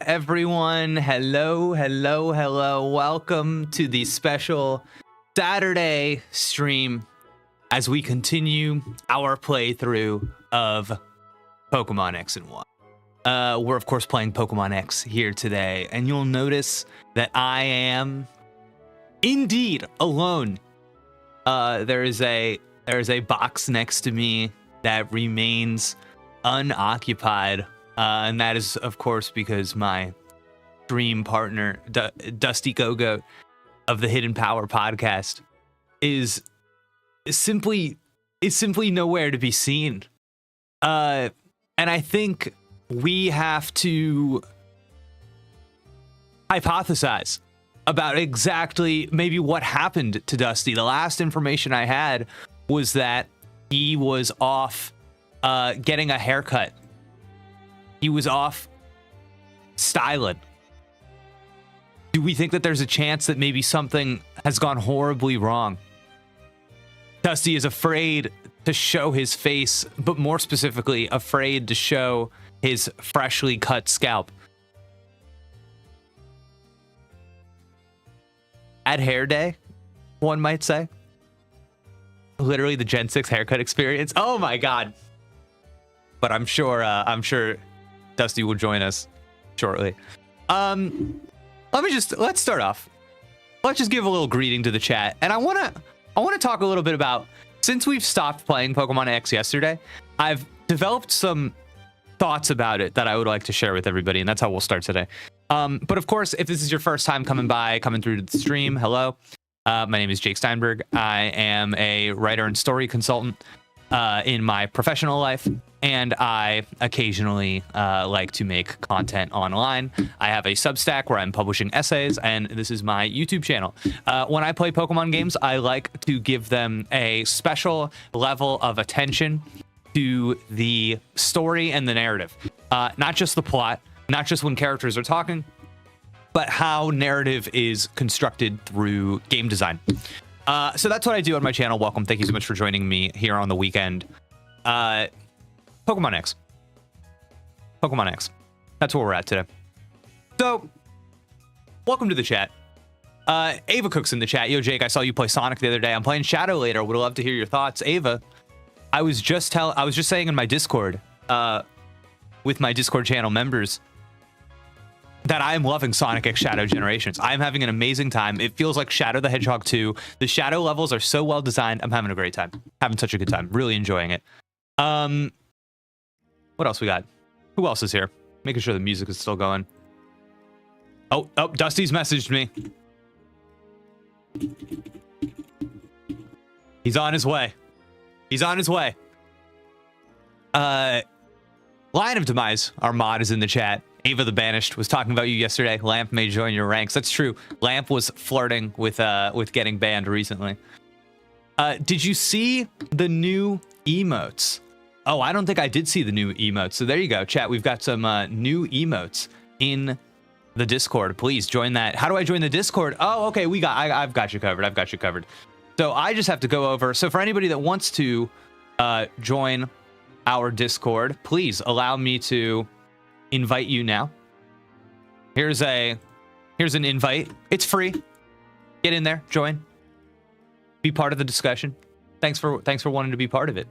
everyone. Hello. Welcome to the special Saturday stream as we continue our playthrough of Pokemon X and Y. We're, of course, playing Pokemon X here today, and you'll notice that I am indeed alone. There is a box next to me that remains unoccupied. And that is, of course, because my stream partner, Dusty Go-Goat of the Hidden Power podcast, is simply nowhere to be seen. And I think we have to hypothesize about exactly maybe what happened to Dusty. The last information I had was that he was off getting a haircut. He was off styling. Do we think that there's a chance that maybe something has gone horribly wrong? Dusty is afraid to show his face, but more specifically, afraid to show his freshly cut scalp. At hair day, one might say. Literally the Gen 6 haircut experience. Oh my God. But I'm sure Dusty will join us shortly. Let's start off. Let's just give a little greeting to the chat. And I want to talk a little bit about, since we've stopped playing Pokemon X yesterday, I've developed some thoughts about it that I would like to share with everybody, and that's how we'll start today. But of course, if this is your first time coming through to the stream, hello. My name is Jake Steinberg. I am a writer and story consultant in my professional life, and I occasionally like to make content online. I have a Substack where I'm publishing essays, and this is my YouTube channel. When I play Pokemon games, I like to give them a special level of attention to the story and the narrative. Not just the plot, not just when characters are talking, but how narrative is constructed through game design. So that's what I do on my channel. Welcome. Thank you so much for joining me here on the weekend. Pokemon X. That's where we're at today. So, welcome to the chat. Ava Cook's in the chat. Yo, Jake, I saw you play Sonic the other day. I'm playing Shadow later. Would love to hear your thoughts. Ava, I was just saying in my Discord, with my Discord channel members, that I am loving Sonic X Shadow Generations. I'm having an amazing time. It feels like Shadow the Hedgehog 2. The shadow levels are so well designed. I'm having a great time. Having such a good time. Really enjoying it. What else we got? Who else is here? Making sure the music is still going. Oh, Dusty's messaged me. He's on his way. Lion of Demise, our mod, is in the chat. Ava the Banished was talking about you yesterday. Lamp may join your ranks. That's true. Lamp was flirting with getting banned recently. Did you see the new emotes? Oh, I don't think I did see the new emotes. So there you go, chat. We've got some new emotes in the Discord. Please join that. How do I join the Discord? Oh, okay. I've got you covered. So I just have to go over. So for anybody that wants to join our Discord, please allow me to invite you now. Here's an invite. It's free. Get in there, join, be part of the discussion. Thanks for wanting to be part of it.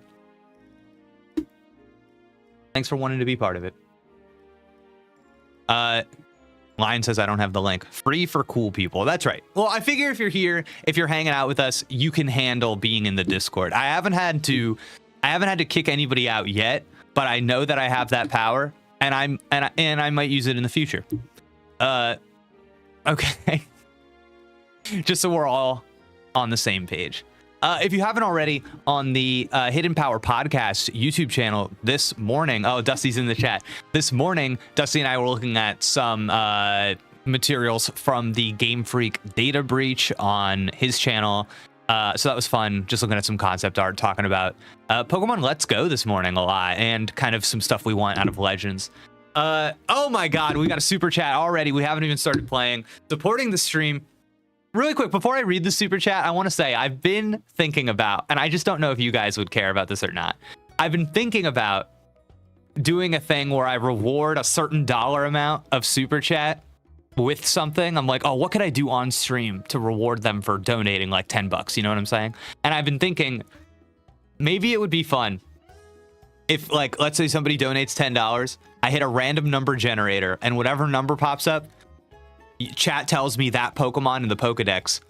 Lion says I don't have the link. Free for cool people. That's right. Well, I figure if you're here, if you're hanging out with us, you can handle being in the Discord. I haven't had to kick anybody out yet, but I know that I have that power. And I might use it in the future. Okay. Just so we're all on the same page. If you haven't already, on the Hidden Power podcast YouTube channel this morning, oh, Dusty's in the chat. This morning, Dusty and I were looking at some materials from the Game Freak data breach on his channel. So that was fun, just looking at some concept art, talking about Pokemon Let's Go this morning a lot, and kind of some stuff we want out of Legends. Oh my God, we got a super chat already. We haven't even started playing. Supporting the stream. Really quick, before I read the super chat, I want to say I've been thinking about, and I just don't know if you guys would care about this or not. I've been thinking about doing a thing where I reward a certain dollar amount of super chat with something. I'm like, oh, what could I do on stream to reward them for donating like 10 bucks? You know what I'm saying? And I've been thinking maybe it would be fun if, like, let's say somebody donates $10, I hit a random number generator, and whatever number pops up, chat tells me that Pokemon in the Pokedex,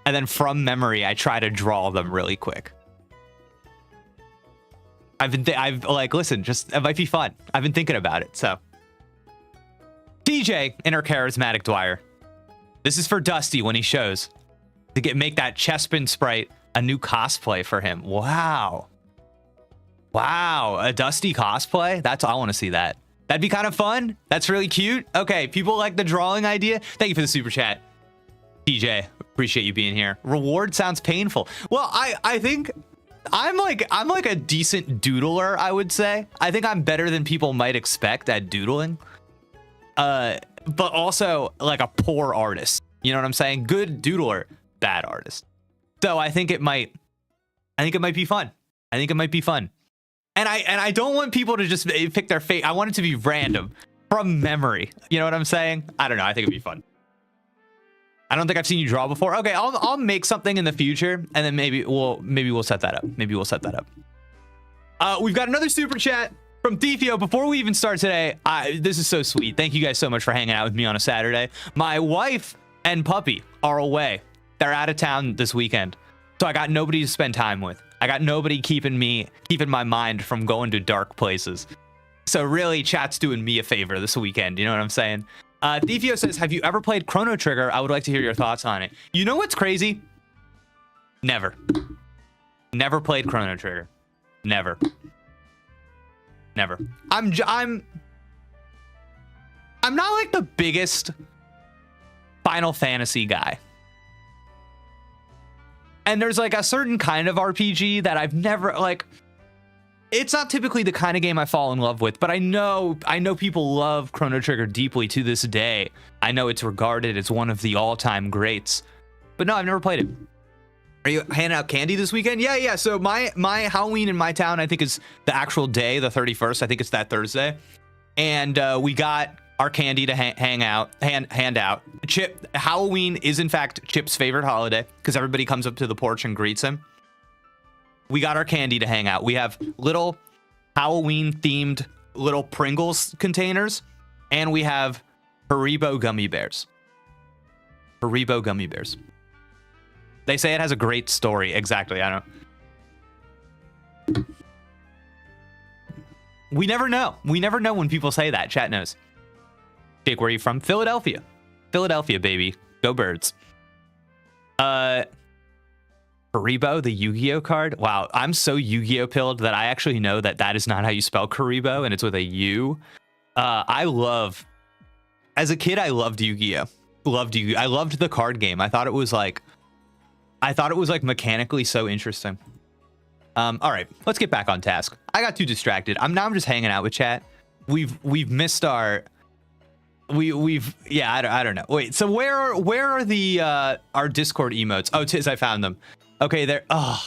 and then from memory, I try to draw them really quick. I've like, listen, just, it might be fun. I've been thinking about it, so. TJ, Inner Charismatic Dwyer. This is for Dusty when he shows. To make that Chespin sprite a new cosplay for him. Wow. Wow, a Dusty cosplay? I want to see that. That'd be kind of fun. That's really cute. Okay, people like the drawing idea. Thank you for the super chat. TJ, appreciate you being here. Reward sounds painful. Well, I think I'm like a decent doodler, I would say. I think I'm better than people might expect at doodling. But also like a poor artist. You know what I'm saying? Good doodler, bad artist. So I think it might be fun. I think it might be fun. And I don't want people to just pick their fate. I want it to be random from memory. You know what I'm saying? I don't know. I think it'd be fun. I don't think I've seen you draw before. Okay, I'll make something in the future, and then maybe we'll set that up. Maybe we'll set that up. We've got another super chat from Thefio. Before we even start today, this is so sweet. Thank you guys so much for hanging out with me on a Saturday. My wife and puppy are away. They're out of town this weekend, so I got nobody to spend time with. I got nobody keeping my mind from going to dark places. So really, chat's doing me a favor this weekend. You know what I'm saying? Thefio says, have you ever played Chrono Trigger? I would like to hear your thoughts on it. You know what's crazy? Never played Chrono Trigger. Never. I'm not like the biggest Final Fantasy guy. And there's like a certain kind of RPG that I've never, like, it's not typically the kind of game I fall in love with, but I know people love Chrono Trigger deeply to this day. I know it's regarded as one of the all-time greats, but no, I've never played it. Are you handing out candy this weekend? Yeah. So my Halloween in my town, I think, is the actual day, the 31st. I think it's that Thursday. And we got our candy to hand out. Halloween is in fact Chip's favorite holiday because everybody comes up to the porch and greets him. We got our candy to hang out. We have little Halloween themed little Pringles containers, and we have Haribo gummy bears. They say it has a great story. Exactly. I don't. We never know. We never know when people say that. Chat knows. Jake, where are you from? Philadelphia. Philadelphia, baby. Go Birds. Haribo, the Yu-Gi-Oh card. Wow, I'm so Yu-Gi-Oh pilled that I actually know that is not how you spell Haribo, and it's with a U. As a kid, I loved Yu-Gi-Oh. I loved the card game. I thought it was like mechanically so interesting. All right, let's get back on task. I got too distracted. I'm just hanging out with chat. We've missed our. Yeah, I don't know. Wait, so where are the our Discord emotes? Oh, Tiz, I found them. Okay, there. Oh,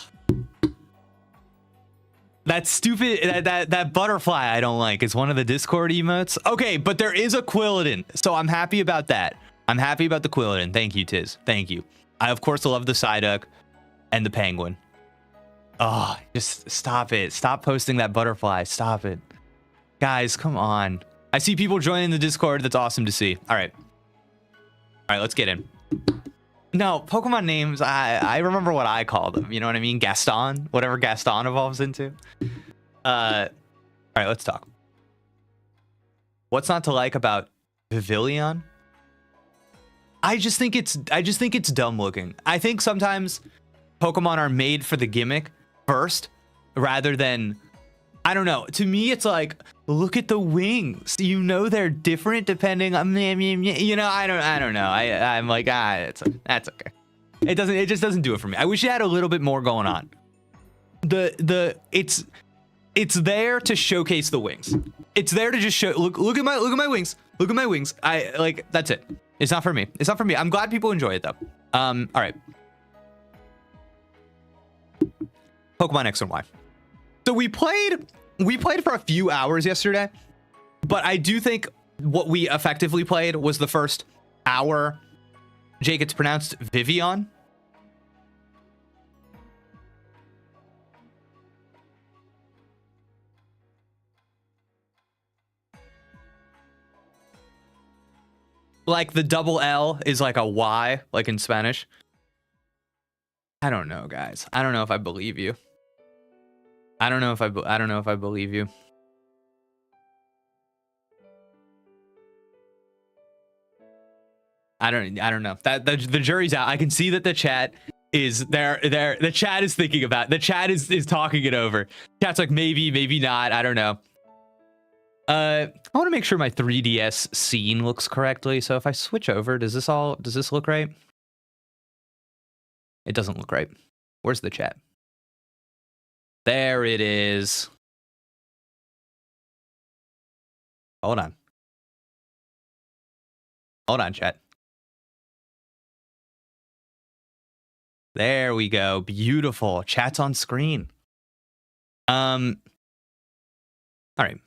that stupid that butterfly I don't like is one of the Discord emotes. Okay, but there is a Quilladin, so I'm happy about that. I'm happy about the Quilladin. Thank you, Tiz. Thank you. I of course love the Psyduck and the Penguin. Oh, just stop it. Stop posting that butterfly. Stop it, guys. Come on. I see people joining the Discord. That's awesome to see. All right, let's get in. No, Pokemon names, I remember what I call them. You know what I mean? Gaston, whatever Gaston evolves into. All right, let's talk. What's not to like about Pavilion? I just think it's dumb looking. I think sometimes Pokemon are made for the gimmick first, rather than, I don't know. To me, it's like, look at the wings. You know they're different depending on, you know. I don't know. I'm like, that's okay. It just doesn't do it for me. I wish it had a little bit more going on. It's there to showcase the wings. It's there to just show. Look at my wings. Look at my wings. That's it. It's not for me. It's not for me. I'm glad people enjoy it though. All right. Pokemon X and Y. So we played we played for a few hours yesterday, but I do think what we effectively played was the first hour. Jake, it's pronounced Vivian. Like the double L is like a Y, like in Spanish. I don't know, guys. I don't know if I believe you. I don't know if I believe you. I don't know. That the jury's out. I can see that the chat is there. The chat is thinking about it. The chat is talking it over. Chat's like maybe not. I don't know. I want to make sure my 3DS scene looks correctly. So if I switch over, does this look right? It doesn't look right. Where's the chat? There it is. Hold on. Hold on, chat. There we go. Beautiful. Chat's on screen. All right.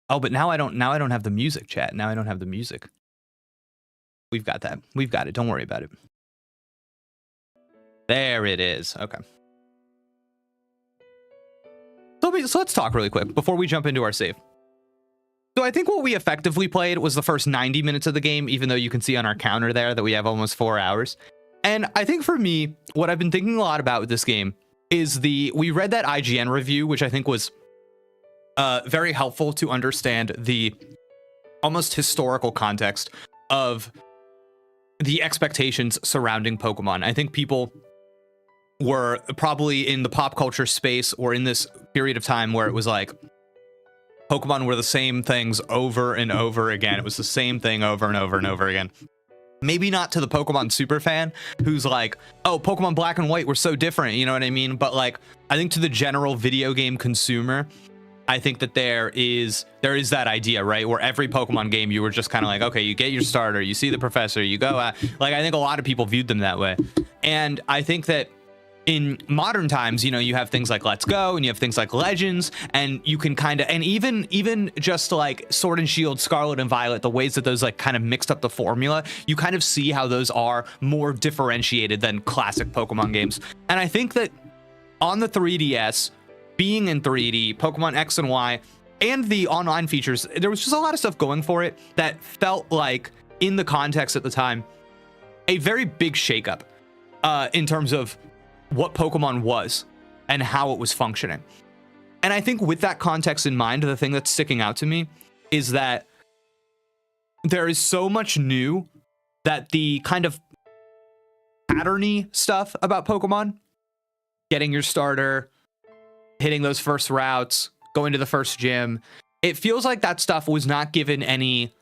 Oh, but now I don't have the music, chat. Now I don't have the music. We've got that. We've got it. Don't worry about it. There it is. Okay. So let's talk really quick before we jump into our save. So I think what we effectively played was the first 90 minutes of the game, even though you can see on our counter there that we have almost 4 hours. And I think for me, what I've been thinking a lot about with this game is we read that IGN review, which I think was very helpful to understand the almost historical context of the expectations surrounding Pokemon. I think people were probably in the pop culture space or in this period of time where it was like Pokemon were the same things over and over again. It was the same thing over and over and over again. Maybe not to the Pokemon super fan who's like, oh, Pokemon Black and White were so different, you know what I mean? But like, I think to the general video game consumer, I think that there is that idea, right? Where every Pokemon game, you were just kind of like, okay, you get your starter, you see the professor, you go out. Like, I think a lot of people viewed them that way. And I think that in modern times, you know, you have things like Let's Go and you have things like Legends, and you can kind of, and even just like Sword and Shield, Scarlet and Violet, the ways that those like kind of mixed up the formula, you kind of see how those are more differentiated than classic Pokemon games. And I think that on the 3DS, being in 3D, Pokemon X and Y, and the online features, there was just a lot of stuff going for it that felt like, in the context at the time, a very big shakeup in terms of what Pokemon was and how it was functioning. And I think with that context in mind, the thing that's sticking out to me is that there is so much new that the kind of patterny stuff about Pokemon, getting your starter, hitting those first routes, going to the first gym, it feels like that stuff was not given any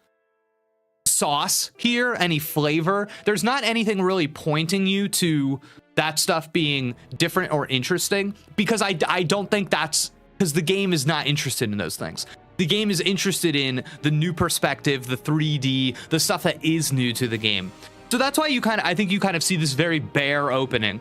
sauce here, any flavor. There's not anything really pointing you to that stuff being different or interesting, because I don't think that's because the game is not interested in those things. The game is interested in the new perspective, the 3D, the stuff that is new to the game. So that's why I think you kind of see this very bare opening,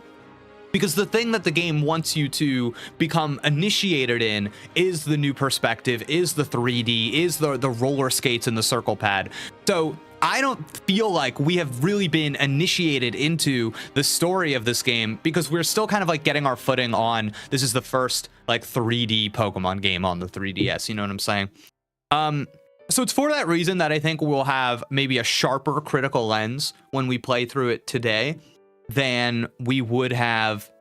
because the thing that the game wants you to become initiated in is the new perspective, is the 3D, is the roller skates and the circle pad. So I don't feel like we have really been initiated into the story of this game, because we're still kind of like getting our footing on, this is the first like 3D Pokemon game on the 3DS, you know what I'm saying? So it's for that reason that I think we'll have maybe a sharper critical lens when we play through it today than we would have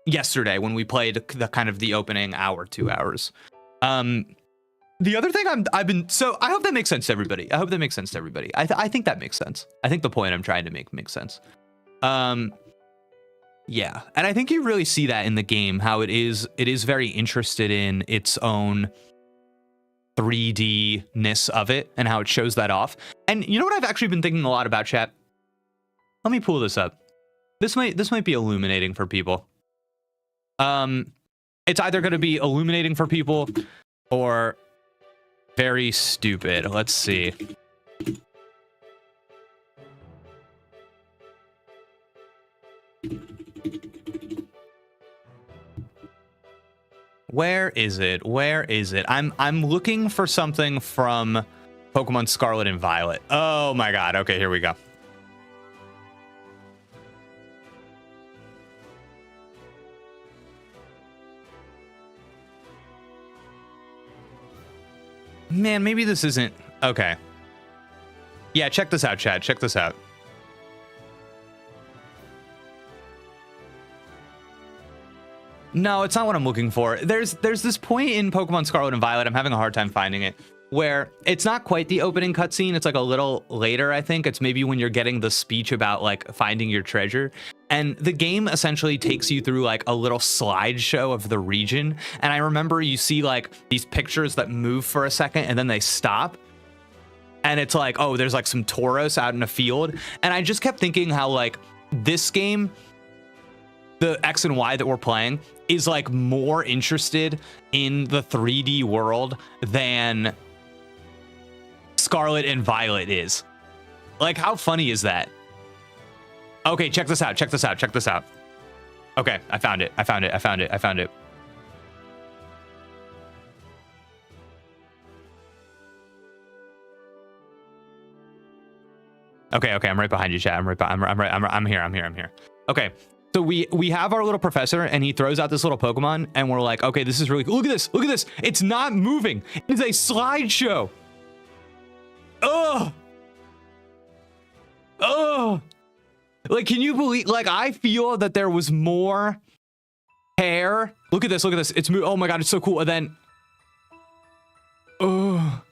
yesterday when we played the kind of the opening hour, 2 hours. The other thing so I hope that makes sense to everybody. I think that makes sense. I think the point I'm trying to make makes sense. Yeah. And I think you really see that in the game, how it is very interested in its own 3D-ness of it and how it shows that off. And you know what I've actually been thinking a lot about, chat? Let me pull this up. This might be illuminating for people. It's either going to be illuminating for people or very stupid. Let's see. Where is it? Where is it? I'm looking for something from Pokemon Scarlet and Violet. Oh my god. Okay, here we go. Man, maybe this isn't... Okay. Yeah, check this out, Chad. Check this out. No, it's not what I'm looking for. There's this point in Pokemon Scarlet and Violet, I'm having a hard time finding it, where it's not quite the opening cutscene. It's like a little later, I think. It's maybe when you're getting the speech about like finding your treasure. And the game essentially takes you through like a little slideshow of the region. And I remember you see like these pictures that move for a second and then they stop. And it's like, oh, there's like some Tauros out in a field. And I just kept thinking how like this game, the X and Y that we're playing, is like more interested in the 3D world than Scarlet and Violet is. Like, how funny is that? Okay, check this out. Check this out. Check this out. Okay, I found it. I found it. I found it. I found it. Okay, okay, I'm right behind you, chat. I'm here. Okay. So we have our little professor and he throws out this little Pokemon and we're like, okay, this is really cool. Look at this. Look at this. It's not moving. It's a slideshow. Oh. Oh. Like, can you believe, like, I feel that there was more hair. Look at this. Look at this. It's oh my God. It's so cool. And then, oh.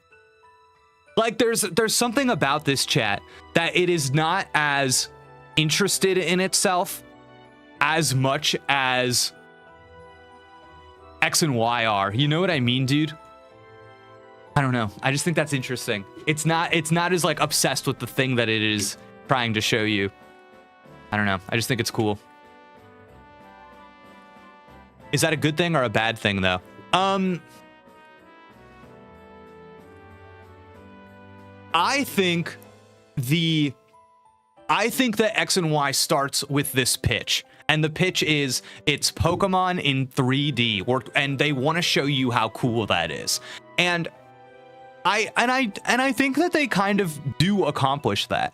Like, there's something about this, chat, that it is not as interested in itself as much as X and Y are. You know what I mean, dude? I don't know. I just think that's interesting. It's not as like obsessed with the thing that it is trying to show you. I don't know. I just think it's cool. Is that a good thing or a bad thing though? I think that X and Y starts with this pitch. And the pitch is it's Pokemon in 3D, and they want to show you how cool that is. And I think that they kind of do accomplish that.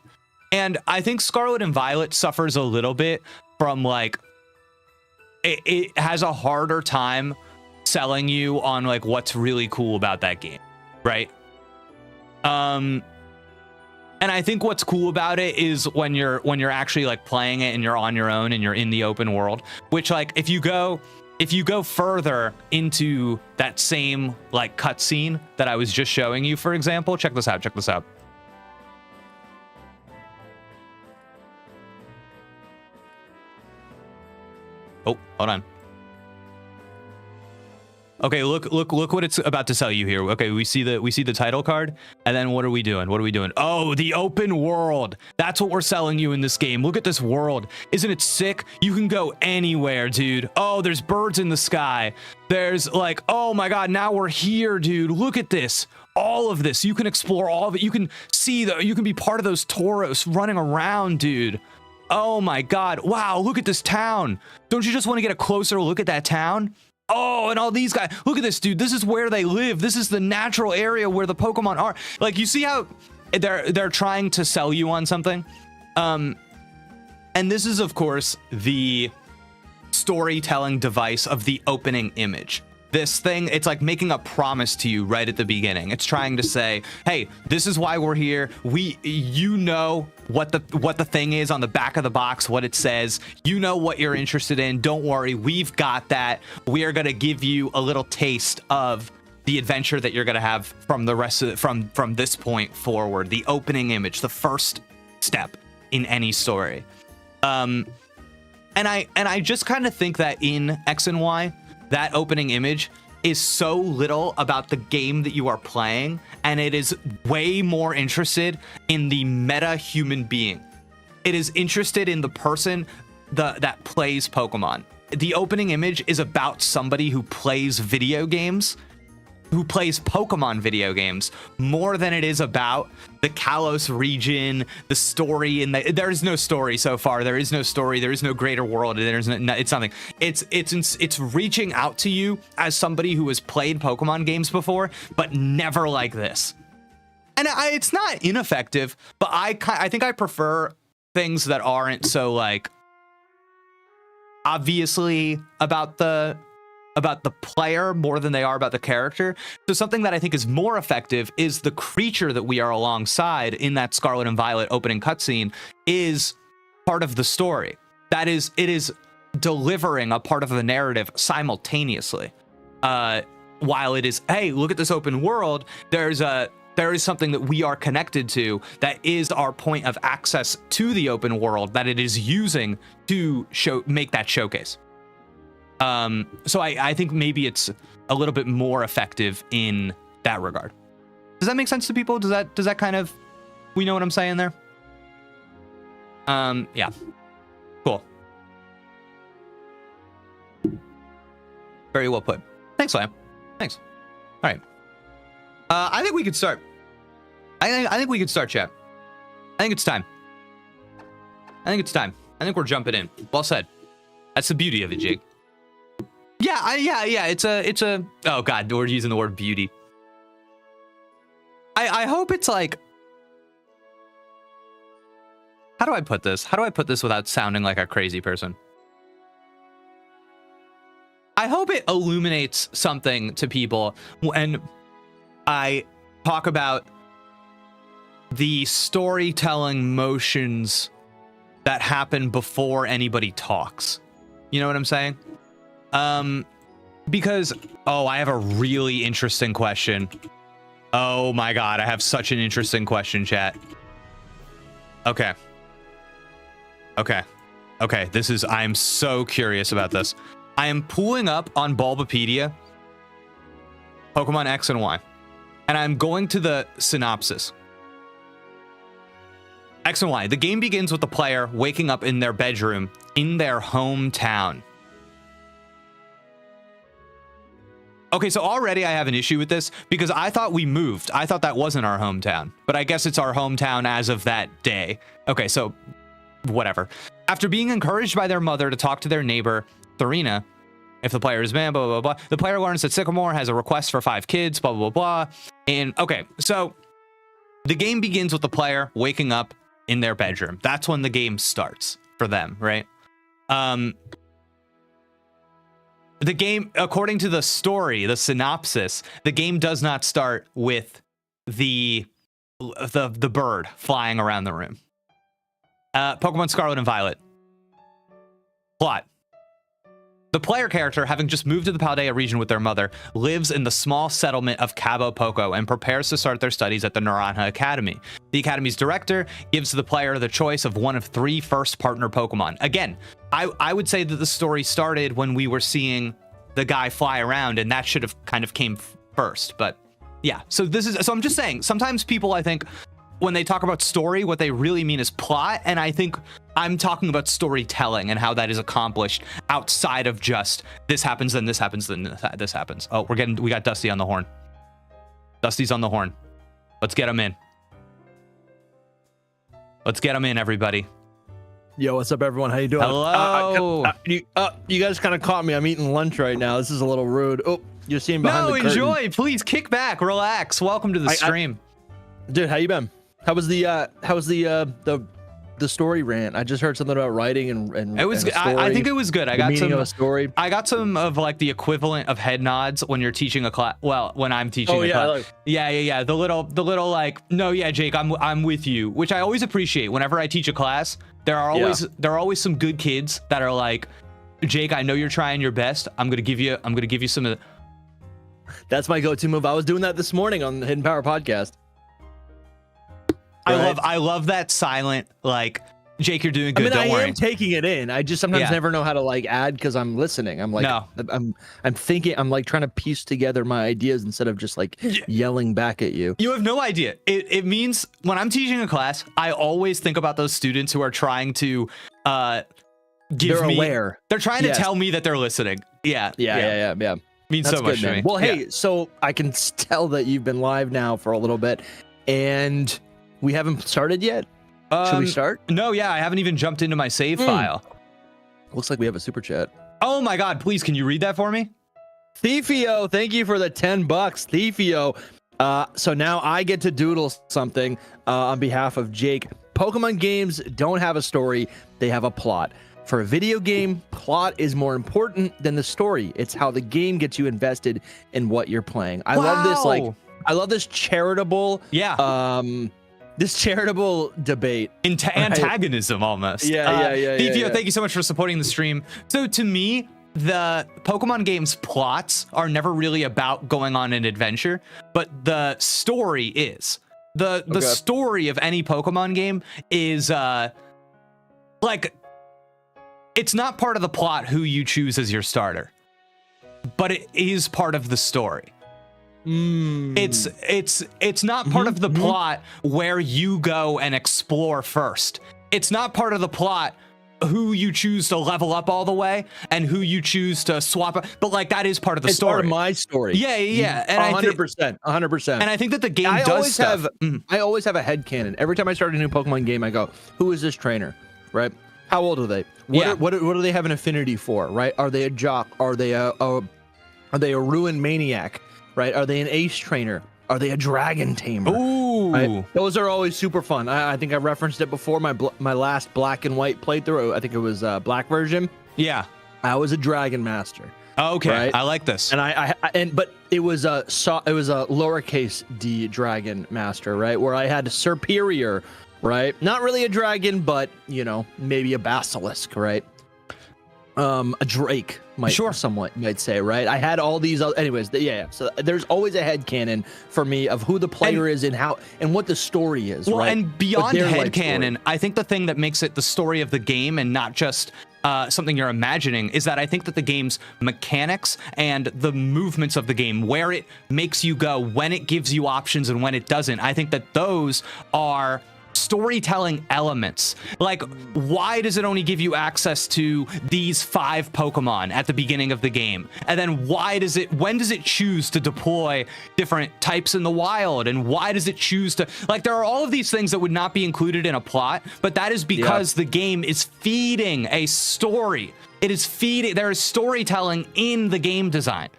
And I think Scarlet and Violet suffers a little bit from like it has a harder time selling you on like what's really cool about that game, right? And I think what's cool about it is when you're actually like playing it and you're on your own and you're in the open world, which like if you go further into that same like cutscene that I was just showing you, for example, check this out. Oh, hold on. Okay, look what it's about to sell you here. Okay, we see the title card, and then what are we doing? Oh, the open world. That's what we're selling you in this game. Look at this world. Isn't it sick? You can go anywhere, dude. Oh, there's birds in the sky. There's like, oh my God, now we're here, dude. Look at this. All of this. You can explore all of it. You can see you can be part of those Tauros running around, dude. Oh my God. Wow, look at this town. Don't you just want to get a closer look at that town? Oh, and all these guys. Look at this, dude. This is where they live. This is the natural area where the Pokemon are. Like, you see how they're trying to sell you on something? And this is, of course, the storytelling device of the opening image. This thing, it's like making a promise to you right at the beginning. It's trying to say, hey, this is why we're here. You know what the thing is on the back of the box, what it says. You know what you're interested in. Don't worry, we've got that. We are gonna give you a little taste of the adventure that you're gonna have from the rest of from this point forward. The opening image, the first step in any story. And I just kind of think that in X and Y, that opening image is so little about the game that you are playing, and it is way more interested in the meta human being. It is interested in the person that plays Pokemon. The opening image is about somebody who plays video games who plays Pokemon video games more than it is about the Kalos region, the story, and there is no story so far. There is no story. There is no greater world. There's no, it's nothing. It's reaching out to you as somebody who has played Pokemon games before, but never like this. And it's not ineffective, but I think I prefer things that aren't so like obviously about the player more than they are about the character. So something that I think is more effective is the creature that we are alongside in that Scarlet and Violet opening cutscene is part of the story. That is, it is delivering a part of the narrative simultaneously. While it is, hey, look at this open world, there is something that we are connected to that is our point of access to the open world that it is using to make that showcase. So I think maybe it's a little bit more effective in that regard. Does that make sense to people? Does that kind of, we know what I'm saying there? Yeah. Cool. Very well put. Thanks, Lamb. Thanks. All right. I think we could start. I think we could start, chat. I think it's time. I think we're jumping in. Well said. That's the beauty of it, Jake. Yeah. It's a. Oh God, we're using the word beauty. I hope it's like. How do I put this? How do I put this without sounding like a crazy person? I hope it illuminates something to people when I talk about the storytelling motions that happen before anybody talks. You know what I'm saying? Because, I have a really interesting question. Oh my God, I have such an interesting question, chat. Okay. I am so curious about this. I am pulling up on Bulbapedia Pokemon X and Y, and I'm going to the synopsis. X and Y. The game begins with the player waking up in their bedroom in their hometown. Okay, so already I have an issue with this because I thought we moved. I thought that wasn't our hometown, but I guess it's our hometown as of that day. Okay, so whatever. After being encouraged by their mother to talk to their neighbor, Thorina, if the player is man, blah, blah, blah, blah, the player learns that Sycamore has a request for 5 kids, blah, blah, blah, blah. And okay, so the game begins with the player waking up in their bedroom. That's when the game starts for them, right? The game, according to the story, the synopsis, the game does not start with the bird flying around the room. Pokemon Scarlet and Violet. Plot. The player character, having just moved to the Paldea region with their mother, lives in the small settlement of Cabo Poco and prepares to start their studies at the Naranja Academy. The Academy's director gives the player the choice of one of 3 first partner Pokemon. Again, I would say that the story started when we were seeing the guy fly around, and that should have kind of came first. But yeah, so I'm just saying, sometimes people, I think, when they talk about story, what they really mean is plot, and I think I'm talking about storytelling and how that is accomplished outside of just this happens, then this happens, then this happens. Oh, we got Dusty on the horn. Dusty's on the horn. Let's get him in. Let's get him in, everybody. Yo, what's up, everyone? How you doing? Hello. You guys kind of caught me. I'm eating lunch right now. This is a little rude. Oh, you're seeing behind the curtain. No, enjoy. Please kick back, relax. Welcome to the stream. Dude, how you been? How was the story rant? I just heard something about writing and it was. I think it was good. I got some of a story. I got some of like the equivalent of head nods when you're teaching a class. Well, when I'm teaching a class. Yeah. The little like, no, yeah, Jake, I'm with you, which I always appreciate. Whenever I teach a class, there are always some good kids that are like, Jake, I know you're trying your best. I'm gonna give you some of the. That's my go-to move. I was doing that this morning on the Hidden Power podcast. I love that silent, like, Jake, you're doing good. Don't worry. I am taking it in. I just sometimes never know how to like add because I'm listening. I'm like, I'm thinking. I'm like trying to piece together my ideas instead of just like yelling back at you. You have no idea. It means when I'm teaching a class, I always think about those students who are trying to They're aware. They're trying to tell me that they're listening. Yeah. Means That's so much good, to me. Well, hey, so I can tell that you've been live now for a little bit, and we haven't started yet. Should we start? No, yeah, I haven't even jumped into my save file. Looks like we have a super chat. Oh my God, please, can you read that for me? Thiefio, thank you for the $10, Thiefio. So now I get to doodle something on behalf of Jake. Pokemon games don't have a story, they have a plot. For a video game, plot is more important than the story. It's how the game gets you invested in what you're playing. I love this, I love this charitable, this charitable debate. Antagonism almost. Yeah. Thiefio, thank you so much for supporting the stream. So to me, the Pokemon games plots are never really about going on an adventure, but the story is. The story of any Pokemon game is like, it's not part of the plot who you choose as your starter, but it is part of the story. It's not part of the plot where you go and explore first. It's not part of the plot who you choose to level up all the way and who you choose to swap, but like that is part of the story. Part of my story. Yeah. And 100%. And I think that the game does stuff. I always have a headcanon. Every time I start a new Pokemon game, I go, who is this trainer? Right? How old are they? What do they have an affinity for? Right? Are they a jock? Are they a ruined maniac? Right? Are they an ace trainer? Are they a dragon tamer? Ooh, right? Those are always super fun. I think I referenced it before. My last black and white playthrough. I think it was black version. Yeah, I was a dragon master. Okay, right? I like this. And but it was a lowercase d dragon master, right? Where I had a superior, right? Not really a dragon, but you know, maybe a basilisk, right? A drake somewhat might say, right? I had all these anyways, so there's always a headcanon for me of who the player is and how and what the story is, right? And beyond headcanon, I think the thing that makes it the story of the game and not just something you're imagining is that I think that the game's mechanics and the movements of the game, where it makes you go, when it gives you options and when it doesn't, I think that those are storytelling elements. Like, why does it only give you access to these 5 Pokemon at the beginning of the game? And then when does it choose to deploy different types in the wild? And why does it choose to, like, there are all of these things that would not be included in a plot, but that is because the game is feeding a story. There is storytelling in the game design.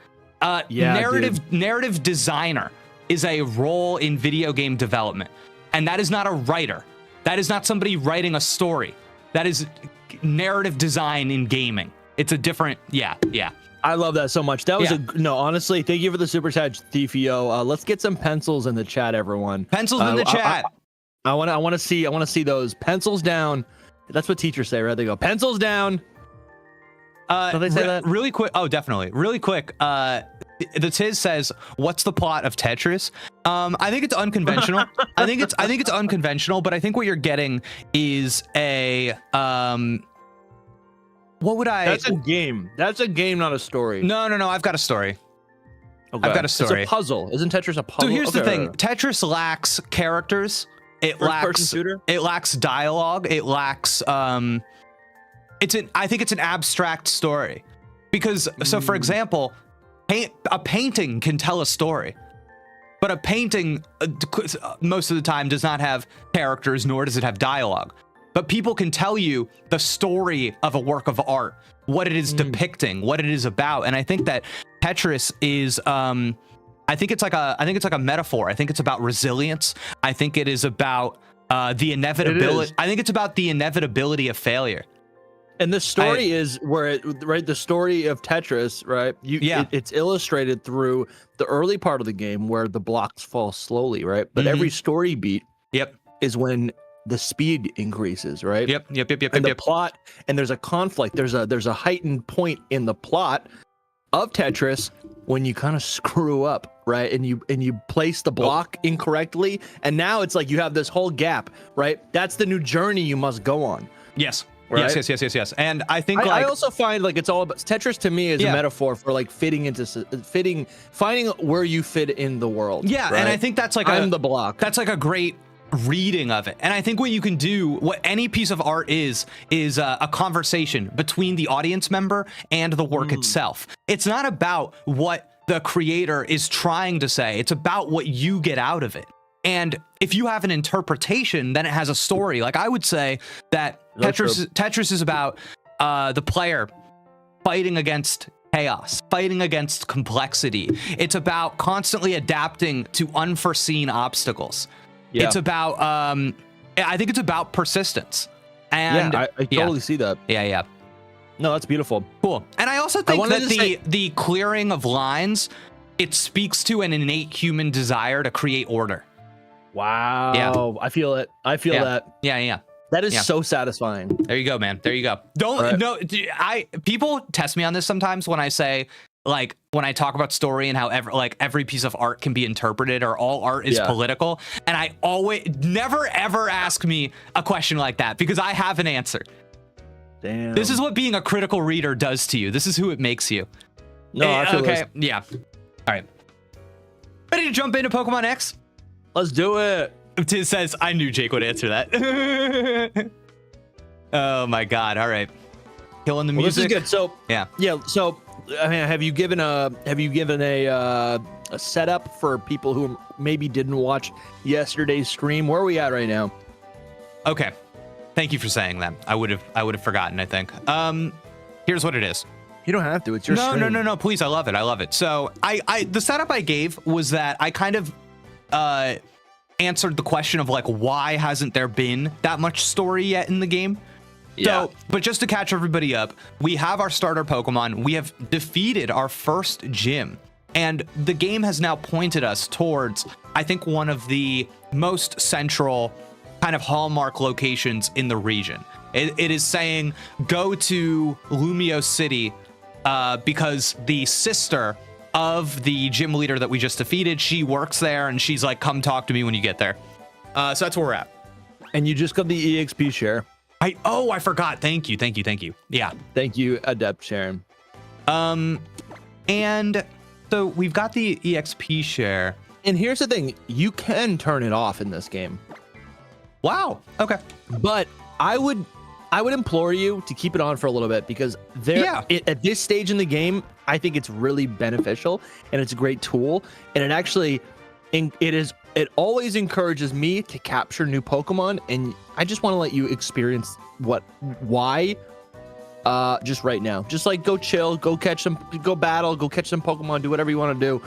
Narrative designer is a role in video game development. And that is not a writer. That is not somebody writing a story. That is narrative design in gaming. It's a different, yeah. I love that so much. That was honestly, thank you for the super chat, Thiefio. Let's get some pencils in the chat, everyone. Pencils in the chat. I want to see those pencils down. That's what teachers say, right? They go pencils down. Do they say that? Really quick. Oh, definitely. Really quick. The Tiz says, "What's the plot of Tetris?" I think it's unconventional. I think it's unconventional, but I think what you're getting is a what would I? That's a game. That's a game, not a story. No. I've got a story. Okay. I've got a story. It's a puzzle. Isn't Tetris a puzzle? So here's the thing: Tetris lacks characters. It lacks dialogue. It lacks. I think it's an abstract story, because so for example. A painting can tell a story, but a painting most of the time does not have characters, nor does it have dialogue. But people can tell you the story of a work of art, what it is depicting, what it is about. And I think that Tetris is, I think it's like a metaphor. I think it's about resilience. I think it is about the inevitability. I think it's about the inevitability of failure. And the story is where the story of Tetris, right? It's illustrated through the early part of the game where the blocks fall slowly, right? But every story beat is when the speed increases, right? Yep. And the plot, and there's a conflict. There's a heightened point in the plot of Tetris when you kind of screw up, right? And you place the block incorrectly, and now it's like you have this whole gap, right? That's the new journey you must go on. Yes. Right? Yes. And I think I also find like it's all about Tetris to me is a metaphor for like finding where you fit in the world. Yeah, right? and I think that's like I'm the block. That's like a great reading of it. And I think what you can do, what any piece of art is a conversation between the audience member and the work itself. It's not about what the creator is trying to say. It's about what you get out of it. And if you have an interpretation, then it has a story. Like I would say that Tetris is about the player fighting against chaos, fighting against complexity. It's about constantly adapting to unforeseen obstacles. Yeah. It's about, I think it's about persistence. And yeah, I totally see that. Yeah. No, that's beautiful. Cool. And I also think that the clearing of lines, it speaks to an innate human desire to create order. Wow. Yeah. I feel it. I feel that. Yeah. That is so satisfying. There you go, man. There you go. People test me on this sometimes when I say, like, when I talk about story and how every piece of art can be interpreted or all art is political. And I never ever ask me a question like that because I have an answer. Damn. This is what being a critical reader does to you. This is who it makes you. No, I feel okay. Yeah. All right. Ready to jump into Pokemon X? Let's do it. Tiz says, I knew Jake would answer that. Oh my God. All right. Killing the music. This is good. So yeah. So I mean, have you given a setup for people who maybe didn't watch yesterday's stream? Where are we at right now? Okay. Thank you for saying that. I would have forgotten, I think. Here's what it is. You don't have to. It's your stream. No. Please. I love it. So the setup I gave was that I kind of answered the question of like, why hasn't there been that much story yet in the game? Yeah. So, but just to catch everybody up, we have our starter Pokemon. We have defeated our first gym. And the game has now pointed us towards, I think, one of the most central kind of hallmark locations in the region. It is saying, go to Lumiose City because the sister of the gym leader that we just defeated, she works there and she's like, come talk to me when you get there. So that's where we're at. And you just got the EXP share. I forgot. Thank you. Yeah. Thank you, Adept Sharon. And so we've got the EXP share. And here's the thing, you can turn it off in this game. Wow. Okay. But I would implore you to keep it on for a little bit because at this stage in the game, I think it's really beneficial and it's a great tool. And it actually, it always encourages me to capture new Pokemon. And I just want to let you experience why just right now. Just like go chill, go catch some, go battle, go catch some Pokemon, do whatever you want to do.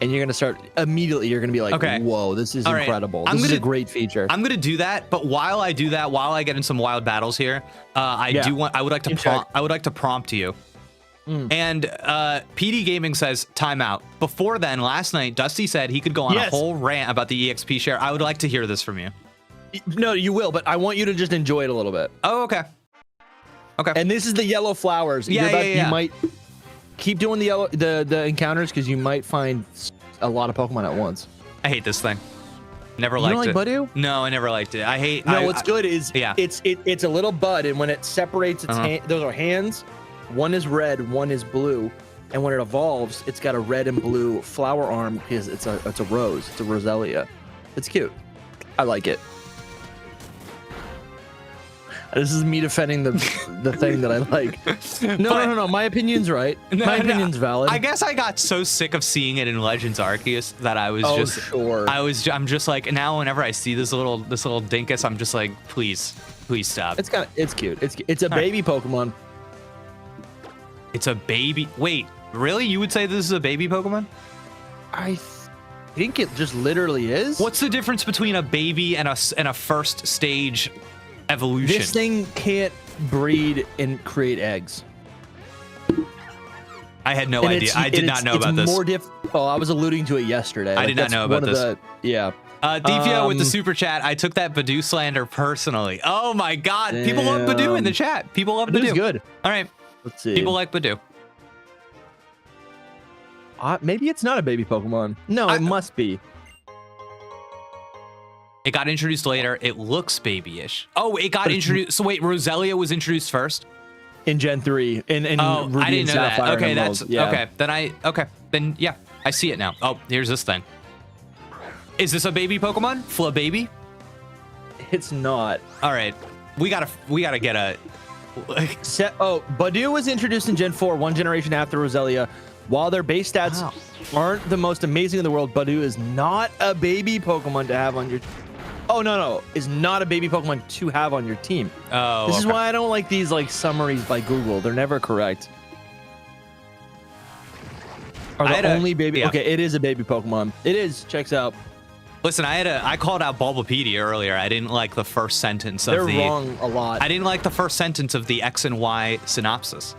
And you're going to start immediately. You're going to be like, okay, whoa, this is incredible. This is a great feature. I'm going to do that. But while I do that, while I get in some wild battles here, I would like to prompt you. And PD Gaming says timeout. Before then, last night, Dusty said he could go on a whole rant about the EXP share. I would like to hear this from you. No, you will, but I want you to just enjoy it a little bit. Oh, okay. Okay. And this is the yellow flowers. You might keep doing the encounters because you might find a lot of Pokemon at once. I hate this thing. Never liked it. You don't like Budew? No, I never liked it. I hate. No, what's good is it's a little bud, and when it separates its those are hands. One is red, one is blue, and when it evolves, it's got a red and blue flower arm because it's a rose. It's a Roselia. It's cute. I like it. This is me defending the thing that I like. No. My opinion's right. My opinion's valid. I guess I got so sick of seeing it in Legends Arceus that I was I'm just like, now whenever I see this little dinkus, I'm just like, please stop. It's cute. It's a baby Pokemon. It's a baby. Wait, really? You would say this is a baby Pokemon? I think it just literally is. What's the difference between a baby and a first stage evolution? This thing can't breed and create eggs. I had no idea. I did not know about this. I was alluding to it yesterday. I did not know about this. Defio with the super chat. I took that Budew slander personally. Oh my God. Damn. People love Budew in the chat. People love Budew. Good. All right. Let's see. People like Budew. Maybe it's not a baby Pokemon. No, it must be. It got introduced later. It looks babyish. Oh, it got introduced. So wait, Roselia was introduced first? In Gen 3. I didn't know that. Okay, okay. Then yeah, I see it now. Oh, here's this thing. Is this a baby Pokemon? Flababy? It's not. All right, we gotta get a. Badoo was introduced in Gen 4, one generation after Roselia. While their base stats aren't the most amazing in the world, Badoo is not a baby Pokemon to have on your. Oh no, is not a baby Pokemon to have on your team. Oh, this is why I don't like these like summaries by Google. They're never correct. Are the only baby? Yeah. Okay, it is a baby Pokemon. It is. Checks out. Listen, I called out Bulbapedia earlier. I didn't like the first sentence of They're wrong a lot. I didn't like the first sentence of the X and Y synopsis.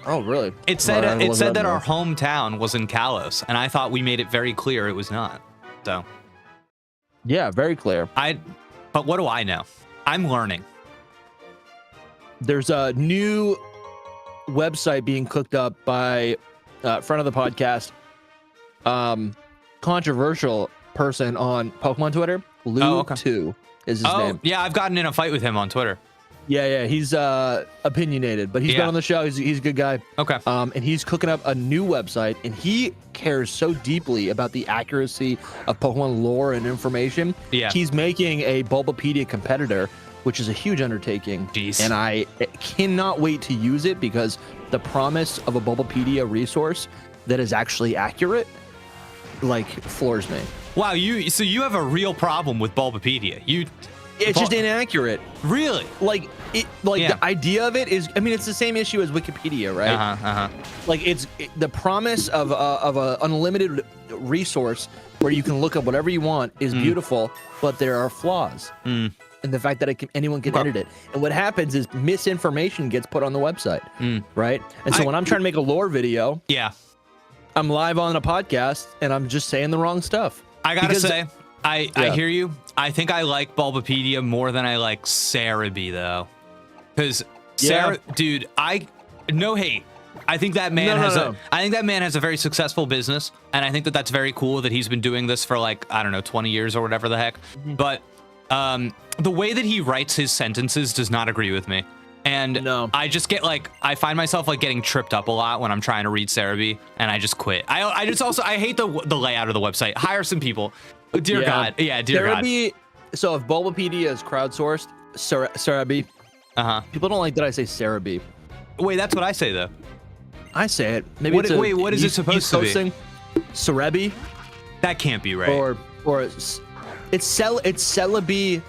Oh, really? It said that our hometown was in Kalos, and I thought we made it very clear it was not. So. Yeah, very clear. But what do I know? I'm learning. There's a new website being cooked up by friend of the podcast, controversial person on Pokemon Twitter. Lu2 is his name. Yeah, I've gotten in a fight with him on Twitter. Yeah, he's opinionated, but he's been on the show. He's a good guy. Okay. And he's cooking up a new website, and he cares so deeply about the accuracy of Pokemon lore and information. Yeah. He's making a Bulbapedia competitor, which is a huge undertaking. Jeez. And I cannot wait to use it because the promise of a Bulbapedia resource that is actually accurate, like, floors me. Wow, so you have a real problem with Bulbapedia. It's just inaccurate. Really? The idea of it is, I mean, it's the same issue as Wikipedia, right? Like the promise of a unlimited resource where you can look up whatever you want is beautiful, but there are flaws. And the fact that anyone can edit it. And what happens is misinformation gets put on the website, right? And so when I'm trying to make a lore video, I'm live on a podcast and I'm just saying the wrong stuff. I gotta say, I hear you. I think I like Bulbapedia more than I like Cerebi, though. Because dude, no hate. I think that man I think that man has a very successful business, and I think that that's very cool that he's been doing this for like, I don't know, 20 years or whatever the heck. But the way that he writes his sentences does not agree with me. And I just get I find myself like getting tripped up a lot when I'm trying to read Cerebi, and I just quit. I hate the layout of the website. Hire some people. Dear God. Yeah, dear Cerebi, God. So if Bulbapedia is crowdsourced, Cerebi, people don't like that I say Cerebi. Wait, that's what I say though. I say it. Maybe what is it supposed to be? Cerebi? That can't be right. Or it's Celebi.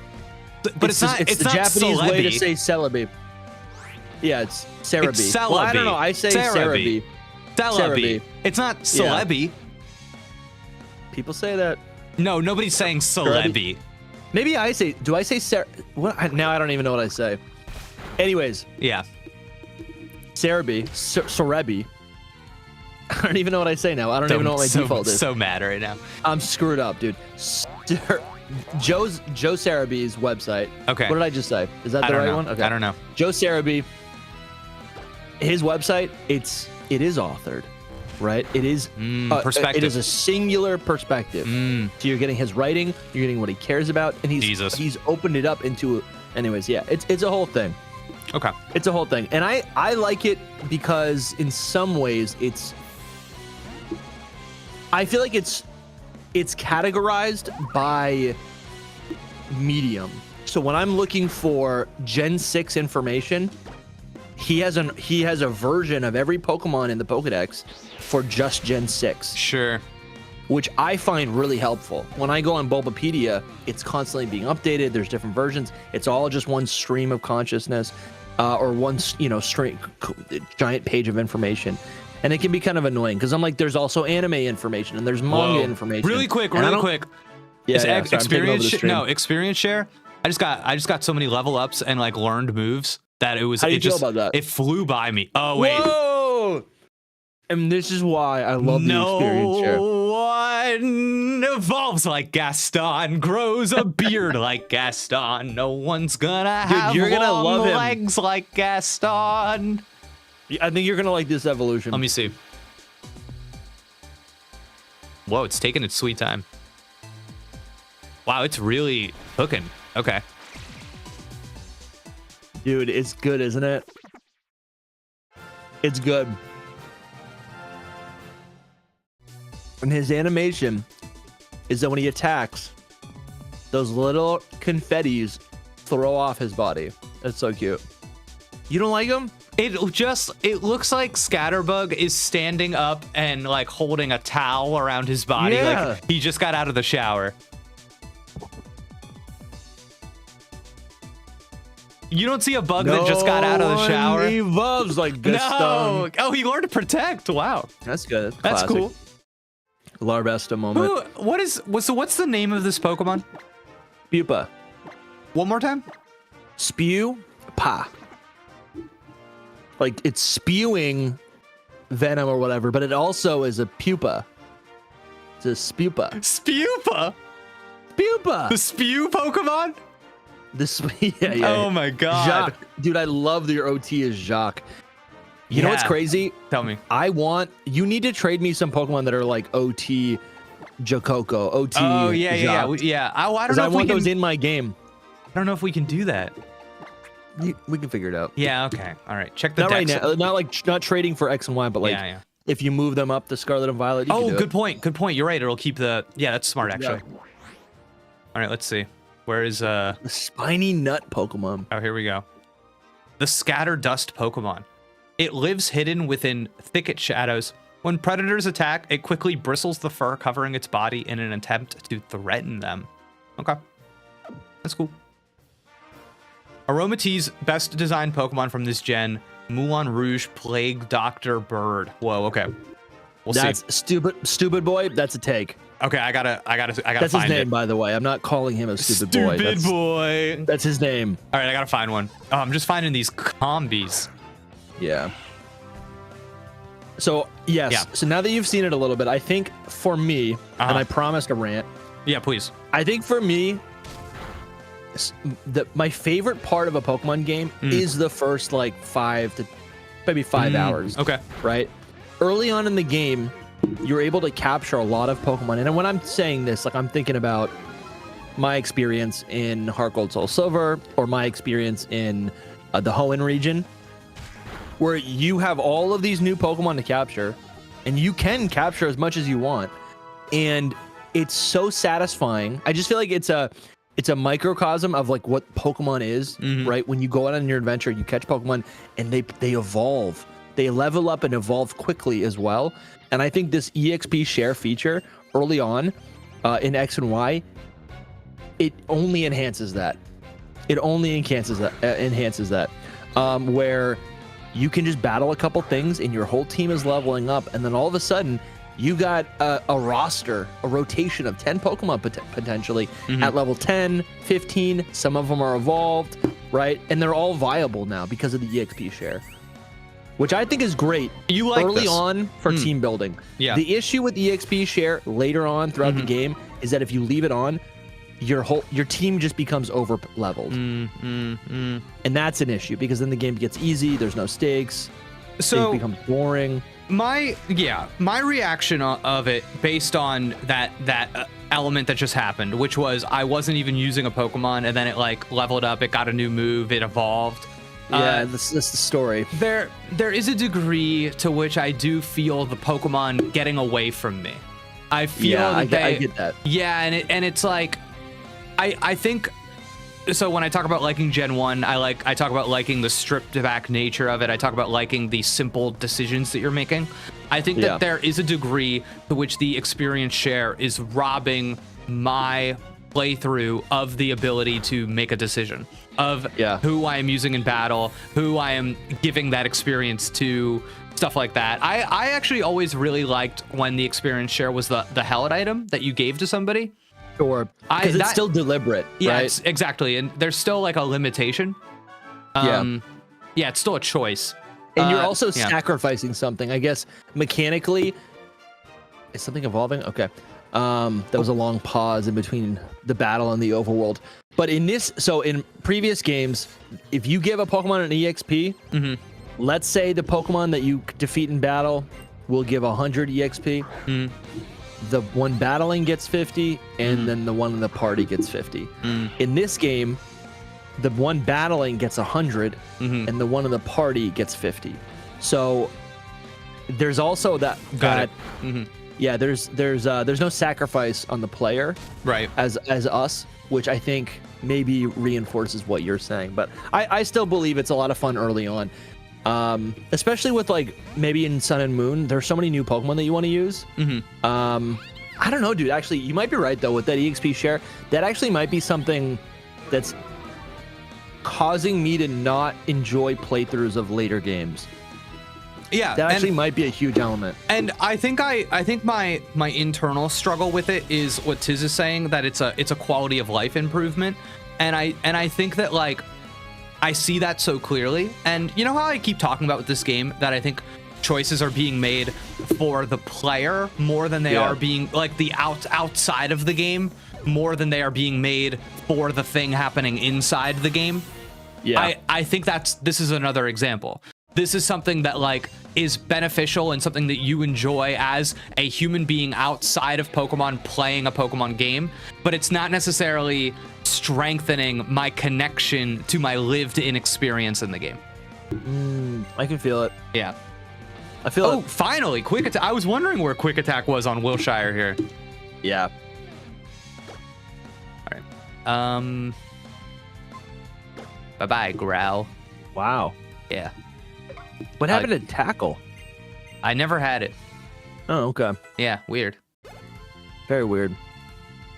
But it's not. It's the not Japanese Celebi. way to say Celebi. Yeah, it's Cerebi. It's Celebi. Well, I don't know. I say Cerebi. Celebi. It's not Celebi. Yeah. People say that. No, nobody's saying Celebi. Maybe I say. Do I say what? Now I don't even know what I say. Anyways. Yeah. Cerebi. Cerebi. I don't even know what I say now. I don't even know what my default is. So mad right now. I'm screwed up, dude. Joe Cerebi's website. Okay. What did I just say? Is that the right one? Okay. I don't know. Joe Cerebi. His website. It is authored, right? It is perspective. It is a singular perspective. So you're getting his writing. You're getting what he cares about, and he's opened it up into. Anyways, yeah, it's a whole thing. Okay. It's a whole thing, and I like it because in some ways I feel like it's categorized by medium. So when I'm looking for Gen 6 information, he has a version of every Pokemon in the Pokedex for just Gen 6. Sure. Which I find really helpful. When I go on Bulbapedia, it's constantly being updated. There's different versions. It's all just one stream of consciousness, or one giant page of information. And it can be kind of annoying because I'm like, there's also anime information and there's manga information. Really quick. Yeah, Experience share. I just got so many level ups and like learned moves that it was. How do you feel about that? It flew by me. Oh wait. Whoa! And this is why I love the experience share. No one evolves like Gaston, grows a beard like Gaston. No one's gonna have long legs like Gaston. I think you're gonna like this evolution. Let me see. Whoa, it's taking its sweet time. Wow, it's really cooking. Okay. Dude, it's good, isn't it? It's good. And his animation is that when he attacks, those little confettis throw off his body. That's so cute. You don't like him? It looks like Scatterbug is standing up and like holding a towel around his body. Yeah. Like he just got out of the shower. You don't see a bug that just got out of the shower. He evolves like this. No. Oh, he learned to protect. Wow. That's good. That's cool. Larbesta moment. What's the name of this Pokemon? Pupa. One more time. Spew. Pa. Like it's spewing venom or whatever, but it also is a pupa. It's a spupa. Spupa. Pupa. The spew Pokemon. Yeah. Oh my god. Jacques. Dude, I love that your OT is Jacques. You know what's crazy? Tell me. You need to trade me some Pokemon that are like OT Jokoko, OT. Oh yeah. I don't know. I want those in my game. I don't know if we can do that. We can figure it out. Yeah. Okay. All right. Check the not decks. right now. Not trading for X and Y, but like if you move them up to Scarlet and Violet. Good point. Good point. You're right. It'll keep the. Yeah, that's smart actually. Yeah. All right. Let's see. Where is the spiny nut Pokemon? Oh, here we go. The scatter dust Pokemon. It lives hidden within thicket shadows. When predators attack, it quickly bristles the fur covering its body in an attempt to threaten them. Okay. That's cool. Aromatee's best designed Pokemon from this gen, Moulin Rouge Plague Doctor Bird. Whoa, okay. We'll see. That's stupid boy. That's a take. Okay, I gotta That's find his name, it. by the way. I'm not calling him a stupid boy. Stupid boy. That's his name. All right, I gotta find one. Oh, I'm just finding these combis. Yeah. So, yes. Yeah. So now that you've seen it a little bit, I think for me, and I promised a rant. Yeah, please. I think for me, my favorite part of a Pokemon game is the first like 5 to maybe 5 hours. Okay. Right? Early on in the game, you're able to capture a lot of Pokemon. And when I'm saying this, like I'm thinking about my experience in Heart Gold Soul Silver or my experience in the Hoenn region, where you have all of these new Pokemon to capture, and you can capture as much as you want. And it's so satisfying. I just feel like it's a microcosm of like what Pokemon is, right? When you go out on your adventure, you catch Pokemon and they evolve. They level up and evolve quickly as well. And I think this EXP share feature early on in X and Y, it only enhances that. It only enhances that. Where you can just battle a couple things and your whole team is leveling up. And then all of a sudden, you got a roster, a rotation of 10 Pokemon potentially at level 10, 15. Some of them are evolved, right? And they're all viable now because of the EXP share, which I think is great. You like early this. on for team building. Yeah. The issue with EXP share later on throughout the game is that if you leave it on, your team just becomes over leveled, and that's an issue because then the game gets easy. There's no stakes. So it becomes boring. My reaction of it based on that element that just happened, which was I wasn't even using a Pokemon and then it like leveled up, it got a new move, it evolved. Yeah, that's the story. There is a degree to which I do feel the Pokemon getting away from me. I feel I get that. Yeah, and it's like I think so when I talk about liking Gen 1, I talk about liking the stripped back nature of it. I talk about liking the simple decisions that you're making. I think that there is a degree to which the experience share is robbing my playthrough of the ability to make a decision of who I am using in battle, who I am giving that experience to, stuff like that. I actually always really liked when the experience share was the Hellet item that you gave to somebody. Sure, because it's still deliberate, right? It's, exactly, and there's still like a limitation. It's still a choice. And you're also sacrificing something, I guess, mechanically. Is something evolving? Okay. That was a long pause in between the battle and the overworld. But in previous games, if you give a Pokemon an EXP, let's say the Pokemon that you defeat in battle will give 100 EXP. The one battling gets 50, and then the one in the party gets 50. In this game, the one battling gets 100, and the one in the party gets 50. So there's also that. Yeah, there's no sacrifice on the player, right? As us, which I think maybe reinforces what you're saying. But I still believe it's a lot of fun early on, especially with like maybe in Sun and Moon. There's so many new Pokemon that you want to use. I don't know, dude. Actually, you might be right though with that EXP share. That actually might be something that's causing me to not enjoy playthroughs of later games. Yeah, that actually might be a huge element. And I think my internal struggle with it is what Tiz is saying, that it's a quality of life improvement, and I think that like I see that so clearly. And you know how I keep talking about with this game that I think choices are being made for the player more than they are being like the outside of the game, more than they are being made for the thing happening inside the game. Yeah, I think this is another example. This is something that like is beneficial and something that you enjoy as a human being outside of Pokemon playing a Pokemon game, but it's not necessarily strengthening my connection to my lived-in experience in the game. I can feel it. Yeah. I feel it. Finally, Quick Attack. I was wondering where Quick Attack was on Wilshire here. Yeah. All right. Bye-bye, Growl. Wow. Yeah. What happened to Tackle? I never had it. Oh, okay. Yeah, weird. Very weird.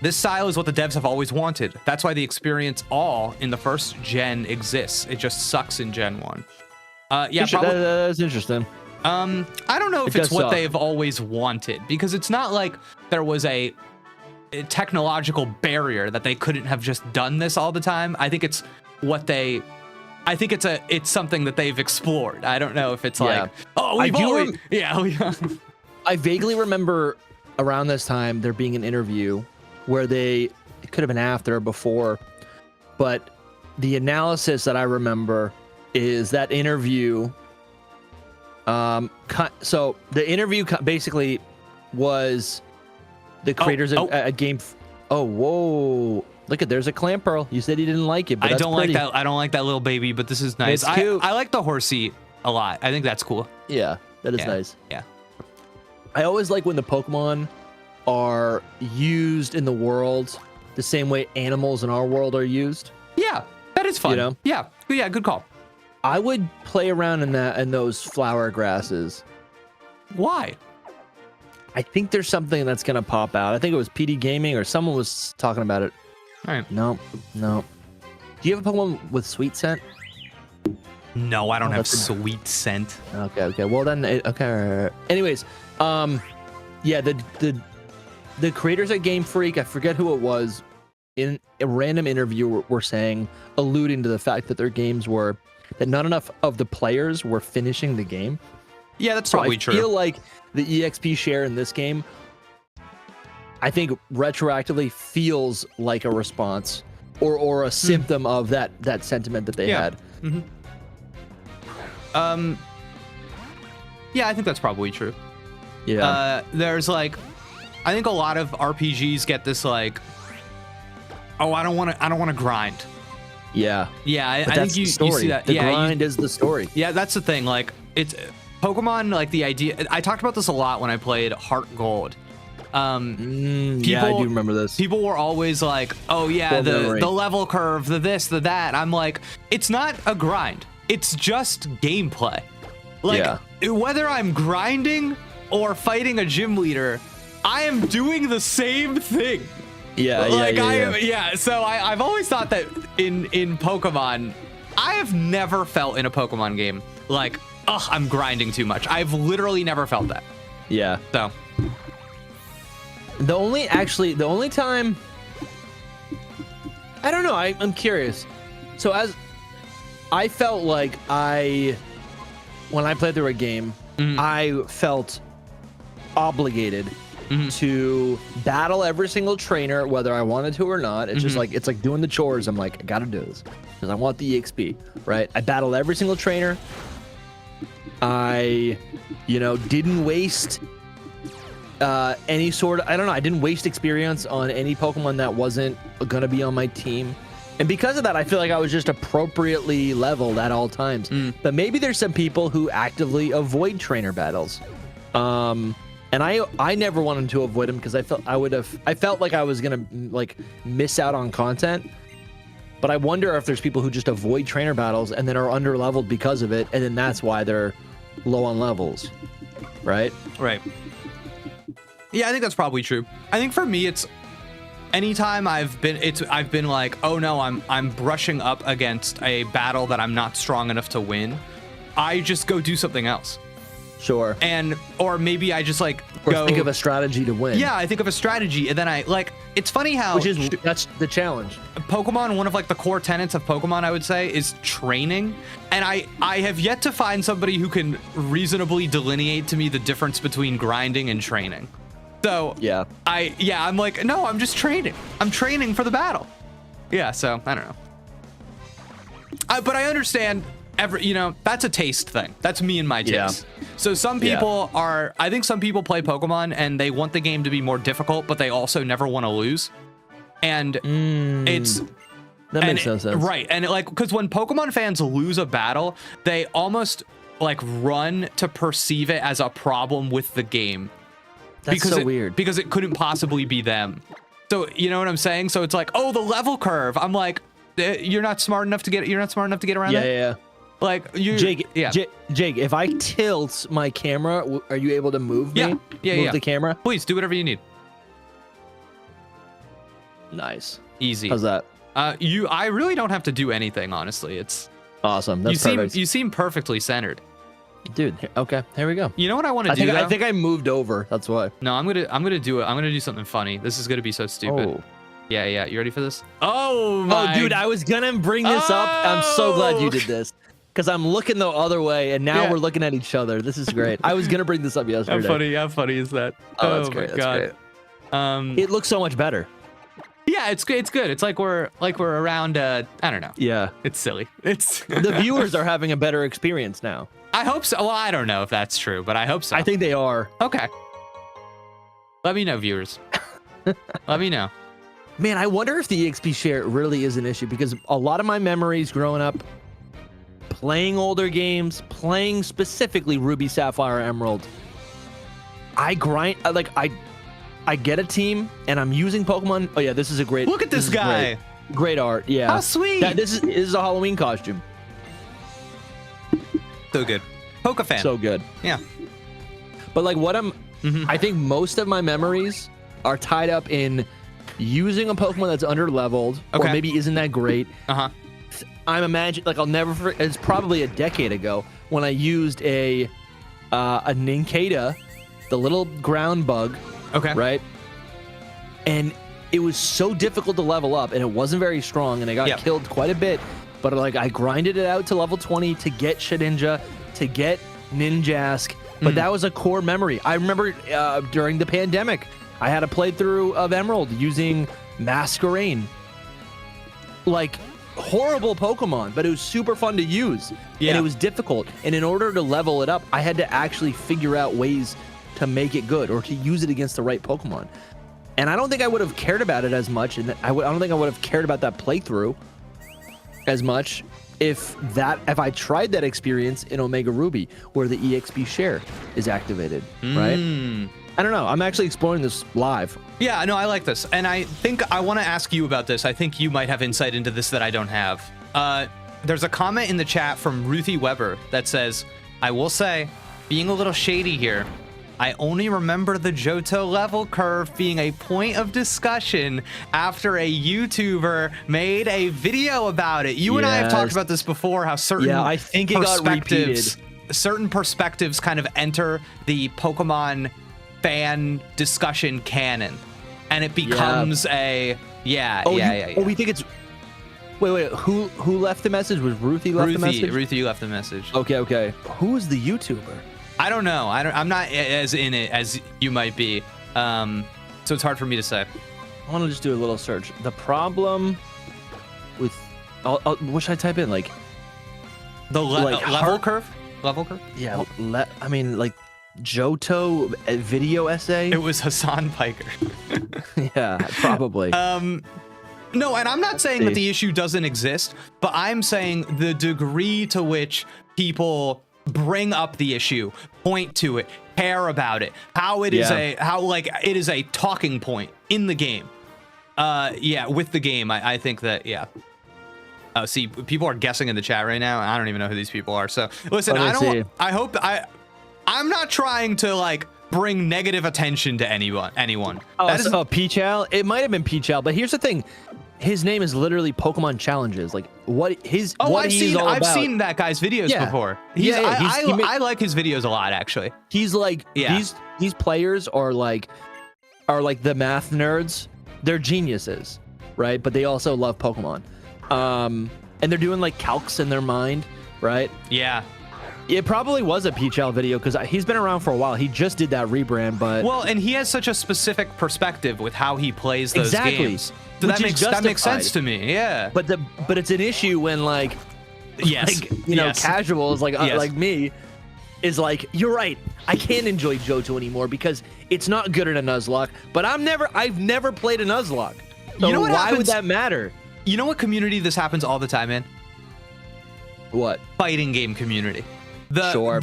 This style is what the devs have always wanted. That's why the experience all in the first gen exists. It just sucks in Gen 1. Yeah, that's interesting. I don't know if it's what they've always wanted, because it's not like there was a technological barrier that they couldn't have just done this all the time. I think it's what they... I think it's something that they've explored. I don't know if it's like, I vaguely remember around this time there being an interview where it could have been after or before, but the analysis that I remember is that interview. So the interview basically was the creators of a game. Oh, whoa. Look there's a Clamperl. You said you didn't like it, but I don't like that. I don't like that little baby, but this is nice. It's cute. I like the horsey a lot. I think that's cool. Yeah, that is nice. Yeah. I always like when the Pokemon are used in the world the same way animals in our world are used. Yeah, that is fun. You know? Yeah, good call. I would play around in those flower grasses. Why? I think there's something that's gonna pop out. I think it was PD Gaming or someone was talking about it. All right. No. Do you have a Pokemon with sweet scent? No, I don't have sweet scent. Okay. Well then, okay. Anyways, yeah, the creators at Game Freak, I forget who it was, in a random interview were saying, alluding to the fact that their games were that not enough of the players were finishing the game. Yeah, that's probably true. I feel like the EXP share in this game, I think retroactively feels like a response or a symptom of that sentiment that they had. Yeah, I think that's probably true. Yeah. There's like, I think a lot of RPGs get this like, oh, I don't want to grind. Yeah. Yeah, I think you see that. The grind is the story. Yeah, that's the thing. Like, it's Pokemon, like the idea. I talked about this a lot when I played Heart Gold. Yeah, I do remember this. People were always like, oh yeah, the level curve, the this, the that. I'm like, it's not a grind. It's just gameplay. Like, whether I'm grinding or fighting a gym leader, I am doing the same thing. Yeah, So I've always thought that in Pokemon, I have never felt in a Pokemon game like, ugh, I'm grinding too much. I've literally never felt that. Yeah. So the only time, I don't know, I'm curious. So as I felt like when I played through a game, I felt obligated to battle every single trainer, whether I wanted to or not. It's just like, it's like doing the chores. I'm like, I gotta do this because I want the EXP, right? I battled every single trainer. I, didn't waste any sort of, I didn't waste experience on any Pokemon that wasn't gonna be on my team. And because of that, I feel like I was just appropriately leveled at all times. But maybe there's some people who actively avoid trainer battles. And I never wanted to avoid them because I felt like I was gonna like miss out on content. But I wonder if there's people who just avoid trainer battles and then are under leveled because of it, and then that's why they're low on levels, right? Right. Yeah, I think that's probably true. I think for me, it's anytime I've been like, oh no, I'm brushing up against a battle that I'm not strong enough to win. I just go do something else. Sure. Or maybe I just like go think of a strategy to win. Yeah, I think of a strategy, and then I like. It's funny how that's the challenge. Pokemon, one of like the core tenets of Pokemon, I would say, is training. And I have yet to find somebody who can reasonably delineate to me the difference between grinding and training. So yeah, I'm like, no, I'm just training. I'm training for the battle. Yeah, so I don't know. But I understand. That's a taste thing. That's me and my taste. Yeah. So some people I think some people play Pokemon and they want the game to be more difficult, but they also never want to lose. And that makes no sense. Right. And because when Pokemon fans lose a battle, they almost like run to perceive it as a problem with the game. That's so weird. Because it couldn't possibly be them. So you know what I'm saying? So it's like, oh, the level curve. I'm like, you're not smart enough to get around that? Yeah. Like you, Jake. Yeah, Jake. If I tilt my camera, are you able to move me? Move the camera. Please do whatever you need. Nice. Easy. How's that? I really don't have to do anything, honestly. It's awesome. That's perfect. You seem perfectly centered, dude. Okay, here we go. You know what I want to do? I think I moved over. That's why. No, I'm gonna do it. I'm gonna do something funny. This is gonna be so stupid. Oh. Yeah. You ready for this? Oh my. Oh, dude, I was gonna bring this up. I'm so glad you did this. Because I'm looking the other way, and now we're looking at each other. This is great. I was gonna bring this up yesterday. How funny is that? Oh, that's great. That's great. It looks so much better. Yeah, it's good. It's like we're around. I don't know. Yeah, it's silly. It's the viewers are having a better experience now. I hope so. Well, I don't know if that's true, but I hope so. I think they are. Okay. Let me know, viewers. Let me know. Man, I wonder if the EXP share really is an issue because a lot of my memories growing up. Playing older games, playing specifically Ruby, Sapphire, Emerald. I grind I get a team and I'm using Pokemon. Oh yeah, this is a great. Look at this guy. Great art. Yeah. How sweet. This is a Halloween costume. So good. Poke fan. So good. Yeah. But like I think most of my memories are tied up in using a Pokemon that's under leveled or maybe isn't that great. I'm imagining, like, I'll never forget, it's probably a decade ago when I used a Nincada, the little ground bug. Okay. Right? And it was so difficult to level up, and it wasn't very strong, and I got killed quite a bit. But, like, I grinded it out to level 20 to get Shedinja, to get Ninjask. But that was a core memory. I remember during the pandemic, I had a playthrough of Emerald using Masquerain. Like, horrible Pokemon, but it was super fun to use. And it was difficult. And in order to level it up, I had to actually figure out ways to make it good or to use it against the right Pokemon. And I don't think I would have cared about it as much. And I don't think I would have cared about that playthrough as much if I tried that experience in Omega Ruby, where the EXP share is activated, right? I don't know. I'm actually exploring this live. Yeah, no, I like this. And I think I want to ask you about this. I think you might have insight into this that I don't have. There's a comment in the chat from Ruthie Weber that says, I will say, being a little shady here, I only remember the Johto level curve being a point of discussion after a YouTuber made a video about it. You and I have talked about this before, how certain I think it got repeated. Certain perspectives kind of enter the Pokemon fan discussion canon, and it becomes we think it's wait who left the message? Was Ruthie left the message? Ruthie left the message. Okay, who's the YouTuber? I don't know. I'm not as in it as you might be, so it's hard for me to say. I want to just do a little search. The problem with what should I type in? Like the level curve yeah. I mean, like Johto video essay. It was Hassan Piker. Yeah, probably. No, and I'm not saying that the issue doesn't exist, but I'm saying the degree to which people bring up the issue, point to it, care about it, how it is it is a talking point in the game. Yeah, with the game, I think that, yeah. Oh, see, people are guessing in the chat right now. I don't even know who these people are. So listen, I'm not trying to like bring negative attention to anyone. Oh, Peach-Al? It might have been Peach-Al, but here's the thing. His name is literally Pokemon Challenges. Like I've seen that guy's videos before. I like his videos a lot, actually. He's like, these players are like the math nerds. They're geniuses, right? But they also love Pokemon. And they're doing like calcs in their mind, right? Yeah. It probably was a Peach-Al video because he's been around for a while. He just did that rebrand, but and he has such a specific perspective with how he plays those games. So that makes sense to me. Yeah. But it's an issue when casuals like me is like, you're right. I can't enjoy Johto anymore because it's not good at a Nuzlocke. But I've never played a Nuzlocke. So you know what? Why would that matter? You know what community this happens all the time in? What? Fighting game community. Top 1%,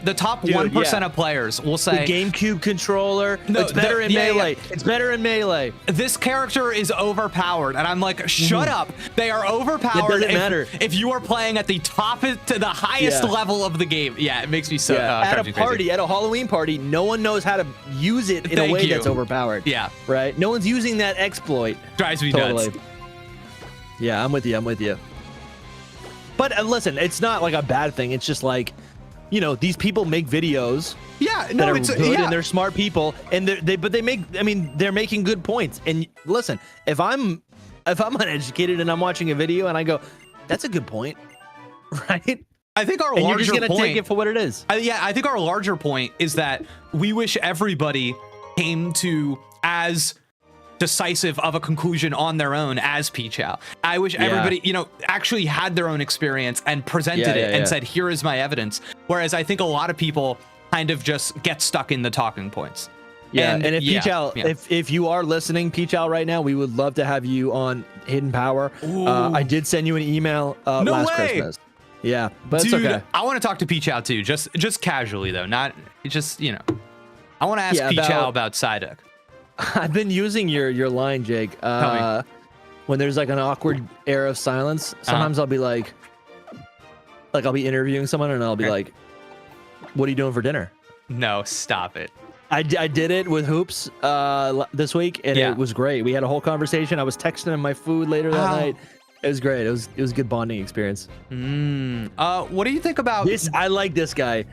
the top 1% of players will say the GameCube controller. No, it's better in Melee. It's better in Melee. This character is overpowered, and I'm like, shut up. They are overpowered. It doesn't matter if you are playing at the top to the highest level of the game. Yeah, it makes me so. At a party, at a Halloween party, no one knows how to use it in a way that's overpowered. Yeah, right. No one's using that exploit. Drives me nuts. Yeah, I'm with you. But listen, it's not like a bad thing. It's just like, these people make videos. Yeah, that are good and they're smart people, and they're making good points. And listen, if I'm uneducated and I'm watching a video and I go, that's a good point, right? I think our larger you're just gonna take it for what it is. I think our larger point is that we wish everybody came to as decisive of a conclusion on their own as Peach-Al. I wish everybody, actually had their own experience and presented it and said, here is my evidence. Whereas I think a lot of people kind of just get stuck in the talking points. Yeah, and if Peach-Al, if you are listening, Peach-Al, right now, we would love to have you on Hidden Power. I did send you an email last Christmas. Yeah, but dude, it's okay. I want to talk to Peach-Al too, just casually though, not just I want to ask Peach-Al about Psyduck. I've been using your line, Jake. When there's like an awkward air of silence, sometimes I'll be like I'll be interviewing someone and I'll be like, "What are you doing for dinner?" No, stop it. I did it with Hoops this week, and it was great. We had a whole conversation. I was texting him my food later that night. It was great. It was a good bonding experience. What do you think about this? I like this guy.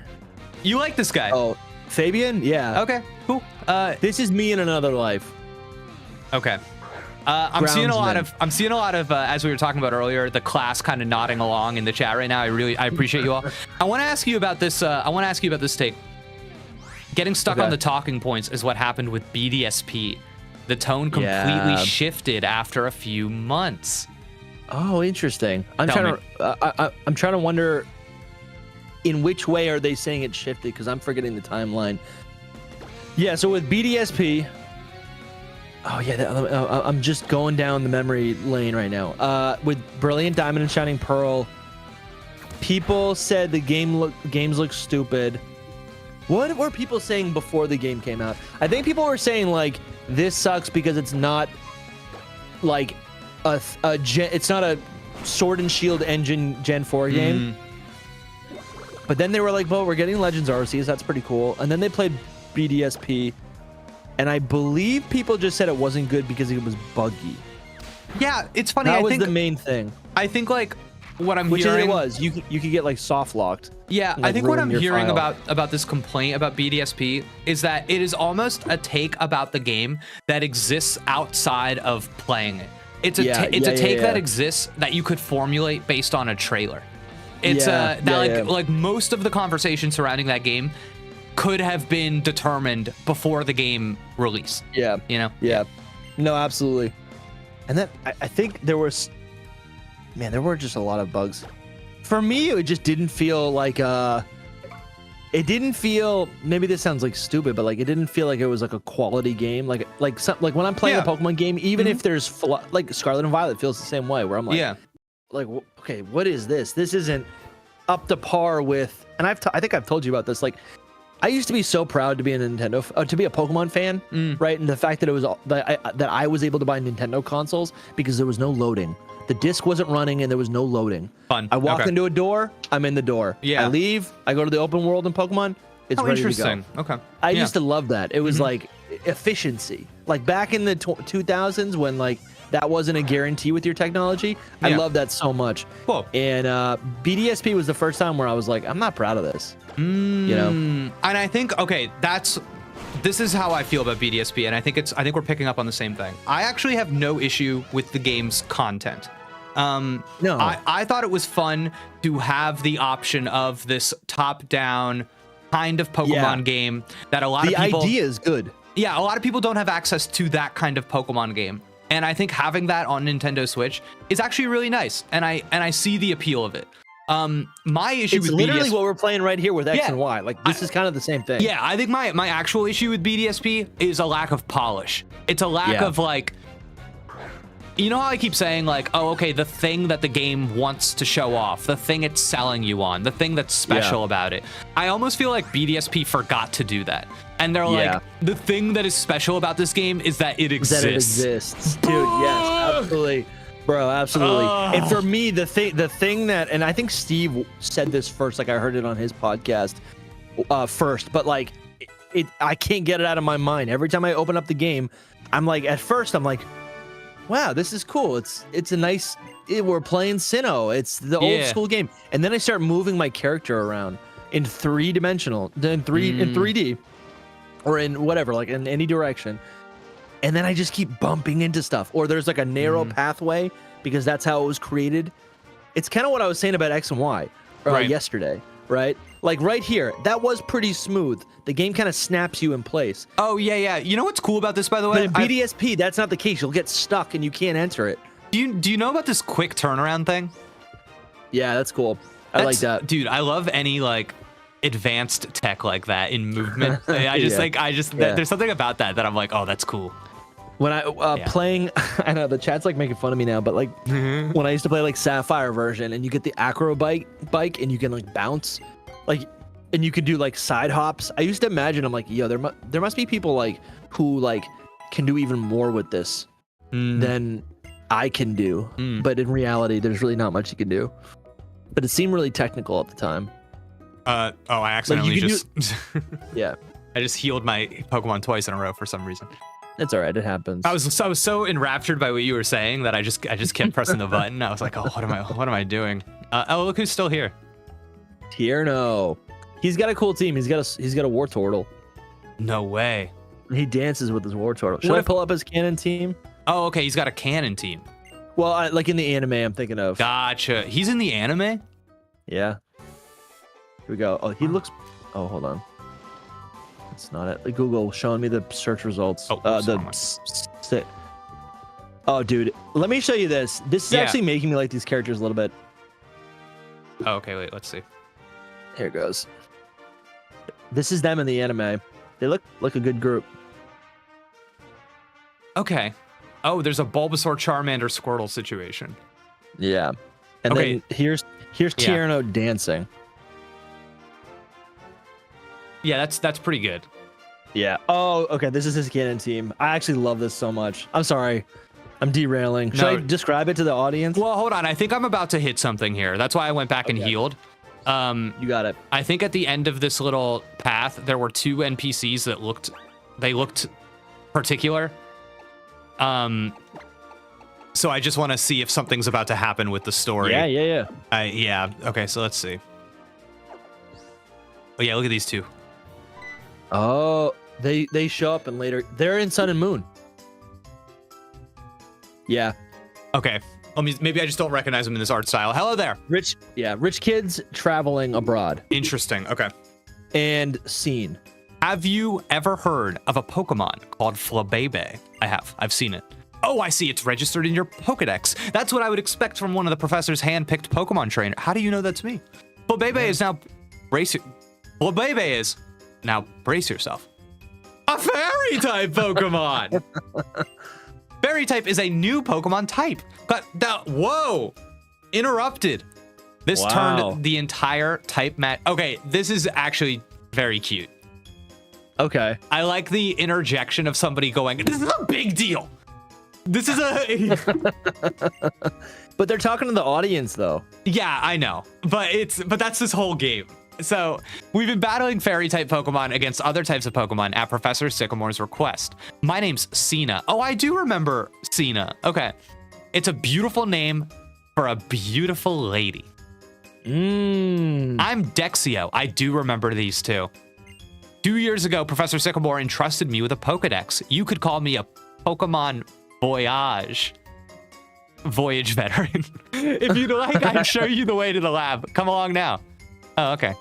You like this guy? Oh, Fabian? Yeah. Okay, cool. This is me in another life. Okay. I'm seeing a lot of as we were talking about earlier, the class kind of nodding along in the chat right now. I appreciate you all. I want to ask you about this. Take. Getting stuck on the talking points is what happened with BDSP. The tone completely shifted after a few months. Oh, interesting. I'm trying to wonder, in which way are they saying it shifted? Because I'm forgetting the timeline. Yeah, so with BDSP, I'm just going down the memory lane right now. With Brilliant Diamond and Shining Pearl, people said the games look stupid. What were people saying before the game came out? I think people were saying like, this sucks because it's not like it's not a Sword and Shield engine Gen 4 game. But then they were like, well, we're getting Legends Arceus. That's pretty cool. And then they played BDSP. And I believe people just said it wasn't good because it was buggy. Yeah, it's funny. That was the main thing. I think like what I'm hearing... Which it was. You could get like soft locked. Yeah, I think what I'm hearing about this complaint about BDSP is that it is almost a take about the game that exists outside of playing it. It's a take that exists that you could formulate based on a trailer. It's like most of the conversation surrounding that game could have been determined before the game released. Yeah. Yeah. No, absolutely. And then I think there were just a lot of bugs. For me, it just didn't feel like it didn't feel, maybe this sounds like stupid, but like it didn't feel like it was like a quality game. Like when I'm playing a Pokemon game, even if there's like Scarlet and Violet feels the same way, where I'm like, okay, what is this? This isn't up to par with, and I think I've told you about this. Like, I used to be so proud to be a to be a Pokemon fan, right? And the fact that it was that I was able to buy Nintendo consoles because there was no loading. The disc wasn't running and there was no loading. Fun. I walk into a door, I'm in the door. Yeah. I leave, I go to the open world in Pokemon, it's ready to go. Okay. I used to love that. It was like efficiency. Like back in the 2000s when like that wasn't a guarantee with your technology. I love that so much. Cool. And BDSP was the first time where I was like, I'm not proud of this. You know? And I think, okay, this is how I feel about BDSP, and I think we're picking up on the same thing. I actually have no issue with the game's content. No. I thought it was fun to have the option of this top-down kind of Pokemon game that a lot of people... The idea is good. Yeah, a lot of people don't have access to that kind of Pokemon game. And I think having that on Nintendo Switch is actually really nice. And I see the appeal of it. My issue it's with literally BDSP, what we're playing right here with X and Y. Like this is kind of the same thing. Yeah, I think my actual issue with BDSP is a lack of polish. It's a lack of like, you know how I keep saying like, oh, okay, the thing that the game wants to show off, the thing it's selling you on, the thing that's special about it. I almost feel like BDSP forgot to do that. And they're like, the thing that is special about this game is that it exists. That it exists. Dude, yes, absolutely. Bro, absolutely. And for me, the thing that, and I think Steve said this first, like I heard it on his podcast first, but like I can't get it out of my mind. Every time I open up the game, I'm like, at first I'm like, wow, this is cool. It's a nice, we're playing Sinnoh. It's the old school game. And then I start moving my character around in 3D or in whatever, like in any direction. And then I just keep bumping into stuff, or there's like a narrow pathway because that's how it was created. It's kind of what I was saying about X and Y yesterday, right? Like right here, that was pretty smooth. The game kind of snaps you in place. Oh yeah. You know what's cool about this, by the way? But in BDSP, that's not the case. You'll get stuck and you can't enter it. Do you know about this quick turnaround thing? Yeah, that's cool. I like that, dude. I love any like advanced tech like that in movement. There's something about that I'm like, oh, that's cool. When I playing, I know the chat's like making fun of me now, but like when I used to play like Sapphire version, and you get the acro bike and you can like bounce, like, and you can do like side hops. I used to imagine, I'm like, yo, there must be people like who like can do even more with this than I can do. But in reality, there's really not much you can do. But it seemed really technical at the time. I accidentally like I just healed my Pokemon twice in a row for some reason. It's all right. It happens. I was so enraptured by what you were saying that I just kept pressing the button. I was like, oh, what am I doing? Oh, look who's still here. Tierno. He's got a cool team. He's got a Wartortle. No way. He dances with his Wartortle. Should I pull up his canon team? Oh, okay. He's got a canon team. Well, like in the anime, I'm thinking of. Gotcha. He's in the anime? Yeah. Here we go. Oh, he looks. Oh, hold on. It's not it. Google showing me the search results. Oh, dude. Let me show you this. This is actually making me like these characters a little bit. Oh, okay. Wait. Let's see. Here it goes. This is them in the anime. They look like a good group. Okay. Oh, there's a Bulbasaur, Charmander, Squirtle situation. Yeah. And then here's Tierno dancing. Yeah, that's pretty good. Yeah. Oh, okay. This is his canon team. I actually love this so much. I'm sorry. I'm derailing. Should I describe it to the audience? Well, hold on. I think I'm about to hit something here. That's why I went back and healed. You got it. I think at the end of this little path, there were 2 NPCs that looked particular. So I just want to see if something's about to happen with the story. Yeah. Okay, so let's see. Oh yeah, look at these 2. Oh, they show up and later they're in Sun and Moon. Yeah. Okay. Maybe I just don't recognize them in this art style. Hello there. Rich kids traveling abroad. Interesting. Okay. And scene. Have you ever heard of a Pokemon called Flabebe? I have. I've seen it. Oh, I see. It's registered in your Pokedex. That's what I would expect from one of the professor's hand-picked Pokemon trainer. How do you know that's me? Flabebe is now brace yourself. A fairy type Pokemon. Fairy type is a new Pokemon type. Whoa! Interrupted. This turned the entire type match. Okay, this is actually very cute. Okay. I like the interjection of somebody going, "This is a big deal. This is a." But they're talking to the audience though. Yeah, I know, but that's this whole game. So we've been battling fairy type Pokemon against other types of Pokemon at Professor Sycamore's request. My name's Cena. Oh, I do remember Cena. Okay. It's a beautiful name for a beautiful lady. I'm Dexio. I do remember these two. 2 years ago, Professor Sycamore entrusted me with a Pokedex. You could call me a Pokemon Voyage veteran. If you'd like, I can show you the way to the lab. Come along now. Oh, okay.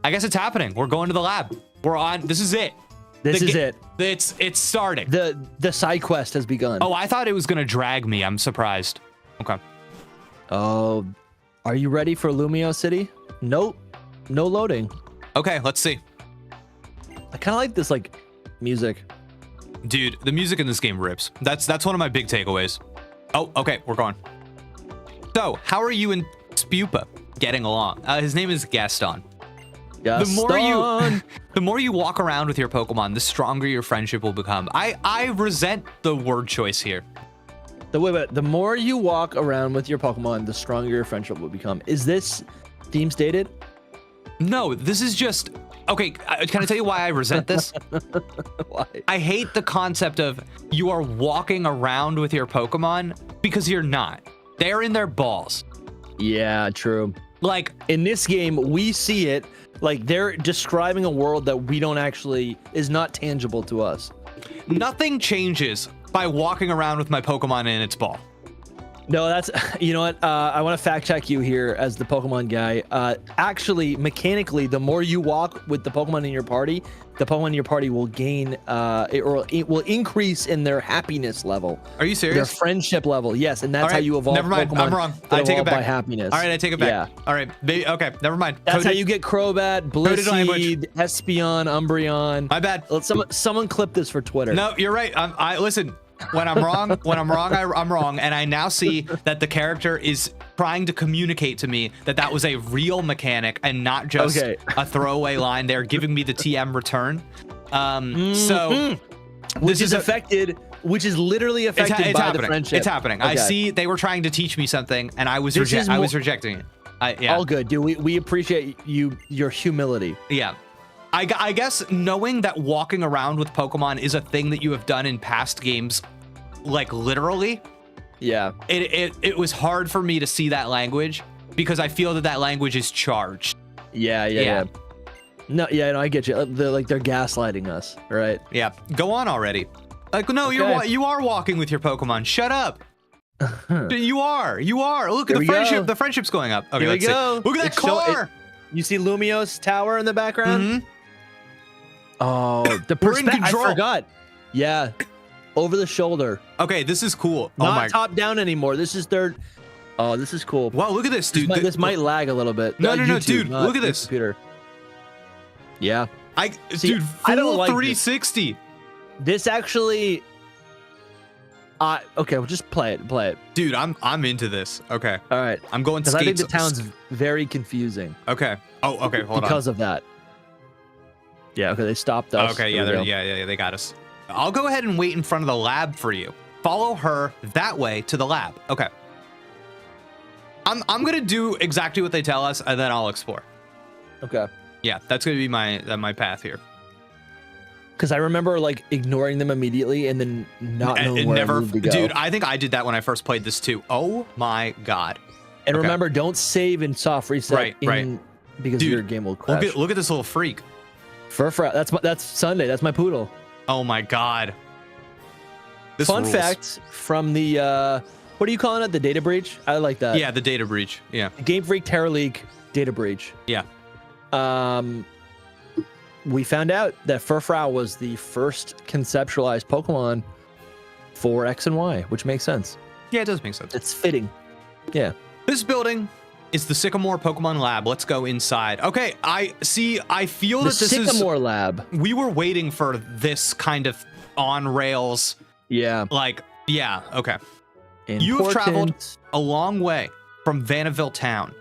I guess it's happening. We're going to the lab. We're on. This is it. This is it. It's starting. The side quest has begun. Oh, I thought it was gonna drag me. I'm surprised. Okay. Oh, are you ready for Lumiose City? Nope. No loading. Okay, let's see. I kind of like this like music. Dude, the music in this game rips. That's one of my big takeaways. Oh, okay, we're going. So, how are you and Spupa getting along? His name is Gaston. Gaston. The more you walk around with your Pokemon, the stronger your friendship will become. I resent the word choice here. The more you walk around with your Pokemon, the stronger your friendship will become. Is this theme stated? No, this is just... Okay, can I tell you why I resent this? Why? I hate the concept of you are walking around with your Pokemon because you're not. They're in their balls. Yeah, true. Like, in this game, we see it like they're describing a world that we don't actually is not tangible to us. Nothing changes by walking around with my Pokemon in its ball. No, that's, you know what? I want to fact check you here as the Pokemon guy. Actually, mechanically, the more you walk with the Pokemon in your party, the Pokemon in your party will gain, it will increase in their happiness level. Are you serious? Their friendship level, yes, and that's right, how you evolve. Never mind, Pokemon I'm wrong. I take it back. By happiness. All right, I take it back. Yeah. All right, okay, never mind. That's how you get Crobat, Blissey, Espeon, Umbreon. My bad. Someone clip this for Twitter. No, you're right. I listen. When I'm wrong, I'm wrong, and I now see that the character is trying to communicate to me that was a real mechanic and not just a throwaway line. They're giving me the TM return. So, which is literally affected by the friendship. It's happening. Okay. I see they were trying to teach me something, and I was rejecting it. Yeah. All good, dude. We appreciate your humility. Yeah. I guess knowing that walking around with Pokemon is a thing that you have done in past games, like literally, yeah, it was hard for me to see that language because I feel that language is charged. Yeah. No, I get you. They're gaslighting us, right? Yeah, go on already. Like, no, okay. you are walking with your Pokemon. Shut up. You are. Look at the friendship's going up. Okay, here we go. Look at that car. You see Lumiose Tower in the background? Mm-hmm. Oh, the perspective. I forgot. Yeah, over the shoulder. Okay, this is cool. Not top down anymore. This is third. Oh, this is cool. Wow, look at this, dude. This might lag a little bit. No, dude. Look at this. Computer. Yeah. Dude, full I don't like 360. This actually. Okay, well, just play it. Dude, I'm into this. Okay. All right. I'm going skates. I think the town's very confusing. Okay. Oh, okay. Hold on. Because of that. Yeah. Okay. They stopped us. Okay. Yeah. They got us. I'll go ahead and wait in front of the lab for you. Follow her that way to the lab. Okay. I'm gonna do exactly what they tell us, and then I'll explore. Okay. Yeah, that's gonna be my path here. Because I remember like ignoring them immediately and then not knowing where I needed to go. Dude, I think I did that when I first played this too. Oh my god. And remember, don't save in soft reset. Right. Because dude, your game will crash. Look at this little freak. That's Sunday. That's my poodle. Oh my god. This Fun rules. fact from the what are you calling it? The data breach? I like that. Yeah, the data breach. Yeah. The Game Freak Terra League data breach. Yeah. We found out that Frou was the first conceptualized Pokemon for X and Y, which makes sense. Yeah, it does make sense. It's fitting. Yeah. This building is the Sycamore Pokemon Lab. Let's go inside. Okay, I feel that this is... The Sycamore Lab. We were waiting for this kind of on-rails... Yeah. Like, yeah, okay. Important. You've traveled a long way from Vanderville town,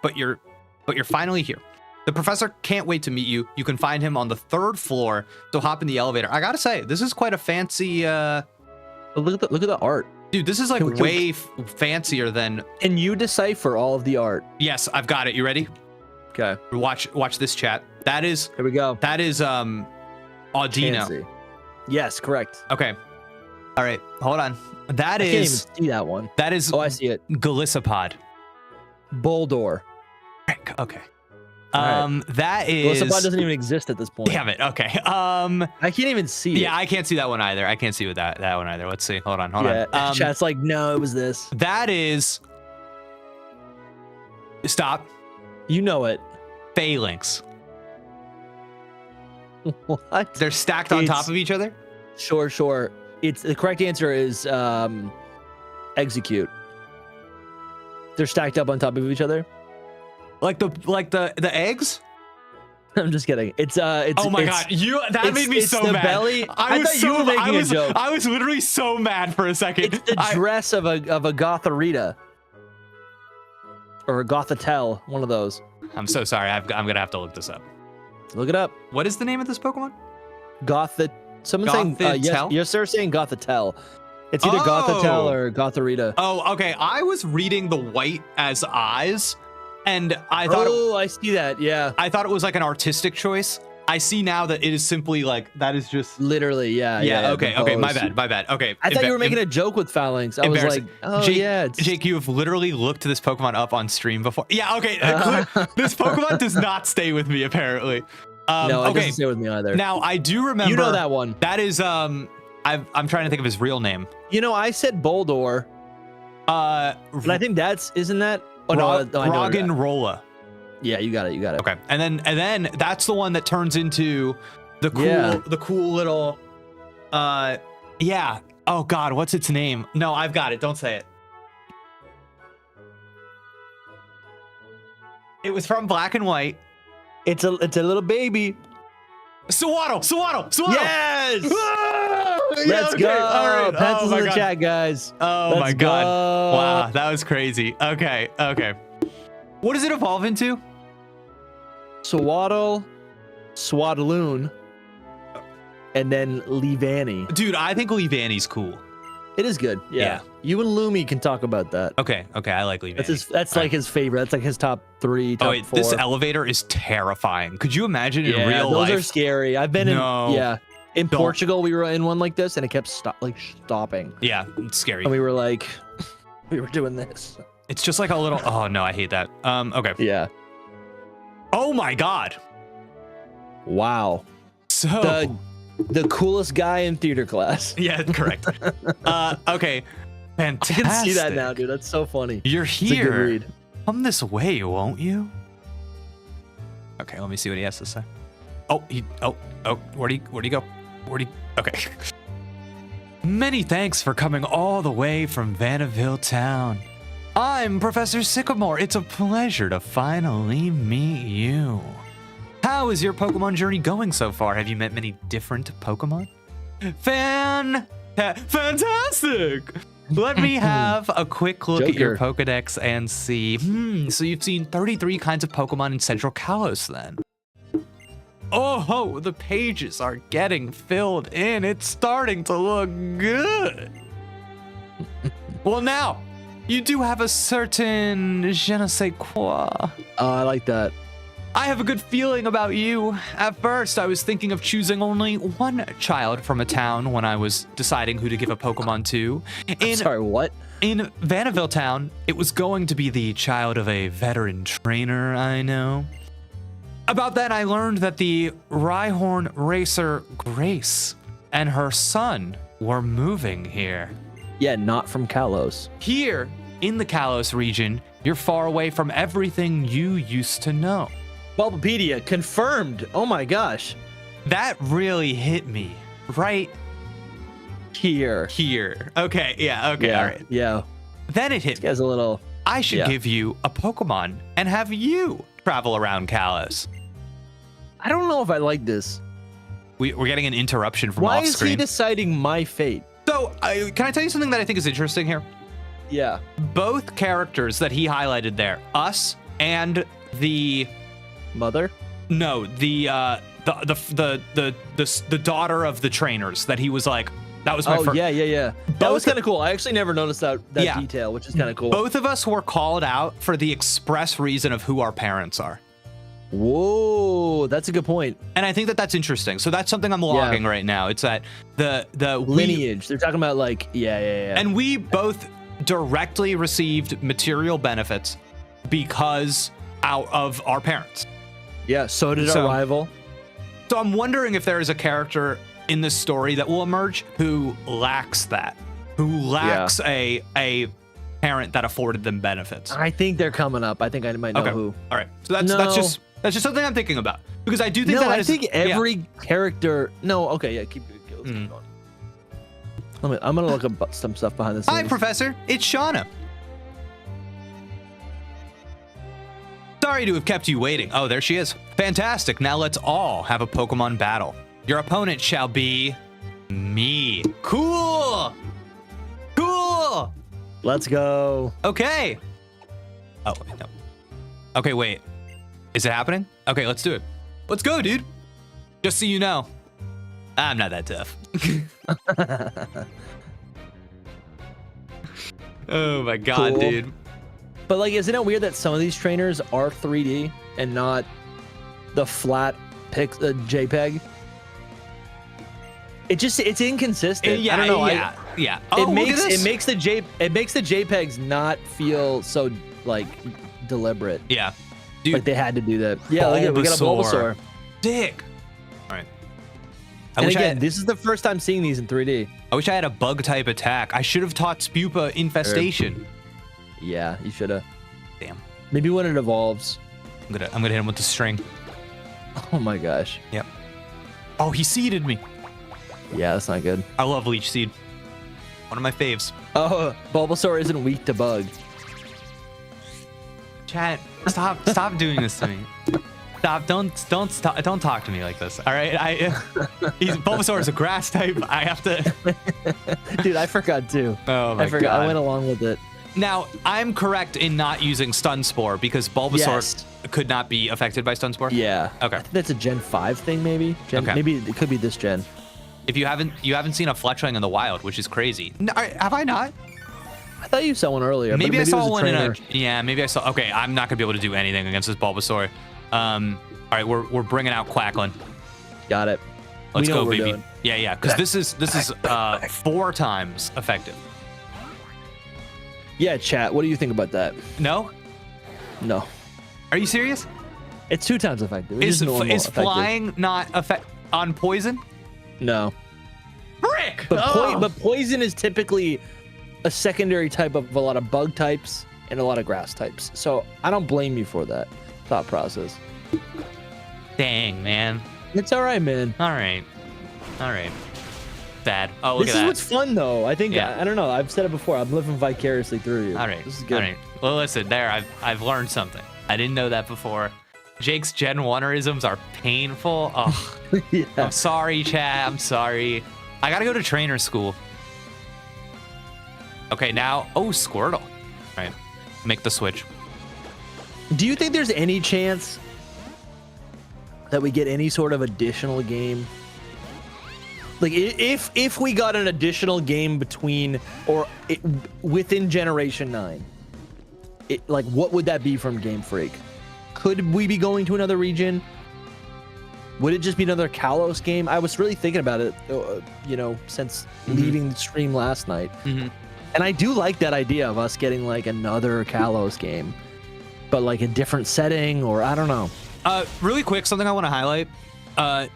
but you're finally here. The professor can't wait to meet you. You can find him on the 3rd floor, so hop in the elevator. I gotta say, this is quite a fancy... Look at the art. Dude, this is like way fancier than... Can you decipher all of the art? Yes, I've got it. You ready? Okay. Watch this chat. That is... Here we go. That is, Audino. Fancy. Yes, correct. Okay. All right, hold on. That I is... can't even see that one. That is... Oh, I see it. Galissapod. Boldor. Okay. Right. That is... Galissapod doesn't even exist at this point. Damn it. Okay. I can't even see it. Yeah, I can't see that one either. I can't see with that one either. Let's see. Hold on. Chat's like, no, it was this. That is... Stop. You know it. Phalanx. What? They're stacked on top of each other? Sure. It's the correct answer is execute. They're stacked up on top of each other. Like the eggs? I'm just kidding. It's oh my god, that made me so mad. Belly. I thought you were making a joke. I was literally so mad for a second. It's the dress of a Gotharita. Or a Gothitelle, one of those. I'm so sorry. I'm gonna have to look this up. Look it up. What is the name of this Pokemon? Someone's saying yes, sir, saying Gothitelle. It's either Gothitelle or Gotharita. Oh, okay. I was reading the white as eyes, and I thought. Oh, I see that. Yeah. I thought it was like an artistic choice. I see now that it is simply like that is just literally. Yeah. Okay. My bad. Okay. I thought you were making a joke with Phalanx. I was like, oh Jake, yeah. Jake, you have literally looked this Pokemon up on stream before. Yeah. Okay. This Pokemon does not stay with me apparently. No, it doesn't stay with me either. Now I do remember. You know that one. That is I'm trying to think of his real name. You know, I said Boldor. But I think isn't that? Oh no, Roggenrola. Yeah, you got it. Okay, and then that's the one that turns into the cool little yeah. Oh god, what's its name? No, I've got it. Don't say it. It was from Black and White. It's a little baby. Swaddle. Yes. Let's okay. go. All right. Pencils in the god. chat, guys. Oh my god. Wow, that was crazy. Okay. What does it evolve into? Swaddle, Swaddaloon, and then Leavanny. Dude, I think Leavanny's cool. It is good. Yeah. You and Lumi can talk about that. Okay, I like Leavanny. That's like his favorite. That's like his top 3, top 4. This elevator is terrifying. Could you imagine in real those life? Those are scary. I've been in Portugal, we were in one like this, and it kept stopping. Yeah, it's scary. And we were like, we were doing this. It's just like a little. Oh no, I hate that. Okay. Yeah. Oh my god. Wow. So the coolest guy in theater class. Yeah, correct. Okay. Fantastic. I can see that now, dude. That's so funny. You're here. It's a good read. Come this way, won't you? Okay, let me see what he has to say. Where'd he go? Okay. Many thanks for coming all the way from Vanderbilt town. I'm Professor Sycamore. It's a pleasure to finally meet you. How is your Pokemon journey going so far? Have you met many different Pokemon? Fantastic! Let me have a quick look at your Pokedex and see. So you've seen 33 kinds of Pokemon in Central Kalos then. Oh, the pages are getting filled in. It's starting to look good. Well, now, you do have a certain je ne sais quoi. Oh, I like that. I have a good feeling about you. At first, I was thinking of choosing only one child from a town when I was deciding who to give a Pokemon to. Sorry, what? In Vanderbilt town, it was going to be the child of a veteran trainer I know. About that, I learned that the Rhyhorn racer Grace and her son were moving here. Yeah, not from Kalos. Here, in the Kalos region, you're far away from everything you used to know. Bulbapedia, confirmed. Oh my gosh. That really hit me. Right here. Okay, yeah, okay, all right. Yeah. Then it hit me. This guy's a little... I should give you a Pokemon and have you travel around Kalos. I don't know if I like this. We're getting an interruption from off screen. Why is he deciding my fate? So, can I tell you something that I think is interesting here? Yeah. Both characters that he highlighted there, us and the Mother? No, the daughter of the trainers that he was like, that was my first. Yeah. That was kind of cool. I actually never noticed that detail, which is kind of cool. Both of us were called out for the express reason of who our parents are. Whoa, that's a good point. And I think that that's interesting. So that's something I'm logging right now. It's that the lineage. They're talking about like, yeah. And we both directly received material benefits because out of our parents. Yeah, so did our rival. So I'm wondering if there is a character in this story that will emerge who lacks that, who lacks a parent that afforded them benefits. I think they're coming up. I think I might know who. All right. So that's just something I'm thinking about, because I do think I think every character. No, okay, yeah, keep going. I'm gonna look up some stuff behind the scenes. Hi, Professor. It's Shauna. Sorry to have kept you waiting. Oh, there she is. Fantastic. Now let's all have a Pokemon battle. Your opponent shall be me. Cool. Let's go. Okay. Oh, no. Okay, wait. Is it happening? Okay, let's do it. Let's go, dude. Just so you know, I'm not that tough. Oh my god, dude. But like, isn't it weird that some of these trainers are 3D and not the flat JPEG? It's inconsistent. Yeah, I don't know. Yeah. Oh, it makes the JPEGs not feel so like deliberate. Yeah. Dude, like they had to do that. Yeah, look at, we got a Bulbasaur. Dick. All right. And again, this is the first time seeing these in 3D. I wish I had a bug type attack. I should have taught Spupa Infestation. Yeah, you should have. Damn. Maybe when it evolves. I'm gonna hit him with the string. Oh my gosh. Yep. Oh, he seeded me. Yeah, that's not good. I love Leech Seed. One of my faves. Oh, Bulbasaur isn't weak to bug. Chat, stop doing this to me. Stop! Don't talk to me like this. All right, Bulbasaur is a grass type. I have to. Dude, I forgot too. Oh my god! I went along with it. Now I'm correct in not using Stun Spore because Bulbasaur could not be affected by Stun Spore. Yeah. Okay. I think that's a Gen 5 thing, maybe. Maybe it could be this gen. If you haven't seen a Fletchling in the wild, which is crazy. No, have I not? I thought you saw one earlier. Maybe I saw one in a. Yeah, maybe I saw. Okay, I'm not gonna be able to do anything against this Bulbasaur. All right, we're bringing out Quacklin. Got it. Let's go, baby. Yeah, because this is 4 times effective. Yeah, chat. What do you think about that? No. Are you serious? It's 2 times effective. Is flying not on poison? No. Frick! But poison is typically a secondary type of a lot of bug types and a lot of grass types. So I don't blame you for that thought process. Dang, man. It's all right, man. All right. Bad. Oh, look at that. This is what's fun, though. I think, I don't know. I've said it before. I'm living vicariously through you. All right. This is good. All right. Well, listen, I've learned something. I didn't know that before. Jake's Gen 1-erisms are painful. Oh, yeah. I'm sorry, chat. I'm sorry. I gotta go to trainer school. Okay, now, Squirtle. All right, make the switch. Do you think there's any chance that we get any sort of additional game? Like, if we got an additional game within Generation 9, like, what would that be from Game Freak? Could we be going to another region? Would it just be another Kalos game? I was really thinking about it, since leaving the stream last night. Mm-hmm. And I do like that idea of us getting like another Kalos game, but like a different setting, or I don't know. Really quick, something I want to highlight, and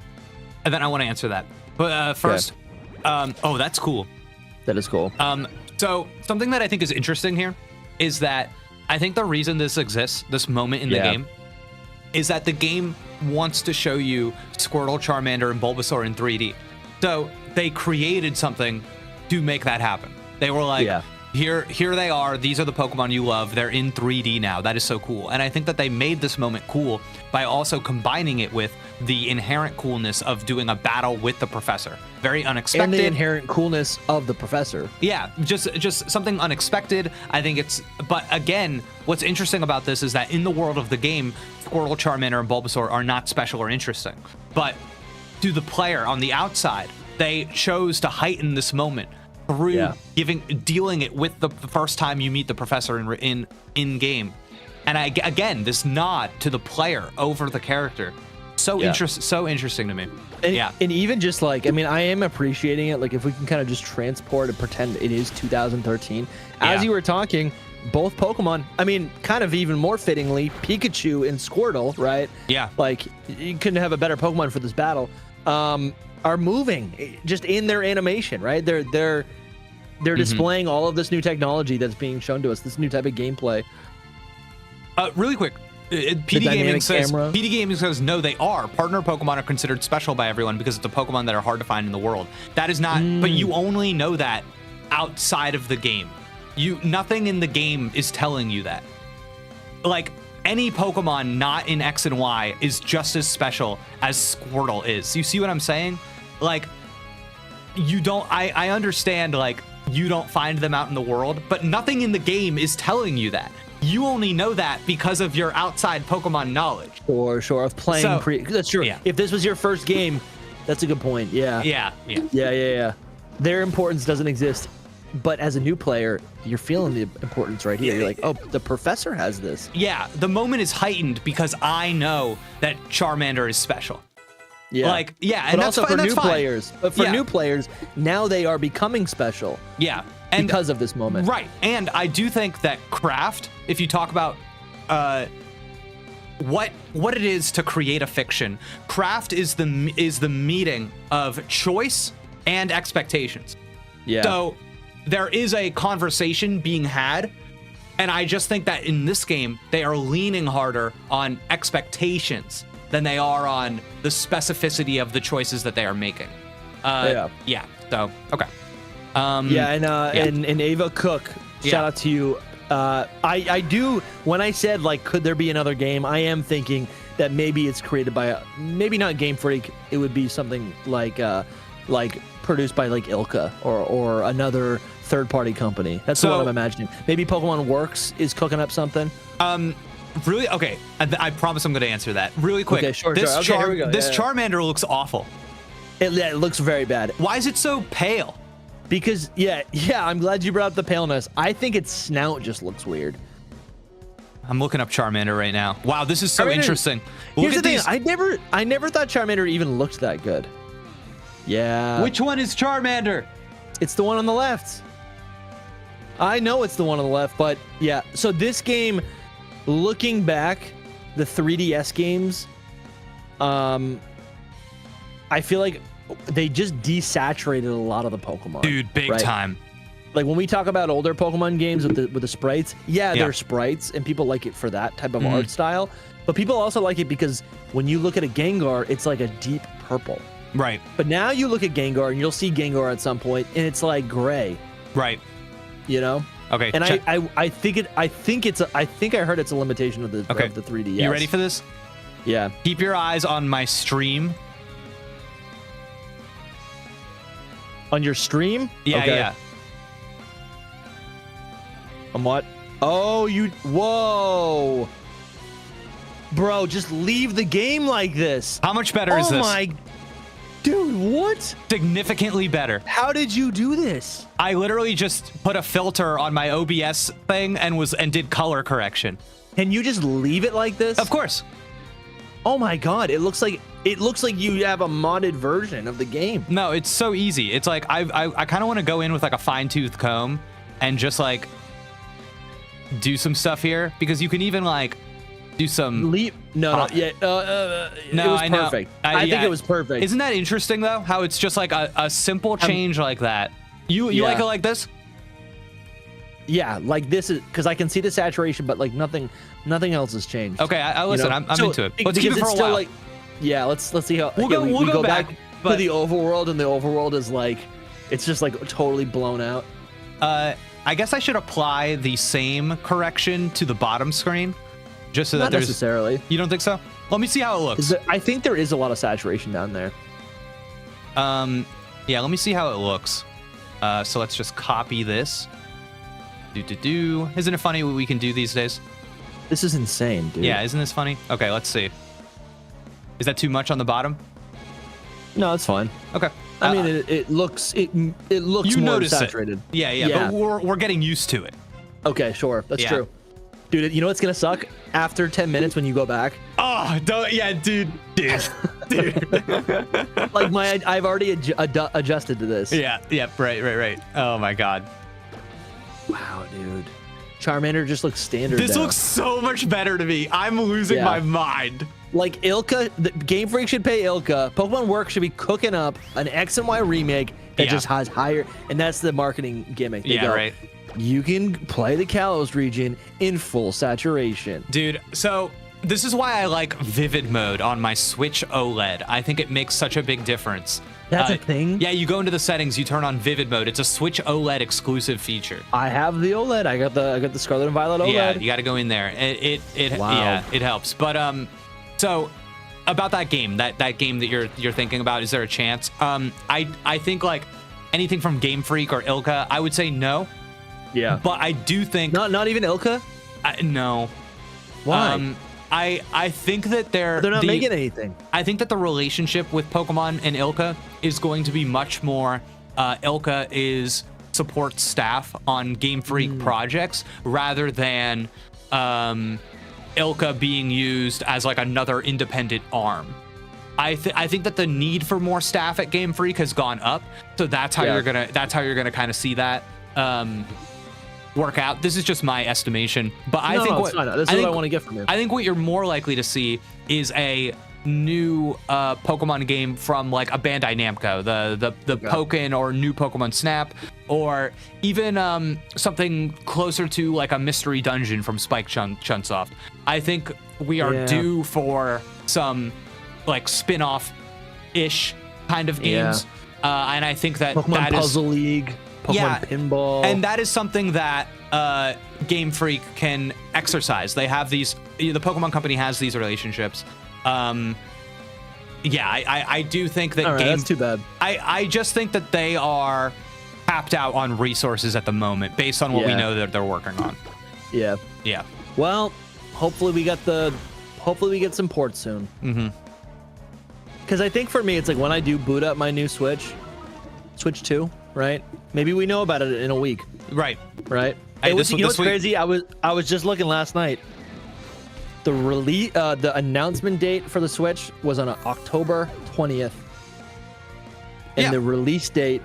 then I want to answer that. But first, that's cool. That is cool. So something that I think is interesting here is that I think the reason this exists, this moment in the game, is that the game wants to show you Squirtle, Charmander, and Bulbasaur in 3D. So they created something to make that happen. They were like, here they are. These are the Pokemon you love. They're in 3D now. That is so cool. And I think that they made this moment cool by also combining it with the inherent coolness of doing a battle with the professor. Very unexpected. And the inherent coolness of the professor. Yeah, just something unexpected. I think it's, but again, what's interesting about this is that in the world of the game, Squirtle, Charmander, and Bulbasaur are not special or interesting. But to the player on the outside, they chose to heighten this moment through dealing it with the first time you meet the professor in game. And again, this nod to the player over the character. So interesting to me. And, and even just like, I mean, I am appreciating it. Like if we can kind of just transport and pretend it is 2013. As you were talking, both Pokemon, I mean, kind of even more fittingly, Pikachu and Squirtle, right? Yeah. Like you couldn't have a better Pokemon for this battle. Are moving just in their animation, right? They're displaying all of this new technology that's being shown to us, this new type of gameplay. Really quick, PD Gaming says no, they are. Partner Pokemon are considered special by everyone because it's a Pokemon that are hard to find in the world. That is not, but you only know that outside of the game. Nothing in the game is telling you that. Like any Pokemon not in X and Y is just as special as Squirtle is. You see what I'm saying? Like you don't, I understand like you don't find them out in the world, but nothing in the game is telling you that. You only know that because of your outside Pokemon knowledge. Sure, of playing that's true. Yeah. If this was your first game, that's a good point. Yeah. Their importance doesn't exist. But as a new player, you're feeling the importance right here. You're like, oh, the professor has this. Yeah, the moment is heightened because I know that Charmander is special. Yeah. Like, and but that's also for new fine. players. But for new players, now they are becoming special. Yeah. And because of this moment. Right. And I do think that craft, if you talk about what it is to create a fiction, craft is the meeting of choice and expectations. Yeah. So there is a conversation being had, and I just think that in this game they are leaning harder on expectations than they are on the specificity of the choices that they are making. So okay. And Ava Cook, shout out to you. I do, when I said like could there be another game, I am thinking that maybe it's created by maybe not Game Freak, it would be something like produced by like Ilka or another third-party company. That's what I'm imagining. Maybe Pokemon Works is cooking up something. Really? Okay. I promise I'm going to answer that really quick. Okay, sure. This Okay, here we go. Charmander looks awful. It looks very bad. Why is it so pale? Because I'm glad you brought up the paleness. I think its snout just looks weird. I'm looking up Charmander right now. Wow, this is so interesting. Here's the thing. I never thought Charmander even looked that good. Yeah. Which one is Charmander? It's the one on the left. I know it's the one on the left, but yeah. So this game, looking back, the 3DS games, I feel like they just desaturated a lot of the Pokemon. Dude, big time. Like when we talk about older Pokemon games with the sprites, they're sprites and people like it for that type of art style. But people also like it because when you look at a Gengar, it's like a deep purple. Right. But now you look at Gengar and you'll see Gengar at some point and it's like gray. Right. You know? Okay. And I think I heard it's a limitation of the 3DS. You ready for this? Yeah. Keep your eyes on my stream. On your stream? Yeah, yeah. On what? Oh, whoa. Bro, just leave the game like this. How much better is this? Oh my, dude, what? Significantly better. How did you do this? I literally just put a filter on my OBS thing and did color correction. Can you just leave it like this? Of course. Oh my God, it looks like you have a modded version of the game. No, it's so easy. It's like I kind of want to go in with like a fine-tooth comb and just like do some stuff here because you can even like do some it was perfect. I think it was perfect. Isn't that interesting though? How it's just like a simple change like that. You like it like this? Yeah, like this is because I can see the saturation, but like nothing else has changed. Okay, I listen. You know? I'm into it. Let's keep it for a while. Like, yeah, let's see how we'll go back to the overworld, and the overworld is like it's just like totally blown out. I guess I should apply the same correction to the bottom screen, just so that Not there's. necessarily. You don't think so? Let me see how it looks. I think there is a lot of saturation down there. Yeah, let me see how it looks. So let's just copy this. Isn't it funny what we can do these days? This is insane, dude. Yeah, isn't this funny? Okay, let's see. Is that too much on the bottom? No, it's fine. Okay. I mean, it looks you more notice saturated. It. Yeah, but we're getting used to it. Okay, sure, that's Yeah. true. Dude, you know what's gonna suck? After 10 minutes when you go back. Oh, dude. Like I've already adjusted to this. Yeah, right. Oh my god. Wow, dude. Charmander just looks standard. This now. looks so much better to me. I'm losing my mind. Like Ilka, the Game Freak should pay Ilka. Pokemon Works should be cooking up an X and Y remake that just has higher, and that's the marketing gimmick. They go, Right. You can play the Kalos region in full saturation. Dude, so this is why I like Vivid Mode on my Switch OLED. I think it makes such a big difference. That's a thing? Yeah, you go into the settings, you turn on Vivid Mode. It's a Switch OLED exclusive feature. I have the OLED. I got the Scarlet and Violet OLED. Yeah, you got to go in there. Yeah, it helps. But so about that game that you're thinking about, is there a chance? I think like anything from Game Freak or Ilka, I would say no. Yeah. But I do think not even Ilka? no. Why? I think that they're not making anything. I think that the relationship with Pokemon and Ilka is going to be much more. Ilka is support staff on Game Freak projects rather than Ilka being used as like another independent arm. I think that the need for more staff at Game Freak has gone up, so that's how you're gonna kind of see that work out. This is just my estimation, but I think what I want to get from you. I think what you're more likely to see is a new Pokemon game from like a Bandai Namco, the Pokken or new Pokemon Snap, or even something closer to like a Mystery Dungeon from Spike Chunsoft. I think we are due for some like spin-off ish kind of games, and I think that Pokemon Puzzle League. Pokemon Pinball. And that is something that Game Freak can exercise. They have these, the Pokemon Company has these relationships. I do think that that's too bad. I just think that they are tapped out on resources at the moment based on what we know that they're working on. Yeah. Yeah. Well, hopefully we get some ports soon. Mm-hmm. Because I think for me, it's like when I do boot up my new Switch 2, right? Maybe we know about it in a week. Right. Right. Hey, you know what's crazy? I was just looking last night. The release, the announcement date for the Switch was on October 20th, and the release date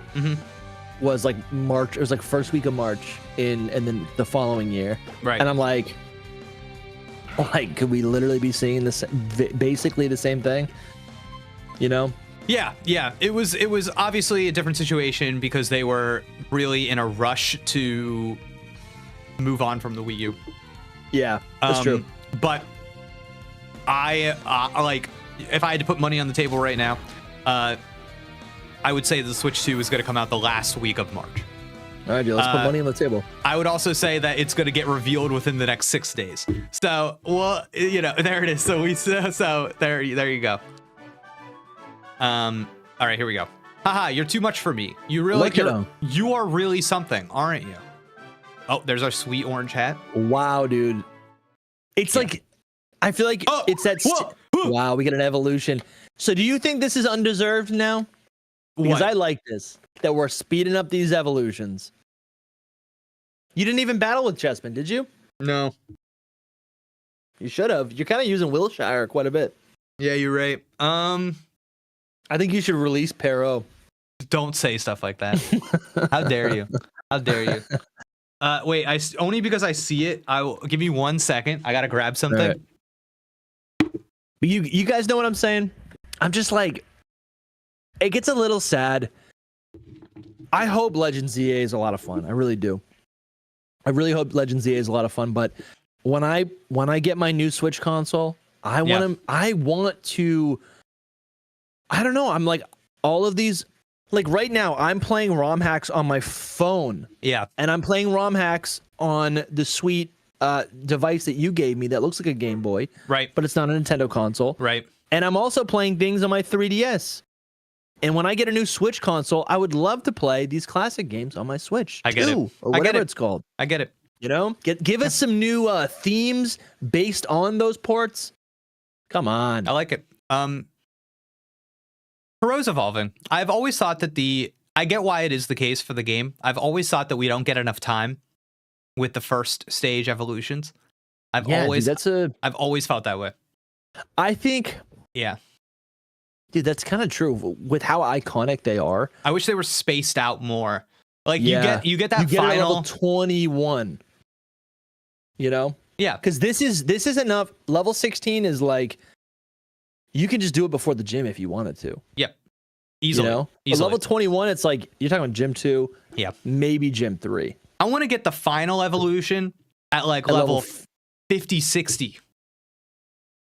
was like March. It was like first week of March and then the following year. Right. And I'm like, could we literally be seeing this basically the same thing? You know? Yeah. It was obviously a different situation because they were really in a rush to move on from the Wii U. Yeah, that's true. But I like, if I had to put money on the table right now, I would say the Switch 2 is going to come out the last week of March. All right, dude, let's put money on the table. I would also say that it's going to get revealed within the next 6 days. So, well, there it is. So there you go. All right, here we go. Haha, you're too much for me. You are really something, aren't you? Oh, there's our sweet orange hat. Wow, dude. It's like, I feel like it's that. Wow, we get an evolution. So do you think this is undeserved now? Because I like this, that we're speeding up these evolutions. You didn't even battle with Chessman, did you? No. You should have. You're kind of using Wilshire quite a bit. Yeah, you're right. I think you should release Perot. Don't say stuff like that. How dare you? How dare you? Wait, only because I see it. I will give me 1 second. I gotta grab something. Right. But you guys know what I'm saying? I'm just like, it gets a little sad. I hope Legends ZA is a lot of fun. I really do. I really hope Legends ZA is a lot of fun. But when I get my new Switch console, I want to. I don't know. I'm like, all of these like right now, I'm playing ROM hacks on my phone. Yeah. And I'm playing ROM hacks on the sweet device that you gave me that looks like a Game Boy. Right. But it's not a Nintendo console. Right. And I'm also playing things on my 3DS. And when I get a new Switch console, I would love to play these classic games on my Switch. I get it. Or I get whatever it. it's called. I get it. You know? Give us some new themes based on those ports. Come on. I like it. Heroes evolving. I've always thought that I get why it is the case for the game. I've always thought that we don't get enough time with the first stage evolutions. I've always felt that way. I think. Yeah. Dude, that's kind of true with how iconic they are. I wish they were spaced out more. Like you get that you final get level 21. You know? Yeah. Because this is enough. Level 16 is like you can just do it before the gym if you wanted to. Yep. Easily. You know? Easily. But level 21, it's like you're talking about gym 2. Yeah. Maybe gym 3. I want to get the final evolution at like level 50, 60.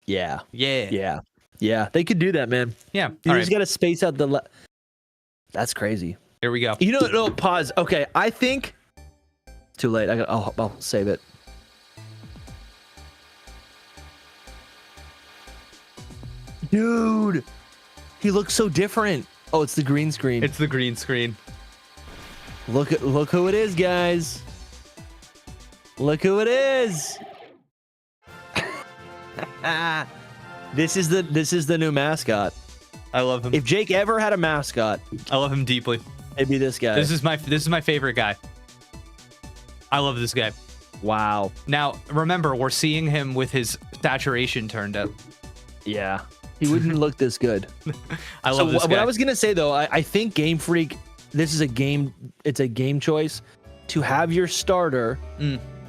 Yeah. Yeah. Yeah. Yeah. They could do that, man. Yeah. You just got to space out the. That's crazy. Here we go. You know, no, pause. Okay. I think. Too late. I'll save it. Dude. He looks so different. Oh, it's the green screen. It's the green screen. Look who it is, guys. Look who it is. This is the new mascot. I love him. If Jake ever had a mascot, I love him deeply. It'd be this guy. This is my favorite guy. I love this guy. Wow. Now, remember, we're seeing him with his saturation turned up. Yeah. He wouldn't look this good. I love this guy. What I was going to say, though, I think Game Freak, it's a game choice to have your starter.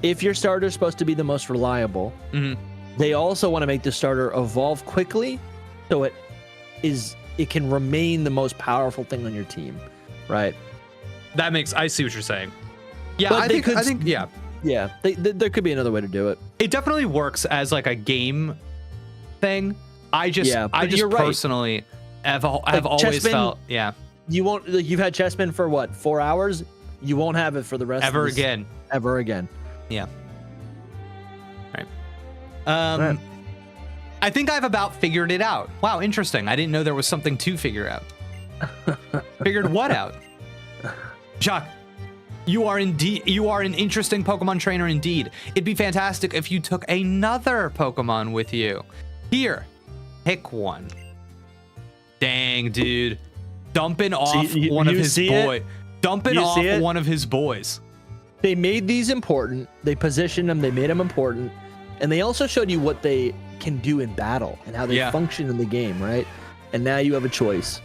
If your starter is supposed to be the most reliable, they also want to make the starter evolve quickly so it can remain the most powerful thing on your team, right? I see what you're saying. Yeah, I think yeah. Yeah, there could be another way to do it. It definitely works as like a game thing. I just personally have always felt, yeah. You won't, like, you've had chessmen for what, 4 hours? You won't have it for the rest ever again. Ever again. Yeah. Right. I think I've about figured it out. Wow, interesting. I didn't know there was something to figure out. Figured what out? Jacques, you are an interesting Pokemon trainer indeed. It'd be fantastic if you took another Pokemon with you. Here, pick one. Dang, dude. Dumping off one of his boys. Dumping off one of his boys. They made these important. They positioned them. They made them important. And they also showed you what they can do in battle and how they function in the game, right? And now you have a choice.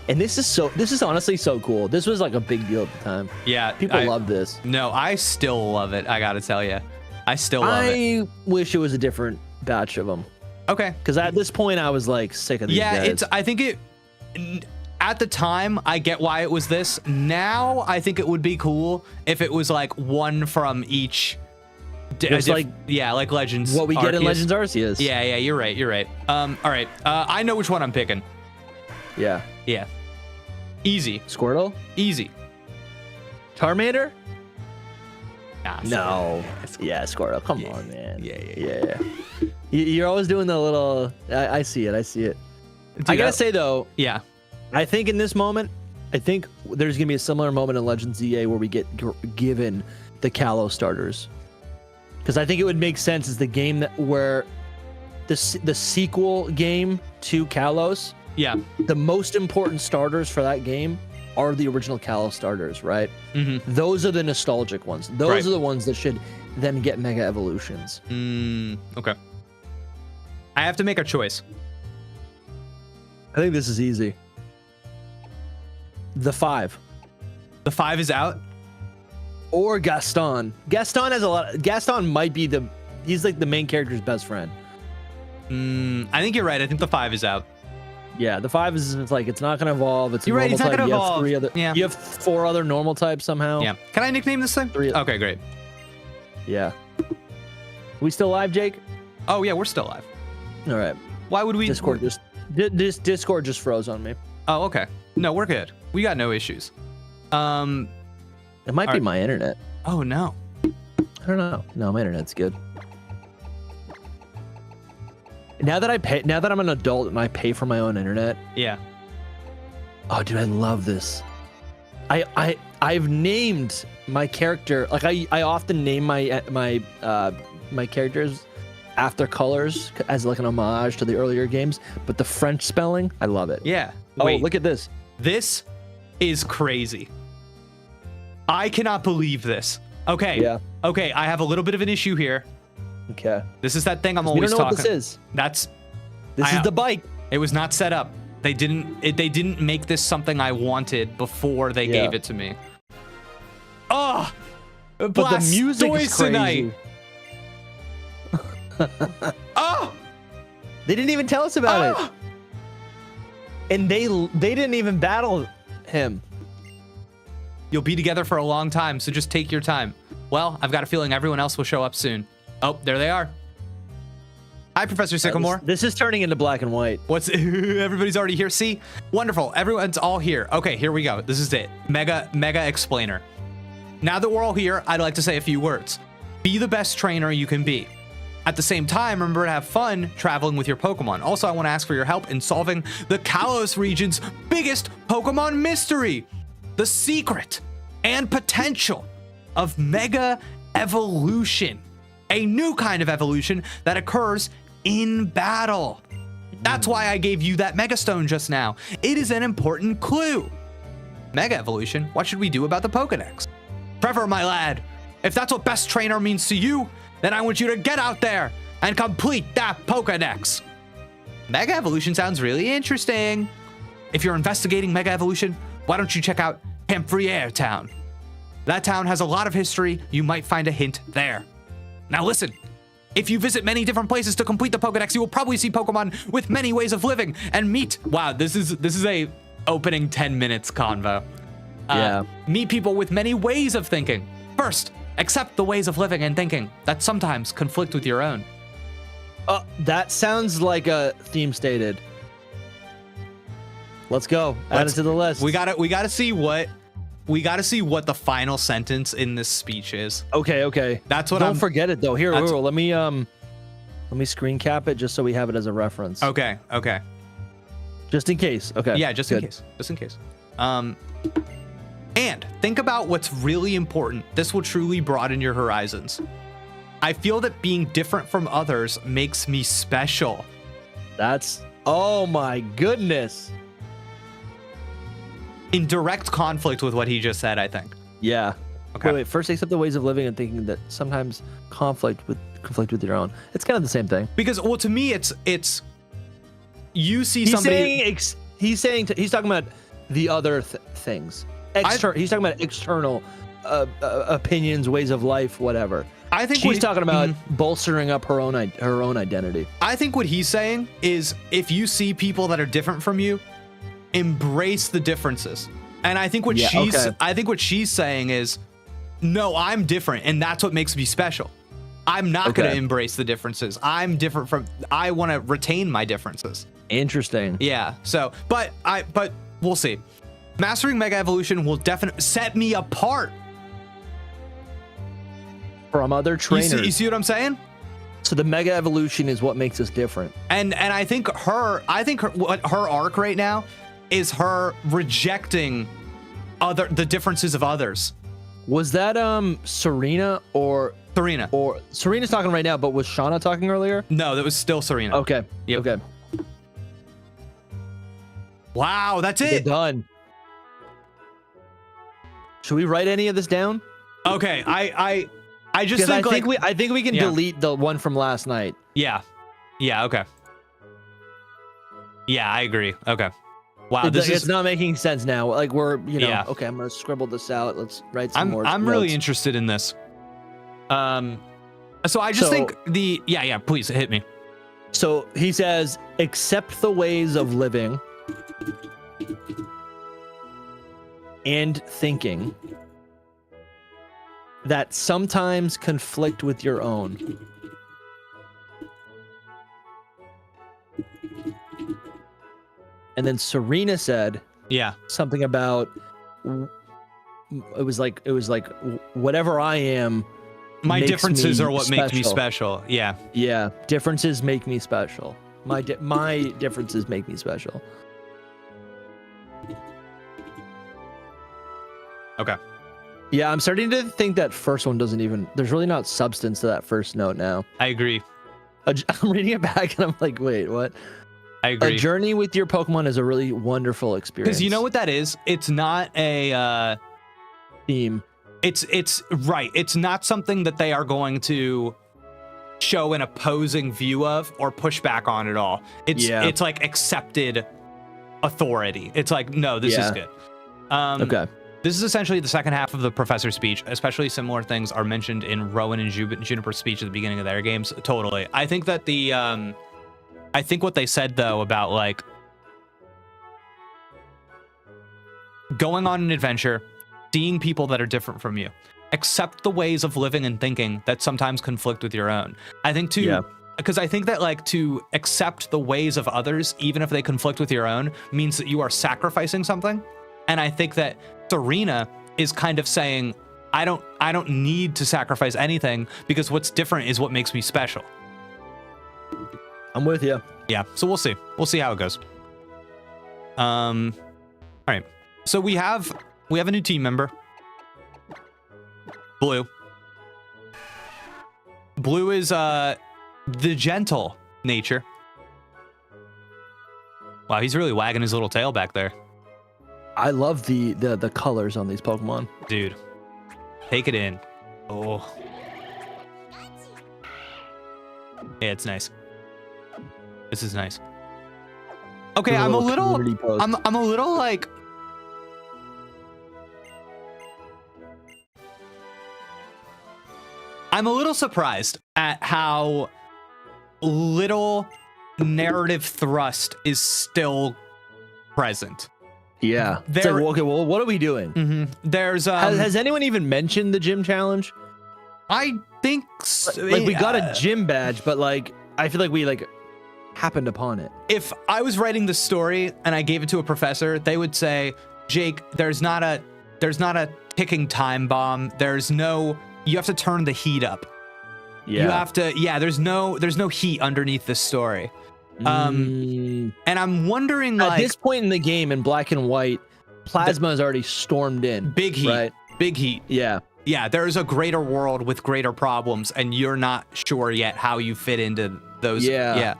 And this is honestly so cool. This was like a big deal at the time. Yeah. People love this. No, I still love it. I got to tell you. I still love it. I wish it was a different batch of them. Okay. Because at this point, I was like sick of these guys. I think it... At the time, I get why it was this. Now, I think it would be cool if it was like one from each... like Legends. What we get in Legends Arceus. Yeah, you're right. All right. I know which one I'm picking. Yeah. Easy. Squirtle? Easy. Charmander? Nah, no. Yeah, Squirtle. Come on, man. Yeah. You're always doing the little... I see it. Dude, I gotta say, though... Yeah. I think in this moment, there's going to be a similar moment in Legends EA where we get given the Kalos starters. Because I think it would make sense as the game where the sequel game to Kalos, the most important starters for that game are the original Kalos starters, right? Mm-hmm. Those are the nostalgic ones. Those are the ones that should then get mega evolutions. Okay. I have to make a choice. I think this is easy. The 5. The 5 is out? Or Gaston. Gaston might be he's like the main character's best friend. I think you're right. I think the 5 is out. Yeah, the 5 is it's not going to evolve. It's you're right. It's not going to evolve. You have 4 other normal types somehow. Yeah. Can I nickname this thing? 3. Okay, great. Yeah. We still live, Jake? Oh yeah, we're still live. All right. Why would we? Discord just froze on me. Oh, okay. No, we're good. We got no issues. It might be right. my internet. Oh no. I don't know. No, my internet's good. Now that I'm an adult and I pay for my own internet. Yeah. Oh, dude, I love this. I've named my character, like I often name my characters after colors as like an homage to the earlier games, but the French spelling, I love it. Yeah. Oh, Wait, look at this. This is crazy. I cannot believe this. Okay. Yeah. Okay, I have a little bit of an issue here. Okay. This is that thing I'm We always don't know talking. what this is. This is the bike. It was not set up. They didn't make this something I wanted before they gave it to me. Oh, But the music is crazy. Oh, They didn't even tell us about it. And they didn't even battle him. you'll be together for a long time, so just take your time. Well, I've got a feeling everyone else will show up soon. Oh, there they are. Hi, Professor Sycamore. This is turning into black and white. What's everybody's already here? See, wonderful. Everyone's all here. Okay, here we go. This is it. Mega explainer. Now that we're all here, I'd like to say a few words. Be the best trainer you can be. At the same time, remember to have fun traveling with your Pokemon. Also, I want to ask for your help in solving the Kalos region's biggest Pokemon mystery, the secret and potential of Mega Evolution, a new kind of evolution that occurs in battle. That's why I gave you that Mega Stone just now. It is an important clue. Mega Evolution, what should we do about the Pokedex? Trevor, my lad, if that's what best trainer means to you, then I want you to get out there and complete that Pokedex. Mega Evolution sounds really interesting. If you're investigating Mega Evolution, why don't you check out Camphriere Town? That town has a lot of history. You might find a hint there. Now listen, if you visit many different places to complete the Pokedex, you will probably see Pokemon with many ways of living and meet. Wow, this is a opening 10 minutes convo. Yeah. Meet people with many ways of thinking. First, accept the ways of living and thinking that sometimes conflict with your own. That sounds like a theme stated. Let's go. Add it to the list. We gotta see what the final sentence in this speech is. Okay. That's what Don't forget it though. Here, let me screen cap it just so we have it as a reference. Okay. Just in case. Okay. Yeah, just in case. And think about what's really important. This will truly broaden your horizons. I feel that being different from others makes me special. Oh my goodness. In direct conflict with what he just said, I think. Yeah. Okay. Wait. First, accept the ways of living and thinking that sometimes conflict with your own. It's kind of the same thing. Because, well, to me, it's you see He's somebody. He's talking about the other things. He's talking about external opinions, ways of life, whatever. I think she's talking about bolstering up her own identity. I think what he's saying is if you see people that are different from you, embrace the differences. And I think what she's saying is, no, I'm different, and that's what makes me special. I'm not going to embrace the differences. I'm different I want to retain my differences. Interesting. Yeah. So, but we'll see. Mastering Mega Evolution will definitely set me apart from other trainers. You see what I'm saying? So the Mega Evolution is what makes us different. And I think what her arc right now is her rejecting the differences of others. Was that Serena or Serena? Or Serena's talking right now, but was Shauna talking earlier? No, that was still Serena. Okay. Yep. Okay. Wow, that's We're it. Done. Should we write any of this down? Okay, I just think I think we can delete the one from last night. Yeah. Okay. Yeah, I agree. Okay. Wow, It's not making sense now. Like we're, Yeah. okay, I'm gonna scribble this out. Let's write some more. I'm really interested in this. So I just think please hit me. So he says, accept the ways of living and thinking that sometimes conflict with your own. And then Serena said, Yeah. Something about it was like whatever I am. My makes differences me are what make me special. Yeah. Yeah, differences make me special. My differences make me special. Okay. Yeah, I'm starting to think that first one doesn't even. There's really not substance to that first note now. I agree. I'm reading it back and I'm like, wait, what? I agree. A journey with your Pokemon is a really wonderful experience. Because you know what that is? It's not a theme. It's right. It's not something that they are going to show an opposing view of or push back on at all. It's like accepted authority. It's like, no, this is good. Okay. This is essentially the second half of the professor's speech. Especially similar things are mentioned in Rowan and Juniper's speech at the beginning of their games. Totally. I think that I think what they said though about like going on an adventure, seeing people that are different from you, accept the ways of living and thinking that sometimes conflict with your own. I think because I think that like to accept the ways of others, even if they conflict with your own, means that you are sacrificing something. And I think that Serena is kind of saying, I don't need to sacrifice anything because what's different is what makes me special. I'm with you. Yeah. So we'll see. We'll see how it goes. All right. So we have a new team member. Blue. Blue is the gentle nature. Wow, he's really wagging his little tail back there. I love the colors on these Pokemon. Dude, take it in. Oh. Yeah, it's nice. This is nice. Okay, I'm a little like I'm a little surprised at how little narrative thrust is still present. Yeah. It's like, okay, well, what are we doing? Mm-hmm. There's has anyone even mentioned the gym challenge? I think so. Like we got a gym badge, but like I feel like we like happened upon it. If I was writing the story and I gave it to a professor, they would say, Jake, there's not a ticking time bomb. You have to turn the heat up. Yeah. You have to, there's no heat underneath this story. And I'm wondering, at like, this point in the game in black and white, Plasma has already stormed in. Big heat, right? Big heat. Yeah. Yeah, there is a greater world with greater problems, and you're not sure yet how you fit into those. Yeah.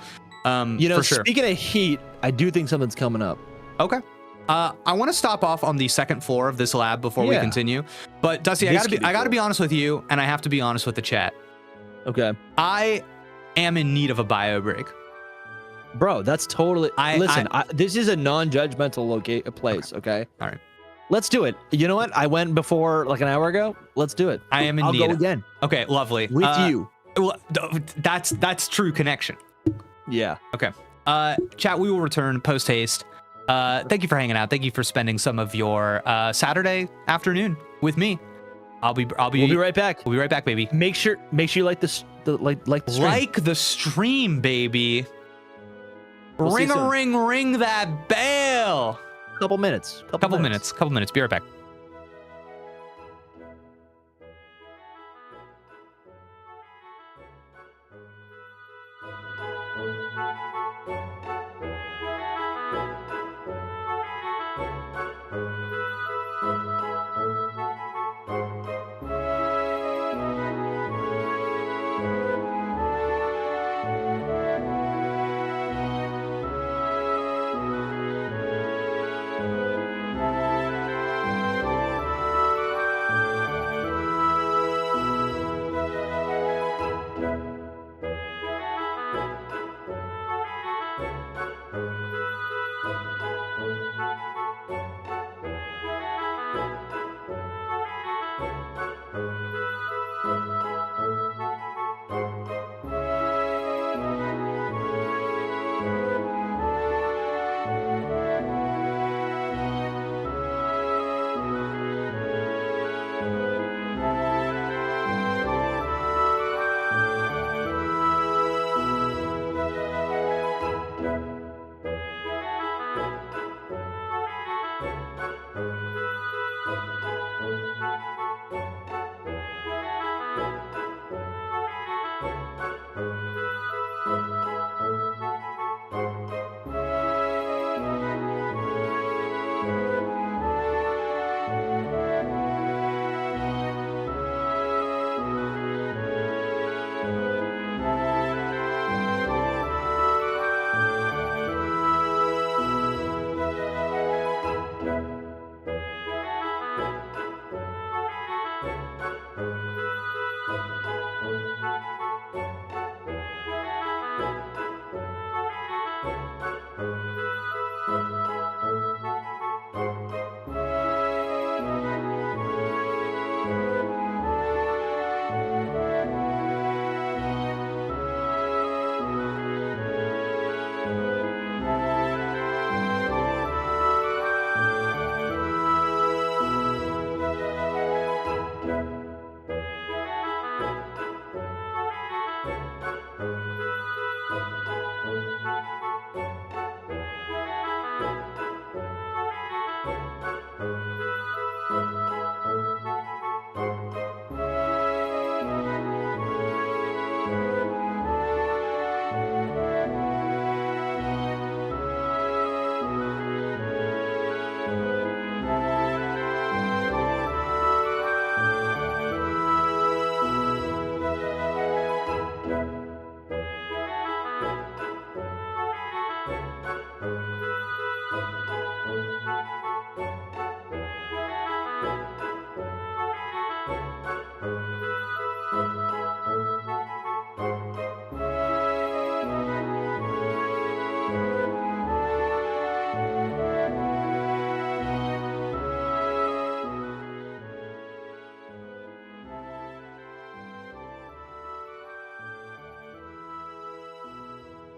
For sure. Speaking of heat, I do think something's coming up. Okay. I want to stop off on the second floor of this lab before we continue. But Dusty, I gotta be honest with you, and I have to be honest with the chat. Okay. I am in need of a bio break. Bro, that's totally. Listen, this is a non-judgmental place. Okay. All right. Let's do it. You know what? I went before like an hour ago. Let's do it. I am in need. I'll go again. Okay, lovely. With you. Well, that's true connection. Yeah. Okay. Chat, we will return post haste. Thank you for hanging out. Thank you for spending some of your Saturday afternoon with me. We'll be right back. We'll be right back, baby. Make sure you like the stream. Like the stream, baby. Ring that bell. Couple minutes. Couple minutes. Be right back.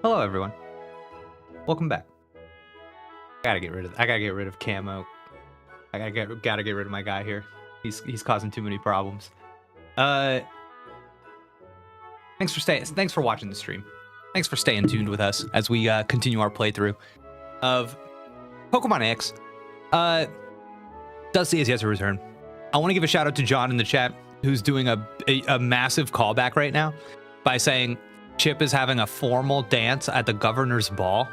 Hello, everyone. Welcome back. I gotta get rid of camo. I gotta get rid of my guy here. He's causing too many problems. Thanks for watching the stream. Thanks for staying tuned with us as we continue our playthrough of Pokemon X. Dusty has yet to return. I want to give a shout out to John in the chat, who's doing a massive callback right now by saying Chip is having a formal dance at the governor's ball.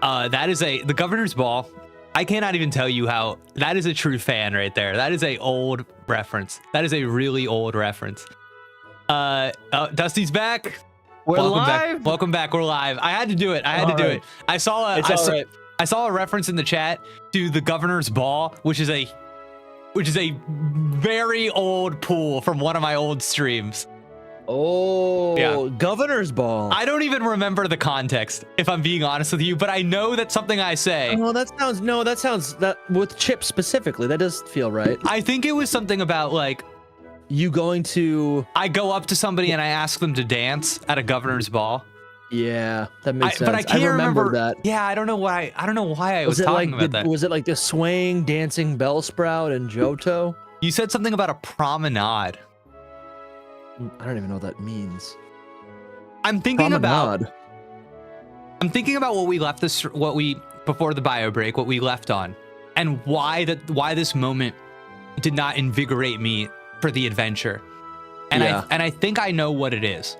The governor's ball. I cannot even tell you how that is a true fan right there. That is a old reference. That is a really old reference. Dusty's back. We're live. Back. Welcome back. We're live. I had to do it. I had to do it. I saw a reference in the chat to the governor's ball, which is a very old pool from one of my old streams. Oh, yeah. Governor's ball. I don't even remember the context, if I'm being honest with you, but I know that something I say. Oh, that sounds with Chip specifically, that does feel right. I think it was something about like you going to. I go up to somebody and I ask them to dance at a governor's ball. Yeah, that makes sense. But I can't remember that. Yeah, I don't know why I was talking about that. Was it like the swaying, dancing Bellsprout and Johto? You said something about a promenade. I don't even know what that means. I'm thinking about what we left before the bio break, what we left on, and why this moment did not invigorate me for the adventure. And I think I know what it is.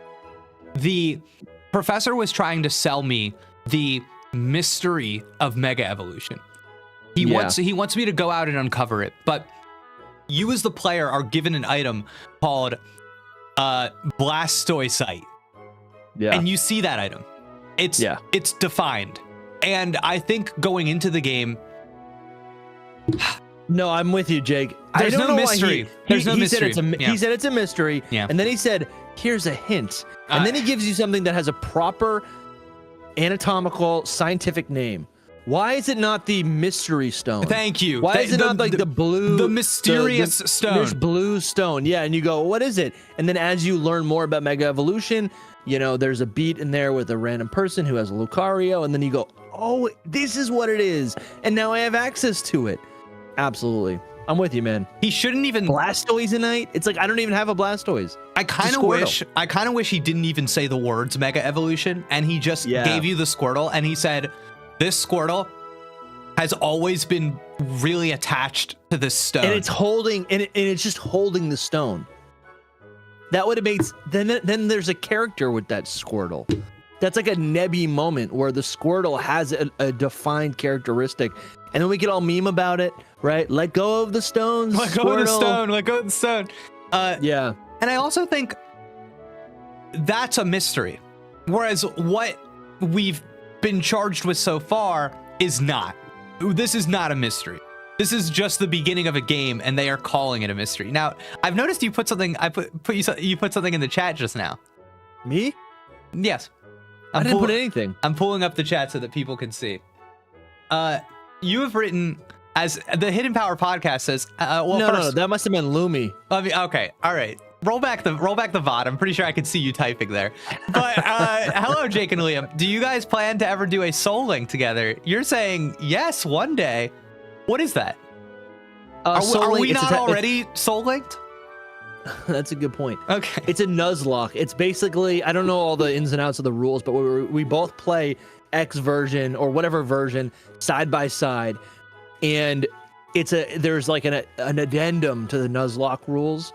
The professor was trying to sell me the mystery of Mega Evolution. He wants me to go out and uncover it, but you as the player are given an item called Blastoise. Yeah. And you see that item. It's defined. And I think going into the game. No, I'm with you, Jake. There's no mystery. There's no mystery. He said it's a mystery. Yeah. And then he said, here's a hint. And then he gives you something that has a proper anatomical scientific name. Why is it not the mystery stone? Thank you. Why is it not like the blue, the mysterious stone? There's blue stone. Yeah, and you go, what is it? And then as you learn more about Mega Evolution, you know, there's a beat in there with a random person who has a Lucario, and then you go, oh, this is what it is. And now I have access to it. Absolutely. I'm with you, man. He shouldn't even Blastoise-Nite? It's like I don't even have a Blastoise. I kind of wish he didn't even say the words Mega Evolution, and he just gave you the Squirtle, and he said, this Squirtle has always been really attached to this stone. And it's holding, and it's just holding the stone. That would have made, then there's a character with that Squirtle. That's like a Nebby moment where the Squirtle has a defined characteristic. And then we could all meme about it, right? Let go of the stones, Let go of the stone, let go of the stone. Yeah. And I also think that's a mystery. Whereas what we've been charged with so far is not. This is not a mystery. This is just the beginning of a game, and they are calling it a mystery. Now, I've noticed you put something. You put something in the chat just now. Me? Yes. I didn't put anything. I'm pulling up the chat so that people can see. You have written, as the Hidden Power podcast says. No, that must have been Lumi. Okay, all right. Roll back the VOD. I'm pretty sure I could see you typing there. But hello, Jake and Liam. Do you guys plan to ever do a Soul Link together? You're saying yes, one day. What is that? Are we not already Soul Linked? That's a good point. Okay. It's a Nuzlocke. It's basically, I don't know all the ins and outs of the rules, but we both play X version or whatever version side by side, and there's like an addendum to the Nuzlocke rules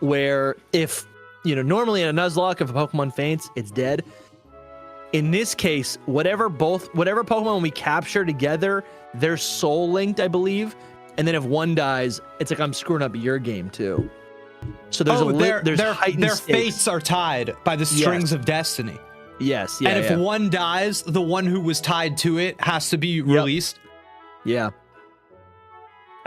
where if, you know, normally in a Nuzlocke, if a Pokemon faints, it's dead. In this case, whatever Pokemon we capture together, they're soul linked, I believe. And then if one dies, it's like I'm screwing up your game too. So there's their fates are tied by the strings of destiny. Yes, yeah. And if one dies, the one who was tied to it has to be released. Yeah.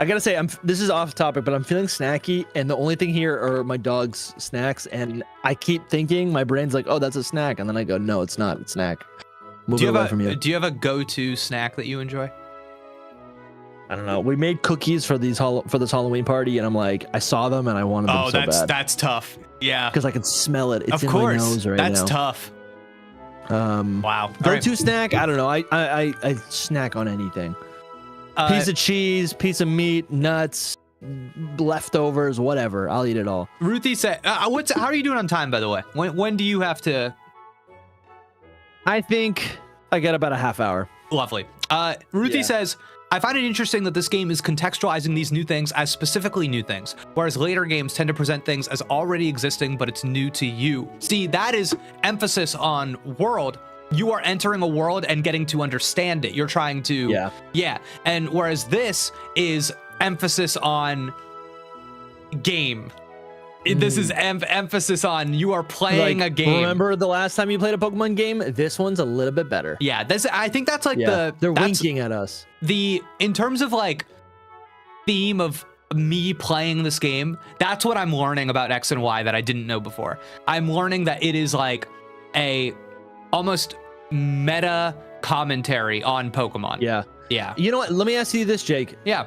I gotta say, this is off topic, but I'm feeling snacky, and the only thing here are my dog's snacks, and I keep thinking, my brain's like, oh, that's a snack, and then I go, no, it's not, it's a snack. Move away from you. Do you have a go-to snack that you enjoy? I don't know. We made cookies for this Halloween party, and I'm like, I saw them, and I wanted them so bad. That's tough. Yeah. Because I can smell it. It's in my nose right now. That's tough. Wow. Go-to snack? I don't know. I snack on anything. Piece of cheese, piece of meat, nuts, leftovers, whatever. I'll eat it all. Ruthie said, how are you doing on time, by the way? When do you have to? I think I got about a half hour. Lovely. Ruthie says, I find it interesting that this game is contextualizing these new things as specifically new things, whereas later games tend to present things as already existing, but it's new to you. See, that is emphasis on world. You are entering a world and getting to understand it. You're trying to, and whereas this is emphasis on game. This is emphasis on you are playing a game. Remember the last time you played a Pokemon game? This one's a little bit better. Yeah, I think that's like they're winking at us. In terms of like theme of me playing this game, that's what I'm learning about X and Y that I didn't know before. I'm learning that it is like a almost meta commentary on Pokemon. Yeah. You know what? Let me ask you this, Jake. Yeah.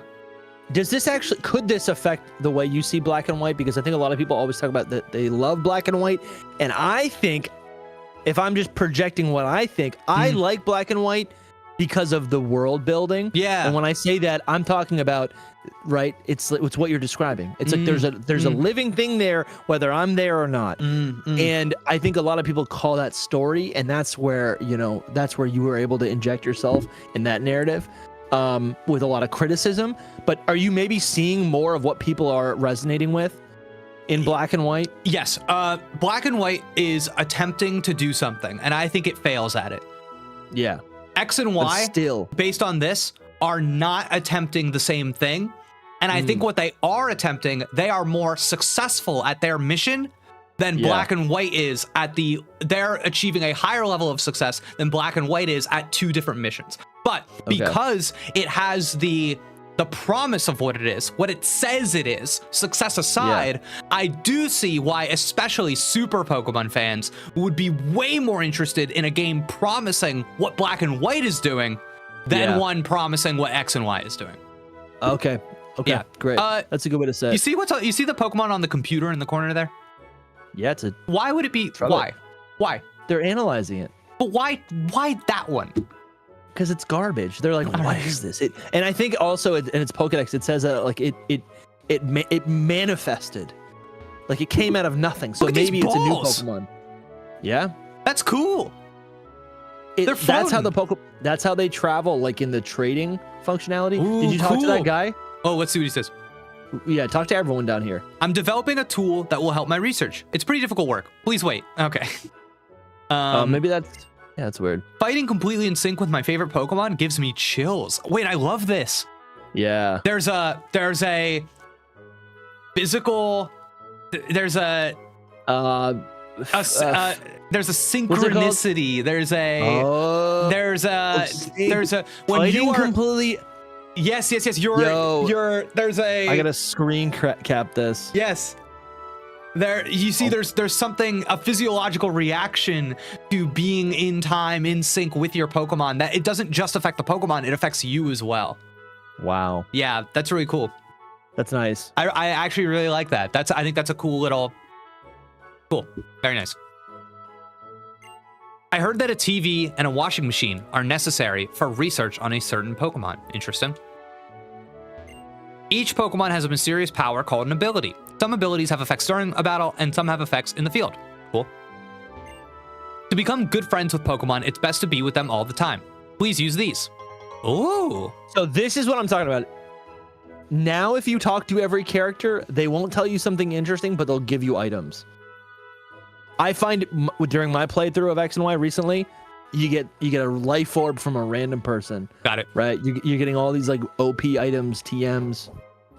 Could this affect the way you see black and white? Because I think a lot of people always talk about that they love black and white. And I think, if I'm just projecting what I think, I like black and white because of the world building. Yeah. And when I say that, I'm talking about, right, it's what you're describing. It's like there's a living thing there, whether I'm there or not. And I think a lot of people call that story, and that's where you were able to inject yourself in that narrative. With a lot of criticism, but are you maybe seeing more of what people are resonating with in black and white? Yes. Black and white is attempting to do something, and I think it fails at it. Yeah. X and Y, still, based on this, are not attempting the same thing. And I think what they are attempting, they are more successful at their mission than black and white is they're achieving a higher level of success than black and white is at two different missions. But because it has the promise of what it is, what it says it is, success aside, I do see why especially super Pokemon fans would be way more interested in a game promising what black and white is doing than one promising what X and Y is doing. Okay, Yeah. great. That's a good way to say it. You see the Pokemon on the computer in the corner there? Yeah, Why would it be? Trouble. Why? They're analyzing it. But why that one? Because it's garbage. They're like, what is this? And I think also in its Pokedex, it says that like it manifested, like it came out of nothing. So maybe it's a new Pokemon. Yeah, that's cool. They're floating. That's how they travel, like in the trading functionality. Ooh, did you talk to that guy? Oh, let's see what he says. Yeah, talk to everyone down here. I'm developing a tool that will help my research. It's pretty difficult work. Please wait. Okay. Maybe that's weird. Fighting completely in sync with my favorite Pokemon gives me chills. Wait, I love this. Yeah. There's a physical. There's a synchronicity. There's a when you are completely. Yes. There's a. I gotta screen cap this. Yes. There, you see, there's something, a physiological reaction to being in time, in sync with your Pokemon, that it doesn't just affect the Pokemon, it affects you as well. Wow. Yeah, that's really cool. That's nice. I actually really like that. I think that's a cool. Very nice. I heard that a TV and a washing machine are necessary for research on a certain Pokemon. Interesting. Each Pokemon has a mysterious power called an ability. Some abilities have effects during a battle, and some have effects in the field. Cool. To become good friends with Pokemon, it's best to be with them all the time. Please use these. Ooh. So this is what I'm talking about. Now, if you talk to every character, they won't tell you something interesting, but they'll give you items. I find during my playthrough of X and Y recently, you get a life orb from a random person. Got it. Right? You're getting all these like OP items, TMs.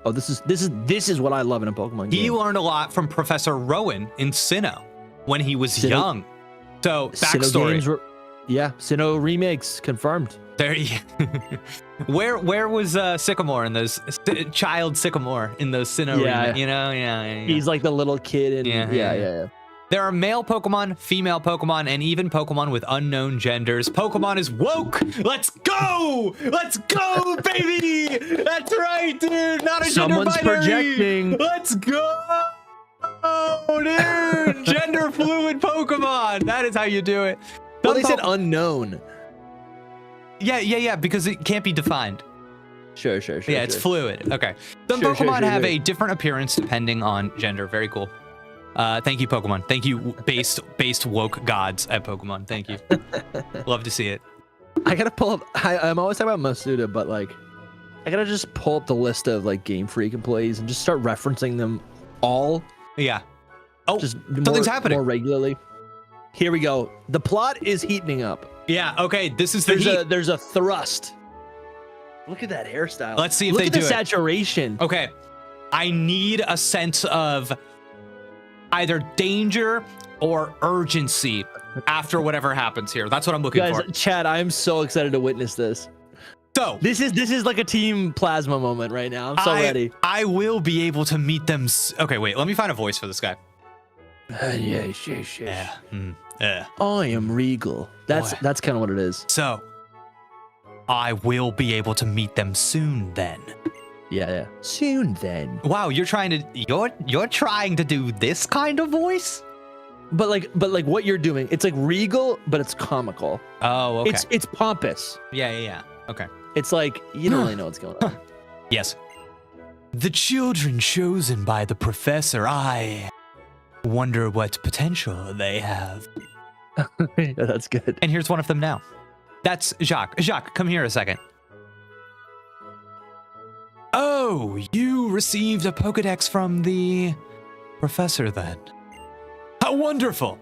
Oh, this is what I love in a Pokemon game. He learned a lot from Professor Rowan in Sinnoh when he was young. So backstory. Sinnoh remakes confirmed. There. Where was Sycamore in those child Sycamore in those Sinnoh remakes? Yeah. He's like the little kid. And yeah. There are male Pokemon, female Pokemon, and even Pokemon with unknown genders. Pokemon is woke. Let's go, baby. That's right, dude. Not a Someone's gender binary. projecting. Let's go, dude. Gender fluid Pokemon. That is how you do it. Well, they said unknown. Yeah, because it can't be defined. Sure. Yeah, it's fluid. Okay. Some Pokemon have a different appearance depending on gender. Very cool. Thank you, Pokemon. Thank you, based woke gods at Pokemon. Thank you. Love to see it. I gotta pull up. I'm always talking about Masuda, but like, I gotta just pull up the list of like Game Freak employees and just start referencing them all. Yeah. Oh, just something's happening more regularly. Here we go. The plot is heating up. Yeah. Okay. This is the heat. There's a thrust. Look at that hairstyle. Let's see if Look they at do the it. saturation. Okay. I need a sense of either danger or urgency after whatever happens here. That's what I'm looking for. Chad, I'm so excited to witness this. So this is like a Team Plasma moment right now. I'm so ready. I will be able to meet them. Okay, wait. Let me find a voice for this guy. Yes. Yeah. I am regal. That's kind of what it is. So I will be able to meet them soon then. Yeah. Soon then. Wow, you're trying to do this kind of voice? But like what you're doing, it's like regal, but it's comical. Oh, okay. It's pompous. Yeah. Okay. It's like you don't really know what's going on. Yes. The children chosen by the professor, I wonder what potential they have. Yeah, that's good. And here's one of them now. That's Jacques. Jacques, come here a second. Oh, you received a Pokedex from the professor then. How wonderful.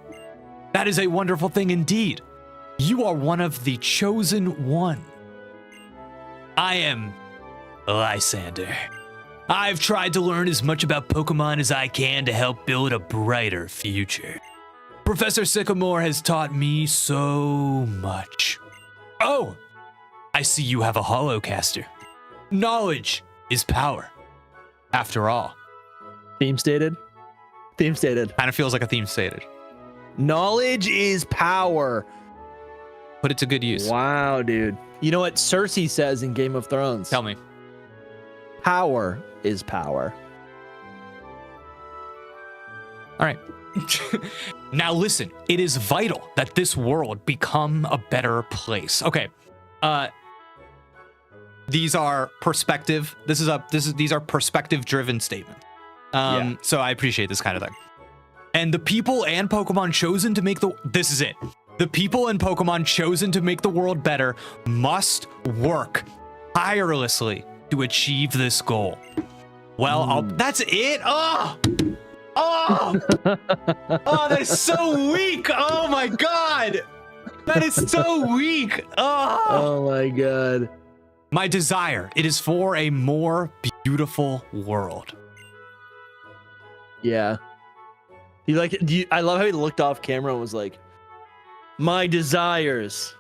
That is a wonderful thing indeed. You are one of the chosen one. I am Lysander. I've tried to learn as much about Pokemon as I can to help build a brighter future. Professor Sycamore has taught me so much. Oh, I see you have a holocaster. Knowledge is power, after all. Theme stated. Kind of feels like a theme stated. Knowledge is power. Put it to good use. Wow, dude. You know what Cersei says in Game of Thrones? Tell me. Power is power. All right. Now listen, it is vital that this world become a better place. Okay. These are perspective. These are perspective driven statements. So I appreciate this kind of thing. And the people and Pokemon chosen to make this is it. The people and Pokemon chosen to make the world better must work tirelessly to achieve this goal. Well, that's it. Oh, that is so weak. Oh my God. That is so weak. Oh my God. My desire, it is for a more beautiful world. Yeah. I love how he looked off camera and was like, my desires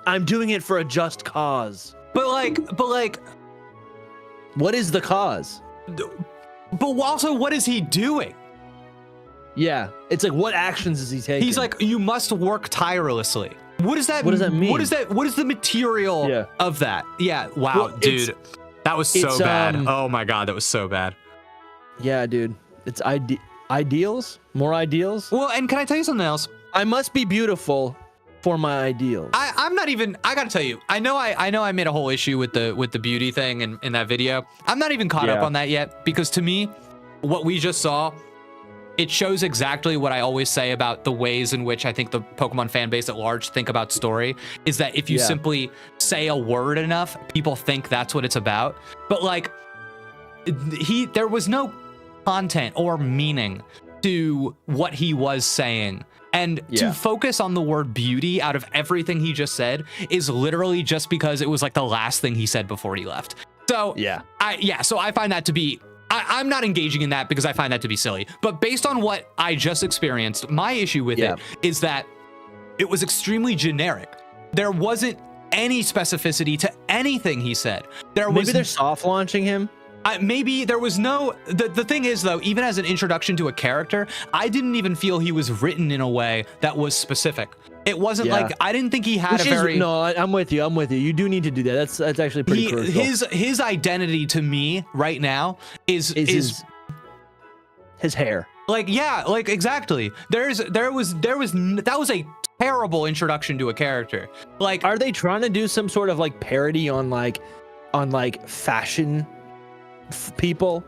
I'm doing it for a just cause. But like, what is the cause? But also, what is he doing? Yeah. It's like, what actions is he taking? He's like, you must work tirelessly. What does that mean? What is the material of that? Yeah. Wow, well, dude. That was so bad. Oh my God, that was so bad. Yeah, dude. It's ideals? More ideals? Well, and can I tell you something else? I must be beautiful for my ideals. I'm not even, I gotta tell you, I know I made a whole issue with the beauty thing in that video. I'm not even caught up on that yet, because to me, what we just saw, it shows exactly what I always say about the ways in which I think the Pokemon fan base at large think about story, is that if you simply say a word enough, people think that's what it's about. But like, there was no content or meaning to what he was saying. And to focus on the word beauty out of everything he just said is literally just because it was like the last thing he said before he left. So so I find that to be, I'm not engaging in that because I find that to be silly. But based on what I just experienced, my issue with it is that it was extremely generic. There wasn't any specificity to anything he said. Maybe they're soft launching him. Maybe there was no, the thing is though, even as an introduction to a character, I didn't even feel he was written in a way that was specific. It wasn't like, I didn't think he had No, I'm with you. You do need to do that. That's actually pretty crucial. His identity to me right now is his hair. Like, yeah, like exactly. That was a terrible introduction to a character. Like, are they trying to do some sort of like parody on fashion people?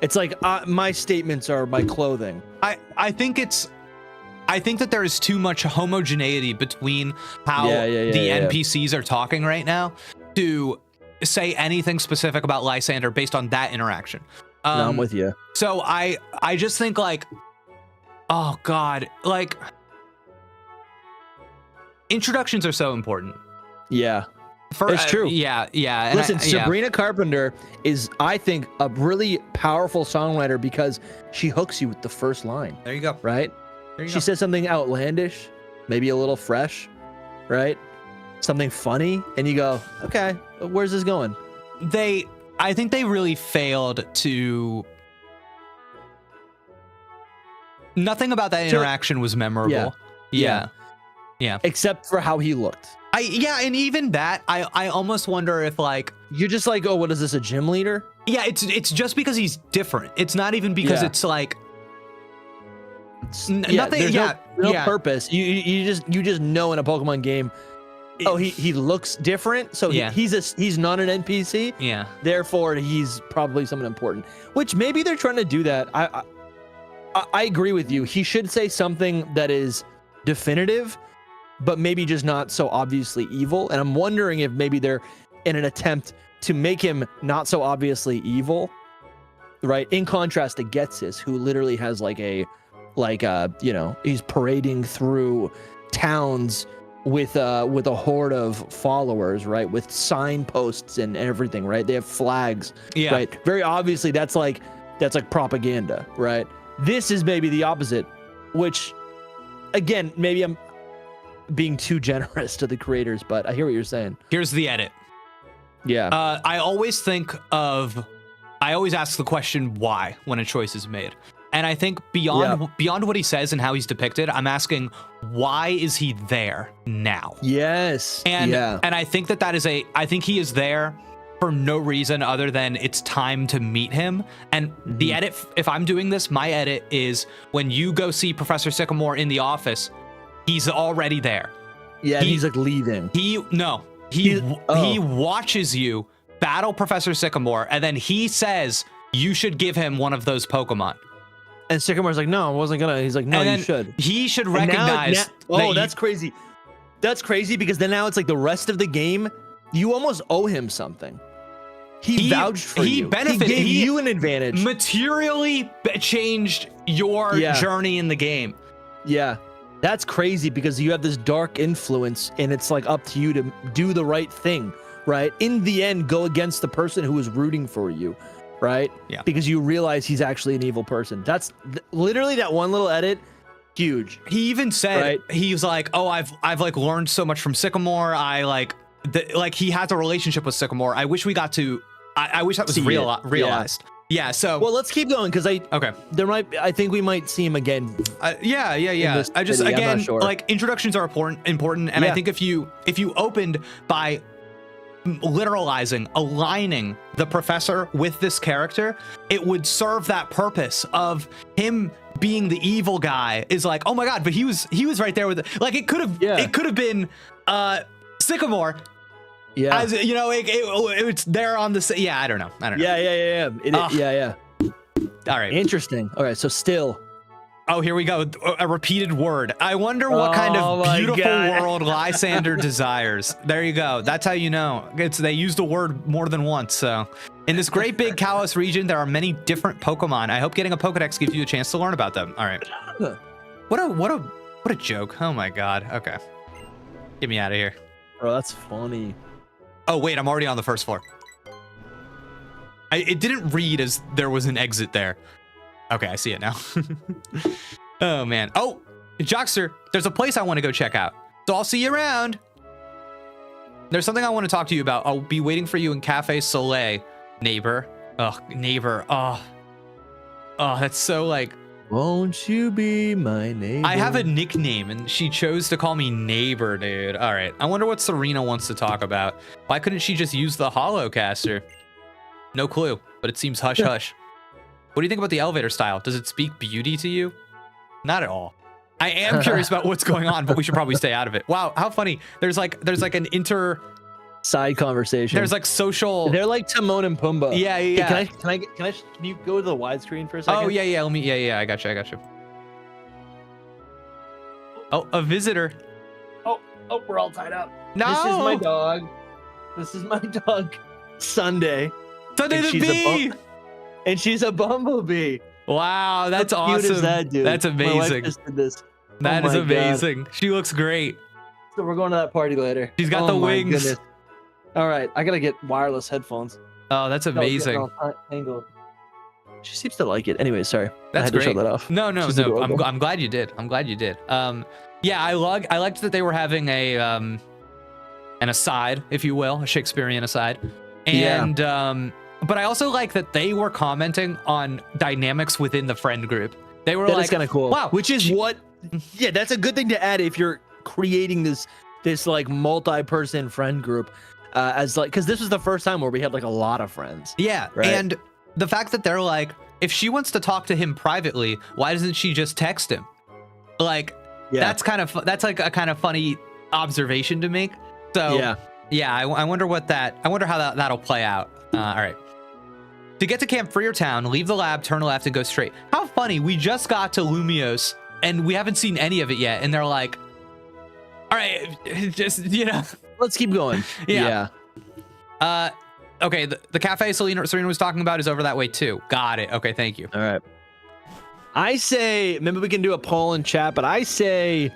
It's like my statements are my clothing. I think that there is too much homogeneity between how the NPCs are talking right now to say anything specific about Lysander based on that interaction. No, I'm with you. So I just think like, oh God, like introductions are so important. Yeah. It's true. Yeah. And listen, Sabrina Carpenter is, I think, a really powerful songwriter because she hooks you with the first line. There you go. Right? She says something outlandish, maybe a little fresh, right? Something funny, and you go, okay, where's this going? I think they really failed to. Nothing about that interaction was memorable. Yeah. Except for how he looked. And even that, I almost wonder if like you're just like, oh, what is this, a gym leader? Yeah, it's just because he's different. It's not even because it's like nothing. No purpose. You just know in a Pokemon game. He looks different, so he's not an NPC. Yeah. Therefore, he's probably someone important. Which maybe they're trying to do that. I agree with you. He should say something that is definitive, but maybe just not so obviously evil. And I'm wondering if maybe they're in an attempt to make him not so obviously evil, right? In contrast to Getsis, who literally has he's parading through towns with a horde of followers, right? With signposts and everything, right? They have flags, right? Very obviously that's like propaganda, right? This is maybe the opposite, which again, maybe I'm being too generous to the creators, but I hear what you're saying. Here's the edit. Yeah. I always ask the question why when a choice is made. And I think beyond what he says and how he's depicted, I'm asking, why is he there now? Yes. And I think I think he is there for no reason other than it's time to meet him. And the edit, if I'm doing this, my edit is when you go see Professor Sycamore in the office, he's already there. Yeah, he's like leaving. He watches you battle Professor Sycamore, and then he says you should give him one of those Pokemon. And Sycamore's like, no, I wasn't gonna. He's like, no, you should. He should recognize. That's crazy. That's crazy because then now it's like the rest of the game, you almost owe him something. He vouched for you. He benefited. He gave you an advantage. Materially changed your journey in the game. Yeah. That's crazy because you have this dark influence and it's like up to you to do the right thing, right? In the end, go against the person who is rooting for you, right? Yeah. Because you realize he's actually an evil person. That's literally that one little edit. Huge. He even said, he's like, oh, I've like learned so much from Sycamore. He has a relationship with Sycamore. I wish we got to, I wish that was realized. Yeah. So well, let's keep going because I think we might see him again. Yeah. I just again like introductions are important, and I think if you opened by aligning the professor with this character, it would serve that purpose of him being the evil guy. Is like, oh my god, but he was right there with it. Like it could have been Sycamore. Yeah, as you know, it's there on the. Yeah, I don't know. Yeah. All right. Interesting. All right. So still. Oh, here we go. A repeated word. I wonder what kind of beautiful world Lysander desires. There you go. That's how you know. They used a word more than once. So, in this great big Kalos region, there are many different Pokemon. I hope getting a Pokedex gives you a chance to learn about them. All right. What a joke. Oh my god. Okay. Get me out of here. Bro, that's funny. Oh, wait, I'm already on the first floor. It didn't read as there was an exit there. Okay, I see it now. Oh, man. Oh, Jockster, there's a place I want to go check out. So I'll see you around. There's something I want to talk to you about. I'll be waiting for you in Cafe Soleil, neighbor. Oh, neighbor. Oh, that's so like... Won't you be my neighbor? I have a nickname, and she chose to call me neighbor, dude. All right. I wonder what Serena wants to talk about. Why couldn't she just use the Holocaster? No clue, but it seems hush-hush. What do you think about the elevator style? Does it speak beauty to you? Not at all. I am curious about what's going on, but we should probably stay out of it. Wow, how funny. There's like an side conversation. There's like social. They're like Timon and Pumbaa. Yeah. Hey, can you go to the widescreen for a second? Oh yeah. Let me. Yeah. I got you. Oh, a visitor. Oh, we're all tied up. No. This is my dog. Sunday the bee. And she's a bumblebee. Wow, that's How awesome. cute is that, dude? That's amazing. My wife just did this. That is amazing. God. She looks great. So we're going to that party later. She's got the wings. Goodness. All right, I gotta get wireless headphones. Oh, that's amazing. She seems to like it. Anyway, sorry. That's I had great. to shut that off. No. I'm glad you did. Yeah, I liked that they were having an aside, if you will, a Shakespearean aside, and but I also like that they were commenting on dynamics within the friend group. They were that's kind of cool. Wow, which is yeah, that's a good thing to add if you're creating this like multi-person friend group, as like, because this was the first time where we had like a lot of friends. Yeah, right? And the fact that they're like, if she wants to talk to him privately, why doesn't she just text him? Like, that's like a kind of funny observation to make. So yeah, I wonder how that'll play out. All right. To get to Camp Freertown, leave the lab, turn left, and go straight. How funny! We just got to Lumiose, and we haven't seen any of it yet, and they're like, "All right, just let's keep going." Yeah. Okay. The cafe Serena was talking about is over that way too. Got it. Okay, thank you. All right. I say maybe we can do a poll in chat, but I say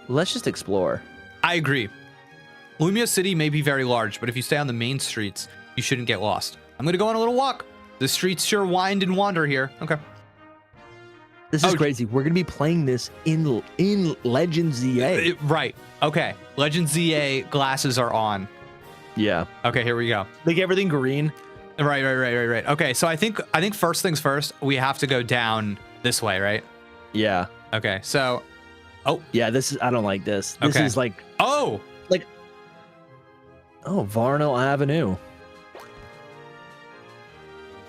let's just explore. I agree. Lumiose City may be very large, but if you stay on the main streets, you shouldn't get lost. I'm gonna go on a little walk. The streets sure wind and wander here. Okay. This is crazy. We're gonna be playing this in Legend ZA. Right. Okay. Legend ZA glasses are on. Yeah. Okay. Here we go. Like everything green. Right. Okay. So I think first things first, we have to go down this way, right? Yeah. Okay. So. Oh. Yeah. I don't like this. This is like. Oh. Like. Oh, Varno Avenue.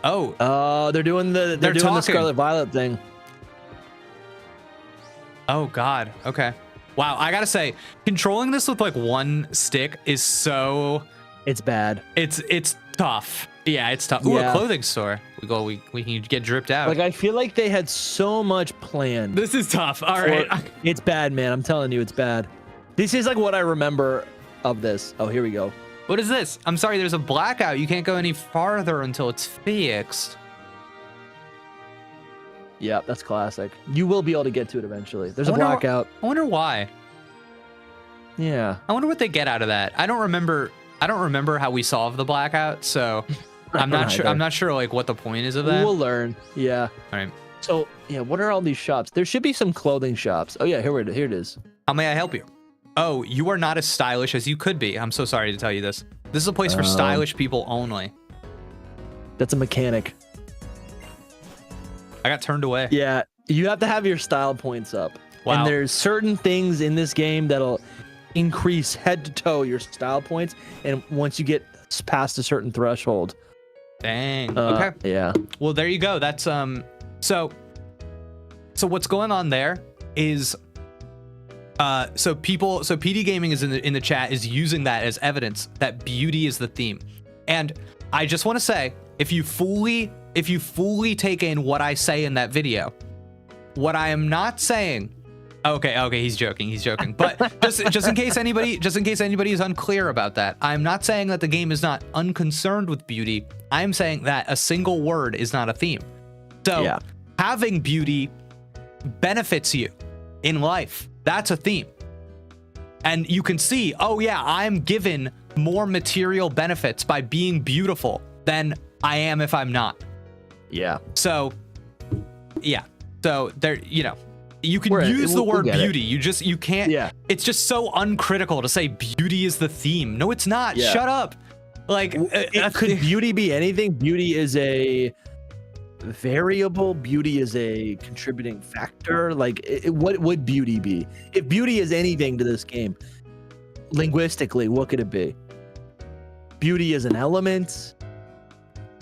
Oh. They're doing the Scarlet Violet thing. Oh God. Okay. Wow. I gotta say, controlling this with like one stick is so. It's bad. It's tough. Yeah, it's tough. Ooh, a clothing store. We can get dripped out. Like I feel like they had so much planned. This is tough. All right. It's bad, man. I'm telling you, it's bad. This is like what I remember of this. Oh, here we go. What is this? I'm sorry, there's a blackout. You can't go any farther until it's fixed. Yeah, that's classic. You will be able to get to it eventually. There's a blackout. I wonder why. Yeah. I wonder what they get out of that. I don't remember how we solved the blackout, so I'm not sure. I'm not sure like what the point is of that. We'll learn. Yeah. All right. So yeah, what are all these shops? There should be some clothing shops. Oh yeah, here it is. How may I help you? Oh, you are not as stylish as you could be. I'm so sorry to tell you this. This is a place for stylish people only. That's a mechanic. I got turned away. Yeah, you have to have your style points up. Wow. And there's certain things in this game that'll increase head to toe your style points, and once you get past a certain threshold. Dang. Okay. Yeah. Well, there you go. That's So what's going on there is so PD Gaming is in the chat is using that as evidence that beauty is the theme. And I just want to say, if you fully take in what I say in that video, what I am not saying. Okay, he's joking. But just in case anybody is unclear about that, I'm not saying that the game is not unconcerned with beauty. I'm saying that a single word is not a theme. So having beauty benefits you in life. That's a theme. And you can see, oh yeah, I'm given more material benefits by being beautiful than I am if I'm not. Yeah. So yeah. So there, you can use the word beauty. You can't. Yeah. It's just so uncritical to say beauty is the theme. No, it's not. Yeah. Shut up. Like, could beauty be anything? Beauty is a variable. Beauty is a contributing factor. Like, what would beauty be? If beauty is anything to this game, linguistically, what could it be? Beauty is an element.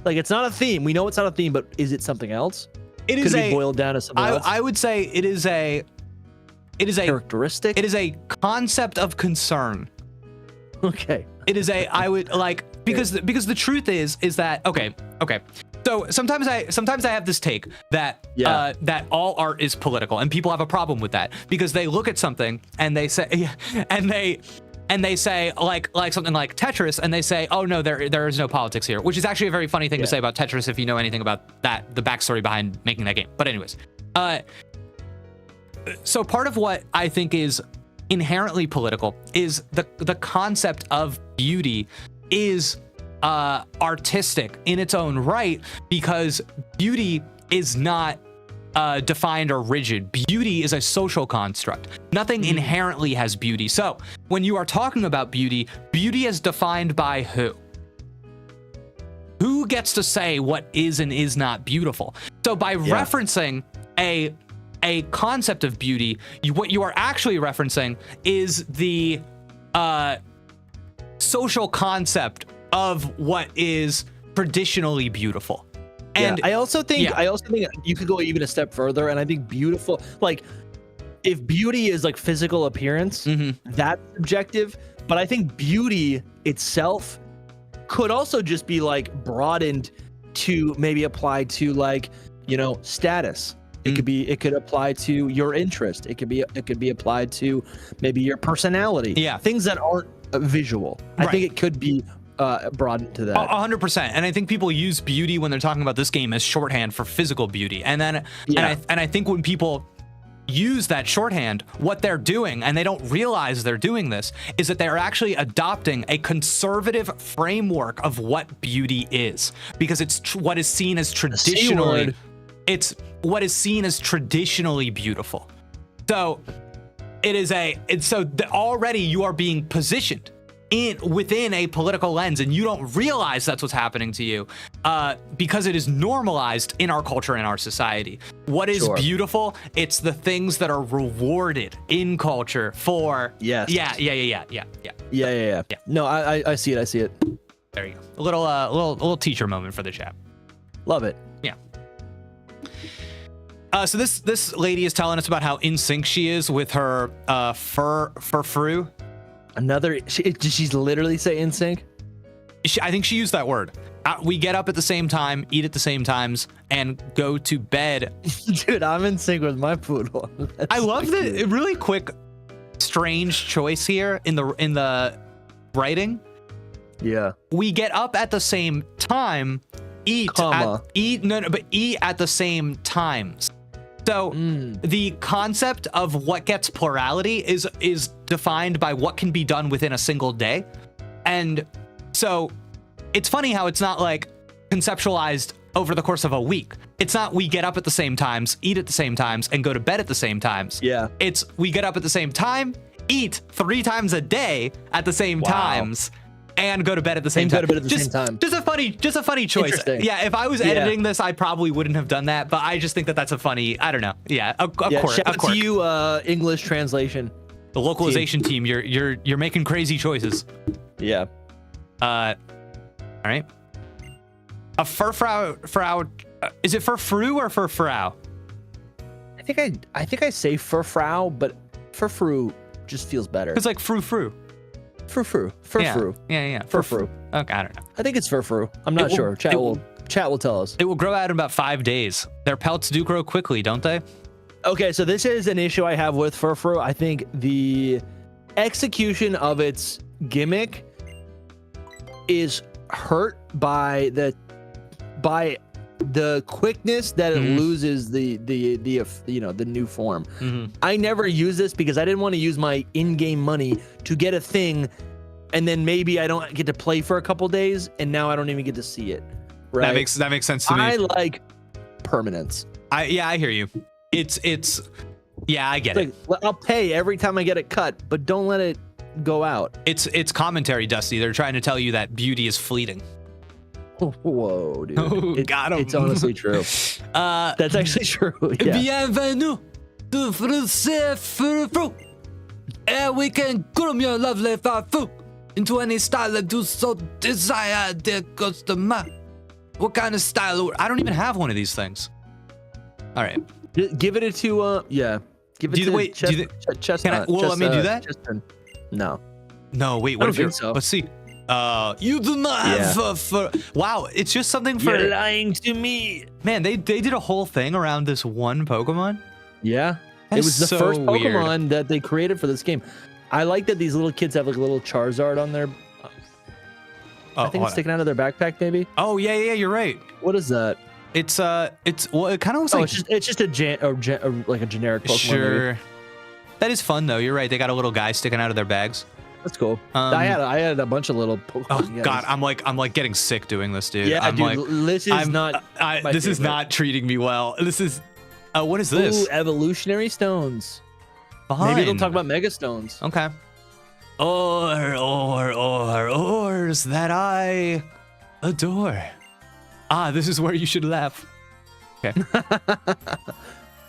Like, it's not a theme. We know it's not a theme, but is it something else? It could be boiled down to something else. I would say it is It is a characteristic. It is a concept of concern. Okay. It is a, I would like, because the truth is that, okay. So sometimes I have this take that that all art is political, and people have a problem with that because they look at something and they say, and they say like something like Tetris, and they say, oh no, there is no politics here, which is actually a very funny thing to say about Tetris if you know anything about that, the backstory behind making that game. But anyways, so part of what I think is inherently political is the concept of beauty is artistic in its own right, because beauty is not defined or rigid. Beauty is a social construct. Nothing inherently has beauty. So when you are talking about beauty, beauty is defined by who? Who gets to say what is and is not beautiful? So by referencing a concept of beauty, what you are actually referencing is the social concept of what is traditionally beautiful. And I also think you could go even a step further, and I think beautiful, like if beauty is like physical appearance, that's subjective, but I think beauty itself could also just be like broadened to maybe apply to like, you know, status. It could apply to your interest. It could be applied to maybe your personality. Yeah. Things that aren't visual. I think it could be broadened to that. 100%. And I think people use beauty when they're talking about this game as shorthand for physical beauty. And then and I think when people use that shorthand, what they're doing, and they don't realize they're doing this, is that they're actually adopting a conservative framework of what beauty is, because it's what is seen as traditionally. It's what is seen as traditionally beautiful. So it is already you are being positioned within a political lens, and you don't realize that's what's happening to you because it is normalized in our culture and our society. What is beautiful? It's the things that are rewarded in culture for. Yes. Yeah. No, I see it. There you go. A little teacher moment for the chat. Love it. Yeah. So this lady is telling us about how in sync she is with her Frou. Did she literally say in sync? I think she used that word. We get up at the same time, eat at the same times, and go to bed. Dude, I'm in sync with my poodle. I love the really quick, strange choice here in the writing. Yeah. We get up at the same time, eat at the same times. So the concept of what gets plurality is defined by what can be done within a single day. And so it's funny how it's not like conceptualized over the course of a week. It's not we get up at the same times, eat at the same times, and go to bed at the same times. Yeah. It's we get up at the same time, eat 3 times a day at the same times, and go to bed at the same time. Just a funny choice. Yeah, if I was editing this, I probably wouldn't have done that, but I just think that that's a funny, I don't know. Yeah, of course. Shout out to you, English translation. The localization team, you're making crazy choices. Yeah. All right. A Frou, is it for Frou or for Frou? I think I say Frou, but Frou just feels better. It's like Frou. Frou. Yeah. Frou. Okay, I don't know. I think it's Frou. I'm not sure. Chat will tell us. It will grow out in about 5 days. Their pelts do grow quickly, don't they? Okay, so this is an issue I have with Frou. I think the execution of its gimmick is hurt by the quickness that it loses the new form. I never use this because I didn't want to use my in-game money to get a thing, and then maybe I don't get to play for a couple days, and now I don't even get to see it. Right? That makes sense to me. I like permanence. I hear you. It's I get it. I'll pay every time I get it cut, but don't let it go out. It's commentary, Dusty. They're trying to tell you that beauty is fleeting. Whoa, dude. Got him. It's honestly true. That's actually true. Yeah. Bienvenue to Frou. And we can groom your lovely Frou into any style that you so desire, dear customer. What kind of style? I don't even have one of these things. All right. Give it to Give it Do you, to wait, do you, chest. can I, well, let me do that? No. No, wait, I what don't if you're, think so. let's see. You do not have, wow, it's just something for, You're lying to me. man, they did a whole thing around this one Pokemon. Yeah. That It is was the so first weird. Pokemon that they created for this game. I like that these little kids have like a little Charizard on their, I think hold it's sticking out of their backpack, maybe. on. Oh, yeah, you're right. What is that? It's, well, it kind of looks Oh, like, it's just a like a generic Pokemon. sure. Maybe. That is fun, though. You're right. They got a little guy sticking out of their bags. That's cool. I had a bunch of little Pokemon. Oh Yeah, God, I'm like getting sick doing this, dude. Yeah, I'm dude. like, This is I'm, not. my this is favorite. not treating me well. This is, what is this? Ooh, evolutionary stones. Fine. Maybe they'll talk about Mega Stones. Okay. Ores that I adore. Ah, this is where you should laugh. Okay.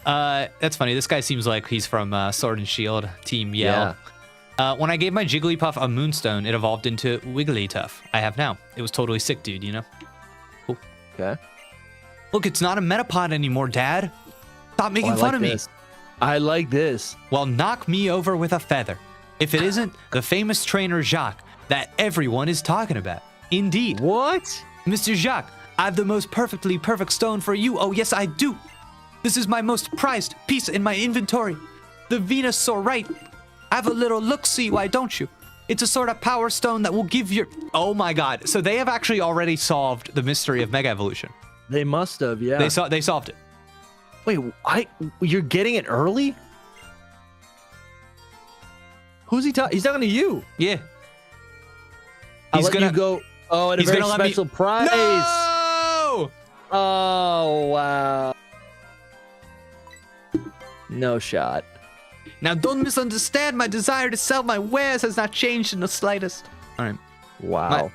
That's funny. This guy seems like he's from Sword and Shield, Team Yell. When I gave my Jigglypuff a Moonstone, it evolved into Wigglytuff. I have now. It was totally sick, dude, you know? Cool. Okay. Look, it's not a Metapod anymore, Dad. Stop making I fun like of me. this. I like this. Well, knock me over with a feather. If it isn't the famous trainer Jacques that everyone is talking about. Indeed. What? Mr. Jacques, I have the most perfectly perfect stone for you. Oh, yes, I do. This is my most prized piece in my inventory. The Venusaurite. Have a little look-see, why don't you? It's a sort of power stone that will give your... Oh, my God. So they have actually already solved the mystery of Mega Evolution. They must have, yeah. They solved it. Wait, you're getting it early? Who's he talking? He's talking to you. Yeah. I'll let you go. Oh, and a very special prize. No! Oh, wow. No shot. Now, don't misunderstand. My desire to sell my wares has not changed in the slightest. All right. Wow.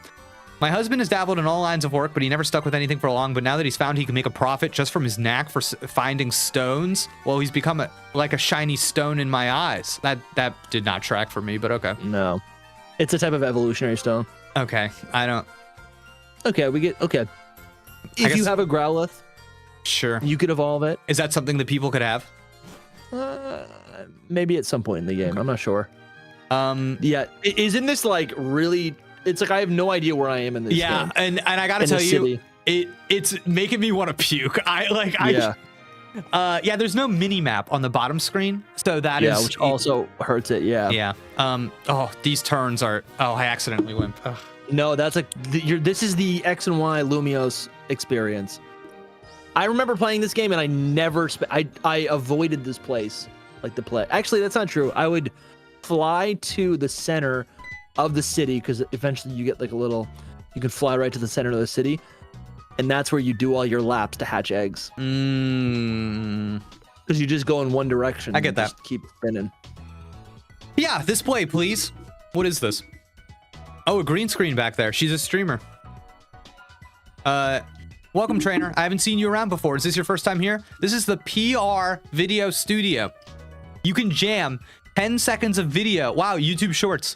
My husband has dabbled in all lines of work, but he never stuck with anything for long. But now that he's found he can make a profit just from his knack for finding stones, well, he's become like a shiny stone in my eyes. That did not track for me, but okay. No. It's a type of evolutionary stone. Okay, I don't... Okay, okay. If you have a Growlithe, sure, you could evolve it. Is that something that people could have? Maybe at some point in the game. Okay. I'm not sure. Yeah. Isn't this like really... It's like I have no idea where I am in this game. and I gotta tell you, it's making me want to puke. Yeah, there's no mini map on the bottom screen, so that is which also hurts it. Yeah. Oh, these turns are. Oh, I accidentally went. Ugh. No, that's this is the X and Y Lumiose experience. I remember playing this game and I never I avoided this place, like the play. Actually, that's not true. I would fly to the center of the city because eventually you get like you can fly right to the center of the city, and that's where you do all your laps to hatch eggs. Because you just go in one direction. I get that. Just keep spinning. Yeah, this play, please. What is this? Oh, a green screen back there. She's a streamer. Welcome, trainer. I haven't seen you around before. Is this your first time here? This is the PR video studio. You can jam 10 seconds of video. Wow, YouTube Shorts.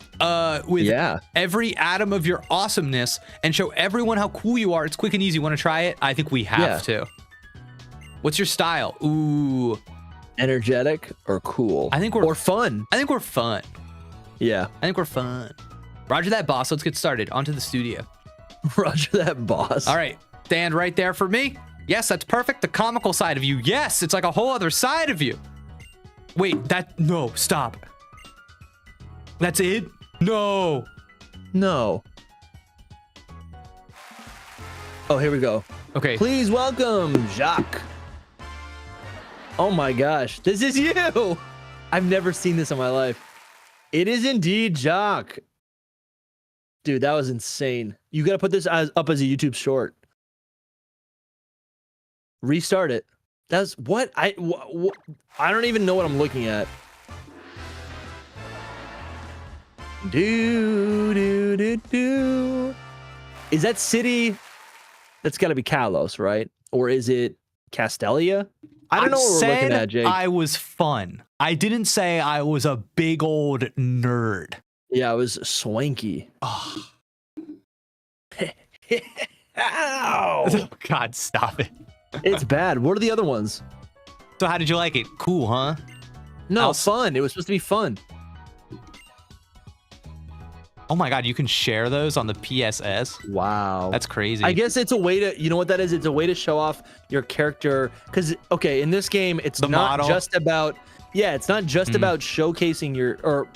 With every atom of your awesomeness and show everyone how cool you are. It's quick and easy. Want to try it? I think we have to. What's your style? Ooh. Energetic or cool? I think we're... Or fun. I think we're fun. Yeah. I think we're fun. Roger that, boss. Let's get started. Onto the studio. Roger that, boss. All right. Stand right there for me. Yes, that's perfect. The comical side of you. Yes, it's like a whole other side of you. Wait, no, stop. That's it? No. No. Oh, here we go. Okay. Please welcome Jacques. Oh my gosh, this is you. I've never seen this in my life. It is indeed Jacques. Dude, that was insane. You gotta put this up as a YouTube short. Restart it. That's what I don't even know what I'm looking at. Do. Is that city? That's got to be Kalos, right? Or is it Castelia? I don't know what we're looking at, Jake. I was fun. I didn't say I was a big old nerd. Yeah, I was swanky. Oh. Ow! Oh, God, stop it. It's bad. What are the other ones? So how did you like it? Cool, huh? No, fun. It was supposed to be fun. Oh my God, you can share those on the PSS. Wow, That's crazy. I guess it's a way to, you know what that is? It's a way to show off your character. Because okay, in this game, it's The not model. just about it's not just about showcasing your or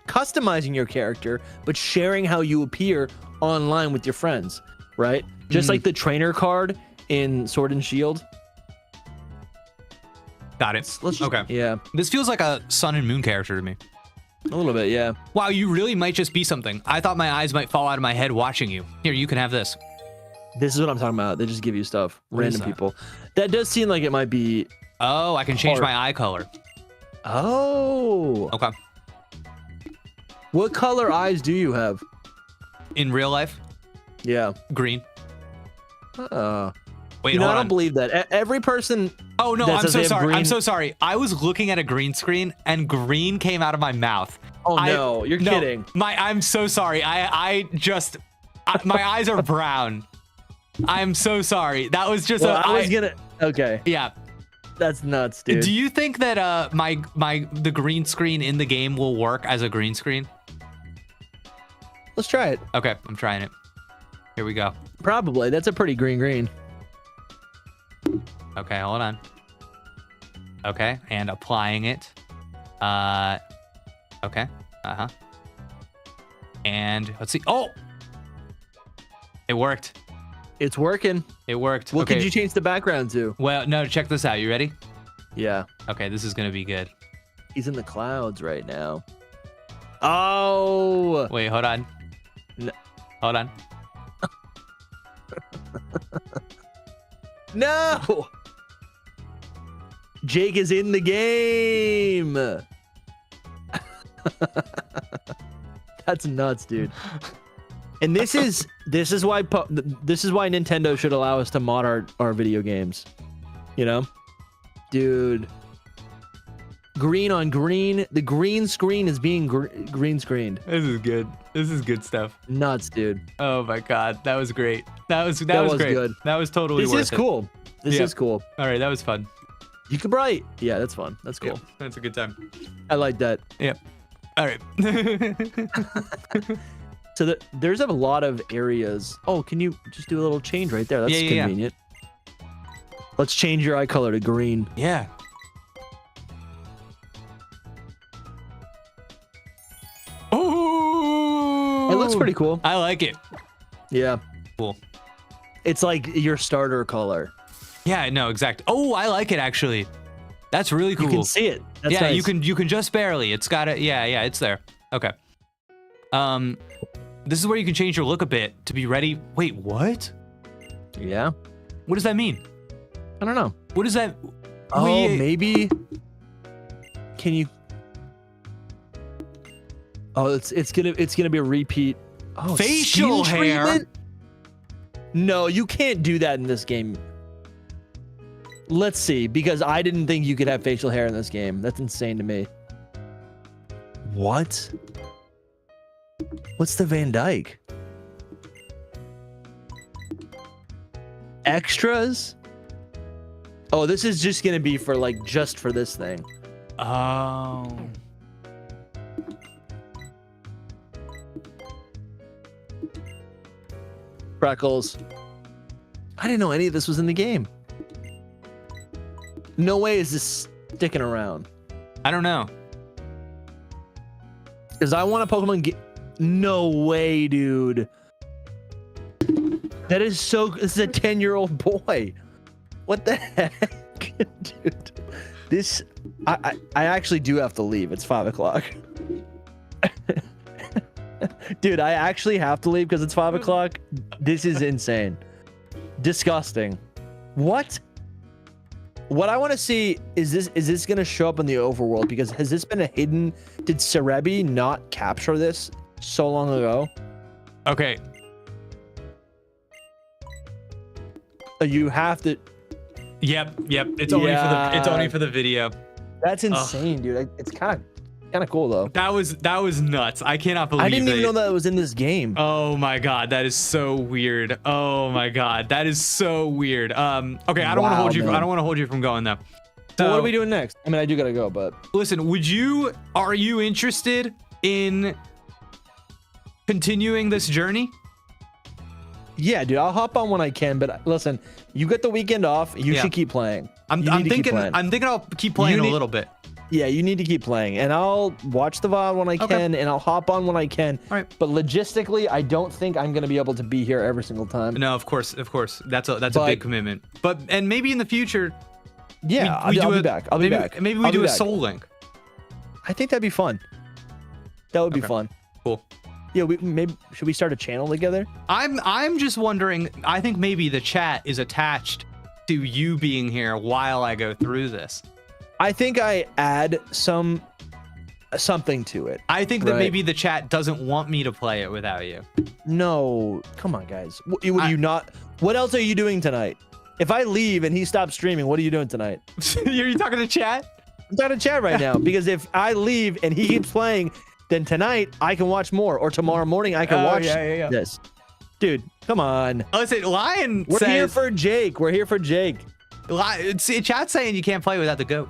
customizing your character, but sharing how you appear online with your friends, right? Just like the trainer card in Sword and Shield. Got it. Okay. Yeah, This feels like a Sun and Moon character to me. a little bit. Yeah. Wow, you really might just be something. I thought my eyes might fall out of my head watching you. Here, you can have this. This is what I'm talking about. They just give you stuff. What is Random that? people. That does seem like it might be. Oh, I can change my eye color. Oh. Okay. What color eyes do you have? In real life, Yeah. green. Wait, You know, hold I don't on. believe that. Every person. Oh no, that I'm says so they have sorry. I'm green- so sorry. I was looking at a green screen and green came out of my mouth. Oh no, you're No, kidding. I'm so sorry. My eyes are brown. I'm so sorry. That was just Well, I was gonna. Okay, yeah. that's nuts, dude. Do you think that the green screen in the game will work as a green screen? Let's try it. Okay, I'm trying it. Here we go. Probably. That's a pretty green. Okay, hold on. Okay, and applying it. Okay. Uh-huh. And let's see. Oh! It worked. It's working. It worked. What okay. could you change the background to? Well, no, check this out. You ready? Yeah. Okay, this is gonna be good. He's in the clouds right now. Oh. Wait, hold on. No. Hold on. No. Jake is in the game. That's nuts, dude. And this is why Nintendo should allow us to mod our video games. You know, dude. Green on green. The green screen is being green screened. This is good. This is good stuff. Nuts, dude. Oh my god, that was great. That was That was great. good. That was totally This worth is it. cool. This Yeah. is cool. All right, that was fun. You could write. Yeah, that's fun. That's cool. Yeah, that's a good time. I like that. Yep. All right. So there's a lot of areas. Oh, can you just do a little change right there? That's Yeah. convenient. Let's change your eye color to green. Yeah. Oh, It looks pretty cool. I like it. Yeah. Cool. It's like your starter color. Yeah, no, exact. Oh, I like it actually. That's really cool. You can see it. That's yeah, nice. you can just barely. It's got it. Yeah, it's there. Okay. This is where you can change your look a bit to be ready. Wait, what? Yeah. What does that mean? I don't know. What is that? Oh, Wait. maybe. Can you? Oh, it's gonna be a repeat. Oh, Facial skin hair? treatment? No, you can't do that in this game. Let's see, because I didn't think you could have facial hair in this game. That's insane to me. What? What's the Van Dyke? Extras? Oh, this is just gonna be for like just for this thing. Oh. Freckles. I didn't know any of this was in the game. No way is this sticking around. I don't know. Because I want a Pokemon game. No way, dude. That is so. This is a 10-year-old boy. What the heck, dude? This. I actually do have to leave. It's 5 o'clock. Dude, I actually have to leave because it's 5 o'clock. This is insane. Disgusting. What? What I want to see is this going to show up in the overworld? Because has this been a hidden? Did Cerebi not capture this so long ago? Okay. You have to. Yep. It's only for the video. That's insane, dude. It's kind of cool though. That was nuts. I cannot believe. I didn't even know that it was in this game. Oh my god, that is so weird. Oh my god, that is so weird. Okay, I don't want to hold you. man. I don't want to hold you from going though. So what are we doing next? I mean, I do gotta go, but listen, are you interested in continuing this journey? Yeah, dude, I'll hop on when I can. But listen, you get the weekend off. You should keep playing. I'm thinking I'll keep playing a little bit. Yeah, you need to keep playing, and I'll watch the VOD when I can, and I'll hop on when I can. All right. But logistically, I don't think I'm gonna be able to be here every single time. No, of course. That's a big commitment. And maybe in the future. Yeah, I'll be back. I'll be back. Maybe we do a Soul Link. I think that'd be fun. That would be fun. Cool. Yeah, should we start a channel together? I'm just wondering. I think maybe the chat is attached to you being here while I go through this. I think I add something to it. I think that maybe the chat doesn't want me to play it without you. No, come on, guys. Would you not? What else are you doing tonight? If I leave and he stops streaming, what are you doing tonight? Are you talking to chat? I'm talking to chat right now because if I leave and he keeps playing, then tonight I can watch more, or tomorrow morning I can watch this. Dude, come on. Listen, Lion We're here for Jake. We're here for Jake. Chat's saying you can't play without the goat.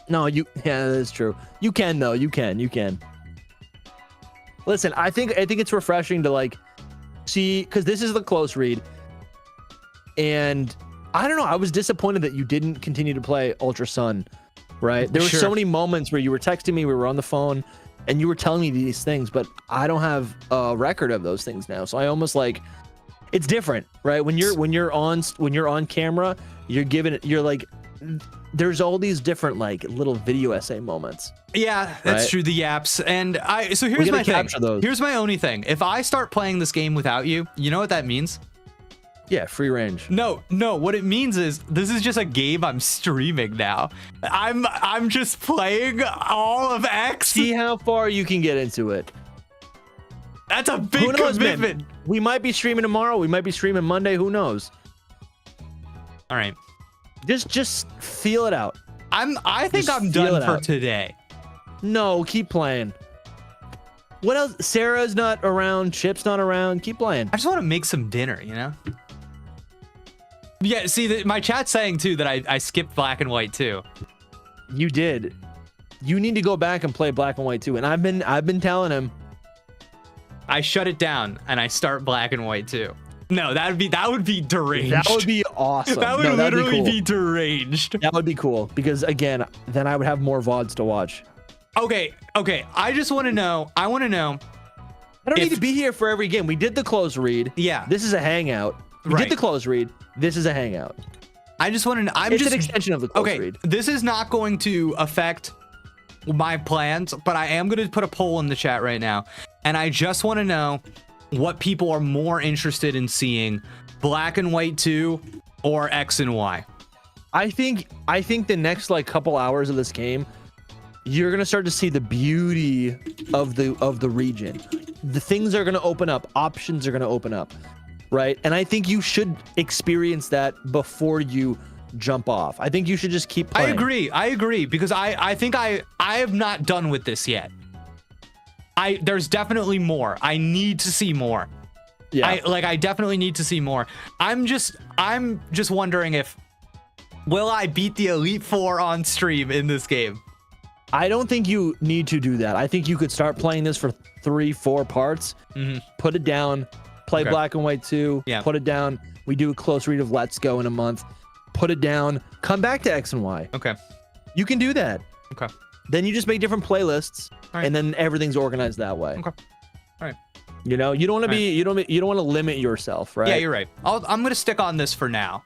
No, yeah, that's true. You can though. You can. Listen, I think it's refreshing to like see, because this is the close read, and I don't know. I was disappointed that you didn't continue to play Ultra Sun. Right? There were so many moments where you were texting me, we were on the phone, and you were telling me these things, but I don't have a record of those things now. So I almost like, it's different, right? When you're on camera, you're like, there's all these different like little video essay moments. Yeah, that's true. The yaps. And so here's my thing. Here's my only thing. If I start playing this game without you, you know what that means? Yeah, free range. No. What it means is this is just a game I'm streaming now. I'm just playing all of X. See how far you can get into it. That's a big commitment. Man? We might be streaming tomorrow. We might be streaming Monday. Who knows? All right. Just feel it out. I think I'm done for today. No, keep playing. What else? Sarah's not around. Chip's not around. Keep playing. I just want to make some dinner, you know? Yeah, see, my chat's saying too that I skipped Black and White too. You did. You need to go back and play Black and White too. And I've been telling him. I shut it down and I start Black and White too. No, that would be deranged. That would be awesome. That would literally be deranged. That would be cool because again, then I would have more VODs to watch. Okay. I just want to know. I want to know. I don't need to be here for every game. We did the close read. Yeah. This is a hangout. We did the close read. This is a hangout. I just want to. It's an extension of the close read. This is not going to affect my plans, but I am going to put a poll in the chat right now, and I just want to know what people are more interested in seeing: Black and White 2 or X and Y. I think the next like couple hours of this game, you're gonna start to see the beauty of the region. The things are gonna open up. Options are gonna open up, right? And I think you should experience that before you jump off. I think you should just keep playing. I agree because I think I have not done with this yet. There's definitely more. I need to see more. Yeah. I definitely need to see more. I'm just wondering if will I beat the Elite Four on stream in this game? I don't think you need to do that. I think you could start playing this for 3-4 parts, put it down, play Black and White 2, put it down. We do a close read of Let's Go in a month, put it down, come back to X and Y. Okay. You can do that. Okay. Then you just make different playlists, and then everything's organized that way. Okay. All right. You know, you don't want to be, you don't want to limit yourself, right? Yeah, you're right. I'm gonna stick on this for now.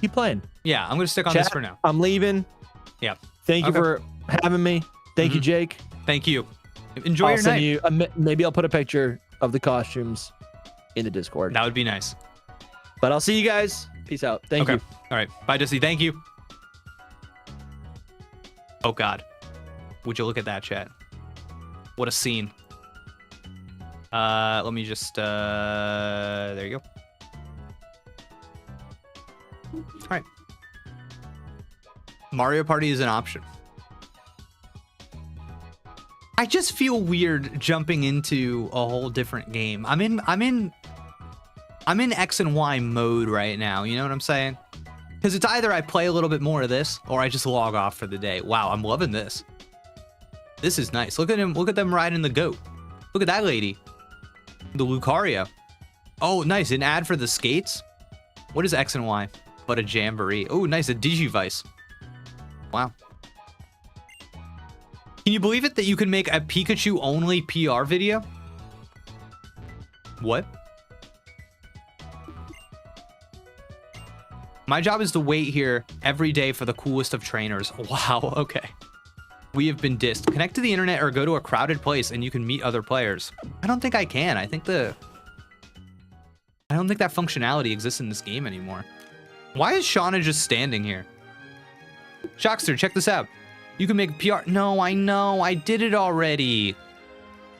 Keep playing. Yeah, I'm gonna stick on this for now. I'm leaving. Yeah. Thank you for having me. Thank you, Jake. Thank you. Enjoy your night. Maybe I'll put a picture of the costumes in the Discord. That would be nice. But I'll see you guys. Peace out. Thank you. All right. Bye, Jesse. Thank you. Oh, God. Would you look at that, chat? What a scene. Let me just... there you go. All right. Mario Party is an option. I just feel weird jumping into a whole different game. I'm in X and Y mode right now. You know what I'm saying? Because it's either I play a little bit more of this or I just log off for the day. Wow, I'm loving this. This is nice. Look at him. Look at them riding the goat. Look at that lady. The Lucario. Oh, nice. An ad for the skates. What is X and Y? But a jamboree. Oh, nice. A Digivice. Wow. Can you believe it that you can make a Pikachu only PR video? What? My job is to wait here every day for the coolest of trainers. Wow, okay. We have been dissed. Connect to the internet or go to a crowded place and you can meet other players. I don't think I can. I don't think that functionality exists in this game anymore. Why is Shauna just standing here? Shockster, check this out. You can make PR. No, I know. I did it already.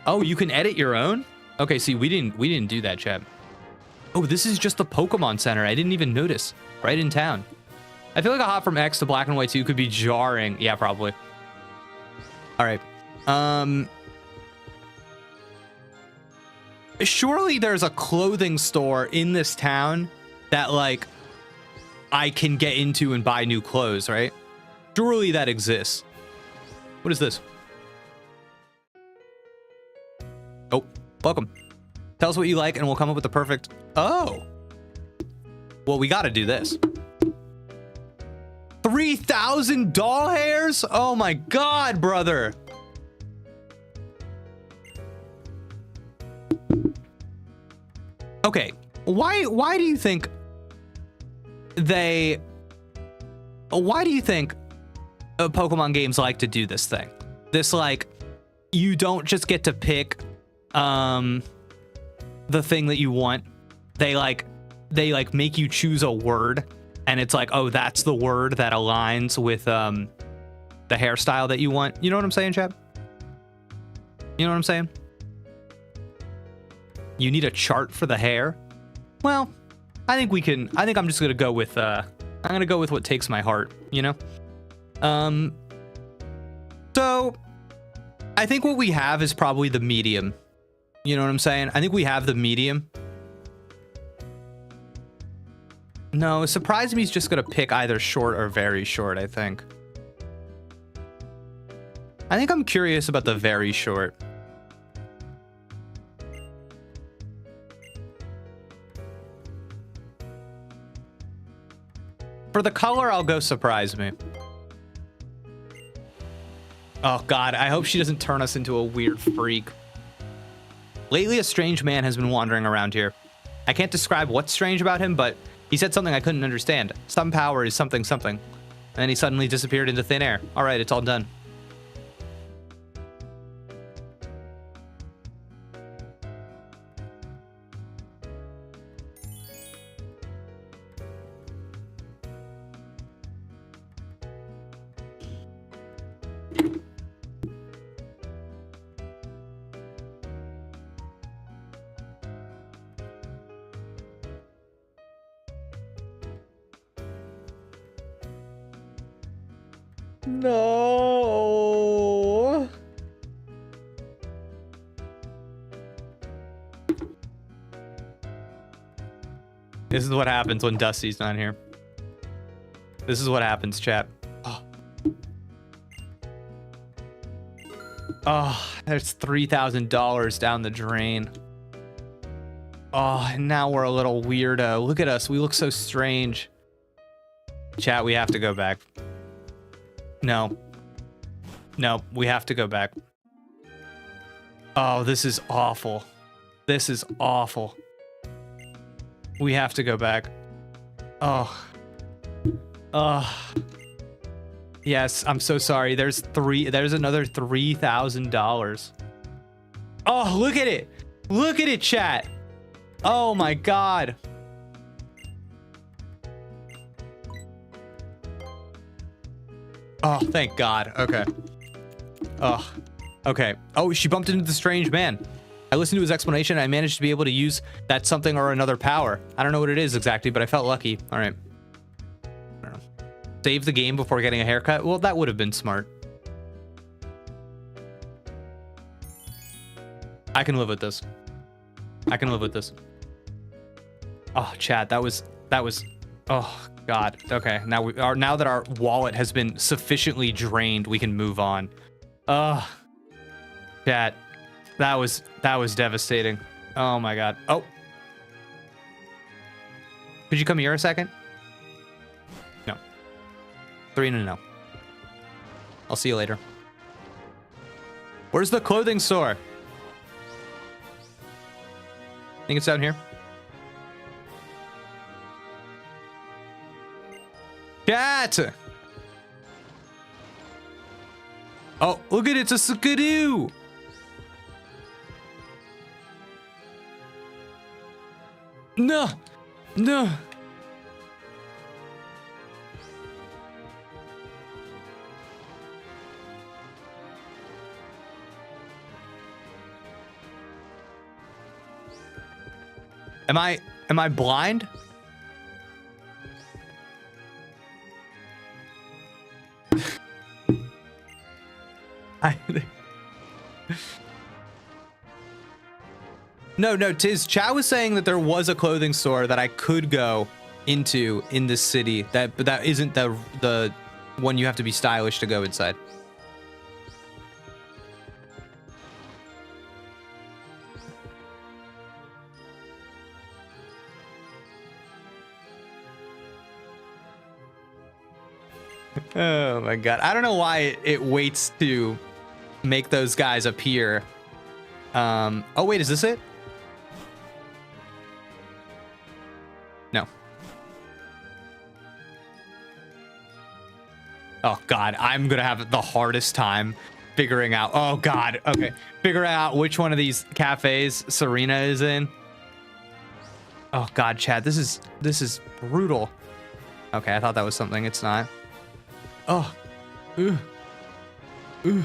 Oh, you can edit your own? Okay, see, we didn't do that, chat. Oh, this is just the Pokemon Center. I didn't even notice. Right in town. I feel like a hop from X to Black and White 2 could be jarring. Yeah, probably. All right. Surely there's a clothing store in this town that, like, I can get into and buy new clothes, right? Surely that exists. What is this? Oh, welcome. Tell us what you like and we'll come up with the perfect... Oh. Well, we got to do this. 3,000 doll hairs? Oh my God, brother. Okay, why do you think Pokemon games like to do this thing? This, like, you don't just get to pick the thing that you want. They make you choose a word, and it's like, oh, that's the word that aligns with the hairstyle that you want. You know what I'm saying, chap? You know what I'm saying? You need a chart for the hair? Well, I think I'm just gonna go with what takes my heart, you know? So I think what we have is probably the medium. You know what I'm saying? I think we have the medium. No, Surprise Me's just gonna pick either short or very short, I think. I think I'm curious about the very short. For the color, I'll go Surprise Me. Oh God, I hope she doesn't turn us into a weird freak. Lately, a strange man has been wandering around here. I can't describe what's strange about him, but he said something I couldn't understand. Some power is something something. And then he suddenly disappeared into thin air. All right, it's all done. No. This is what happens when Dusty's not here. This is what happens, chat. Oh, there's $3,000 down the drain. Oh, and now we're a little weirdo. Look at us. We look so strange. Chat, we have to go back. No, we have to go back. Oh, this is awful. This is awful. We have to go back. Oh. Yes, I'm so sorry. There's another $3,000. Oh, look at it. Look at it, chat. Oh my God. Oh, thank God. Okay. Oh, okay. Oh, she bumped into the strange man. I listened to his explanation and I managed to be able to use that something or another power. I don't know what it is exactly, but I felt lucky. All right. I don't know. Save the game before getting a haircut? Well, that would have been smart. I can live with this. I can live with this. Oh, chat, that was Oh God. Okay. Now that our wallet has been sufficiently drained, we can move on. Ugh. Chat. That was devastating. Oh my God. Oh. Could you come here a second? No. 3 and a no. I'll see you later. Where's the clothing store? Think it's down here? Chat! Oh, look at it, it's a skidoo! No! No! Am I blind? No, Tiz, Chow was saying that there was a clothing store that I could go into in this city. But that isn't the one you have to be stylish to go inside. Oh my God. I don't know why it waits to make those guys appear. Oh wait, is this it? No. Oh God, I'm gonna have the hardest time figuring out. Oh God, okay. Figuring out which one of these cafes Serena is in. Oh God, Chad, this is brutal. Okay, I thought that was something. It's not. Oh. Ooh. Ooh.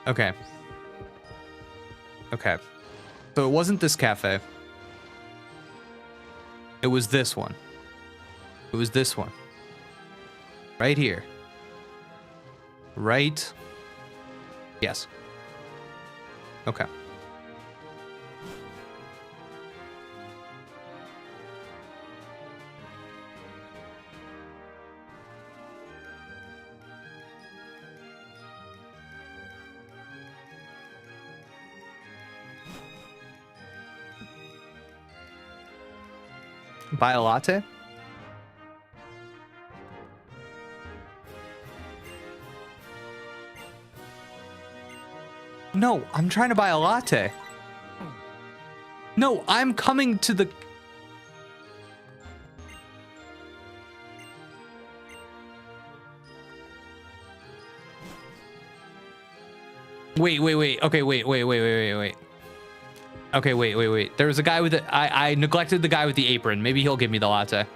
Okay. Okay. So it wasn't this cafe. It was this one. It was this one. Right here. Right. Yes. Okay. Buy a latte? No, I'm trying to buy a latte. No, I'm coming to the... Wait. Okay, wait. Okay, wait. There was a guy with the... I neglected the guy with the apron. Maybe he'll give me the latte.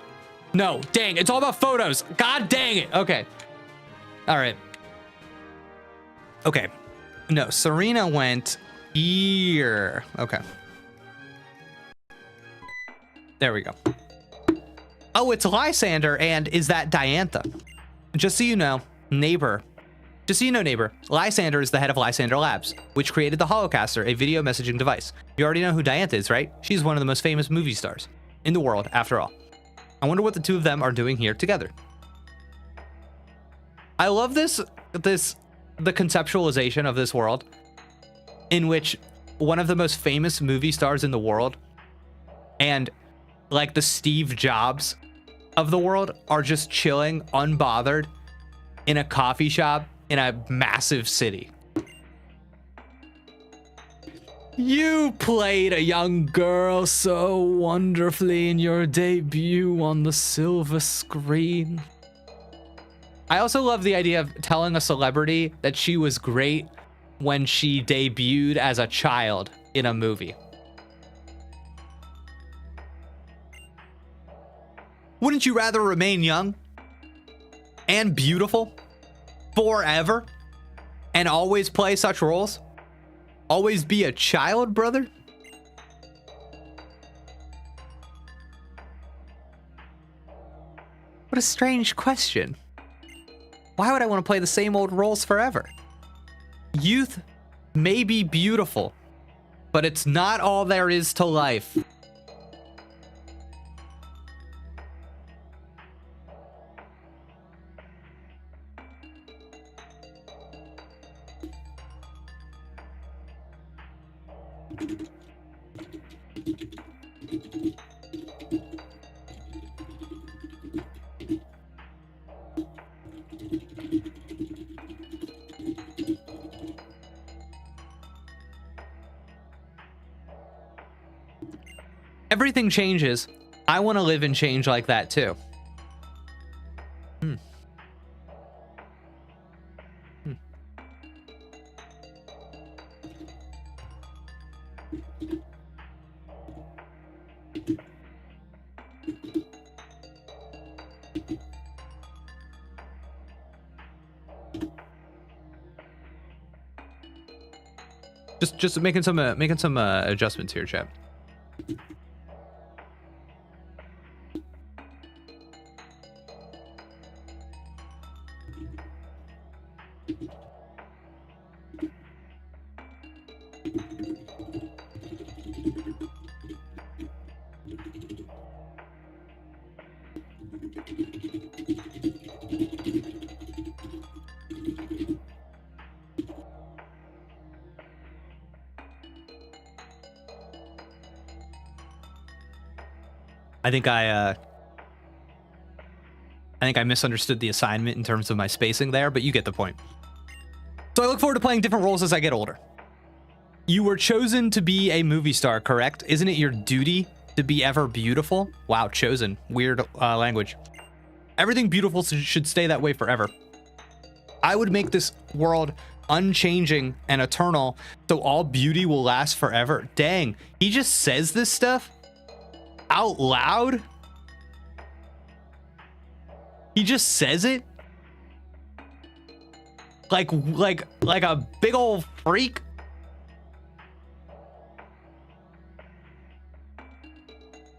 No, dang, it's all about photos. God dang it. Okay. All right. Okay. No, Serena went here. Okay. There we go. Oh, it's Lysander, and is that Diantha? Just so you know, neighbor, Lysander is the head of Lysander Labs, which created the Holocaster, a video messaging device. You already know who Diantha is, right? She's one of the most famous movie stars in the world, after all. I wonder what the two of them are doing here together. I love the conceptualization of this world in which one of the most famous movie stars in the world and like the Steve Jobs of the world are just chilling, unbothered in a coffee shop in a massive city. You played a young girl so wonderfully in your debut on the silver screen. I also love the idea of telling a celebrity that she was great when she debuted as a child in a movie. Wouldn't you rather remain young and beautiful forever and always play such roles? Always be a child, brother? What a strange question. Why would I want to play the same old roles forever? Youth may be beautiful, but it's not all there is to life. Everything changes. I want to live in change like that too. Just making some adjustments here, chat. I think I misunderstood the assignment in terms of my spacing there, but you get the point. So I look forward to playing different roles as I get older. You were chosen to be a movie star, correct? Isn't it your duty to be ever beautiful? Wow, chosen. Weird language. Everything beautiful should stay that way forever. I would make this world unchanging and eternal, so all beauty will last forever. Dang, he just says this stuff out loud? He just says it? Like a big old freak?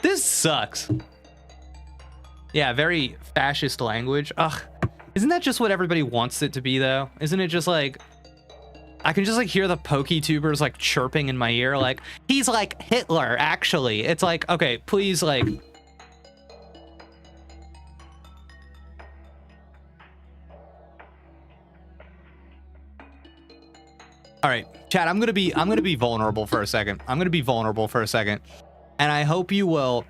This sucks. Yeah, very fascist language. Ugh. Isn't that just what everybody wants it to be, though? Isn't it just like... I can just like hear the PokeTubers like chirping in my ear, like, he's like Hitler, actually. It's like, okay, please, like... All right, chat, I'm gonna be vulnerable for a second. And I hope you will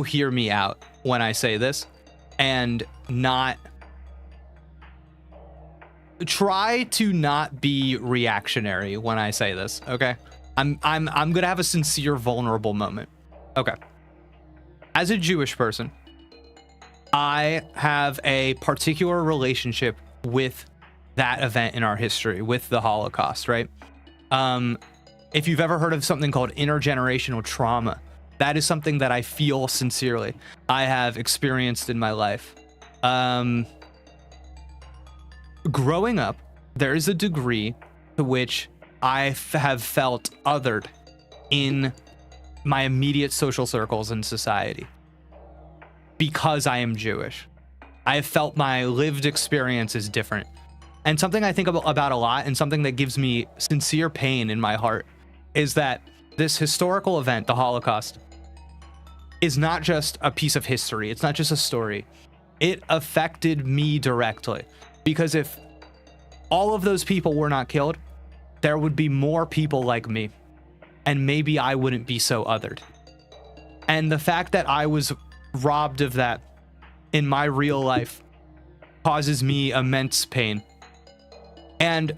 hear me out when I say this and not try to not be reactionary when I say this, okay? I'm gonna have a sincere, vulnerable moment. Okay. As a Jewish person, I have a particular relationship with that event in our history, with the Holocaust, right? If you've ever heard of something called intergenerational trauma, that is something that I feel sincerely. I have experienced in my life. Growing up, there is a degree to which I have felt othered in my immediate social circles and society because I am Jewish. I have felt my lived experience is different. And something I think about a lot, and something that gives me sincere pain in my heart, is that this historical event, the Holocaust, is not just a piece of history. It's not just a story. It affected me directly. Because if all of those people were not killed, there would be more people like me. And maybe I wouldn't be so othered. And the fact that I was robbed of that in my real life causes me immense pain. And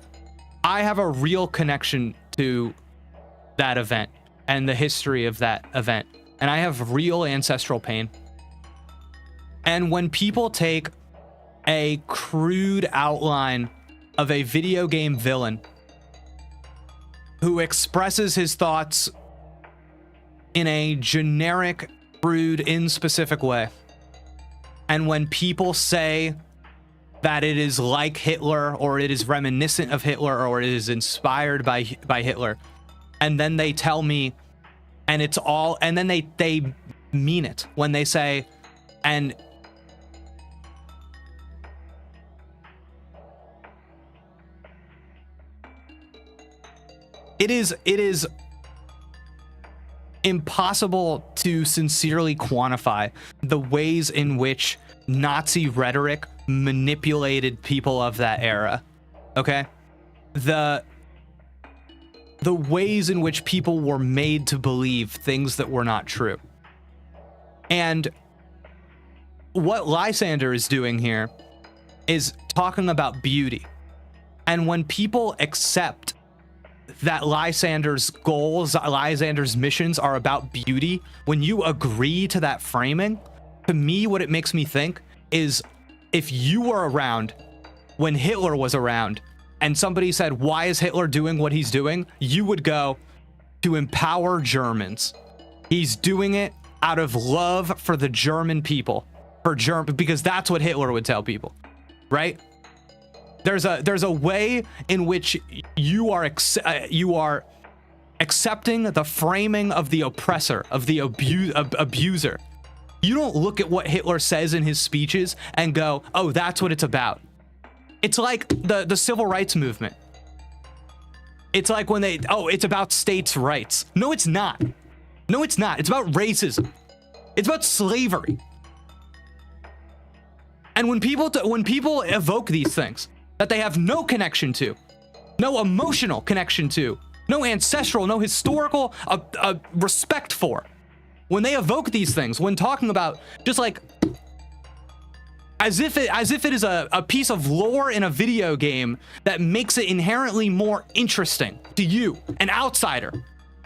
I have a real connection to that event and the history of that event. And I have real ancestral pain. And when people take a crude outline of a video game villain who expresses his thoughts in a generic, crude, inspecific way, and when people say that it is like Hitler, or it is reminiscent of Hitler, or it is inspired by Hitler, and then they tell me, and it's all, and then they mean it when they say, and it is impossible to sincerely quantify the ways in which Nazi rhetoric manipulated people of that era. Okay? the ways in which people were made to believe things that were not true. And what Lysander is doing here is talking about beauty. And when people accept that Lysander's goals, Lysander's missions are about beauty, when you agree to that framing, to me, what it makes me think is if you were around when Hitler was around and somebody said, why is Hitler doing what he's doing? You would go, to empower Germans. He's doing it out of love for the German people, because that's what Hitler would tell people, right? There's a way in which you are accepting the framing of the oppressor, of the abuser. You don't look at what Hitler says in his speeches and go, oh, that's what it's about. It's like the civil rights movement. It's like when it's about states' rights. No, it's not. No, it's not. It's about racism. It's about slavery. And when people evoke these things that they have no connection to, no emotional connection to, no ancestral, no historical respect for, when they evoke these things, when talking about just like as if it is a piece of lore in a video game that makes it inherently more interesting to you, an outsider,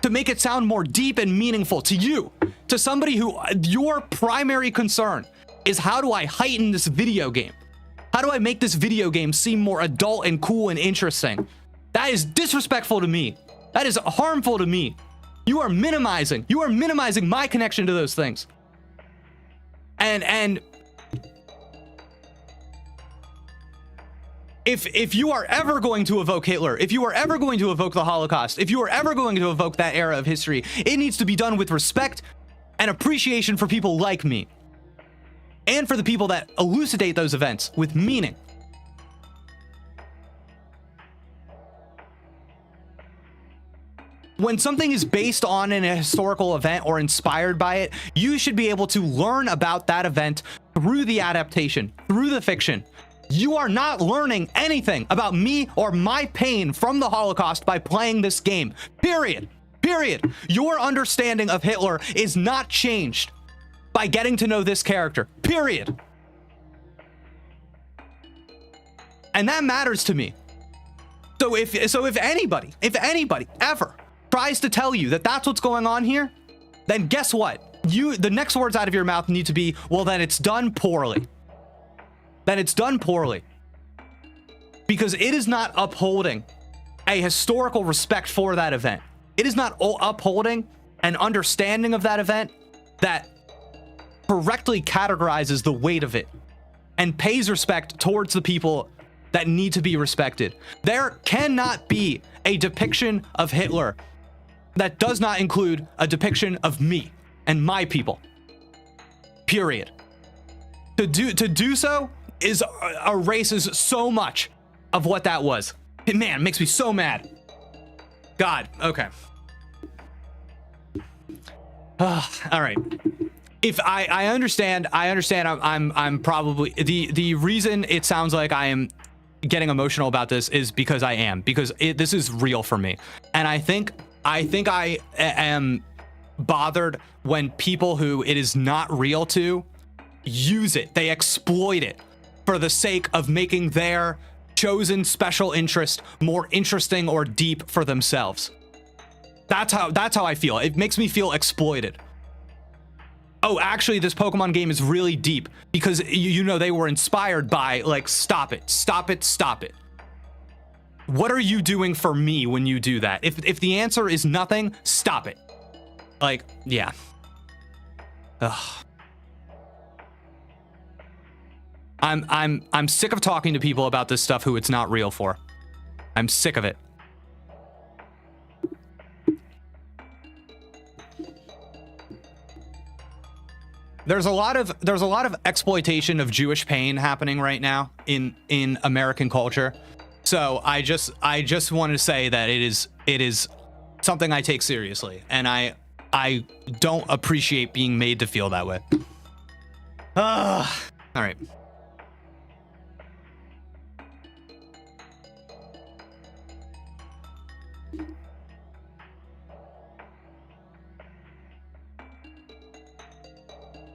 to make it sound more deep and meaningful to you, to somebody who your primary concern is, how do I heighten this video game? How do I make this video game seem more adult and cool and interesting? That is disrespectful to me. That is harmful to me. You are minimizing my connection to those things. And if you are ever going to evoke Hitler, if you are ever going to evoke the Holocaust, if you are ever going to evoke that era of history, it needs to be done with respect and appreciation for people like me, and for the people that elucidate those events with meaning. When something is based on a historical event or inspired by it, you should be able to learn about that event through the adaptation, through the fiction. You are not learning anything about me or my pain from the Holocaust by playing this game. Period. Period. Your understanding of Hitler is not changed by getting to know this character. Period. And that matters to me. So if anybody ever tries to tell you that that's what's going on here, then guess what? The next words out of your mouth need to be, well, then it's done poorly. Then it's done poorly. Because it is not upholding a historical respect for that event. It is not upholding an understanding of that event that correctly categorizes the weight of it and pays respect towards the people that need to be respected. There cannot be a depiction of Hitler that does not include a depiction of me and my people. Period. To do so is erases so much of what that was. Man, it makes me so mad. God, okay. All right. If I understand I'm probably the reason it sounds like I am getting emotional about this is because I am, because this is real for me. And I think I am bothered when people who it is not real to use it. They exploit it for the sake of making their chosen special interest more interesting or deep for themselves. That's how I feel. It makes me feel exploited. Oh, actually, this Pokemon game is really deep because you know they were inspired by, like, stop it. What are you doing for me when you do that? If the answer is nothing, stop it. Like, yeah. Ugh. I'm sick of talking to people about this stuff who it's not real for. I'm sick of it. There's a lot of exploitation of Jewish pain happening right now in American culture. So I just want to say that it is something I take seriously, and I don't appreciate being made to feel that way. All right.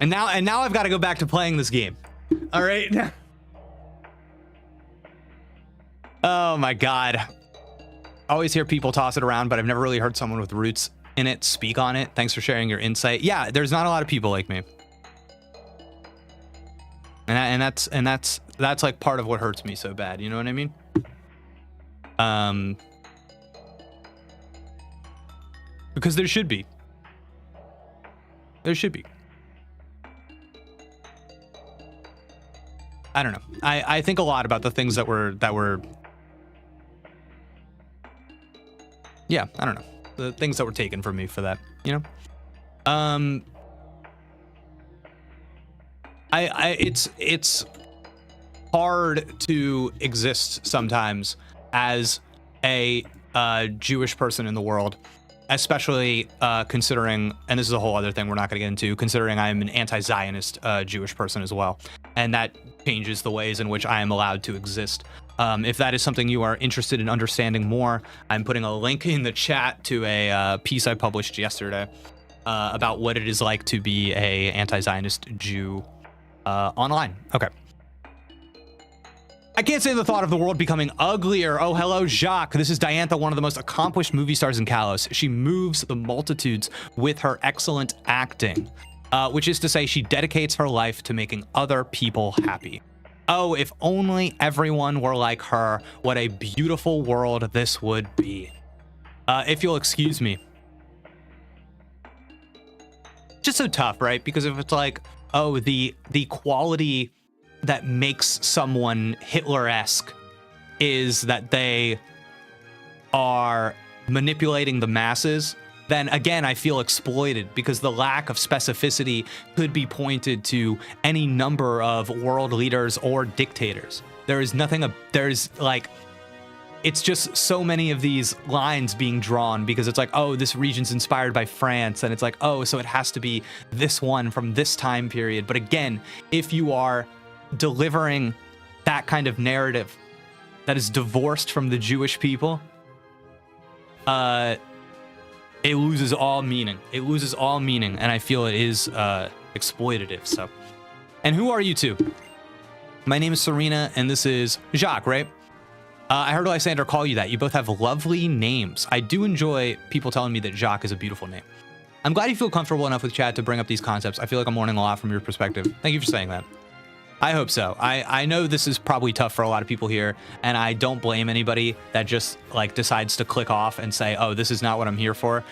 And now I've got to go back to playing this game. All right. Oh my God. I always hear people toss it around, but I've never really heard someone with roots in it speak on it. Thanks for sharing your insight. Yeah, there's not a lot of people like me. And that's like part of what hurts me so bad. You know what I mean? Because there should be. There should be. I don't know. I think a lot about the things that were yeah, I don't know. The things that were taken from me for that, you know? It's hard to exist sometimes as a Jewish person in the world, especially considering, and this is a whole other thing we're not going to get into, considering I'm an anti-Zionist Jewish person as well, and that changes the ways in which I am allowed to exist. If that is something you are interested in understanding more, I'm putting a link in the chat to a piece I published yesterday about what it is like to be a anti-Zionist Jew online. Okay. I can't stand the thought of the world becoming uglier. Oh, hello, Jacques. This is Diantha, one of the most accomplished movie stars in Kalos. She moves the multitudes with her excellent acting, which is to say she dedicates her life to making other people happy. Oh, if only everyone were like her, what a beautiful world this would be. If you'll excuse me. Just so tough, right? Because if it's like, oh, the quality that makes someone Hitler-esque is that they are manipulating the masses, then again, I feel exploited because the lack of specificity could be pointed to any number of world leaders or dictators. There is nothing, there's like, it's just so many of these lines being drawn because it's like, oh, this region's inspired by France. And it's like, oh, so it has to be this one from this time period. But again, if you are delivering that kind of narrative that is divorced from the Jewish people, it loses all meaning. It loses all meaning, and I feel it is exploitative. So, and who are you two? My name is Serena, and this is Jacques, right? I heard Lysander call you that. You both have lovely names. I do enjoy people telling me that Jacques is a beautiful name. I'm glad you feel comfortable enough with chat to bring up these concepts. I feel like I'm learning a lot from your perspective. Thank you for saying that. I hope so. I know this is probably tough for a lot of people here, and I don't blame anybody that just like decides to click off and say, oh, this is not what I'm here for.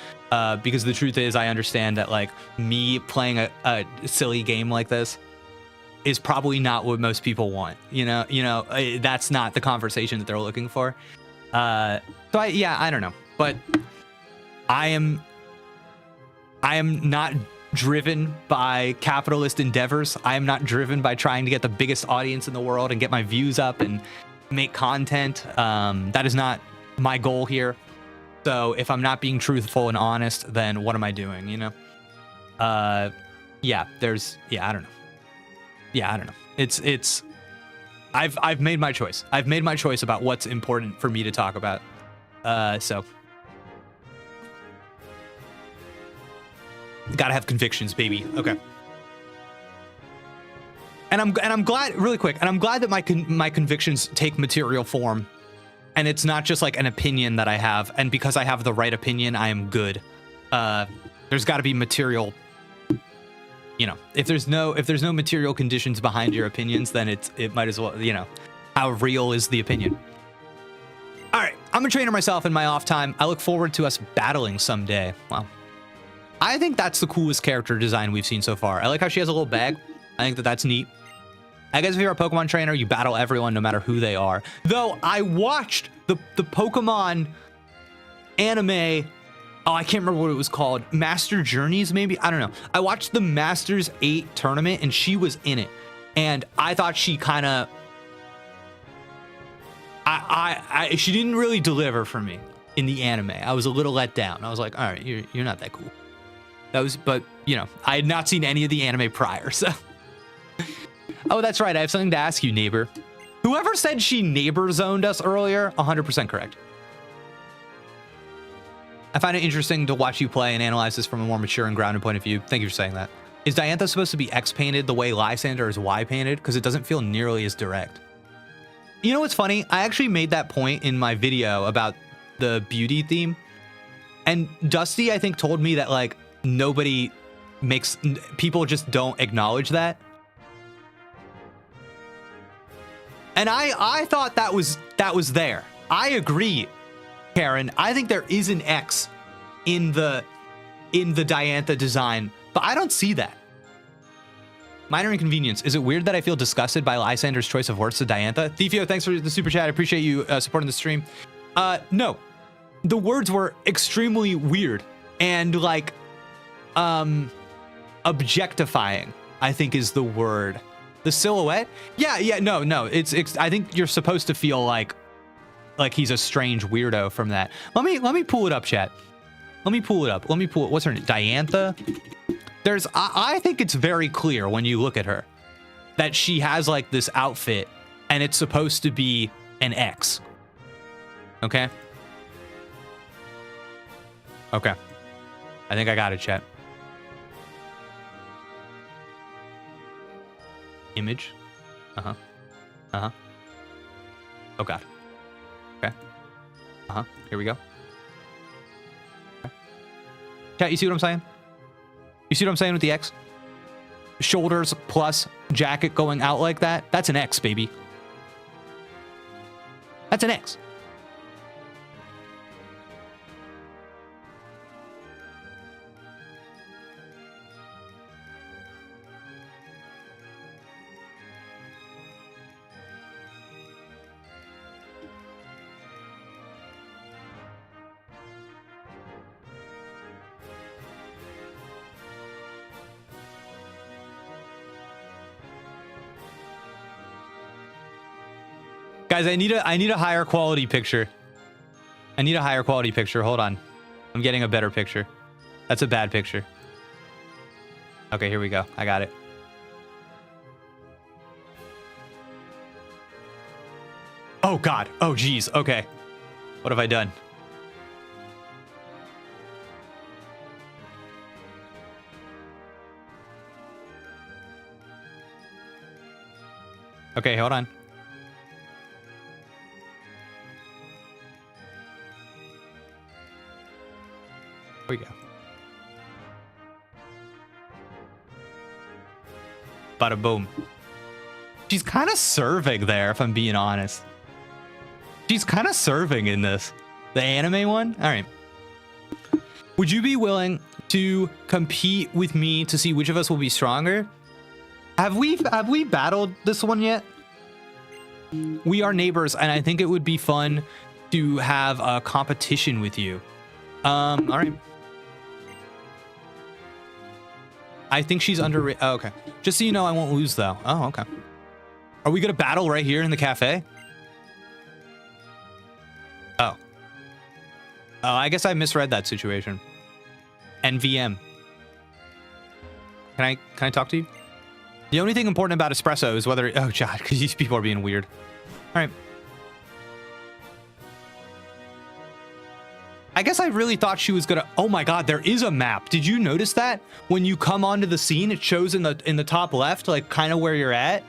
Because the truth is, I understand that like me playing a silly game like this is probably not what most people want. You know, that's not the conversation that they're looking for. So I don't know, but I am not driven by capitalist endeavors. I am not driven by trying to get the biggest audience in the world and get my views up and make content. That is not my goal here. So if I'm not being truthful and honest, then what am I doing, you know? I don't know. Yeah, I don't know. It's I've made my choice. I've made my choice about what's important for me to talk about. So gotta have convictions, baby. Okay. And I'm glad, really quick, and I'm glad that my convictions take material form, and it's not just like an opinion that I have, and because I have the right opinion, I am good. There's got to be material. You know, if there's no material conditions behind your opinions, then it might as well, you know, how real is the opinion? All right, I'm a trainer myself in my off time. I look forward to us battling someday. Wow. I think that's the coolest character design we've seen so far. I like how she has a little bag. I think that's neat. I guess if you're a Pokemon trainer, you battle everyone no matter who they are. Though I watched the Pokemon anime. Oh, I can't remember what it was called. Master Journeys, maybe? I don't know. I watched the Masters 8 tournament and she was in it. And I thought she kind of... she didn't really deliver for me in the anime. I was a little let down. I was like, all right, you're not that cool. But, you know, I had not seen any of the anime prior, so. Oh, that's right. I have something to ask you, neighbor. Whoever said she neighbor zoned us earlier, 100% correct. I find it interesting to watch you play and analyze this from a more mature and grounded point of view. Thank you for saying that. Is Diantha supposed to be X painted the way Lysander is Y painted? Because it doesn't feel nearly as direct. You know what's funny? I actually made that point in my video about the beauty theme. And Dusty, I think, told me that like people just don't acknowledge that. And I thought that was there. I agree, Karen. I think there is an X in the Diantha design, but I don't see that. Minor inconvenience. Is it weird that I feel disgusted by Lysander's choice of words to Diantha? Thefio, thanks for the super chat. I appreciate you supporting the stream. No, the words were extremely weird and like objectifying, I think is the word. The silhouette? Yeah, no. It's I think you're supposed to feel like he's a strange weirdo from that. Let me pull it up, chat. Let me pull it up. What's her name? Diantha? I think it's very clear when you look at her that she has like this outfit and it's supposed to be an X. Okay? Okay. I think I got it, chat. Image. Oh god. Okay. Here we go. Okay. Chat, you see what I'm saying? You see what I'm saying with the X? Shoulders plus jacket going out like that. That's an X, baby. That's an X. Guys, I need a higher quality picture. I need a higher quality picture. Hold on. I'm getting a better picture. That's a bad picture. Okay, here we go. I got it. Oh god. Oh geez. Okay. What have I done? Okay, hold on. Here we go. Bada boom. She's kind of serving there, if I'm being honest. She's kind of serving in this. The anime one? All right. Would you be willing to compete with me to see which of us will be stronger? Have we battled this one yet? We are neighbors, and I think it would be fun to have a competition with you. All right. I think she's underrated. Oh, okay. Just so you know, I won't lose though. Oh, okay. Are we gonna battle right here in the cafe? Oh. Oh, I guess I misread that situation. NVM. Can I talk to you? The only thing important about espresso is whether. Oh god, because these people are being weird. All right. I guess I really thought she was gonna. Oh my god, there is a map. Did you notice that? When you come onto the scene, it shows in the top left, like kind of where you're at.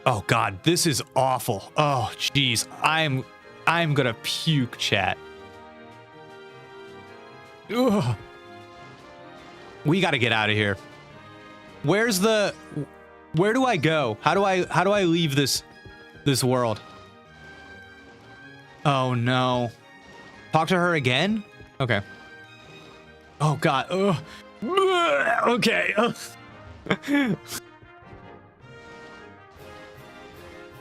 Oh god, this is awful. Oh jeez, I'm gonna puke, chat. Ugh. We gotta get out of here. Where do I go? How do I leave this world? Oh no. Talk to her again? Okay. Oh god. Ugh. Okay.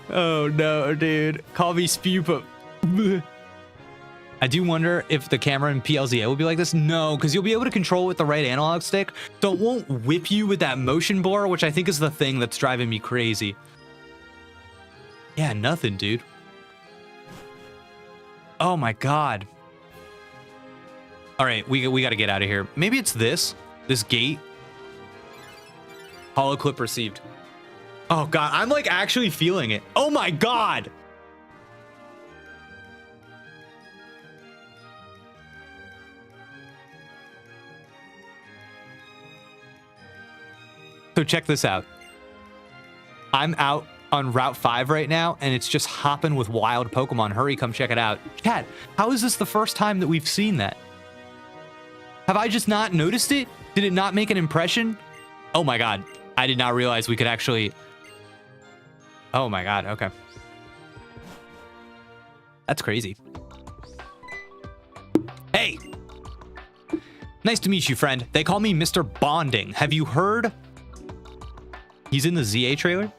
Oh no, dude. Call me Spupa. I do wonder if the camera in PLZA will be like this. No, because you'll be able to control it with the right analog stick, so it won't whip you with that motion blur, which I think is the thing that's driving me crazy. Yeah, nothing, dude. Oh my god. All right, we got to get out of here. Maybe it's this gate. Hollow clip received. Oh god, I'm like actually feeling it. Oh my god. So check this out. I'm out on Route 5 right now, and it's just hopping with wild Pokemon. Hurry, come check it out. Chat, how is this the first time that we've seen that? Have I just not noticed it? Did it not make an impression? Oh my god. I did not realize we could actually... Oh my god, okay. That's crazy. Hey! Nice to meet you, friend. They call me Mr. Bonding. Have you heard? He's in the ZA trailer?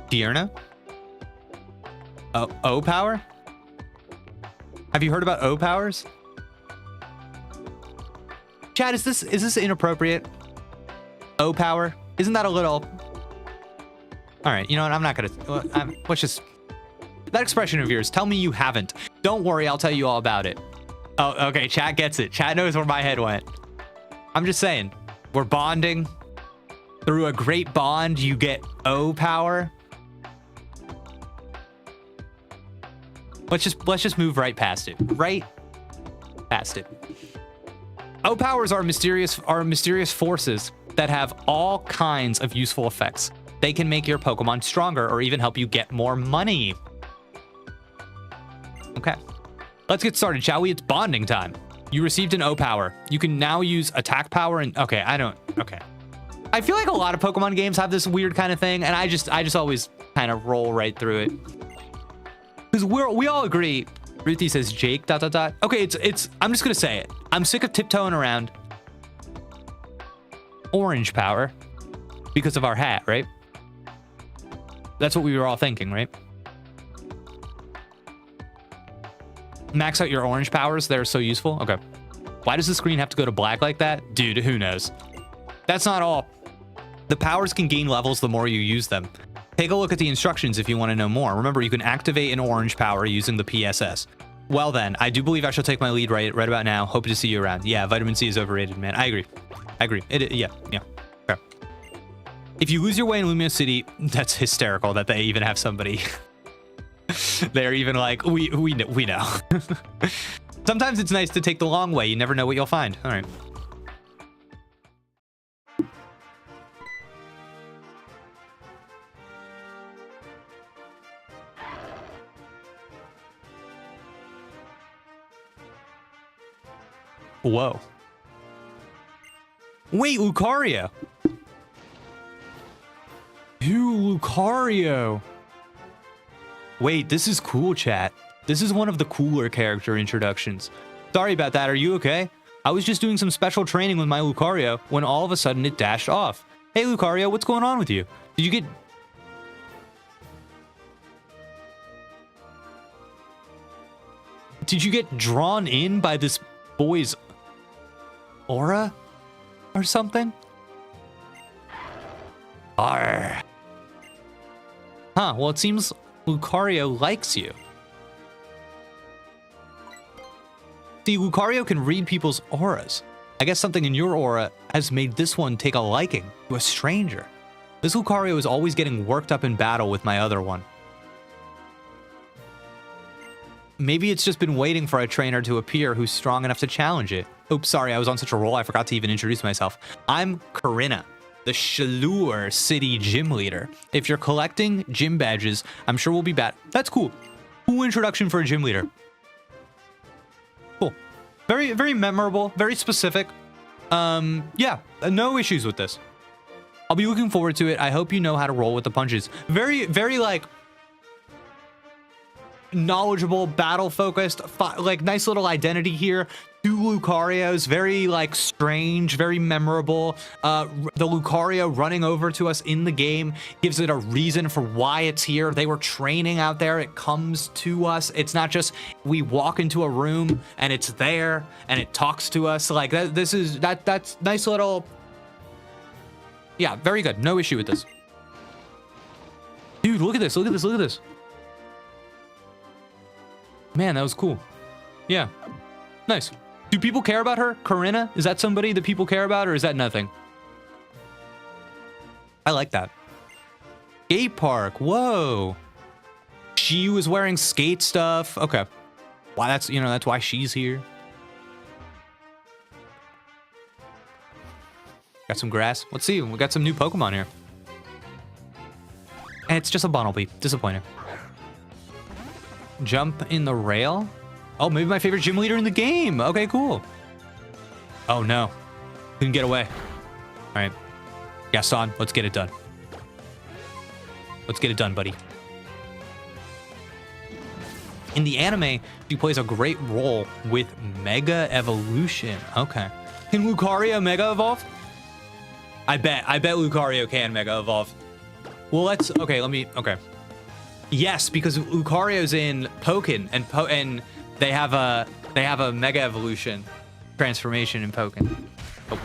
Dierna? Oh, O-Power? Have you heard about O-Powers? Chad, is this inappropriate? O-Power? Isn't that a little... All right, you know what? I'm not gonna... let's just... That expression of yours, tell me you haven't. Don't worry, I'll tell you all about it. Oh, okay, chat gets it. Chat knows where my head went. I'm just saying, we're bonding. Through a great bond, you get O-Power. Let's just move right past it. Right past it. O-Powers are mysterious forces that have all kinds of useful effects. They can make your Pokemon stronger or even help you get more money. Okay. Let's get started, shall we? It's bonding time. You received an O-Power. You can now use attack power and... Okay, okay. I feel like a lot of Pokemon games have this weird kind of thing, and I just always kind of roll right through it. Because we all agree. Ruthie says Jake, ... Okay, it's... I'm just gonna say it. I'm sick of tiptoeing around. Orange power. Because of our hat, right? That's what we were all thinking, right? Max out your orange powers. They're so useful. Okay. Why does the screen have to go to black like that? Dude, who knows? That's not all. The powers can gain levels the more you use them. Take a look at the instructions if you want to know more. Remember, you can activate an orange power using the PSS. Well then, I do believe I shall take my lead right about now. Hope to see you around. Yeah, vitamin C is overrated, man. I agree. Yeah. Okay. If you lose your way in Lumiose City, that's hysterical that they even have somebody. They're even like, we know. Sometimes it's nice to take the long way. You never know what you'll find. All right. Whoa. Wait, Lucario. Lucario. Wait, this is cool, chat. This is one of the cooler character introductions. Sorry about that, are you okay? I was just doing some special training with my Lucario when all of a sudden it dashed off. Hey Lucario, what's going on with you? Did you get drawn in by this boy's aura or something? Arr. Huh, well it seems Lucario likes you. See, Lucario can read people's auras. I guess something in your aura has made this one take a liking to a stranger. This Lucario is always getting worked up in battle with my other one. Maybe it's just been waiting for a trainer to appear who's strong enough to challenge it. Oops, sorry, I was on such a roll I forgot to even introduce myself. I'm Corinna, the Lumiose City gym leader. If you're collecting gym badges, I'm sure we'll be back. That's cool. Cool introduction for a gym leader. Cool. Very, very memorable, very specific. Yeah, no issues with this. I'll be looking forward to it. I hope you know how to roll with the punches. Very, very like knowledgeable, battle focused, like nice little identity here. Two Lucarios, very like strange, very memorable. The Lucario running over to us in the game gives it a reason for why it's here. They were training out there. It comes to us. It's not just we walk into a room and it's there and it talks to us. Like that's nice little. Yeah, very good. No issue with this. Dude, look at this. Look at this. Look at this. Man, that was cool. Yeah. Nice. Do people care about her? Corinna? Is that somebody that people care about, or is that nothing? I like that. Skate park. Whoa. She was wearing skate stuff. Okay. Why that's why she's here. Got some grass. Let's see. We got some new Pokemon here. And it's just a Bunnelby. Disappointing. Jump in the rail. Oh, maybe my favorite gym leader in the game. Okay, cool. Oh, no. Couldn't get away. All right. Gaston, let's get it done. Let's get it done, buddy. In the anime, she plays a great role with Mega Evolution. Okay. Can Lucario Mega Evolve? I bet Lucario can Mega Evolve. Well, okay. Yes, because Lucario's in Pokken, and they have a Mega Evolution transformation in Pokken. Oh.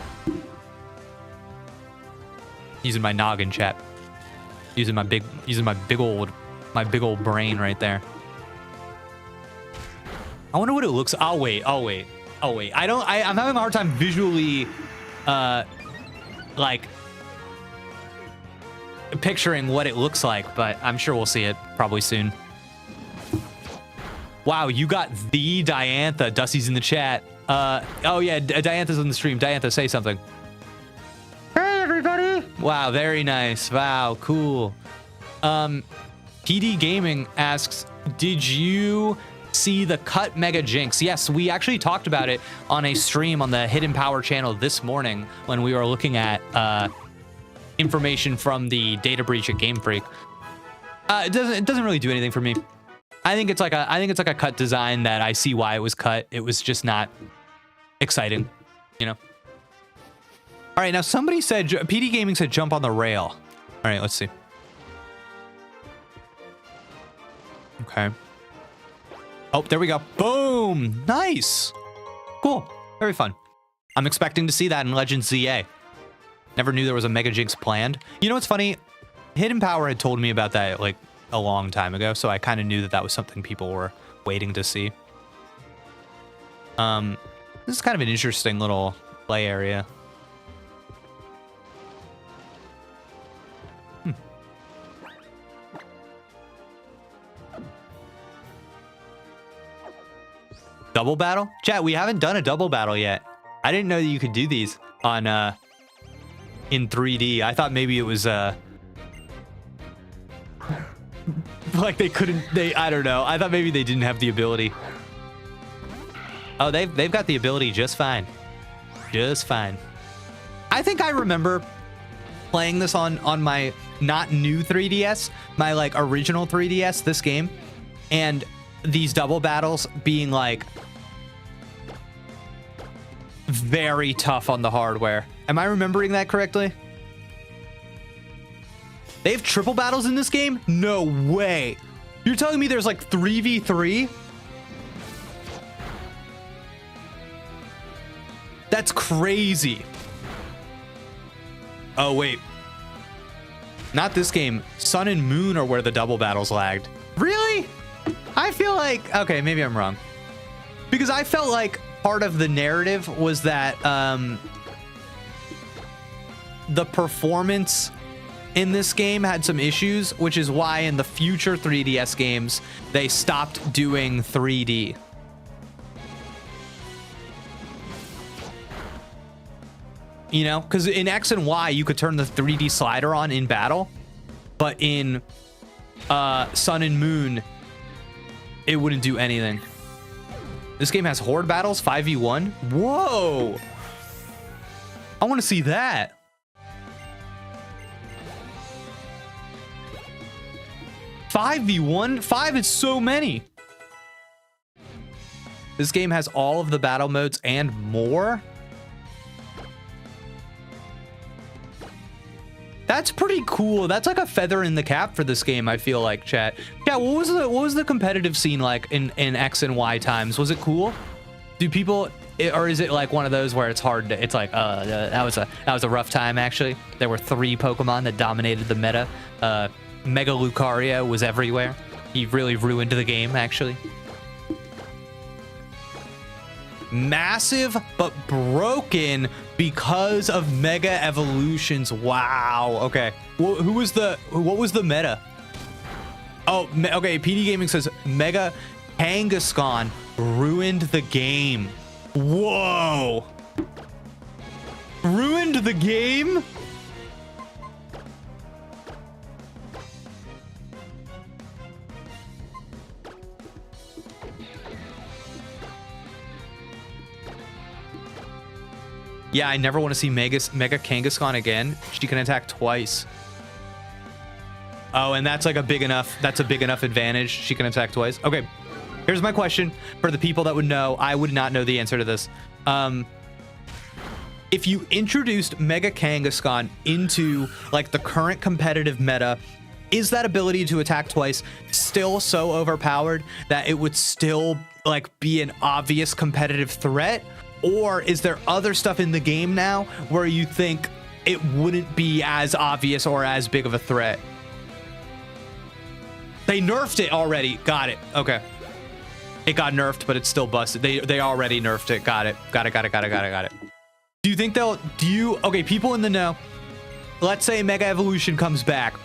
Using my noggin, chat. Using my big old brain right there. I wonder what it looks. I'll wait. I'm having a hard time visually, like picturing what it looks like, but I'm sure we'll see it probably soon. Wow, you got the Diantha. Dusty's in the chat. Oh yeah, Diantha's on the stream. Diantha, say something. Hey everybody. Wow, very nice. Wow, cool. PD Gaming asks, did you see the cut Mega Jinx? Yes, we actually talked about it on a stream on the Hidden Power channel this morning when we were looking at information from the data breach at Game Freak. It doesn't really do anything for me. I think it's like a cut design that I see why it was cut. It was just not exciting, you know. All right, now somebody said PD Gaming said jump on the rail. All right, let's see. Okay. Oh, there we go. Boom! Nice. Cool. Very fun. I'm expecting to see that in Legends ZA. Never knew there was a Mega Jinx planned. You know what's funny? Hidden Power had told me about that like a long time ago, so I kind of knew that was something people were waiting to see. This is kind of an interesting little play area. Double battle? Chat, we haven't done a double battle yet. I didn't know that you could do these on in 3D. I thought maybe it was like I don't know. I thought maybe they didn't have the ability. Oh, they've got the ability just fine. Just fine. I think I remember playing this on my not new 3DS, my like original 3DS, this game, and these double battles being like very tough on the hardware. Am I remembering that correctly? They have triple battles in this game? No way. You're telling me there's like 3v3? That's crazy. Oh, wait. Not this game. Sun and Moon are where the double battles lagged. Really? I feel like, okay, maybe I'm wrong. Because I felt like part of the narrative was that the performance in this game had some issues, which is why in the future 3DS games, they stopped doing 3D. You know, because in X and Y, you could turn the 3D slider on in battle, but in Sun and Moon, it wouldn't do anything. This game has horde battles, 5v1. Whoa! I want to see that. Five v1? 5 is so many. This game has all of the battle modes and more. That's pretty cool. That's like a feather in the cap for this game, I feel like, chat. Yeah, what was the competitive scene like in X and Y times? Was it cool? Do people, or is it like one of those where it's hard to, it's like, that was a rough time actually. There were 3 Pokemon that dominated the meta. Mega Lucario was everywhere. He really ruined the game actually. Massive but broken because of Mega Evolutions. Wow. Okay. What was the meta? Oh, okay. PD Gaming says Mega Kangaskhan ruined the game. Whoa. Ruined nerfed the game? Yeah, I never want to see Mega Kangaskhan again. She can attack twice. Oh, and that's like a big enough advantage. She can attack twice. Okay, here's my question for the people that would know. I would not know the answer to this. If you introduced Mega Kangaskhan into like the current competitive meta, is that ability to attack twice still so overpowered that it would still like be an obvious competitive threat? Or is there other stuff in the game now where you think it wouldn't be as obvious or as big of a threat? They nerfed it already. Got it. Okay. It got nerfed, but it's still busted. They already nerfed it. Got it. Got it. Do you think okay, people in the know, let's say Mega Evolution comes back.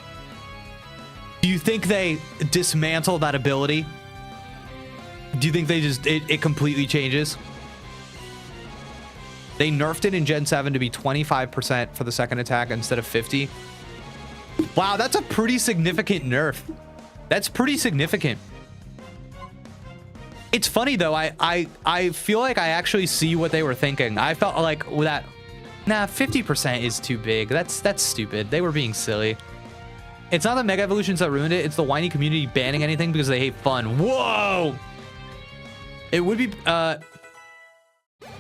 Do you think they dismantle that ability? Do you think they just, it completely changes? They nerfed it in Gen 7 to be 25% for the second attack instead of 50. Wow, that's a pretty significant nerf. That's pretty significant. It's funny though, I feel like I actually see what they were thinking. I felt like that, nah, 50% is too big. That's stupid. They were being silly. It's not the Mega Evolutions that ruined it, it's the whiny community banning anything because they hate fun. Whoa! It would be,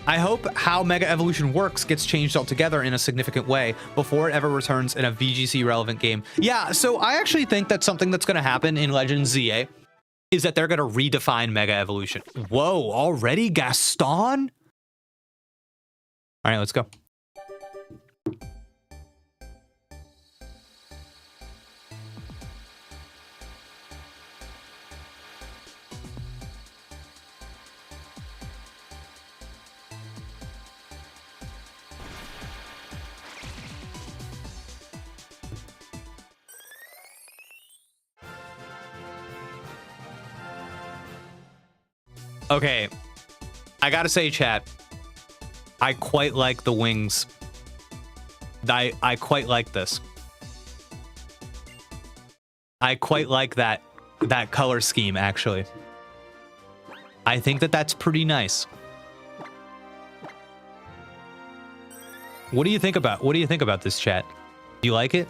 I hope how Mega Evolution works gets changed altogether in a significant way before it ever returns in a VGC relevant game. Yeah, so I actually think that's something that's going to happen in Legends ZA, is that they're going to redefine Mega Evolution. Whoa, already Gaston? All right, let's go. Okay, I gotta say, chat, I quite like the wings. I quite like this. I quite like that color scheme, actually. I think that's pretty nice. What do you think about this, chat? Do you like it?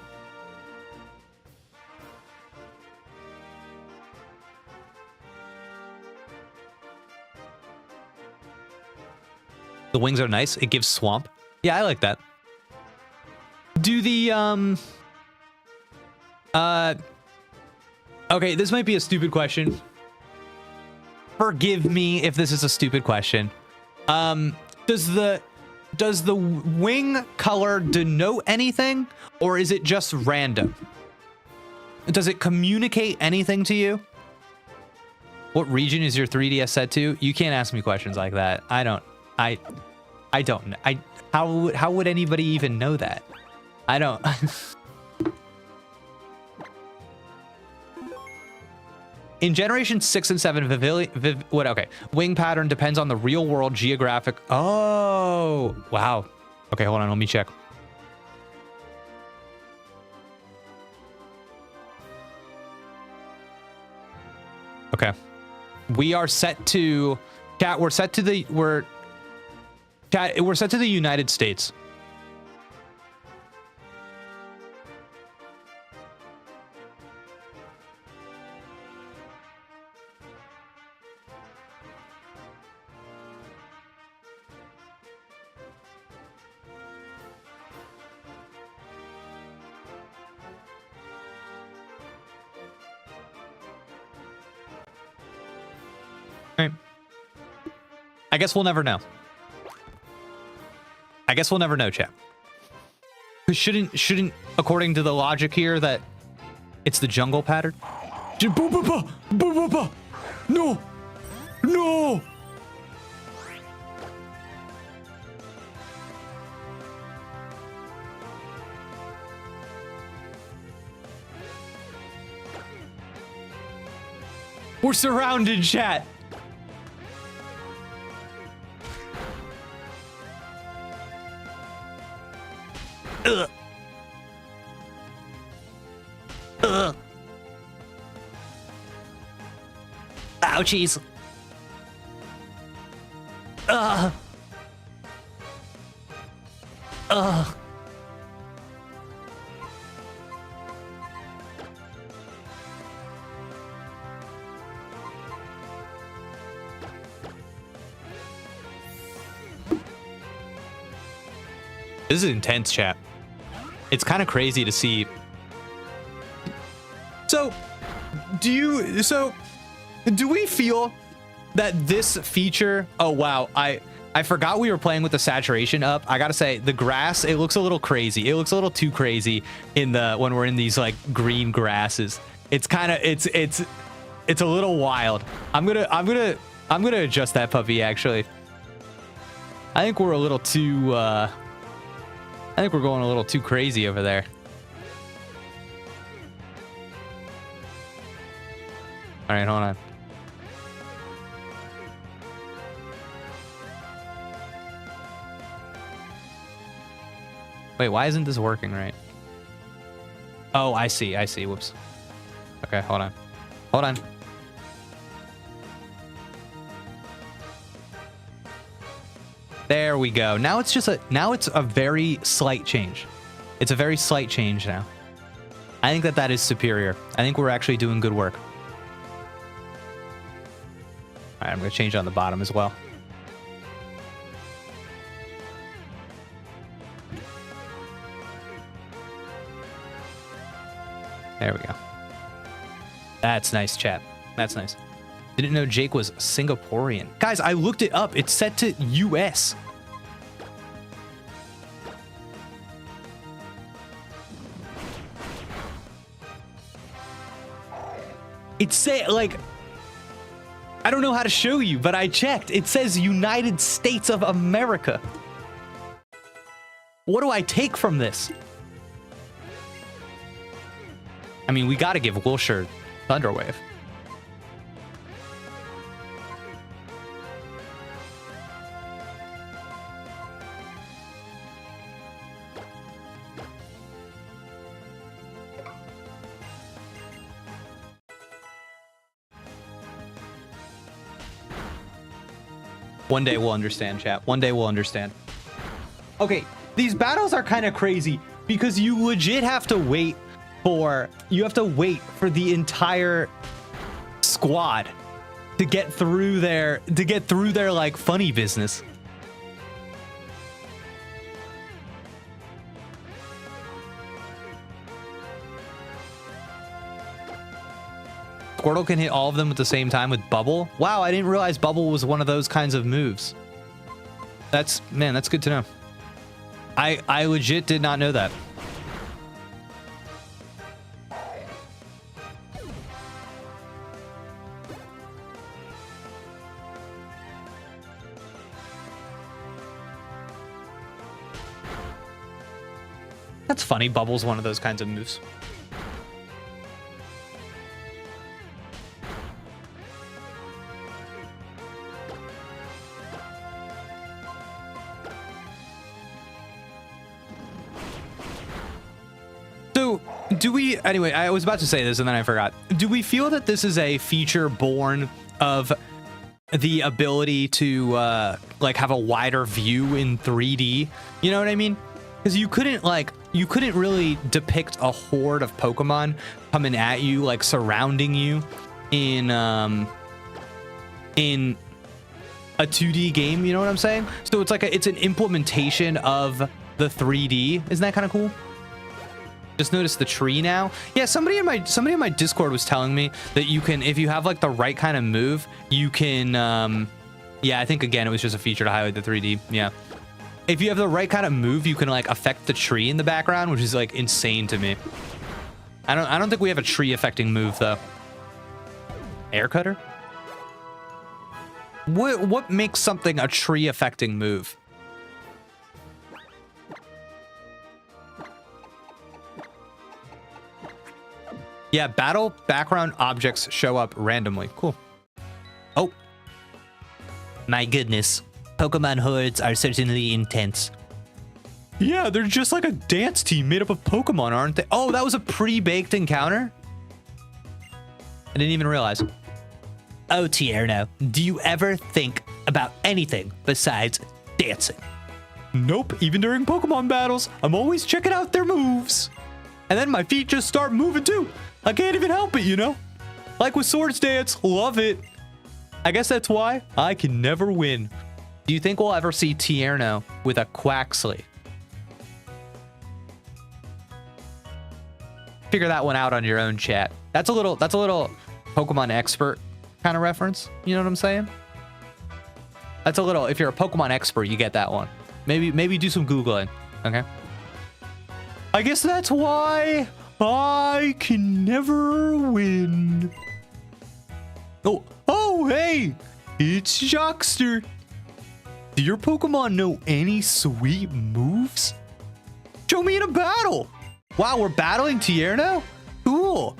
The wings are nice. It gives swamp. Yeah, I like that. Do the okay, this might be a stupid question. Forgive me if this is a stupid question. Does the wing color denote anything, or is it just random? Does it communicate anything to you? What region is your 3DS set to? You can't ask me questions like that. I don't know. How would anybody even know that? I don't. In Generation 6 and 7, okay. Wing pattern depends on the real world geographic. Oh, wow. Okay, hold on. Let me check. Okay. We are set to, chat, we're set to the United States. All right. I guess we'll never know. I guess we'll never know, chat. Because shouldn't, according to the logic here, that it's the jungle pattern? No! No! We're surrounded, chat. Ugh. Ugh. Ouchies. Ugh. Ugh. This is intense, chat. It's kind of crazy to see. So, do we feel that this feature? Oh wow, I forgot we were playing with the saturation up. I gotta say, the grass, it looks a little crazy. It looks a little too crazy when we're in these like green grasses. It's kind of it's a little wild. I'm gonna adjust that puppy actually. I think we're a little too I think we're going a little too crazy over there. All right, hold on. Wait, why isn't this working right? Oh, I see. Whoops. Okay, hold on. Hold on. There we go. Now it's a very slight change. It's a very slight change now. I think that is superior. I think we're actually doing good work. All right, I'm going to change on the bottom as well. There we go. That's nice, chat. That's nice. Didn't know Jake was Singaporean. Guys, I looked it up. It's set to US. It said, like, I don't know how to show you, but I checked. It says United States of America. What do I take from this? I mean, we got to give Wilshire Thunderwave. One day we'll understand, chat. One day we'll understand. Okay, these battles are kind of crazy because you legit have to wait for the entire squad to get through their like funny business. Squirtle can hit all of them at the same time with Bubble. Wow, I didn't realize Bubble was one of those kinds of moves. That's good to know. I legit did not know that. That's funny. Bubble's one of those kinds of moves. So, do we... Anyway, I was about to say this and then I forgot. Do we feel that this is a feature born of the ability to, like, have a wider view in 3D? You know what I mean? Because you couldn't really depict a horde of Pokemon coming at you, like surrounding you in a 2D game, you know what I'm saying? So it's like it's an implementation of the 3D. Isn't that kind of cool? Just noticed the tree now. Yeah, somebody in my Discord was telling me that you can, if you have like the right kind of move, you can yeah, I think again it was just a feature to highlight the 3D. Yeah. If you have the right kind of move, you can like affect the tree in the background, which is like insane to me. I don't think we have a tree affecting move though. Air cutter? What makes something a tree affecting move? Yeah, battle background objects show up randomly. Cool. Oh. My goodness. Pokemon hordes are certainly intense. Yeah, they're just like a dance team made up of Pokemon, aren't they? Oh, that was a pre-baked encounter? I didn't even realize. Oh, Tierno, do you ever think about anything besides dancing? Nope, even during Pokemon battles, I'm always checking out their moves. And then my feet just start moving too. I can't even help it, you know? Like with Swords Dance, love it. I guess that's why I can never win. Do you think we'll ever see Tierno with a Quaxley? Figure that one out on your own, chat. That's a little Pokemon expert kind of reference. You know what I'm saying? That's a little, if you're a Pokemon expert, you get that one. Maybe do some Googling, okay? I guess that's why I can never win. Oh, hey, it's Jockster. Do your Pokemon know any sweet moves? Show me in a battle. Wow, we're battling Tierno? Cool.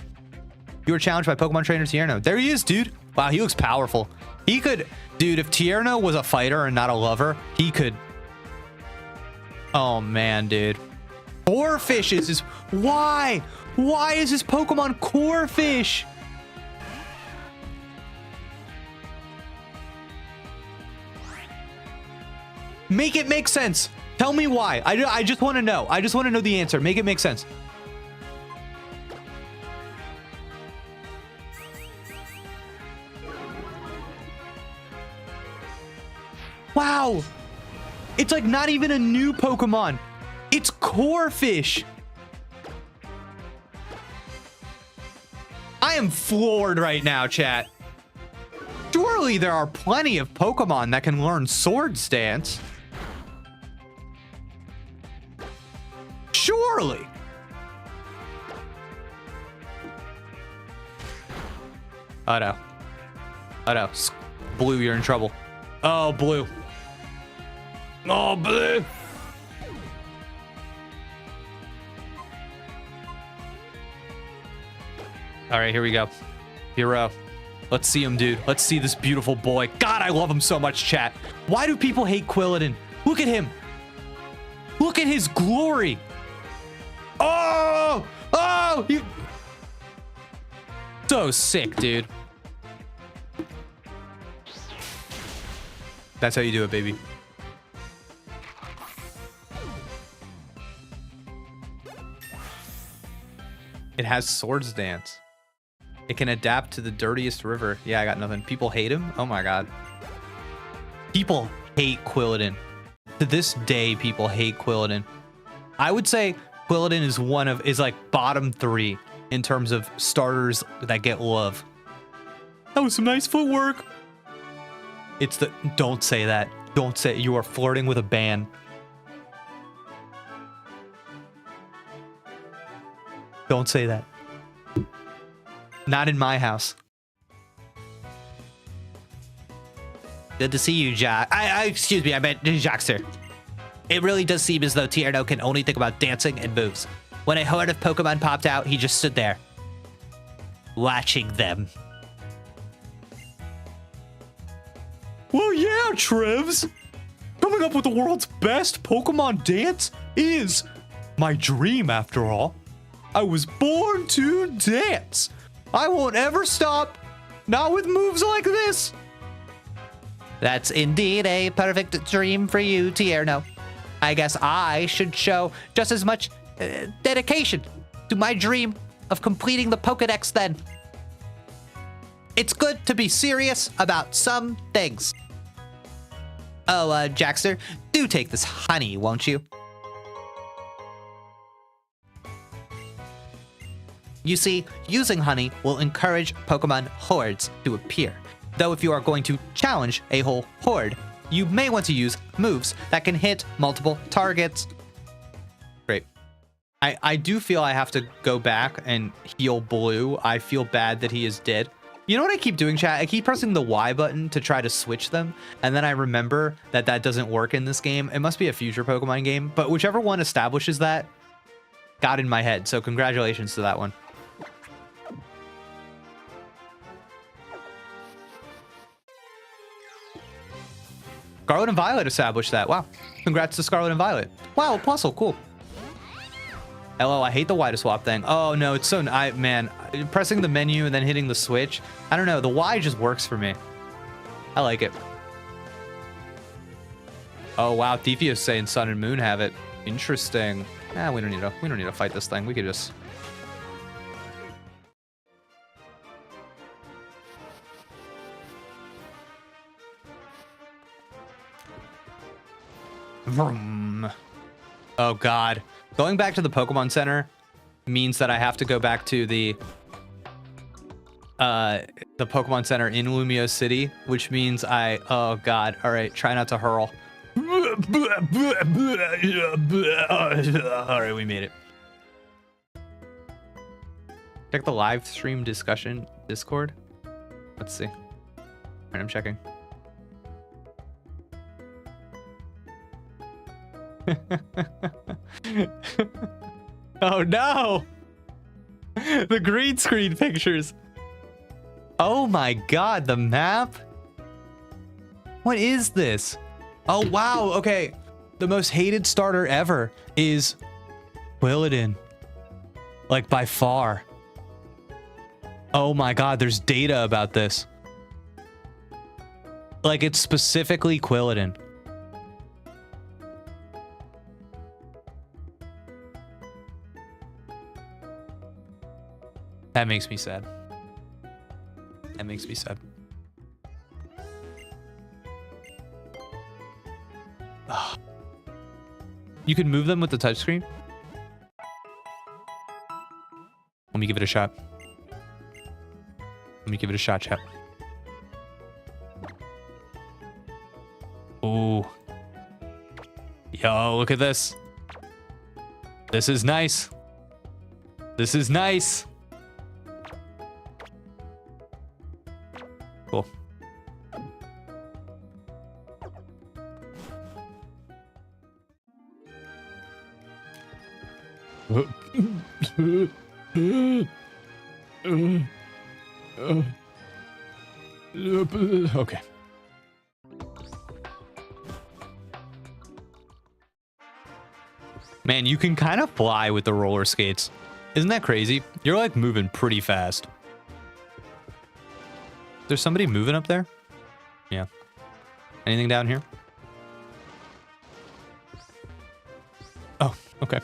You were challenged by Pokemon trainer Tierno. There he is, dude. Wow, he looks powerful. He could, dude, if Tierno was a fighter and not a lover, he could. Oh, man, dude. Corphish is his, why? Why is his Pokemon Corphish? Make it make sense. Tell me why. I just want to know. I just want to know the answer. Make it make sense. Wow. It's like not even a new Pokemon. It's Corphish. I am floored right now, chat. Surely there are plenty of Pokemon that can learn Swords Dance. Surely. Oh no. Oh no. Blue, you're in trouble. Oh, Blue. Oh, Blue. All right, here we go. Hero. Let's see him, dude. Let's see this beautiful boy. God, I love him so much, chat. Why do people hate Quilladin? Look at him. Look at his glory. Oh! Oh! You... So sick, dude. That's how you do it, baby. It has Swords Dance. It can adapt to the dirtiest river. Yeah, I got nothing. People hate him? Oh my god. People hate Quilladin. To this day, people hate Quilladin. I would say Quilladin is like bottom 3 in terms of starters that get love. That was some nice footwork. It's the, don't say that. Don't say, you are flirting with a ban. Don't say that. Not in my house. Good to see you, Jack. Excuse me, I meant Jockster. It really does seem as though Tierno can only think about dancing and moves. When a horde of Pokemon popped out, he just stood there, watching them. Well, yeah, Trevs. Coming up with the world's best Pokemon dance is my dream, after all. I was born to dance. I won't ever stop. Not with moves like this. That's indeed a perfect dream for you, Tierno. I guess I should show just as much dedication to my dream of completing the Pokedex then. It's good to be serious about some things. Oh, Jackster, do take this honey, won't you? You see, using honey will encourage Pokemon hordes to appear. Though if you are going to challenge a whole horde, you may want to use moves that can hit multiple targets. Great. I do feel I have to go back and heal Blue. I feel bad that he is dead. You know what I keep doing, chat? I keep pressing the Y button to try to switch them, and then I remember that that doesn't work in this game. It must be a future Pokemon game, but whichever one establishes that got in my head, so congratulations to that one. Scarlet and Violet established that. Wow. Congrats to Scarlet and Violet. Wow, a puzzle. Cool. LO, I hate the Y to swap thing. Oh, no, it's so... man, pressing the menu and then hitting the switch. I don't know. The Y just works for me. I like it. Oh, wow. Thefio's saying Sun and Moon have it. Interesting. We don't need to fight this thing. We could just... Vroom. Oh, God. Going back to the Pokemon Center means that I have to go back to the Pokemon Center in Lumiose City, which means oh God. All right, try not to hurl. All right, we made it. Check the live stream discussion Discord. Let's see. All right, I'm checking. Oh no! The green screen pictures. Oh my God, the map? What is this? Oh wow, okay. The most hated starter ever is Quilladin. Like by far. Oh my God, there's data about this. Like it's specifically Quilladin. That makes me sad. That makes me sad. Ugh. You can move them with the touchscreen? Let me give it a shot. Let me give it a shot, chat. Ooh. Yo, look at this. This is nice. This is nice. Cool. Okay. Man, you can kind of fly with the roller skates. Isn't that crazy? You're like moving pretty fast. There's somebody moving up there? Yeah. Anything down here? Oh, okay.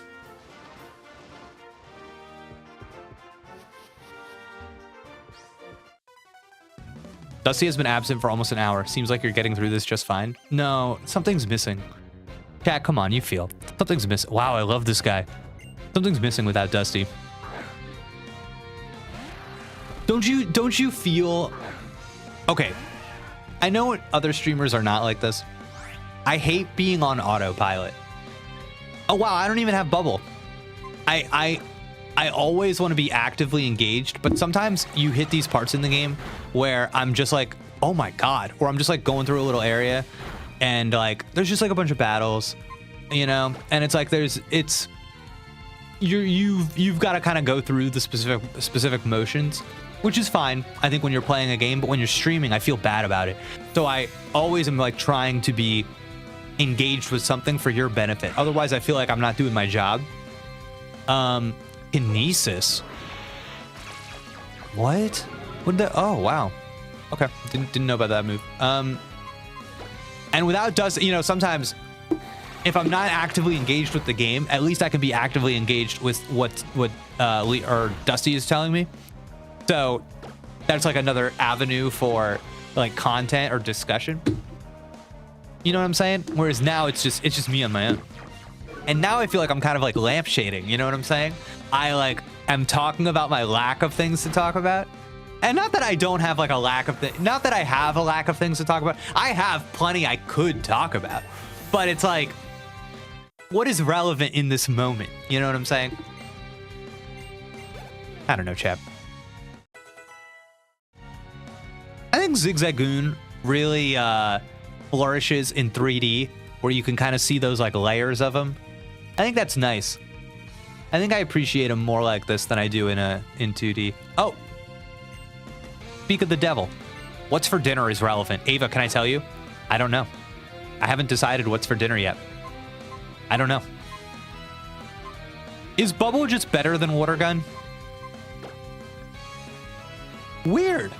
Dusty has been absent for almost an hour. Seems like you're getting through this just fine. No, something's missing. Cat, come on, you feel. Something's missing. Wow, I love this guy. Something's missing without Dusty. Don't you feel... Okay, I know other streamers are not like this. I hate being on autopilot. Oh wow, I don't even have bubble. I always want to be actively engaged, but sometimes you hit these parts in the game where I'm just like, oh my God, or I'm just like going through a little area and like there's just like a bunch of battles, you know, and it's like you've got to kind of go through the specific motions, which is fine, I think, when you're playing a game, but when you're streaming, I feel bad about it. So I always am like trying to be engaged with something for your benefit. Otherwise, I feel like I'm not doing my job. Kinesis. What? What the? Oh, wow. Okay, didn't know about that move. And without Dusty, you know, sometimes if I'm not actively engaged with the game, at least I can be actively engaged with what Dusty is telling me. So that's like another avenue for like content or discussion. You know what I'm saying? Whereas now it's just me on my own. And now I feel like I'm kind of like lampshading. You know what I'm saying? I like am talking about my lack of things to talk about. And not that I don't have like a lack of not that I have a lack of things to talk about. I have plenty I could talk about. But it's like, what is relevant in this moment? You know what I'm saying? I don't know, chap. I think Zigzagoon really flourishes in 3D, where you can kind of see those like layers of them. I think that's nice. I think I appreciate them more like this than I do in 2D. Oh, speak of the devil. What's for dinner is relevant. Ava, can I tell you? I don't know. I haven't decided what's for dinner yet. I don't know. Is Bubble just better than Water Gun? Weird.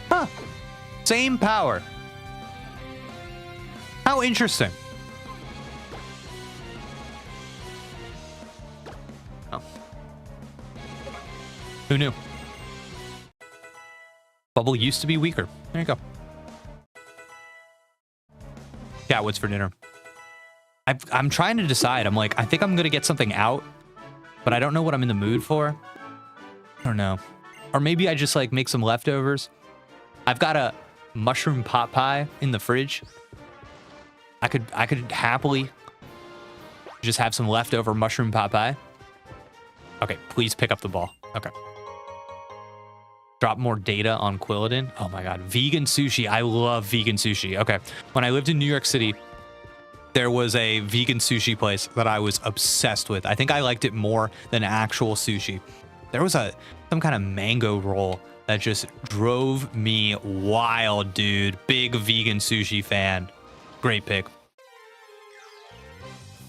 Huh. Same power. How interesting. Oh. Who knew? Bubble used to be weaker. There you go. Yeah, what's for dinner? I'm trying to decide. I'm like, I think I'm gonna get something out, but I don't know what I'm in the mood for. I don't know. Or maybe I just like make some leftovers. I've got a mushroom pot pie in the fridge. I could happily just have some leftover mushroom pot pie. Okay, please pick up the ball. Okay. Drop more data on Quilladin. Oh my god, vegan sushi. I love vegan sushi. Okay, when I lived in New York City, there was a vegan sushi place that I was obsessed with. I think I liked it more than actual sushi. There was some kind of mango roll that just drove me wild, dude. Big vegan sushi fan. Great pick.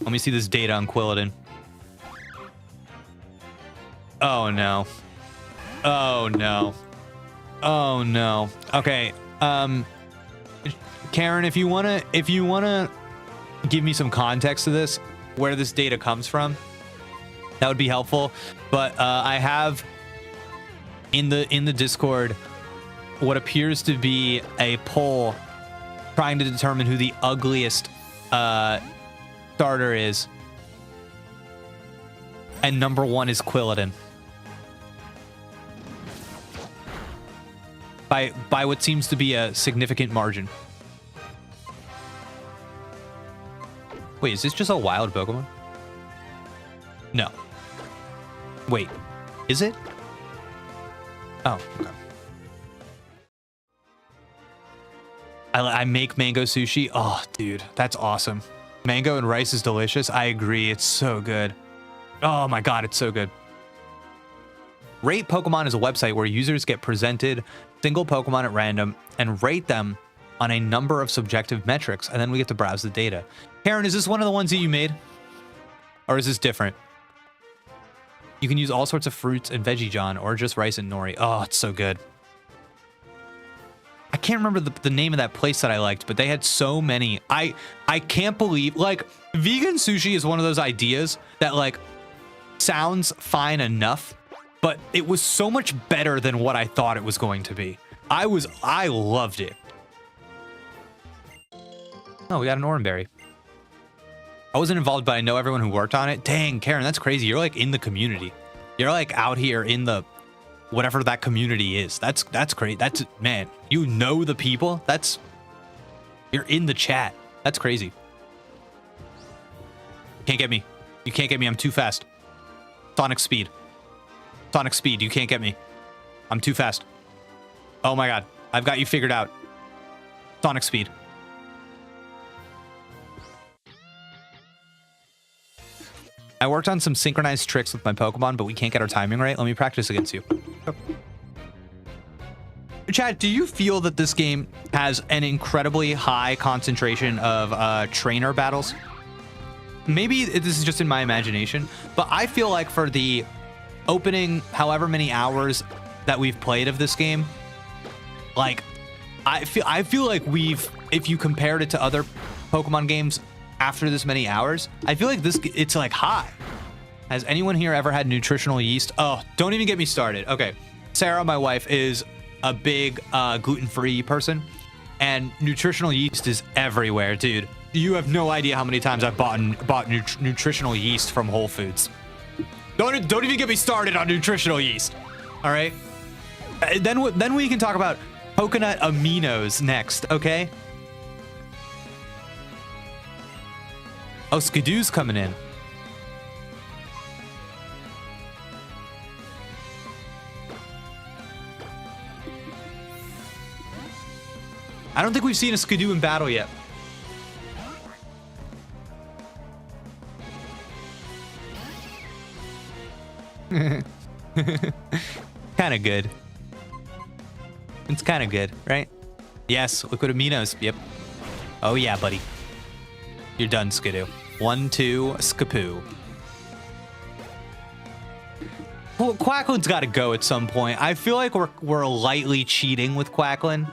Let me see this data on Quilladin. Oh no. Oh no. Oh no. Okay. Karen, if you wanna give me some context to this, where this data comes from, that would be helpful. But I have in the Discord what appears to be a poll trying to determine who the ugliest starter is, and number 1 is Quilladin. By what seems to be a significant margin. Wait, is this just a wild Pokemon? No. Wait, is it? Oh, okay. I make mango sushi. Oh, dude, that's awesome. Mango and rice is delicious. I agree. It's so good. Oh my god, it's so good. Rate Pokemon is a website where users get presented single Pokemon at random and rate them on a number of subjective metrics, and then we get to browse the data. Karen, is this one of the ones that you made? Or is this different? You can use all sorts of fruits and veggie john, or just rice and nori. Oh, it's so good. I can't remember the name of that place that I liked, but they had so many. I can't believe, like, vegan sushi is one of those ideas that, like, sounds fine enough, but it was so much better than what I thought it was going to be. I loved it. Oh, we got an Oranberry. I wasn't involved, but I know everyone who worked on it. Dang, Karen, that's crazy. You're like in the community. You're like out here in the whatever that community is. That's great. That's, man, you know the people. You're in the chat. That's crazy. Can't get me. You can't get me. I'm too fast. Sonic speed. Sonic speed. You can't get me. I'm too fast. Oh my god. I've got you figured out. Sonic speed. I worked on some synchronized tricks with my Pokemon, but we can't get our timing right. Let me practice against you. Chad, do you feel that this game has an incredibly high concentration of trainer battles? Maybe this is just in my imagination, but I feel like for the opening however many hours that we've played of this game, like I feel like if you compared it to other Pokemon games after this many hours, I feel like it's like high. Has anyone here ever had nutritional yeast? Oh, don't even get me started. Okay, Sarah, my wife, is a big gluten-free person, and nutritional yeast is everywhere, dude. You have no idea how many times I've bought nutritional yeast from Whole Foods. Don't even get me started on nutritional yeast. All right. Then we can talk about coconut aminos next. Okay. Oh, Skidoo's coming in. I don't think we've seen a Skidoo in battle yet. Kind of good. It's kind of good, right? Yes, liquid aminos. Yep. Oh yeah, buddy. You're done, Skidoo. 1, 2, skapoo. Well, Quacklin's got to go at some point. I feel like we're lightly cheating with Quacklin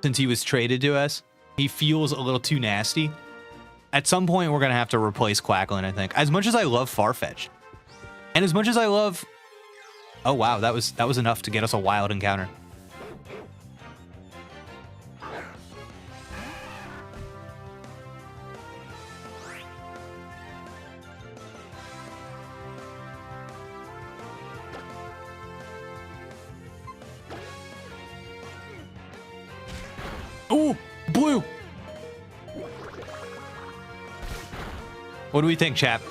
since he was traded to us. He feels a little too nasty. At some point, we're gonna have to replace Quacklin, I think. As much as I love Farfetch'd, and as much as I love, oh wow, that was enough to get us a wild encounter. Ooh, blue. What do we think, chap?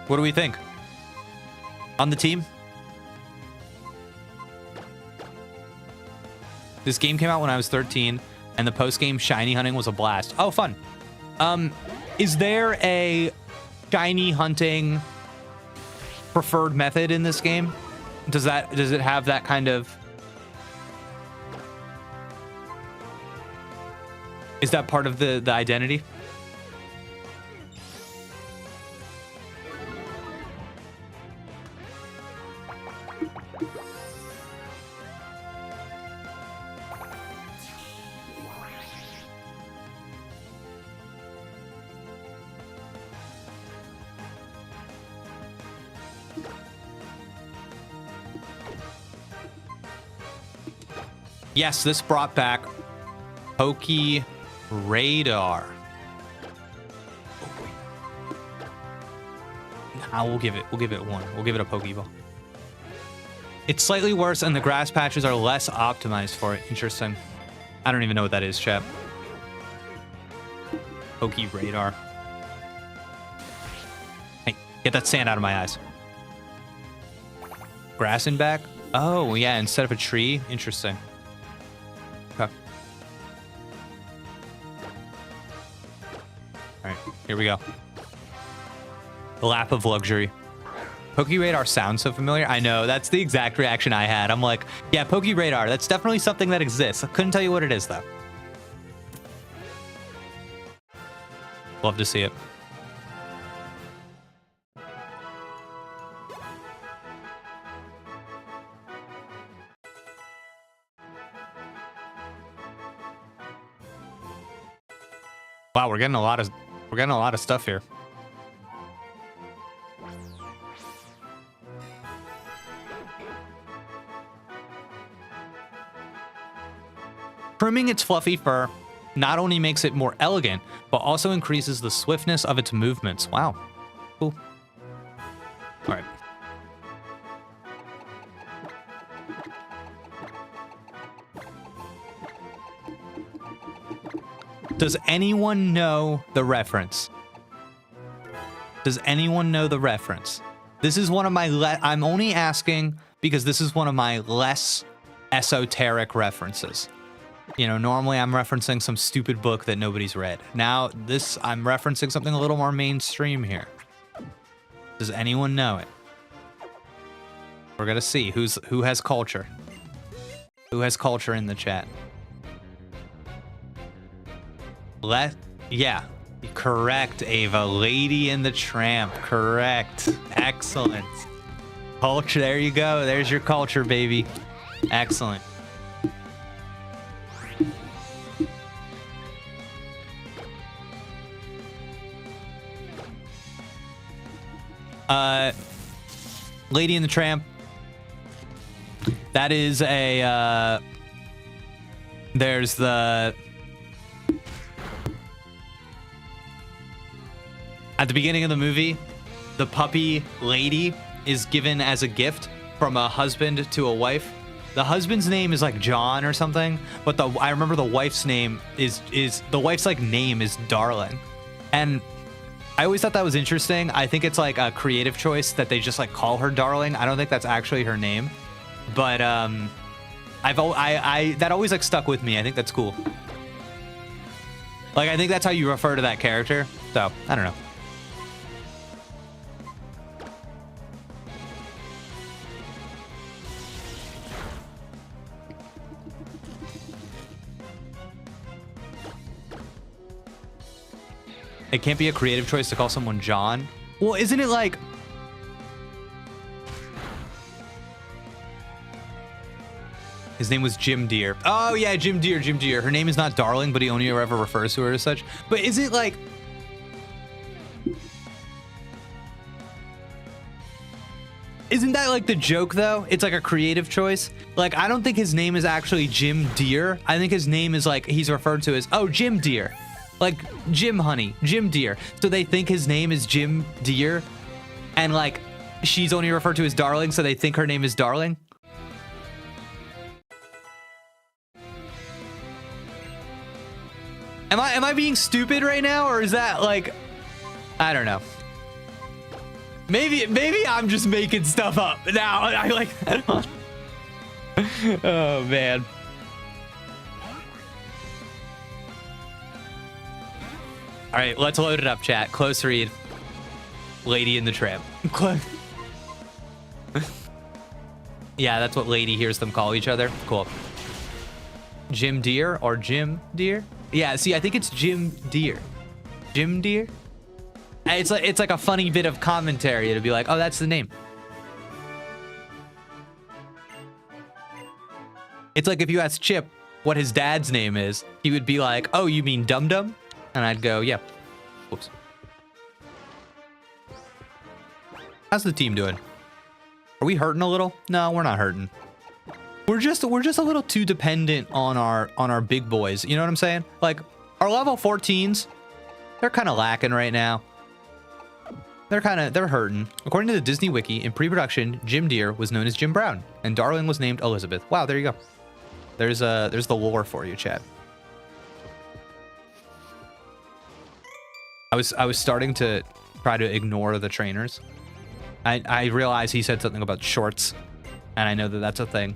What do we think? On the team? This game came out when I was 13, and the post-game shiny hunting was a blast. Oh, fun. Is there a shiny hunting preferred method in this game? Does it have that kind of... Is that part of the identity? Yes, this brought back Pokey Radar. Nah, we'll give it one. We'll give it a Pokeball. It's slightly worse, and the grass patches are less optimized for it. Interesting. I don't even know what that is, chap. Pokey Radar. Hey, get that sand out of my eyes. Grass in back? Oh, yeah, instead of a tree. Interesting. Okay. All right, here we go. The lap of luxury. Pokeradar sounds so familiar. I know, that's the exact reaction I had. I'm like, yeah, Pokeradar, that's definitely something that exists. I couldn't tell you what it is, though. Love to see it. Wow, we're getting a lot of stuff here. Trimming its fluffy fur not only makes it more elegant, but also increases the swiftness of its movements. Wow. Cool. All right. Does anyone know the reference? Does anyone know the reference? This is one of my... I'm only asking because this is one of my less esoteric references. You know, normally I'm referencing some stupid book that nobody's read. Now, I'm referencing something a little more mainstream here. Does anyone know it? We're gonna see who has culture. Who has culture in the chat? Yeah, correct, Ava. Lady and the Tramp, correct. Excellent. Culture, there you go. There's your culture, baby. Excellent. Lady and the Tramp. That is a, there's the... At the beginning of the movie, the puppy lady is given as a gift from a husband to a wife. The husband's name is like John or something, but I remember the wife's name is the wife's like name is Darling. And I always thought that was interesting. I think it's like a creative choice that they just like call her Darling. I don't think that's actually her name, but that always like stuck with me. I think that's cool. Like I think that's how you refer to that character. So I don't know. It can't be a creative choice to call someone John. Well, isn't it like... His name was Jim Deere. Oh, yeah, Jim Deere, Jim Deere. Her name is not Darling, but he only ever refers to her as such. But is it like... Isn't that like the joke, though? It's like a creative choice. Like, I don't think his name is actually Jim Deere. I think his name is like, he's referred to as, oh, Jim Deere. Like, Jim Honey, Jim Deere. So they think his name is Jim Deere. And like, she's only referred to as Darling, so they think her name is Darling. Am I being stupid right now? Or is that like, I don't know. Maybe I'm just making stuff up now. I like. Oh man. All right, let's load it up, chat. Close read. Lady in the Tramp. Yeah, that's what Lady hears them call each other. Cool. Jim Deere or Jim Deere? Yeah, see, I think it's Jim Deere. Jim Deere? It's like a funny bit of commentary to be like, oh, that's the name. It's like if you asked Chip what his dad's name is, he would be like, oh, you mean Dum Dum? And I'd go, yeah. Whoops. How's the team doing? Are we hurting a little? No, we're not hurting. We're just a little too dependent on our big boys. You know what I'm saying? Like our level 14s, they're kind of lacking right now. They're hurting. According to the Disney Wiki, in pre-production, Jim Deere was known as Jim Brown, and Darling was named Elizabeth. Wow, there you go. There's the lore for you, Chad. I was starting to try to ignore the trainers. I realized he said something about shorts, and I know that that's a thing.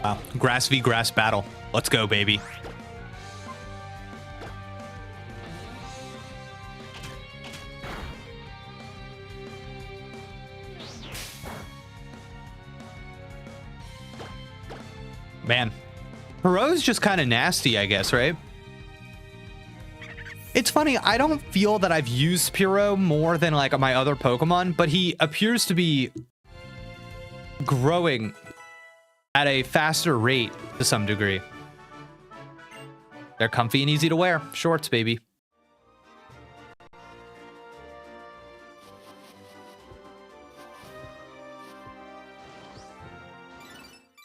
Wow, grass v grass battle. Let's go, baby. Man, Hero's just kind of nasty, I guess, right? It's funny, I don't feel that I've used Pyro more than like my other Pokemon, but he appears to be growing at a faster rate to some degree. They're comfy and easy to wear. Shorts, baby.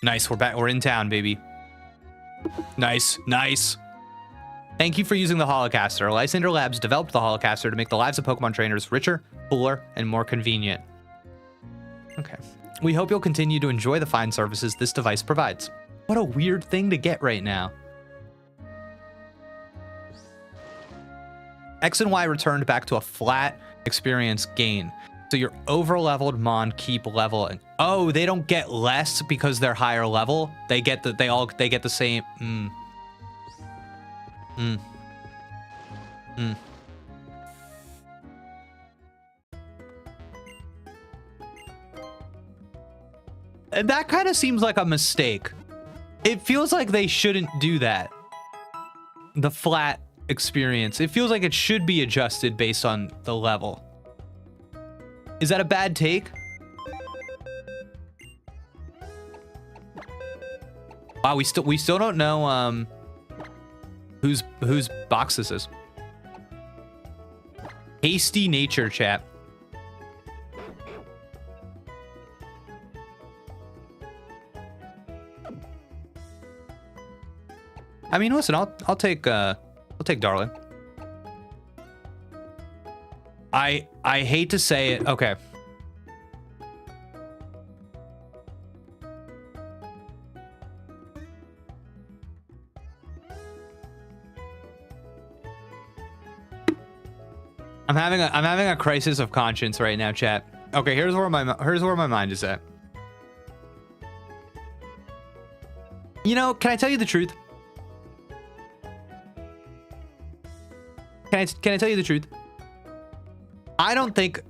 Nice, we're back. We're in town, baby. Nice, nice. Thank you for using the Holocaster. Lysander Labs developed the Holocaster to make the lives of Pokemon trainers richer, cooler, and more convenient. Okay. We hope you'll continue to enjoy the fine services this device provides. What a weird thing to get right now. X and Y returned back to a flat experience gain. So your over-leveled Mon keep leveling. Oh, they don't get less because they're higher level. They get the same. That kind of seems like a mistake. It feels like they shouldn't do that. The flat experience. It feels like it should be adjusted based on the level. Is that a bad take? Wow, we still don't know whose box this is. Hasty nature, chat. I mean, listen, I'll take Darling. I hate to say it. Okay. I'm having a crisis of conscience right now, chat. Okay, here's where my mind is at. You know, can I tell you the truth? Can I tell you the truth? I don't think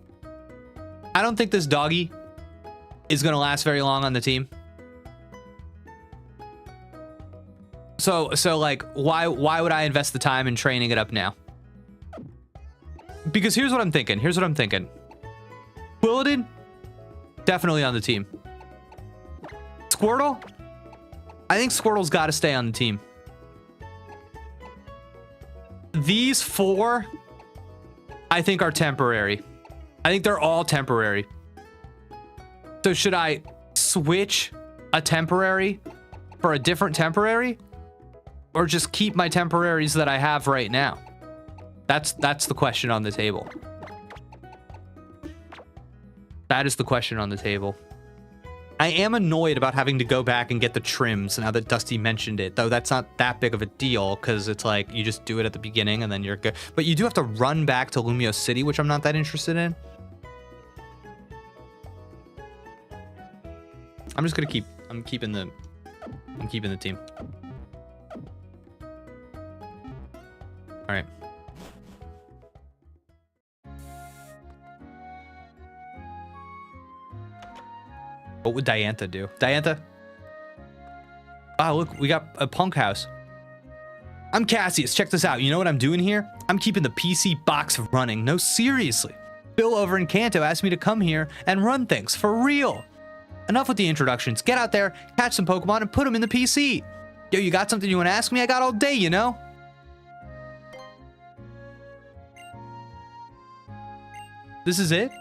this doggy is gonna last very long on the team. So like, why would I invest the time in training it up now? Because here's what I'm thinking. Bulletin, definitely on the team. Squirtle, I think Squirtle's got to stay on the team. These 4, I think, are temporary. I think they're all temporary. So should I switch a temporary for a different temporary, or just keep my temporaries that I have right now? That's the question on the table. That is the question on the table. I am annoyed about having to go back and get the trims now that Dusty mentioned it, though that's not that big of a deal because it's like you just do it at the beginning and then you're good. But you do have to run back to Lumiose City, which I'm not that interested in. I'm just gonna I'm keeping the team. All right. What would Diantha do? Diantha? Oh, look, we got a punk house. I'm Cassius. Check this out. You know what I'm doing here? I'm keeping the PC box running. No, seriously. Bill over in Kanto asked me to come here and run things for real. Enough with the introductions. Get out there, catch some Pokemon, and put them in the PC. Yo, you got something you want to ask me? I got all day, you know? This is it?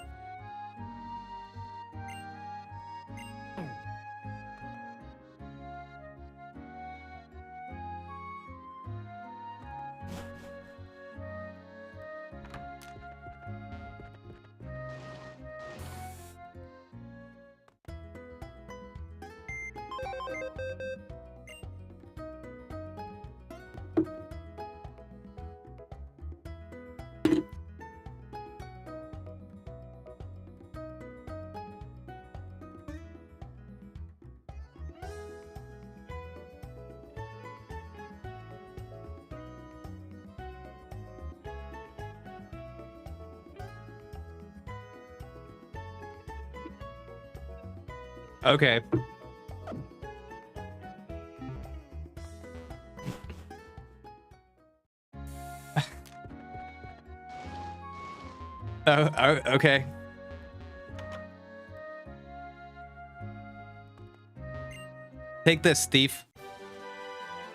Okay. Oh, okay. Take this, thief.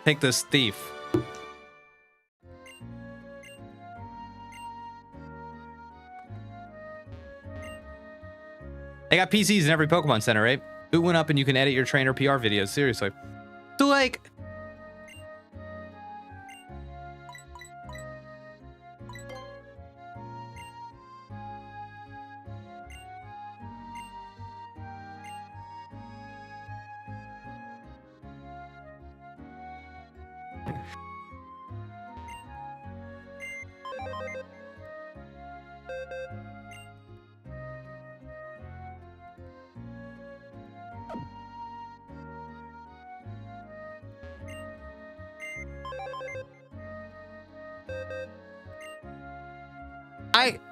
Take this, thief. They got PCs in every Pokemon Center, right? Boot one up and you can edit your trainer PR videos. Seriously. So, like...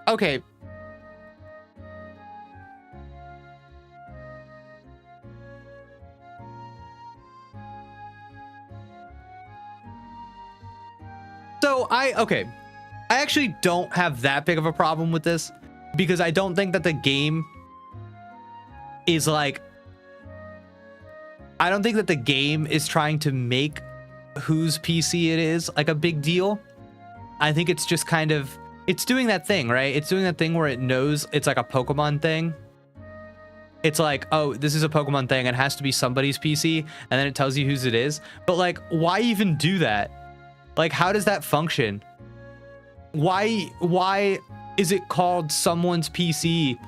Okay. So I actually don't have that big of a problem with this because I don't think that the game is like, I don't think that the game is trying to make whose PC it is like a big deal. I think it's just kind of, it's doing that thing, right? It's doing that thing where it knows it's like a Pokemon thing. It's like, oh, this is a Pokemon thing. It has to be somebody's PC. And then it tells you whose it is. But like, why even do that? Like, how does that function? Why is it called someone's PC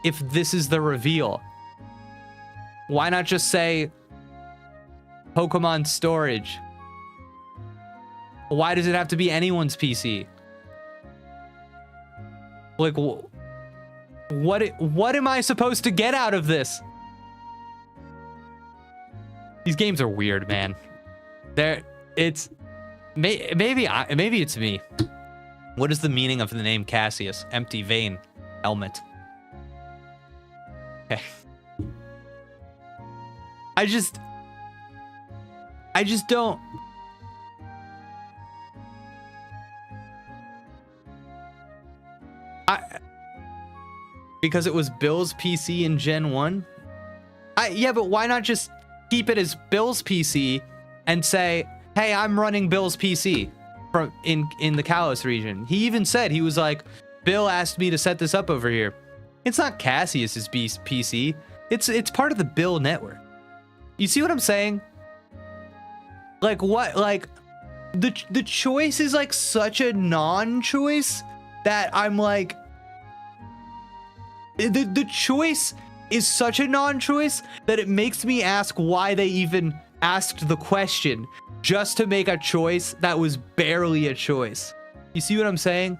if this is the reveal? Why not just say Pokemon storage? Why does it have to be anyone's PC? Like, what am I supposed to get out of this? These games are weird, man. It's maybe it's me. What is the meaning of the name Cassius? Empty vein, helmet. Okay. I just don't. I because it was Bill's PC in Gen 1. Yeah, but why not just keep it as Bill's PC and say, "Hey, I'm running Bill's PC from in the Kalos region." He even said, he was like, "Bill asked me to set this up over here." It's not Cassius's PC. It's part of the Bill network. You see what I'm saying? Like what? Like the choice is like such a non-choice that I'm like, the choice is such a non-choice that it makes me ask why they even asked the question just to make a choice that was barely a choice. You see what I'm saying?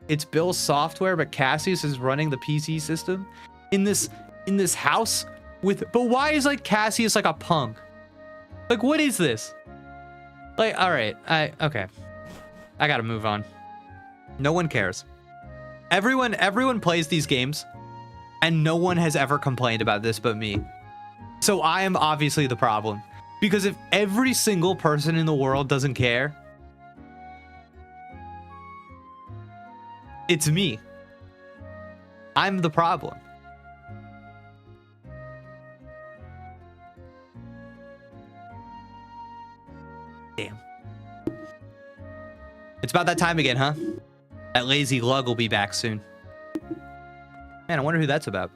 It's Bill's software, but Cassius is running the PC system in this house with. But why is like Cassius like a punk? Like, what is this? Like, all right, okay, I gotta move on. No one cares. Everyone plays these games, and no one has ever complained about this but me. So I am obviously the problem, because if every single person in the world doesn't care, it's me. I'm the problem. Damn. It's about that time again, huh? That lazy lug will be back soon. Man, I wonder who that's about.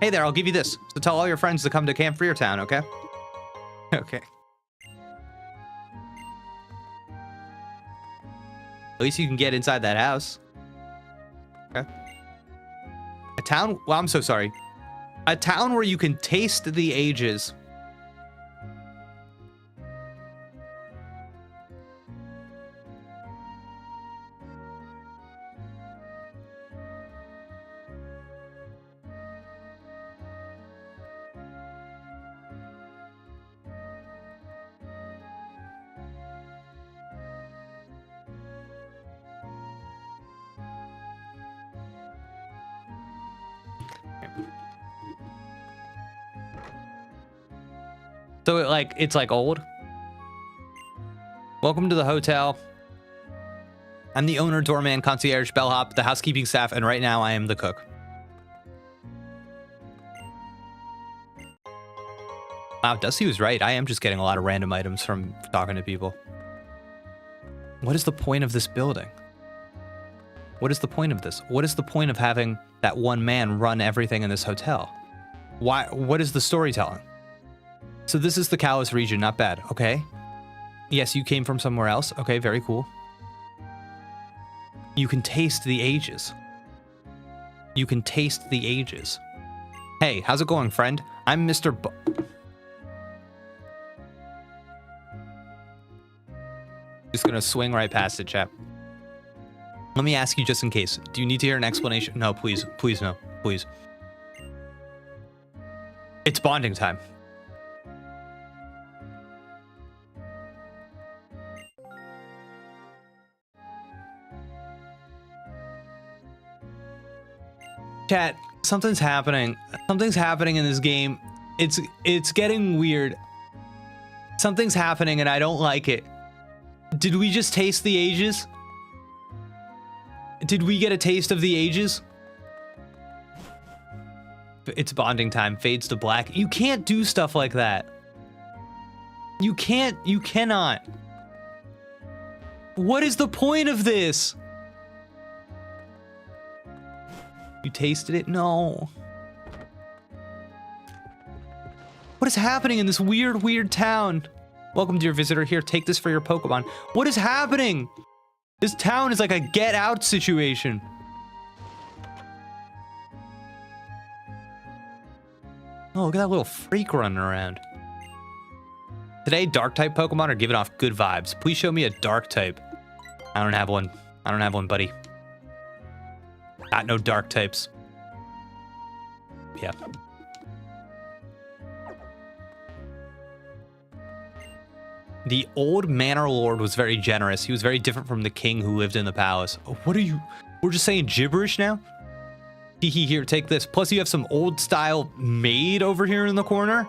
Hey there, I'll give you this. So tell all your friends to come to Camp Freertown, okay? Okay. At least you can get inside that house. Okay. A town... Well, I'm so sorry. A town where you can taste the ages. So it's like old. Welcome to the hotel. I'm the owner, doorman, concierge, bellhop, the housekeeping staff, and right now I am the cook. Wow, Dusty was right. I am just getting a lot of random items from talking to people. What is the point of this building? What is the point of this? What is the point of having that one man run everything in this hotel? Why? What is the storytelling? So this is the Kalos region, not bad. Okay. Yes, you came from somewhere else. Okay, very cool. You can taste the ages. You can taste the ages. Hey, how's it going, friend? I'm Mr. Just gonna swing right past it, chap. Let me ask you just in case. Do you need to hear an explanation? No, please. Please, no. Please. It's bonding time. Chat, something's happening. Something's happening in this game. It's getting weird. Something's happening and I don't like it. Did we just taste the ages? Did we get a taste of the ages? It's bonding time. Fades to black. You can't do stuff like that. You can't. You cannot. What is the point of this? You tasted it? No. What is happening in this weird town? Welcome, dear visitor. Here, take this for your Pokemon. What is happening? This town is like a get out situation. Oh, look at that little freak running around. Today, dark type Pokemon are giving off good vibes. Please show me a dark type. I don't have one. I don't have one, buddy. Got no dark types. Yeah. The old manor lord was very generous. He was very different from the king who lived in the palace. What are you? We're just saying gibberish now? Hee, here, take this. Plus you have some old style maid over here in the corner.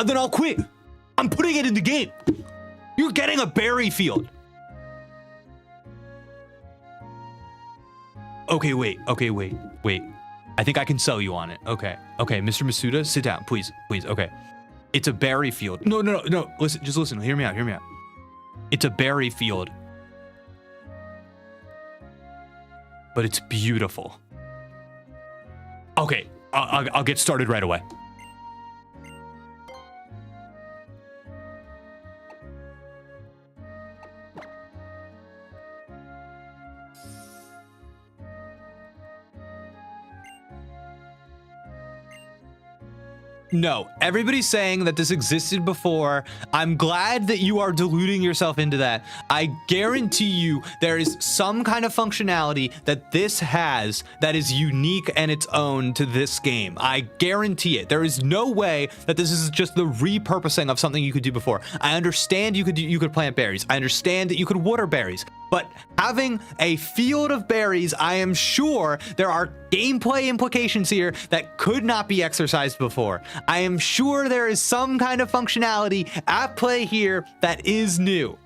then I'll quit. I'm putting it in the game. You're getting a berry field. Okay, wait. I think I can sell you on it. Okay, Mr. Masuda, sit down, please. Okay. It's a berry field. No. Listen, just listen. Hear me out. It's a berry field. But it's beautiful. Okay, I'll get started right away. No, everybody's saying that this existed before. I'm glad that you are deluding yourself into that. I guarantee you there is some kind of functionality that this has that is unique and its own to this game. I guarantee it. There is no way that this is just the repurposing of something you could do before. I understand you could plant berries. I understand that you could water berries. But having a field of berries, I am sure there are gameplay implications here that could not be exercised before. I am sure there is some kind of functionality at play here that is new.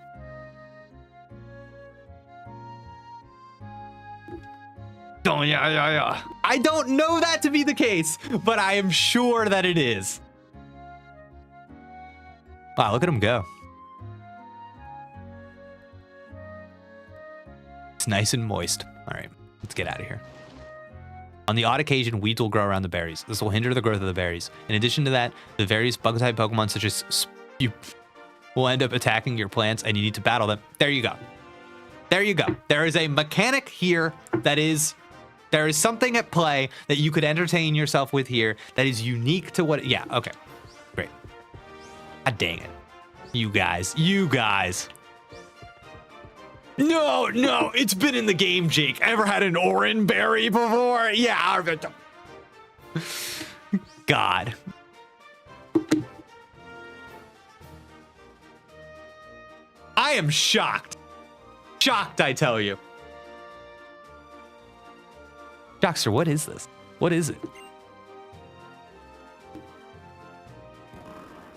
Oh, yeah. I don't know that to be the case, but I am sure that it is. Wow, look at him go. It's nice and moist. All right, let's get out of here. On the odd occasion, weeds will grow around the berries. This will hinder the growth of the berries. In addition to that, the various bug-type Pokemon, such as Spew, will end up attacking your plants, and you need to battle them. There you go. There is a mechanic here that is... There is something at play that you could entertain yourself with here that is unique to what... Yeah, okay. Great. God dang it. You guys. No, it's been in the game, Jake. Ever had an orange berry before? Yeah. God. I am shocked. Shocked, I tell you. Jockster, what is this? What is it?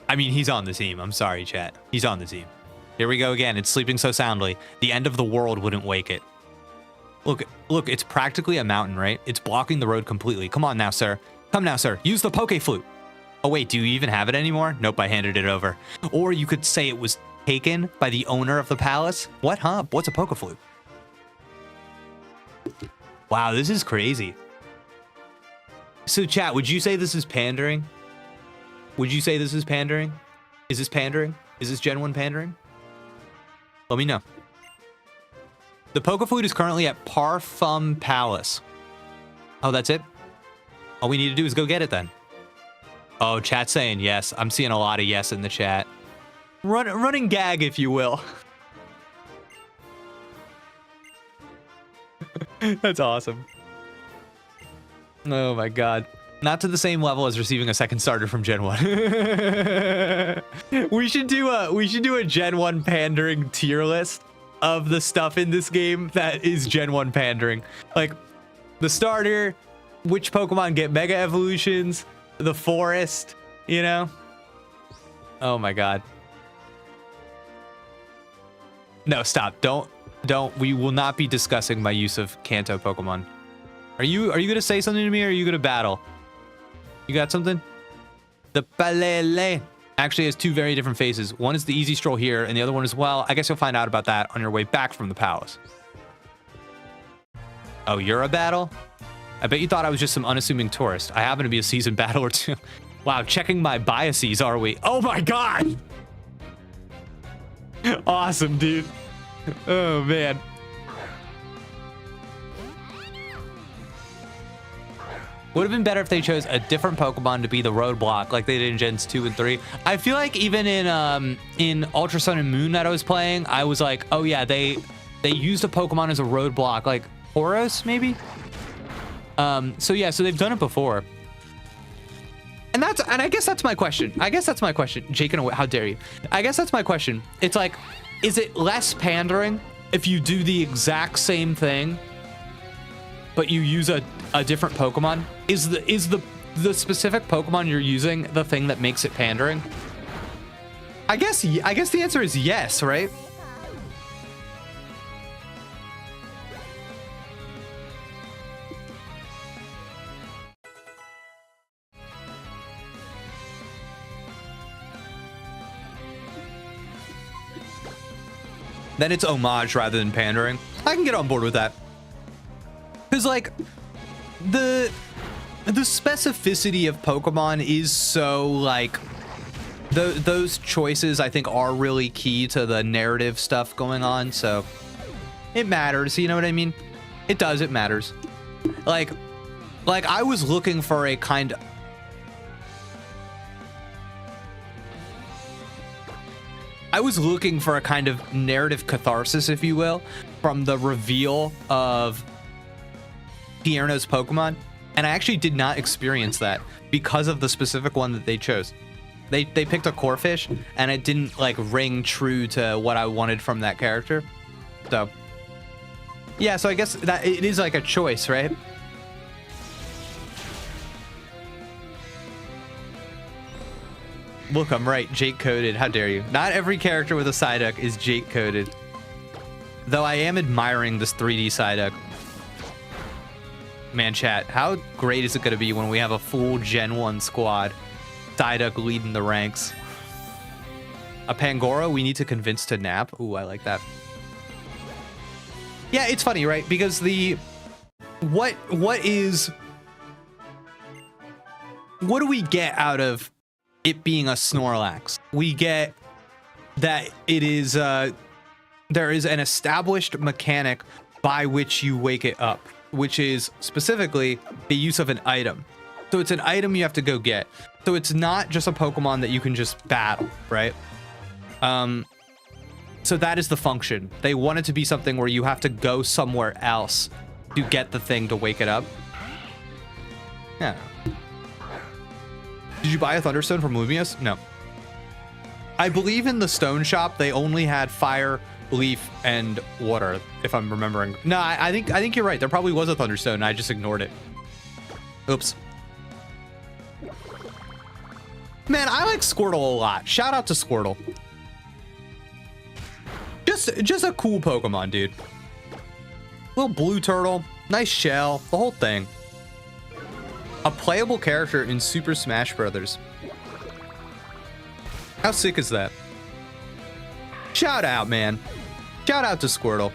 I mean, he's on the team. I'm sorry, chat. He's on the team. Here we go again. It's sleeping so soundly. The end of the world wouldn't wake it. Look, it's practically a mountain, right? It's blocking the road completely. Come on now, sir. Come now, sir. Use the Poke Flute. Oh, wait, do you even have it anymore? Nope, I handed it over. Or you could say it was taken by the owner of the palace. What, huh? What's a Poke Flute? Wow, this is crazy. So, chat, would you say this is pandering? Would you say this is pandering? Is this pandering? Is this Gen 1 pandering? Let me know. The Poke Flute is currently at Parfum Palace. Oh, that's it? All we need to do is go get it then. Oh, chat's saying yes. I'm seeing a lot of yes in the chat. Running gag, if you will. That's awesome. Oh my god. Not to the same level as receiving a second starter from Gen 1. We should do a Gen 1 pandering tier list of the stuff in this game that is Gen 1 pandering. Like the starter, which Pokemon get Mega Evolutions, the forest, you know? Oh my god. No, stop. Don't. We will not be discussing my use of Kanto Pokemon. Are you gonna say something to me, or are you gonna battle? You got something? The Palele actually has two very different faces. One is the easy stroll here, and the other one is, well, I guess you'll find out about that on your way back from the palace. Oh, you're a battle? I bet you thought I was just some unassuming tourist. I happen to be a seasoned battler too. Wow, checking my biases, are we? Oh my god! Awesome, dude. Oh, man. Would have been better if they chose a different Pokemon to be the Roadblock like they did in Gens 2 and 3. I feel like even in Ultra Sun and Moon that I was playing, I was like, oh yeah, they used a Pokemon as a Roadblock, like Hordes maybe? So yeah, so they've done it before. And I guess that's my question. Jake, how dare you? I guess that's my question. It's like, is it less pandering if you do the exact same thing, but you use a different Pokemon? Is the specific Pokemon you're using the thing that makes it pandering? I guess the answer is yes, right? Then it's homage rather than pandering. I can get on board with that. Because, like, the specificity of Pokemon is so, like, those choices, I think, are really key to the narrative stuff going on. So it matters. You know what I mean? It does. It matters. Like I was looking for a kind of... I was looking for a kind of narrative catharsis, if you will, from the reveal of Tierno's Pokemon, and I actually did not experience that because of the specific one that they chose. They picked a Corphish, and it didn't like ring true to what I wanted from that character. So yeah, so I guess that it is like a choice, right? Look, I'm right. Jake coded. How dare you? Not every character with a Psyduck is Jake coded. Though I am admiring this 3D Psyduck. Man, chat, how great is it going to be when we have a full Gen 1 squad? Psyduck leading the ranks. A Pangoro we need to convince to nap. Ooh, I like that. Yeah, it's funny, right? Because what do we get out of it being a Snorlax? We get that it is there is an established mechanic by which you wake it up, which is specifically the use of an item. So it's an item you have to go get. So it's not just a Pokemon that you can just battle, right? So that is the function. They want it to be something where you have to go somewhere else to get the thing to wake it up. Yeah. Did you buy a Thunderstone from Lumiose? No. I believe in the stone shop, they only had fire, leaf, and water, if I'm remembering. No, I think you're right. There probably was a Thunderstone, and I just ignored it. Oops. Man, I like Squirtle a lot. Shout out to Squirtle. Just a cool Pokemon, dude. Little blue turtle, nice shell, the whole thing. A playable character in Super Smash Brothers. How sick is that? Shout out, man. Shout out to Squirtle.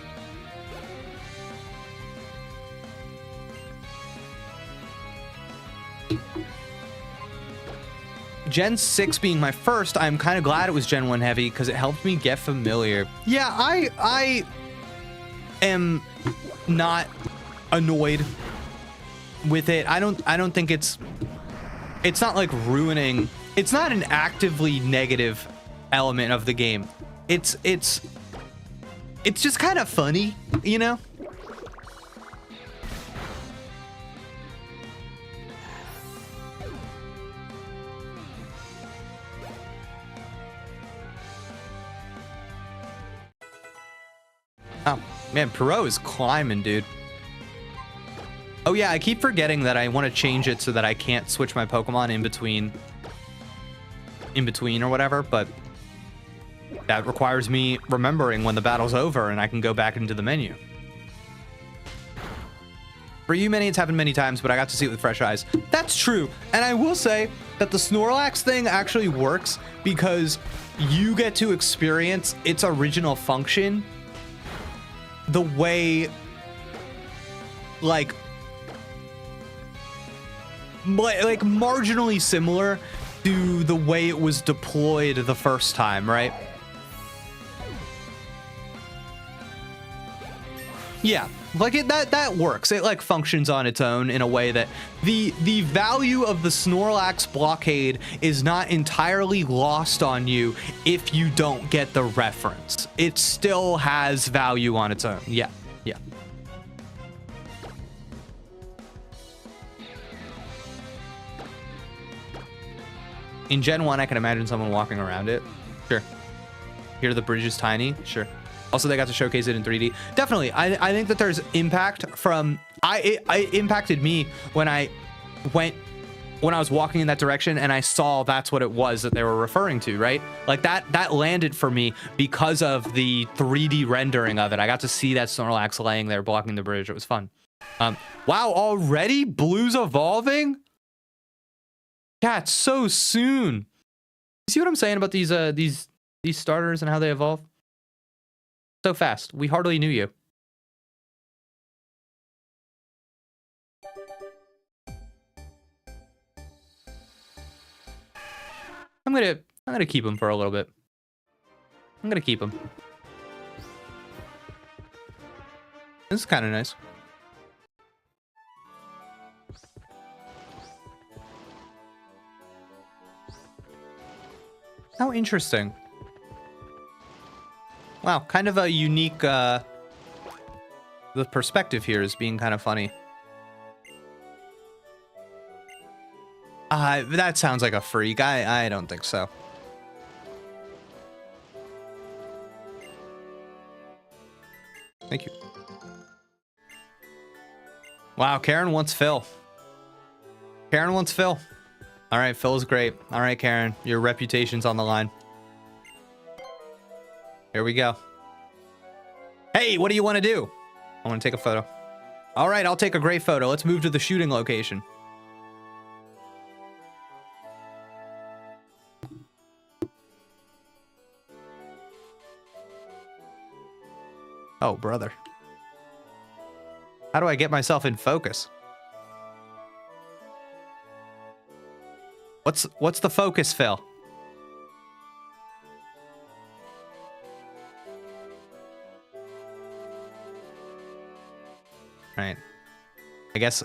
Gen 6 being my first, I'm kind of glad it was Gen 1 heavy because it helped me get familiar. Yeah, I am not annoyed with it. I don't think it's not like ruining. It's not an actively negative element of the game. It's just kind of funny, you know? Oh, man, Perot is climbing, dude. Oh, yeah, I keep forgetting that I want to change it so that I can't switch my Pokemon in between or whatever, but that requires me remembering when the battle's over and I can go back into the menu. For you, many, it's happened many times, but I got to see it with fresh eyes. That's true. And I will say that the Snorlax thing actually works because you get to experience its original function the way, like marginally similar to the way it was deployed the first time, right? Yeah, like that works. It like functions on its own in a way that the value of the Snorlax blockade is not entirely lost on you if you don't get the reference. It still has value on its own. Yeah, yeah. In Gen 1, I can imagine someone walking around it. Sure. Here, the bridge is tiny. Sure. Also, they got to showcase it in 3D. Definitely. I think that there's impact from... It impacted me when I went when I was walking in that direction and I saw that's what it was that they were referring to, right? Like that landed for me because of the 3D rendering of it. I got to see that Snorlax laying there blocking the bridge. It was fun. Wow, already Blue's evolving? Chat, so soon. You see what I'm saying about these starters and how they evolve? So fast. We hardly knew you. I'm gonna keep him for a little bit. I'm gonna keep him. This is kind of nice. How interesting. Wow, kind of a unique, the perspective here is being kind of funny. That sounds like a freak. I don't think so. Thank you. Wow, Karen wants Phil. Karen wants Phil. All right, Phil's great. All right, Karen, your reputation's on the line. Here we go. Hey, what do you want to do? I want to take a photo. All right, I'll take a great photo. Let's move to the shooting location. Oh, brother. How do I get myself in focus? What's the focus, Phil? Right. I guess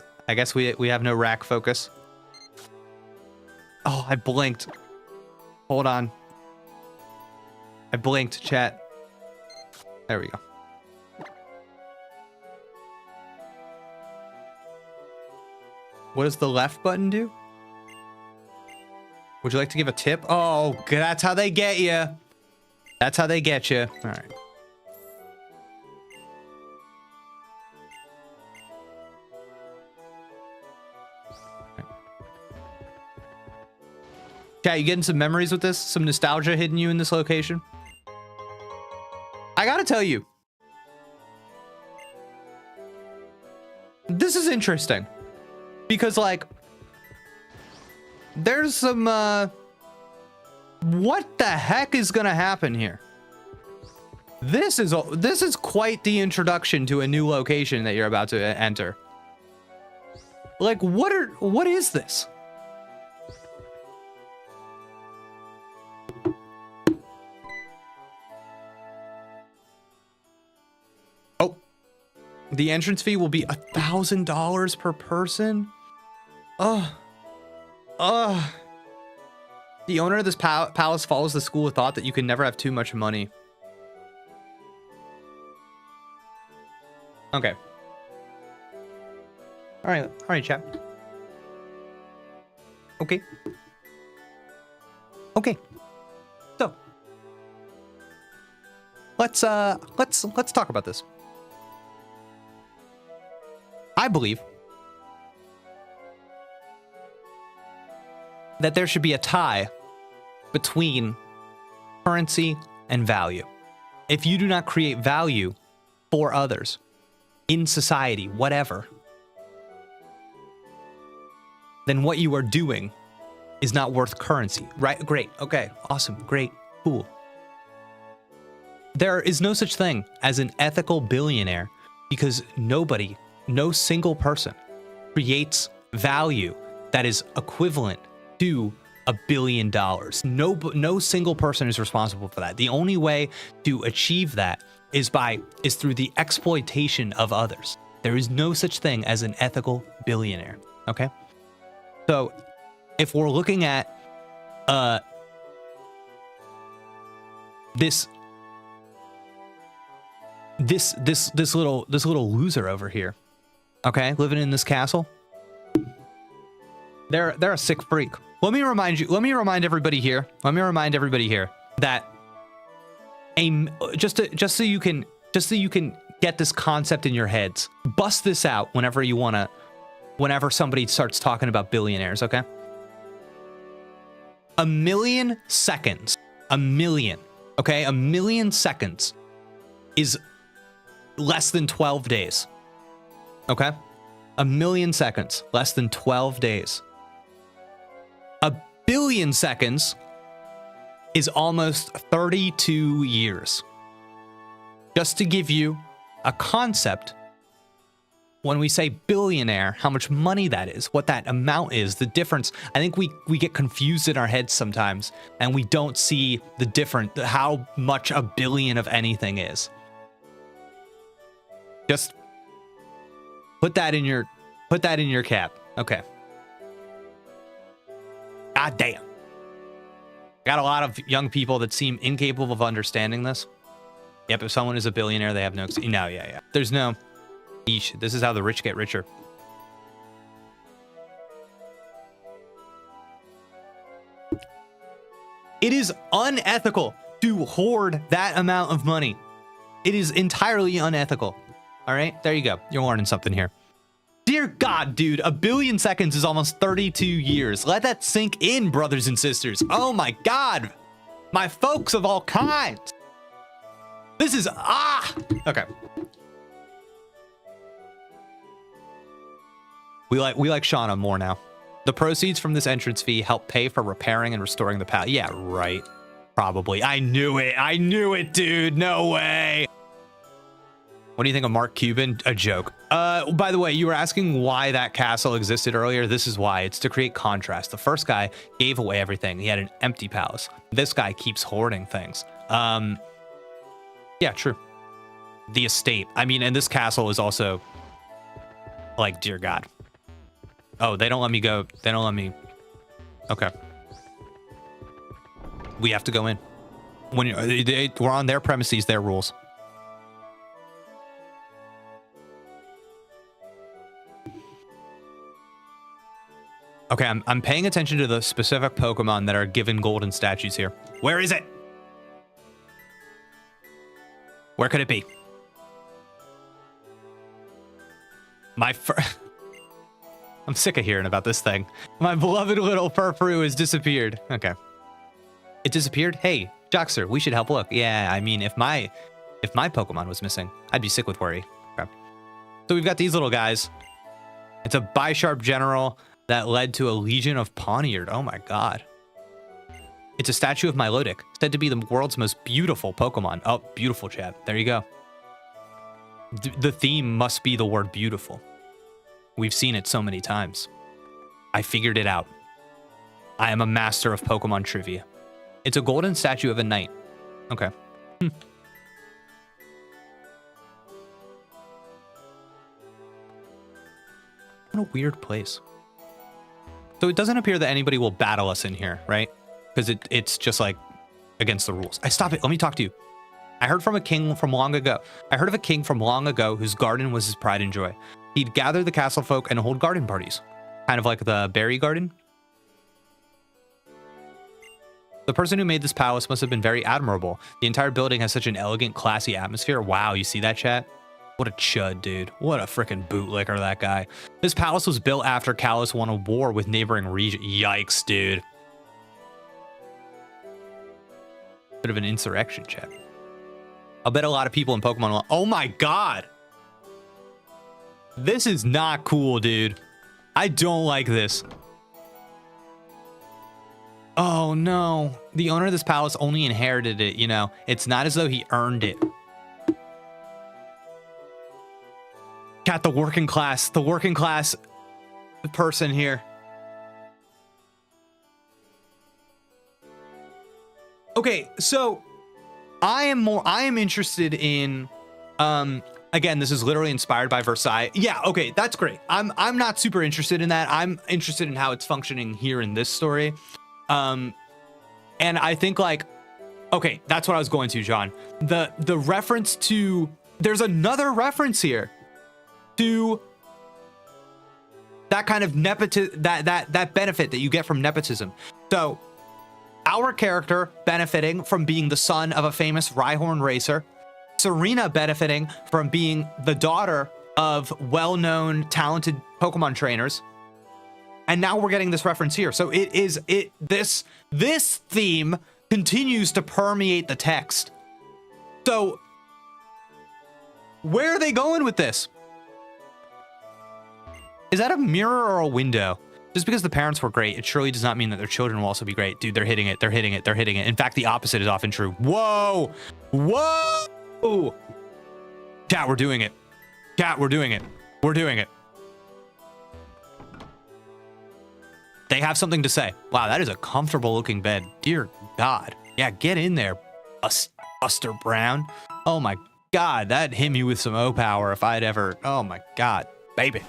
we have no rack focus. Oh, I blinked. Hold on. I blinked, chat. There we go. What does the left button do? Would you like to give a tip? Oh, that's how they get you. That's how they get you. All right. Chat, you getting some memories with this? Some nostalgia hitting you in this location? I gotta tell you. This is interesting. Because, like, there's some, what the heck is gonna happen here? This is quite the introduction to a new location that you're about to enter. Like, what is this? Oh, the entrance fee will be $1,000 per person. The owner of this palace follows the school of thought that you can never have too much money. Okay. All right, chap. Okay. So, let's talk about this. I believe that there should be a tie between currency and value. If you do not create value for others in society, whatever, then what you are doing is not worth currency, right? Great. Okay. Awesome. Great. Cool. There is no such thing as an ethical billionaire because no single person creates value that is equivalent to $1 billion. No single person is responsible for that. The only way to achieve that is through the exploitation of others. There is no such thing as an ethical billionaire. Okay? So if we're looking at this little loser over here, okay, living in this castle, they're a sick freak. Let me remind everybody here that just so you can get this concept in your heads, bust this out whenever somebody starts talking about billionaires, okay? A million seconds. A million. Okay? A million seconds is less than 12 days. Okay? A million seconds, less than 12 days. A billion seconds is almost 32 years. Just to give you a concept, when we say billionaire, how much money that is, what that amount is, the difference. I think we get confused in our heads sometimes, and we don't see the difference, how much a billion of anything is. Just put that in your cap. Okay. God damn. I got a lot of young people that seem incapable of understanding this. Yep, if someone is a billionaire, they have no... No, yeah. There's no... Eesh, this is how the rich get richer. It is unethical to hoard that amount of money. It is entirely unethical. All right, there you go. You're learning something here. Dear God, dude, a billion seconds is almost 32 years. Let that sink in, brothers and sisters. Oh my God. My folks of all kinds. This is, okay. We like Shauna more now. The proceeds from this entrance fee help pay for repairing and restoring the palace. Yeah, right. Probably. I knew it, dude. No way. What do you think of Mark Cuban? A joke. By the way, you were asking why that castle existed earlier. This is why. It's to create contrast. The first guy gave away everything. He had an empty palace. This guy keeps hoarding things. Yeah, true. The estate. I mean, and this castle is also like, dear God. Oh, they don't let me go. They don't let me. Okay. We have to go in. When we're on their premises, their rules. Okay, I'm paying attention to the specific Pokemon that are given golden statues here. Where is it? Where could it be? I'm sick of hearing about this thing. My beloved little Frou has disappeared. Okay. It disappeared? Hey, Joxer, we should help look. Yeah, I mean, if my Pokemon was missing, I'd be sick with worry. Okay. So we've got these little guys. It's a Bisharp General that led to a Legion of Pawniard. Oh my God. It's a statue of Milotic, said to be the world's most beautiful Pokemon. Oh, beautiful, chat. There you go. The theme must be the word beautiful. We've seen it so many times. I figured it out. I am a master of Pokemon trivia. It's a golden statue of a knight. Okay. What a weird place. So it doesn't appear that anybody will battle us in here, right? Because it's just like against the rules. Stop it. Let me talk to you. I heard from a king from long ago. I heard of a king from long ago whose garden was his pride and joy. He'd gather the castle folk and hold garden parties. Kind of like the berry garden. The person who made this palace must have been very admirable. The entire building has such an elegant, classy atmosphere. Wow, you see that, chat? What a chud, dude. What a freaking bootlicker, that guy. This palace was built after Kalos won a war with neighboring region. Yikes, dude. Bit of an insurrection, chat. I'll bet a lot of people in Pokemon will... Oh my God. This is not cool, dude. I don't like this. Oh no. The owner of this palace only inherited it, you know. It's not as though he earned it. Got the working class person here. Okay, so I am interested in again, this is literally inspired by Versailles. Yeah, okay, that's great. I'm not super interested in that. I'm interested in how it's functioning here in this story. And I think like, okay, that's what I was going to, John. The reference to, there's another reference here to that kind of nepotism, that benefit that you get from nepotism. So our character benefiting from being the son of a famous Rhyhorn racer, Serena benefiting from being the daughter of well-known talented Pokemon trainers, And now we're getting this reference here. So this theme continues to permeate the text. So where are they going with this? Is that a mirror or a window? Just because the parents were great, it surely does not mean that their children will also be great. Dude, they're hitting it. They're hitting it. They're hitting it. In fact, the opposite is often true. Whoa. Whoa. Chat, we're doing it. Chat, we're doing it. We're doing it. They have something to say. Wow, that is a comfortable looking bed. Dear God. Yeah, get in there, Buster Brown. Oh my God, that'd hit me with some O power if I'd ever. Oh my God, baby.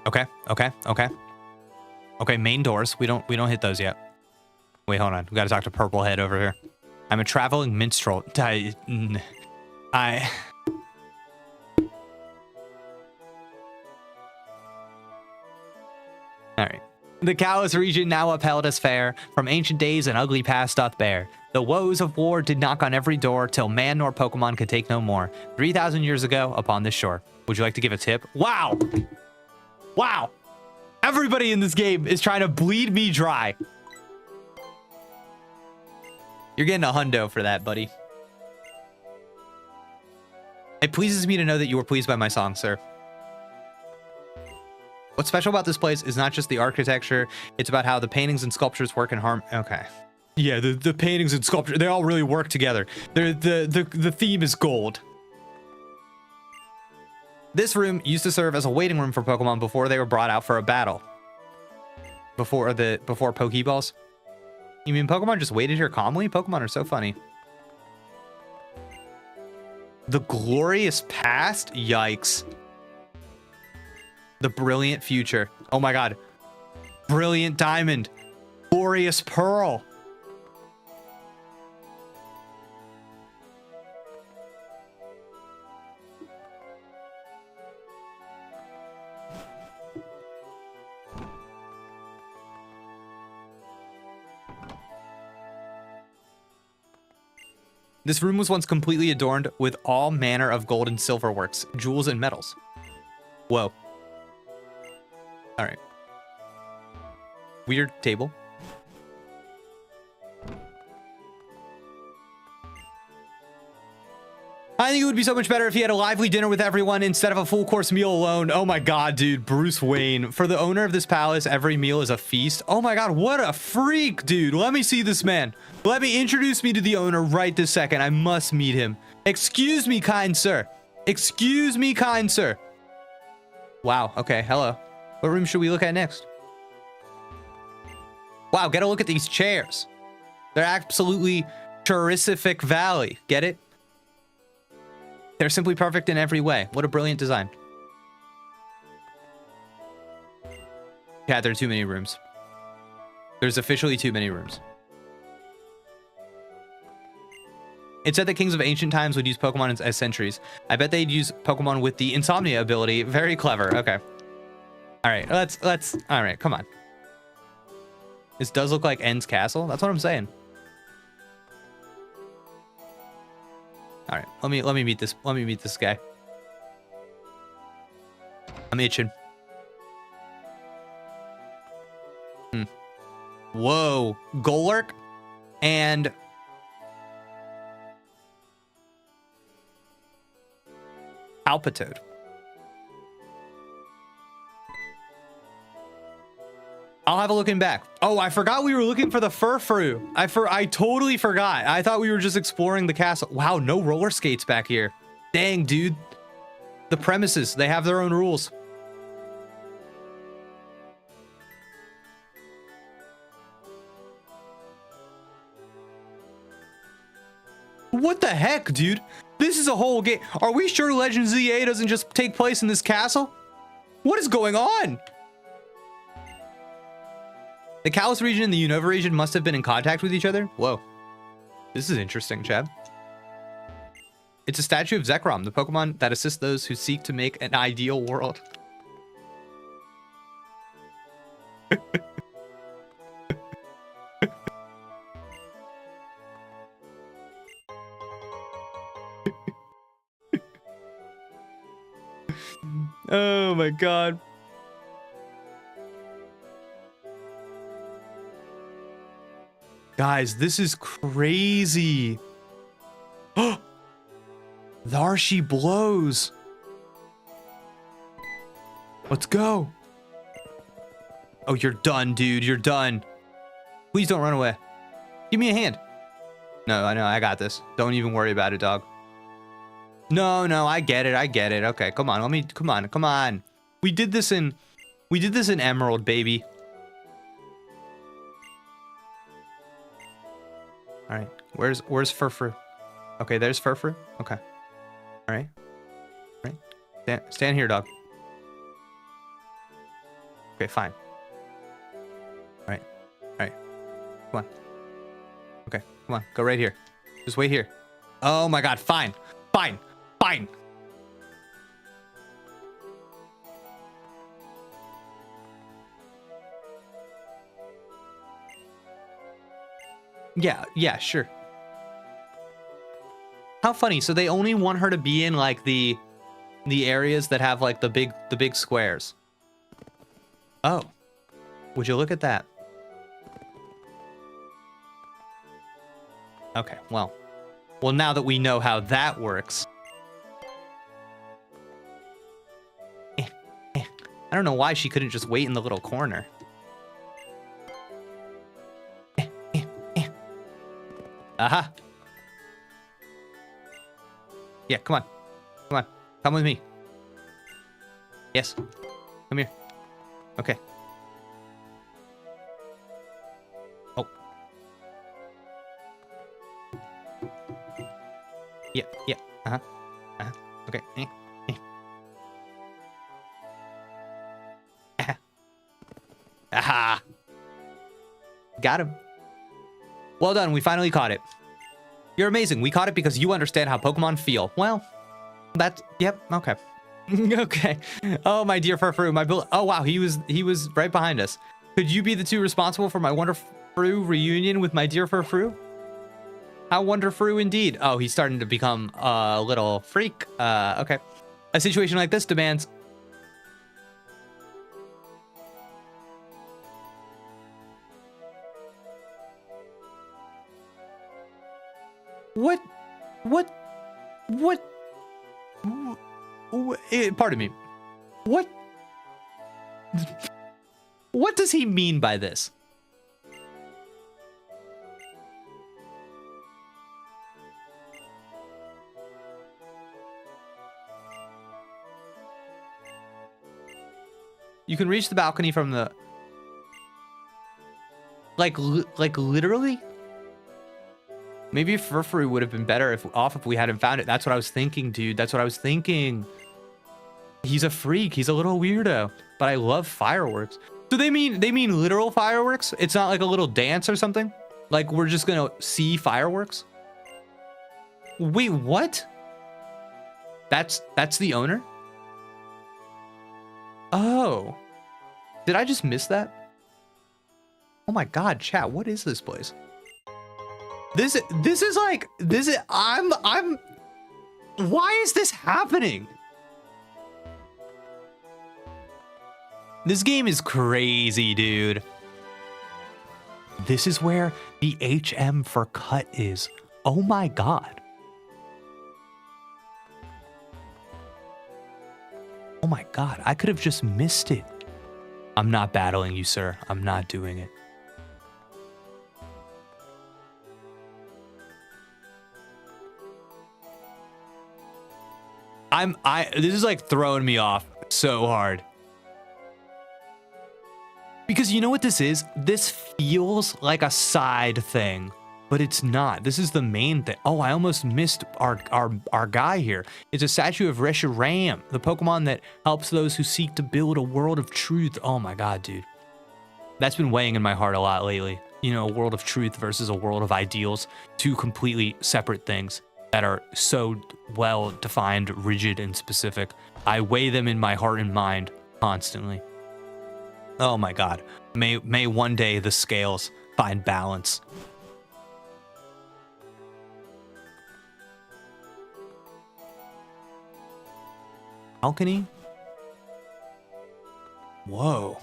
Okay, main doors. We don't hit those yet. Wait, hold on. We gotta talk to Purple Head over here. I'm a traveling minstrel. Alright. The Kalos region now upheld as fair, from ancient days an ugly past doth bear. The woes of war did knock on every door, till man nor Pokemon could take no more. 3,000 years ago, upon this shore. Would you like to give a tip? Wow! Wow! Everybody in this game is trying to bleed me dry. You're getting a hundo for that, buddy. It pleases me to know that you were pleased by my song, sir. What's special about this place is not just the architecture, it's about how the paintings and sculptures work in harmony. Okay. Yeah, the paintings and sculpture, they all really work together. The theme is gold. This room used to serve as a waiting room for Pokemon before they were brought out for a battle. Before Pokeballs. You mean Pokemon just waited here calmly? Pokemon are so funny. The glorious past? Yikes. The brilliant future. Oh my God. Brilliant diamond. Glorious pearl. This room was once completely adorned with all manner of gold and silver works, jewels and metals. Whoa. All right. Weird table. I think it would be so much better if he had a lively dinner with everyone instead of a full course meal alone. Oh my God, dude. Bruce Wayne. For the owner of this palace, every meal is a feast. Oh my God, what a freak, dude. Let me see this man. Let me introduce me to the owner right this second. I must meet him. Excuse me, kind sir. Excuse me, kind sir. Wow, okay, hello. What room should we look at next? Wow, get a look at these chairs. They're absolutely terrific valley. Get it? They're simply perfect in every way. What a brilliant design. Yeah, there are too many rooms. There's officially too many rooms. It said that kings of ancient times would use Pokemon as sentries. I bet they'd use Pokemon with the insomnia ability. Very clever. Okay. All right, all right, come on. This does look like N's castle. That's what I'm saying. All right, let me meet this. Let me meet this guy. I'm itching. Whoa, Golurk and Alpatoad. I'll have a look in back. Oh, I forgot we were looking for the Frou. I totally forgot. I thought we were just exploring the castle. Wow, no roller skates back here. Dang, dude. The premises, they have their own rules. What the heck, dude? This is a whole game. Are we sure Legend ZA doesn't just take place in this castle? What is going on? The Kalos region and the Unova region must have been in contact with each other. Whoa. This is interesting, Chad. It's a statue of Zekrom, the Pokemon that assists those who seek to make an ideal world. Oh my god. Guys, this is crazy. Oh, there she blows. Let's go. Oh, you're done, dude. You're done. Please don't run away. Give me a hand. No, I know. I got this. Don't even worry about it, dog. No, I get it. I get it. Okay, come on. Come on. We did this in Emerald, baby. All right. Where's Frou? Okay, there's Frou. Okay. All right. All right. Stand here, dog. Okay, fine. All right. Come on. Okay, come on. Go right here. Just wait here. Oh my god, fine. Yeah, sure. How funny. So they only want her to be in like the areas that have like the big squares. Oh. Would you look at that? Okay, well, now that we know how that works. I don't know why she couldn't just wait in the little corner. Aha. Yeah, come on. Come with me. Yes. Come here. Okay. Oh. Yeah. Uh-huh. Okay. Aha. Got him. Well done. We finally caught it. You're amazing. We caught it because you understand how Pokemon feel. Well, yep. Okay. Okay. Oh, my dear Frou, oh wow, he was right behind us. Could you be the two responsible for my wonderful reunion with my dear Frou? How wonderful indeed. Oh, he's starting to become a little freak. Okay. A situation like this demands. What? Pardon me. What? What does he mean by this? You can reach the balcony from the... Like literally? Maybe Frou would have been better if we hadn't found it. That's what I was thinking, dude. That's what I was thinking. He's a freak. He's a little weirdo. But I love fireworks. So they mean literal fireworks? It's not like a little dance or something? Like we're just gonna see fireworks? Wait, what? That's the owner? Oh. Did I just miss that? Oh my god, chat, what is this place? This is like, why is this happening? This game is crazy, dude. This is where the HM for cut is. Oh my god. Oh my god, I could have just missed it. I'm not battling you, sir. I'm not doing it. This is like throwing me off so hard. Because you know what this is? This feels like a side thing, but it's not. This is the main thing. Oh, I almost missed our guy here. It's a statue of Reshiram, the Pokemon that helps those who seek to build a world of truth. Oh my god, dude. That's been weighing in my heart a lot lately. You know, a world of truth versus a world of ideals. Two completely separate things that are so well defined, rigid, and specific. I weigh them in my heart and mind constantly. Oh my god. May one day the scales find balance. Balcony? Whoa.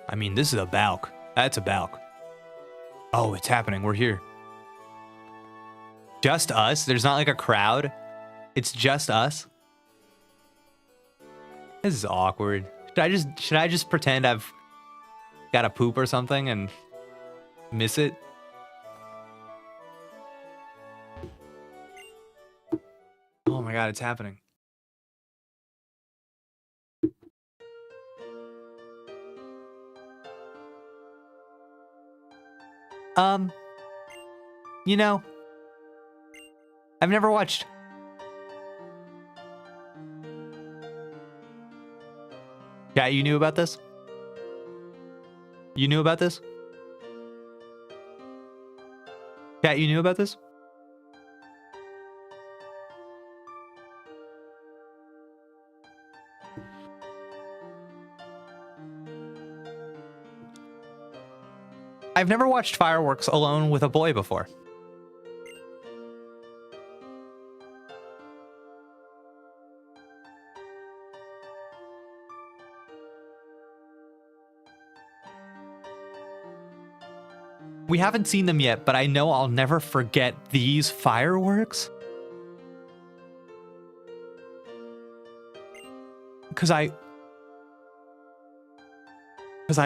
I mean, this is a balk. That's a balk. Oh, it's happening. We're here. Just us? There's not like a crowd? It's just us? This is awkward. Should I just pretend I've got a poop or something and miss it? Oh my god, it's happening. You know, I've never watched. Yeah, you knew about this? You knew about this? Yeah, you knew about this? I've never watched fireworks alone with a boy before. We haven't seen them yet, but I know I'll never forget these fireworks. Because I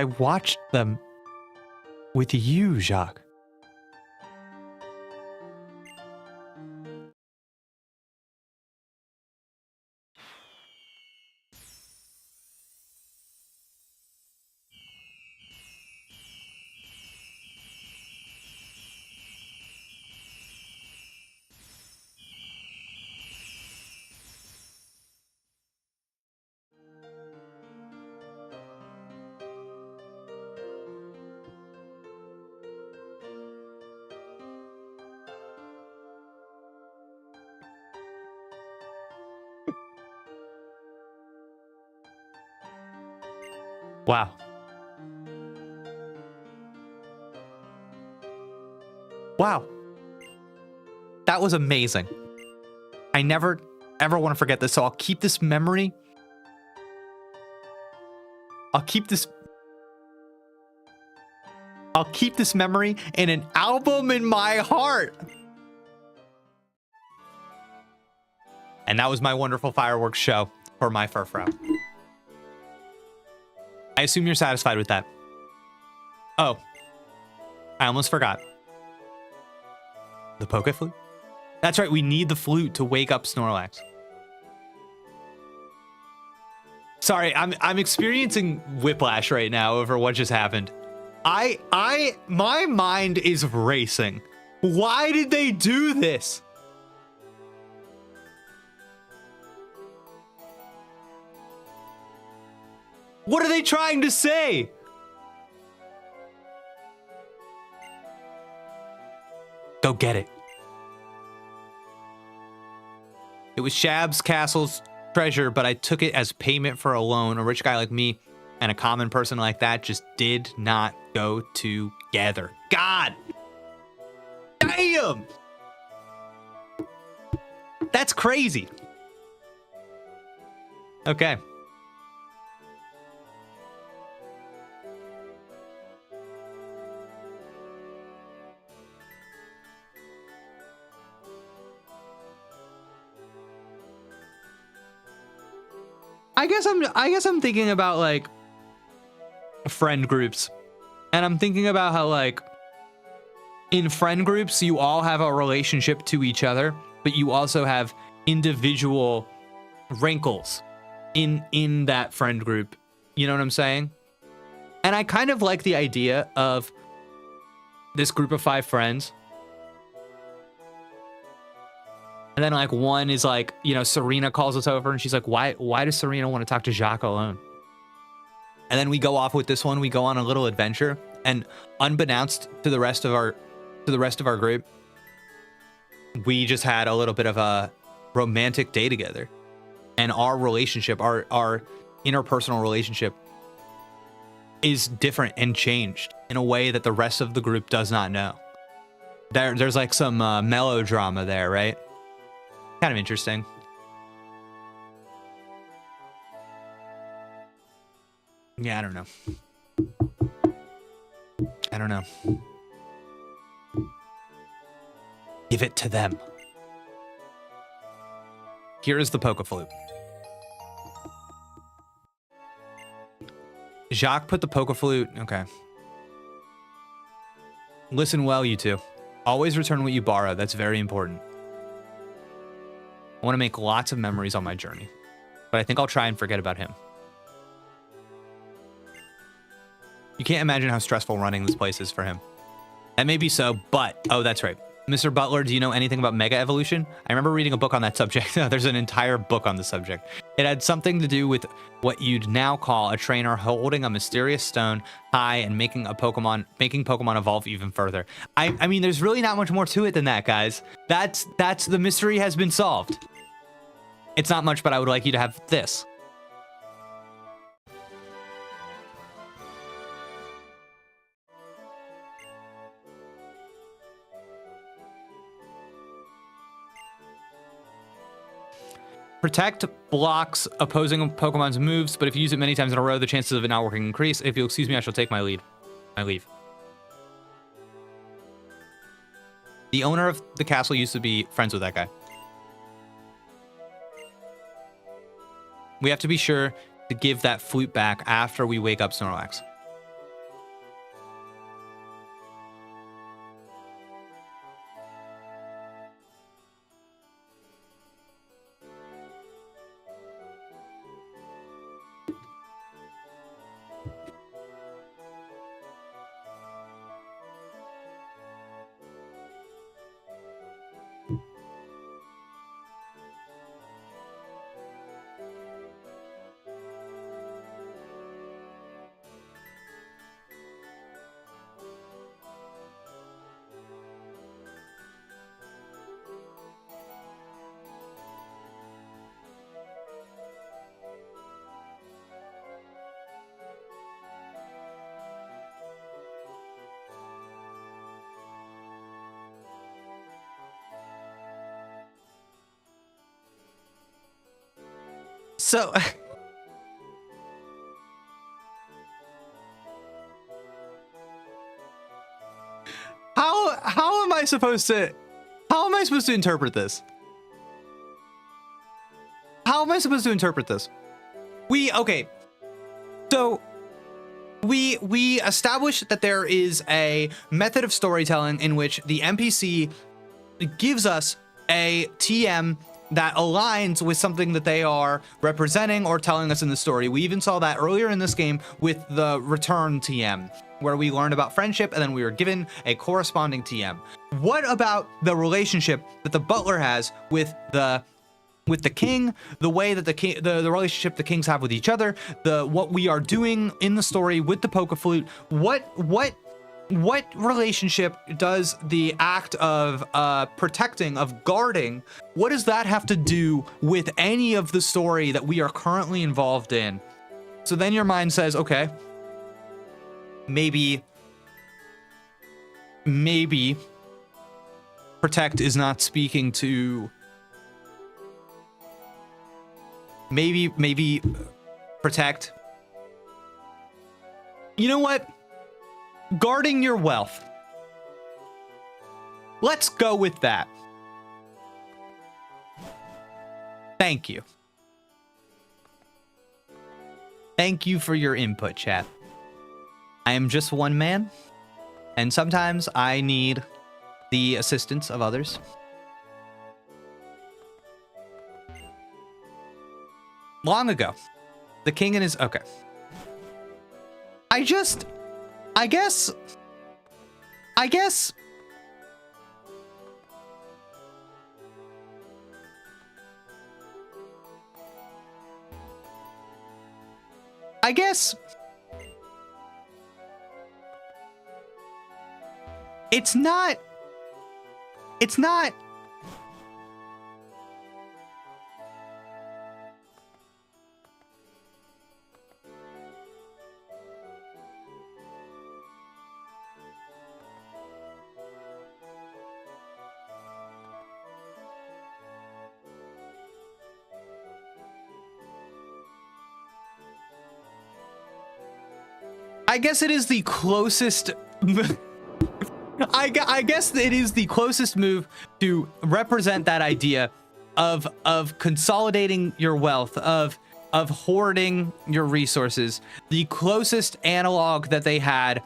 watched them with you, Jacques. Wow. Wow. That was amazing. I never, ever want to forget this, so I'll keep this memory. I'll keep this memory in an album in my heart. And that was my wonderful fireworks show for my Frou. I assume you're satisfied with that. Oh, I almost forgot. The poke flute? That's right, we need the flute to wake up Snorlax. Sorry, I'm experiencing whiplash right now over what just happened. My mind is racing. Why did they do this? What are they trying to say? Go get it. It was Shab's castle's treasure, but I took it as payment for a loan. A rich guy like me and a common person like that just did not go together. God damn! That's crazy. Okay. I guess I'm thinking about like friend groups, and I'm thinking about how like in friend groups you all have a relationship to each other, but you also have individual wrinkles in that friend group. You know what I'm saying? And I kind of like the idea of this group of 5 friends. And then like one is like, you know, Serena calls us over and she's like, why does Serena want to talk to Jacques alone? And then we go off with this one. We go on a little adventure, and unbeknownst to the rest of our group, we just had a little bit of a romantic day together. And our relationship, our interpersonal relationship is different and changed in a way that the rest of the group does not know. There's like some melodrama there, right? Kind of interesting. Yeah, I don't know. I don't know. Give it to them. Here is the Poke-Flute. Jacques put the Poke-Flute. Okay. Listen well, you two. Always return what you borrow. That's very important. I want to make lots of memories on my journey, but I think I'll try and forget about him. You can't imagine how stressful running this place is for him. That may be so, but... Oh, that's right. Mr. Butler, do you know anything about Mega Evolution? I remember reading a book on that subject. There's an entire book on the subject. It had something to do with what you'd now call a trainer holding a mysterious stone high and making Pokemon evolve even further. I mean, there's really not much more to it than that, guys. That's the mystery has been solved. It's not much, but I would like you to have this. Protect blocks opposing Pokemon's moves, but if you use it many times in a row, the chances of it not working increase. If you'll excuse me, I shall take my leave. The owner of the castle used to be friends with that guy. We have to be sure to give that flute back after we wake up Snorlax. So how am I supposed to interpret this? How am I supposed to interpret this? So we established that there is a method of storytelling in which the NPC gives us a TM that aligns with something that they are representing or telling us in the story. We even saw that earlier in this game with the return TM, where we learned about friendship and then we were given a corresponding TM. What about the relationship that the butler has with the king, the way that the relationship the kings have with each other, what we are doing in the story with the Poke-Flute? What relationship does the act of protecting, of guarding, what does that have to do with any of the story that we are currently involved in? So then your mind says, okay, maybe protect is not speaking to, maybe protect. You know what? Guarding your wealth. Let's go with that. Thank you. Thank you for your input, chat. I am just one man, and sometimes I need the assistance of others. Long ago, the king and his... Okay. I guess it's not I guess it is the closest. I guess it is the closest move to represent that idea of consolidating your wealth, of hoarding your resources. The closest analog that they had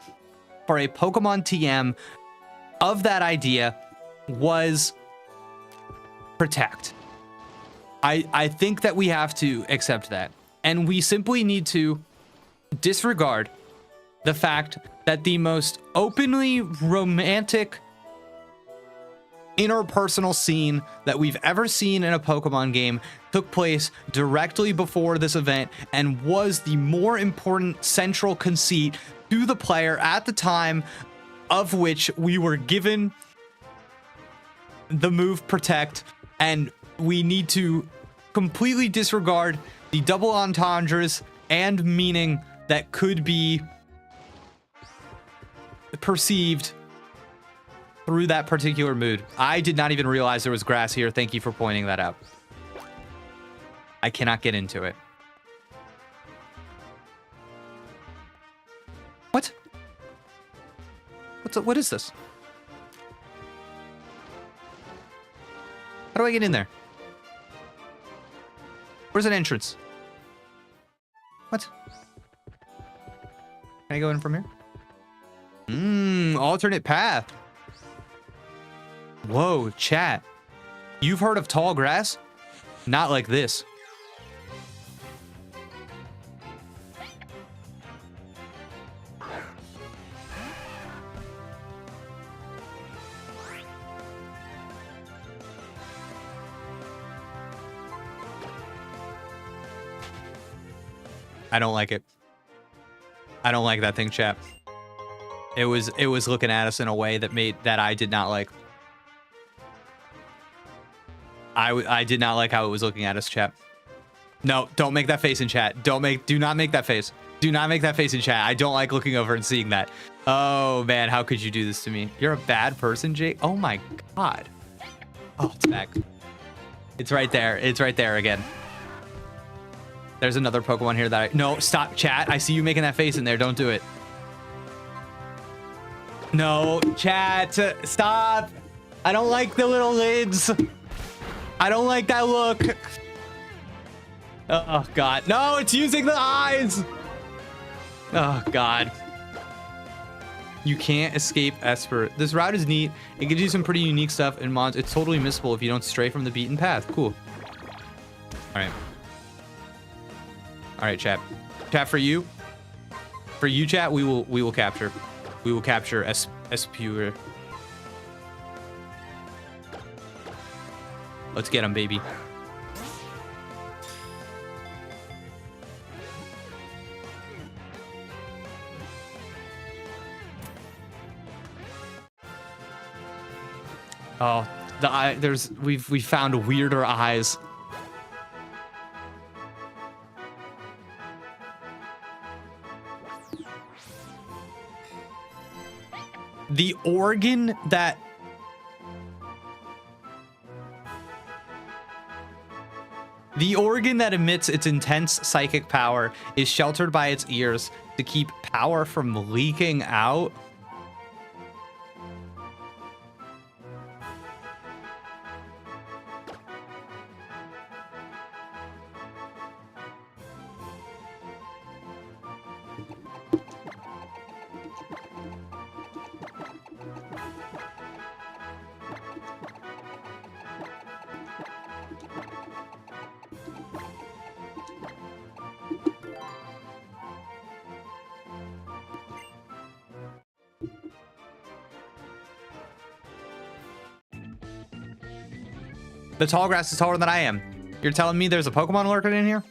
for a Pokemon TM of that idea was protect. I think that we have to accept that, and we simply need to disregard the fact that the most openly romantic interpersonal scene that we've ever seen in a Pokemon game took place directly before this event and was the more important central conceit to the player at the time of which we were given the move Protect, and we need to completely disregard the double entendres and meaning that could be perceived through that particular mood. I did not even realize there was grass here. Thank you for pointing that out. I cannot get into it. What? What is this? How do I get in there? Where's an entrance? What? Can I go in from here? Alternate path. Whoa, chat. You've heard of tall grass? Not like this. I don't like it. I don't like that thing, chat. It was looking at us in a way that I did not like. I did not like how it was looking at us, chat. No, don't make that face in chat. Do not make that face. Do not make that face in chat. I don't like looking over and seeing that. Oh man, how could you do this to me? You're a bad person, Jake. Oh my god. Oh, it's back. It's right there. It's right there again. There's another Pokemon here that no, stop, chat. I see you making that face in there. Don't do it. No, chat, stop. I don't like the little lids. I don't like that look. Oh, God. No, it's using the eyes. Oh, God. You can't escape Esper. This route is neat. It gives you some pretty unique stuff in mods. It's totally missable if you don't stray from the beaten path. Cool. All right. All right, chat. Chat, for you. For you, chat, we will capture. We will capture Esper. Let's get him, baby. Oh, the eye. We found weirder eyes. The organ that emits its intense psychic power is sheltered by its ears to keep power from leaking out. The tall grass is taller than I am. You're telling me there's a Pokemon lurking in here?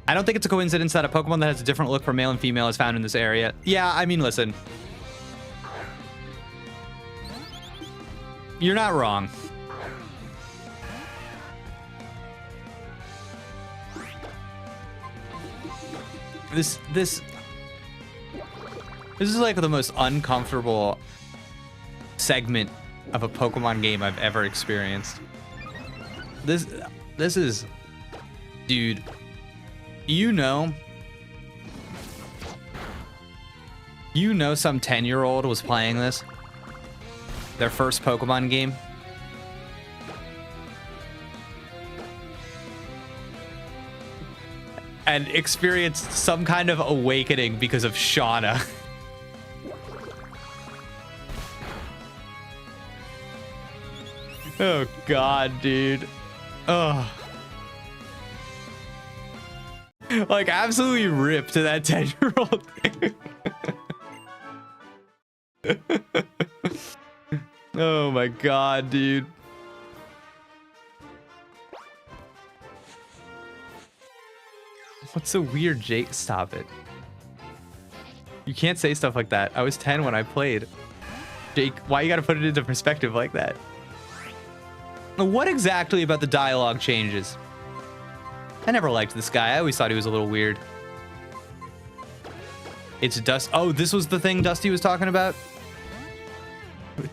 I don't think it's a coincidence that a Pokemon that has a different look for male and female is found in this area. Yeah, I mean, listen. You're not wrong. This is like the most uncomfortable segment of a Pokemon game I've ever experienced. This is, dude, you know You know, some 10-year-old was playing this, their first Pokemon game, and experienced some kind of awakening because of Shauna. Oh God, dude. Oh. Like, absolutely ripped to that 10-year-old. Oh my God, dude. What's so weird, Jake? Stop it. You can't say stuff like that. I was 10 when I played. Jake, why you gotta put it into perspective like that? What exactly about the dialogue changes? I never liked this guy. I always thought he was a little weird. It's Dust. Oh, this was the thing Dusty was talking about?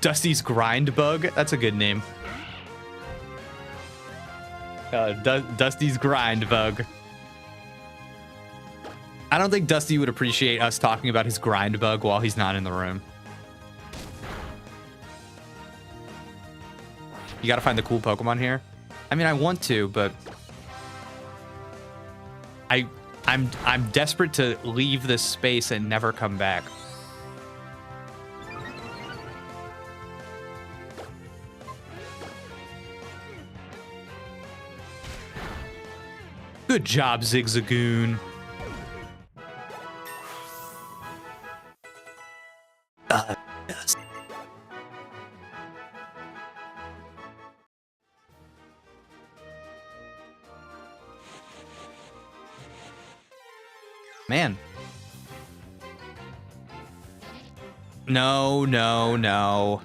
Dusty's Grind Bug? That's a good name. Dusty's Grind Bug. I don't think Dusty would appreciate us talking about his Grind Bug while he's not in the room. You gotta find the cool Pokemon here. I mean, I want to, but I'm desperate to leave this space and never come back. Good job, Zigzagoon. Yes. Man. No, no, no.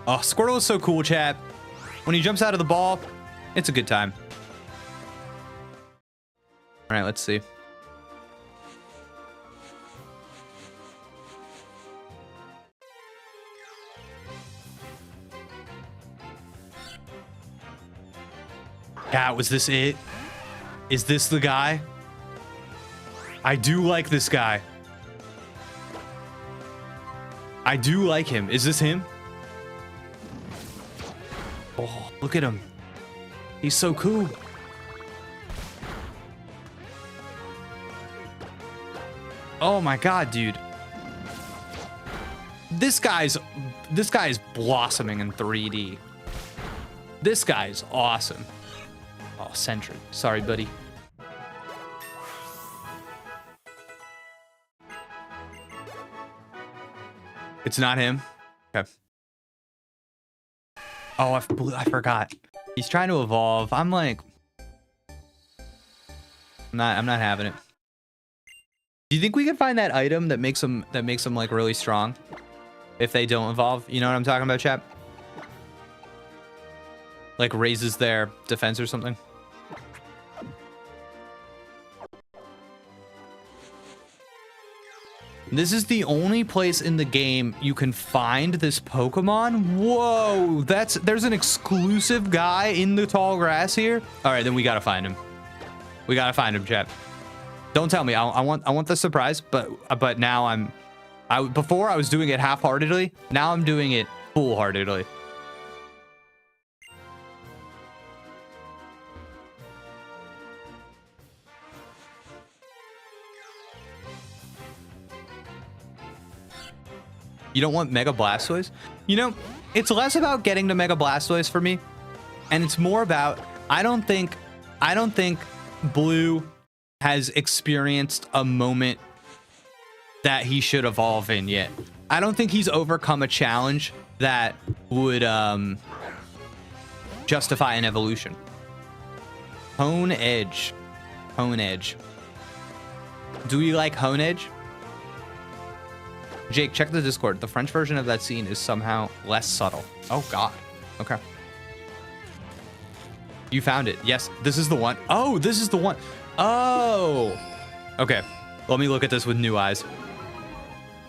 Oh, Squirtle is so cool, chat. When he jumps out of the ball, it's a good time. All right, let's see. Yeah, was this it? Is this the guy? I do like this guy. I do like him. Is this him? Oh, look at him. He's so cool. Oh my God, dude. This guy's blossoming in 3D. This guy's awesome. Oh, Sentry. Sorry, buddy. It's not him. Okay. Oh, I forgot. He's trying to evolve. I'm like, I'm not having it. Do you think we can find that item that makes them like really strong if they don't evolve? You know what I'm talking about, chap? Like raises their defense or something. This is the only place in the game you can find this Pokemon. Whoa, there's an exclusive guy in the tall grass here. All right, then we gotta find him. We gotta find him, chat. Don't tell me. I want the surprise, but now before I was doing it half-heartedly. Now I'm doing it full-heartedly. You don't want Mega Blastoise? You know, it's less about getting to Mega Blastoise for me, and it's more about I don't think Blue has experienced a moment that he should evolve in yet. I don't think he's overcome a challenge that would justify an evolution. Hone Edge. Hone Edge. Do we like Hone Edge? Jake, check the Discord. The French version of that scene is somehow less subtle. Oh, God. Okay. You found it. Yes, this is the one. Oh, this is the one. Oh. Okay. Let me look at this with new eyes.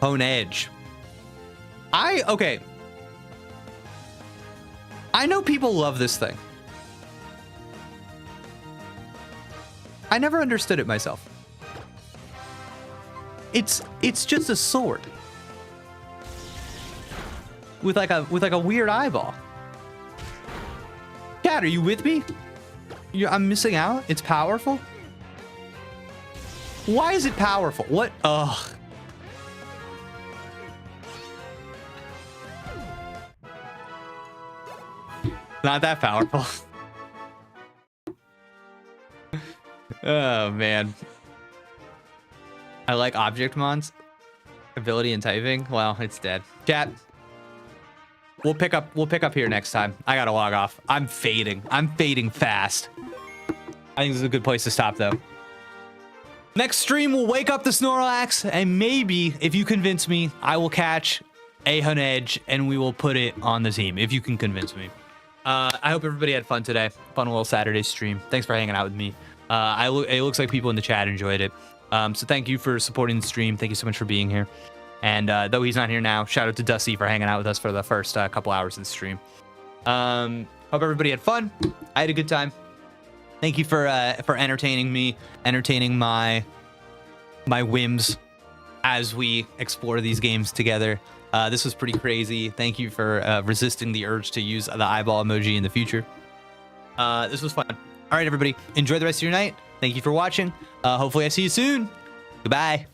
Hone Edge. Okay. I know people love this thing. I never understood it myself. It's just a sword with like a weird eyeball. Cat, are you with me? I'm missing out. It's powerful. Why is it powerful? What? Ugh. Not that powerful. Oh man. I like object mons. Ability and typing. Well, it's dead. Chat. We'll pick up here next time. I gotta log off. I'm fading fast. I think this is a good place to stop though. Next stream, we'll wake up the Snorlax, and maybe, if you convince me, I will catch a Hunedge, and we will put it on the team, if you can convince me. I hope everybody had fun today. Fun little Saturday stream. Thanks for hanging out with me. It looks like people in the chat enjoyed it. So thank you for supporting the stream. Thank you so much for being here. And though he's not here now, shout out to Dusty for hanging out with us for the first couple hours of the stream. Hope everybody had fun. I had a good time. Thank you for entertaining me, entertaining my whims as we explore these games together. This was pretty crazy. Thank you for resisting the urge to use the eyeball emoji in the future. This was fun. All right, everybody, enjoy the rest of your night. Thank you for watching. Hopefully I see you soon. Goodbye.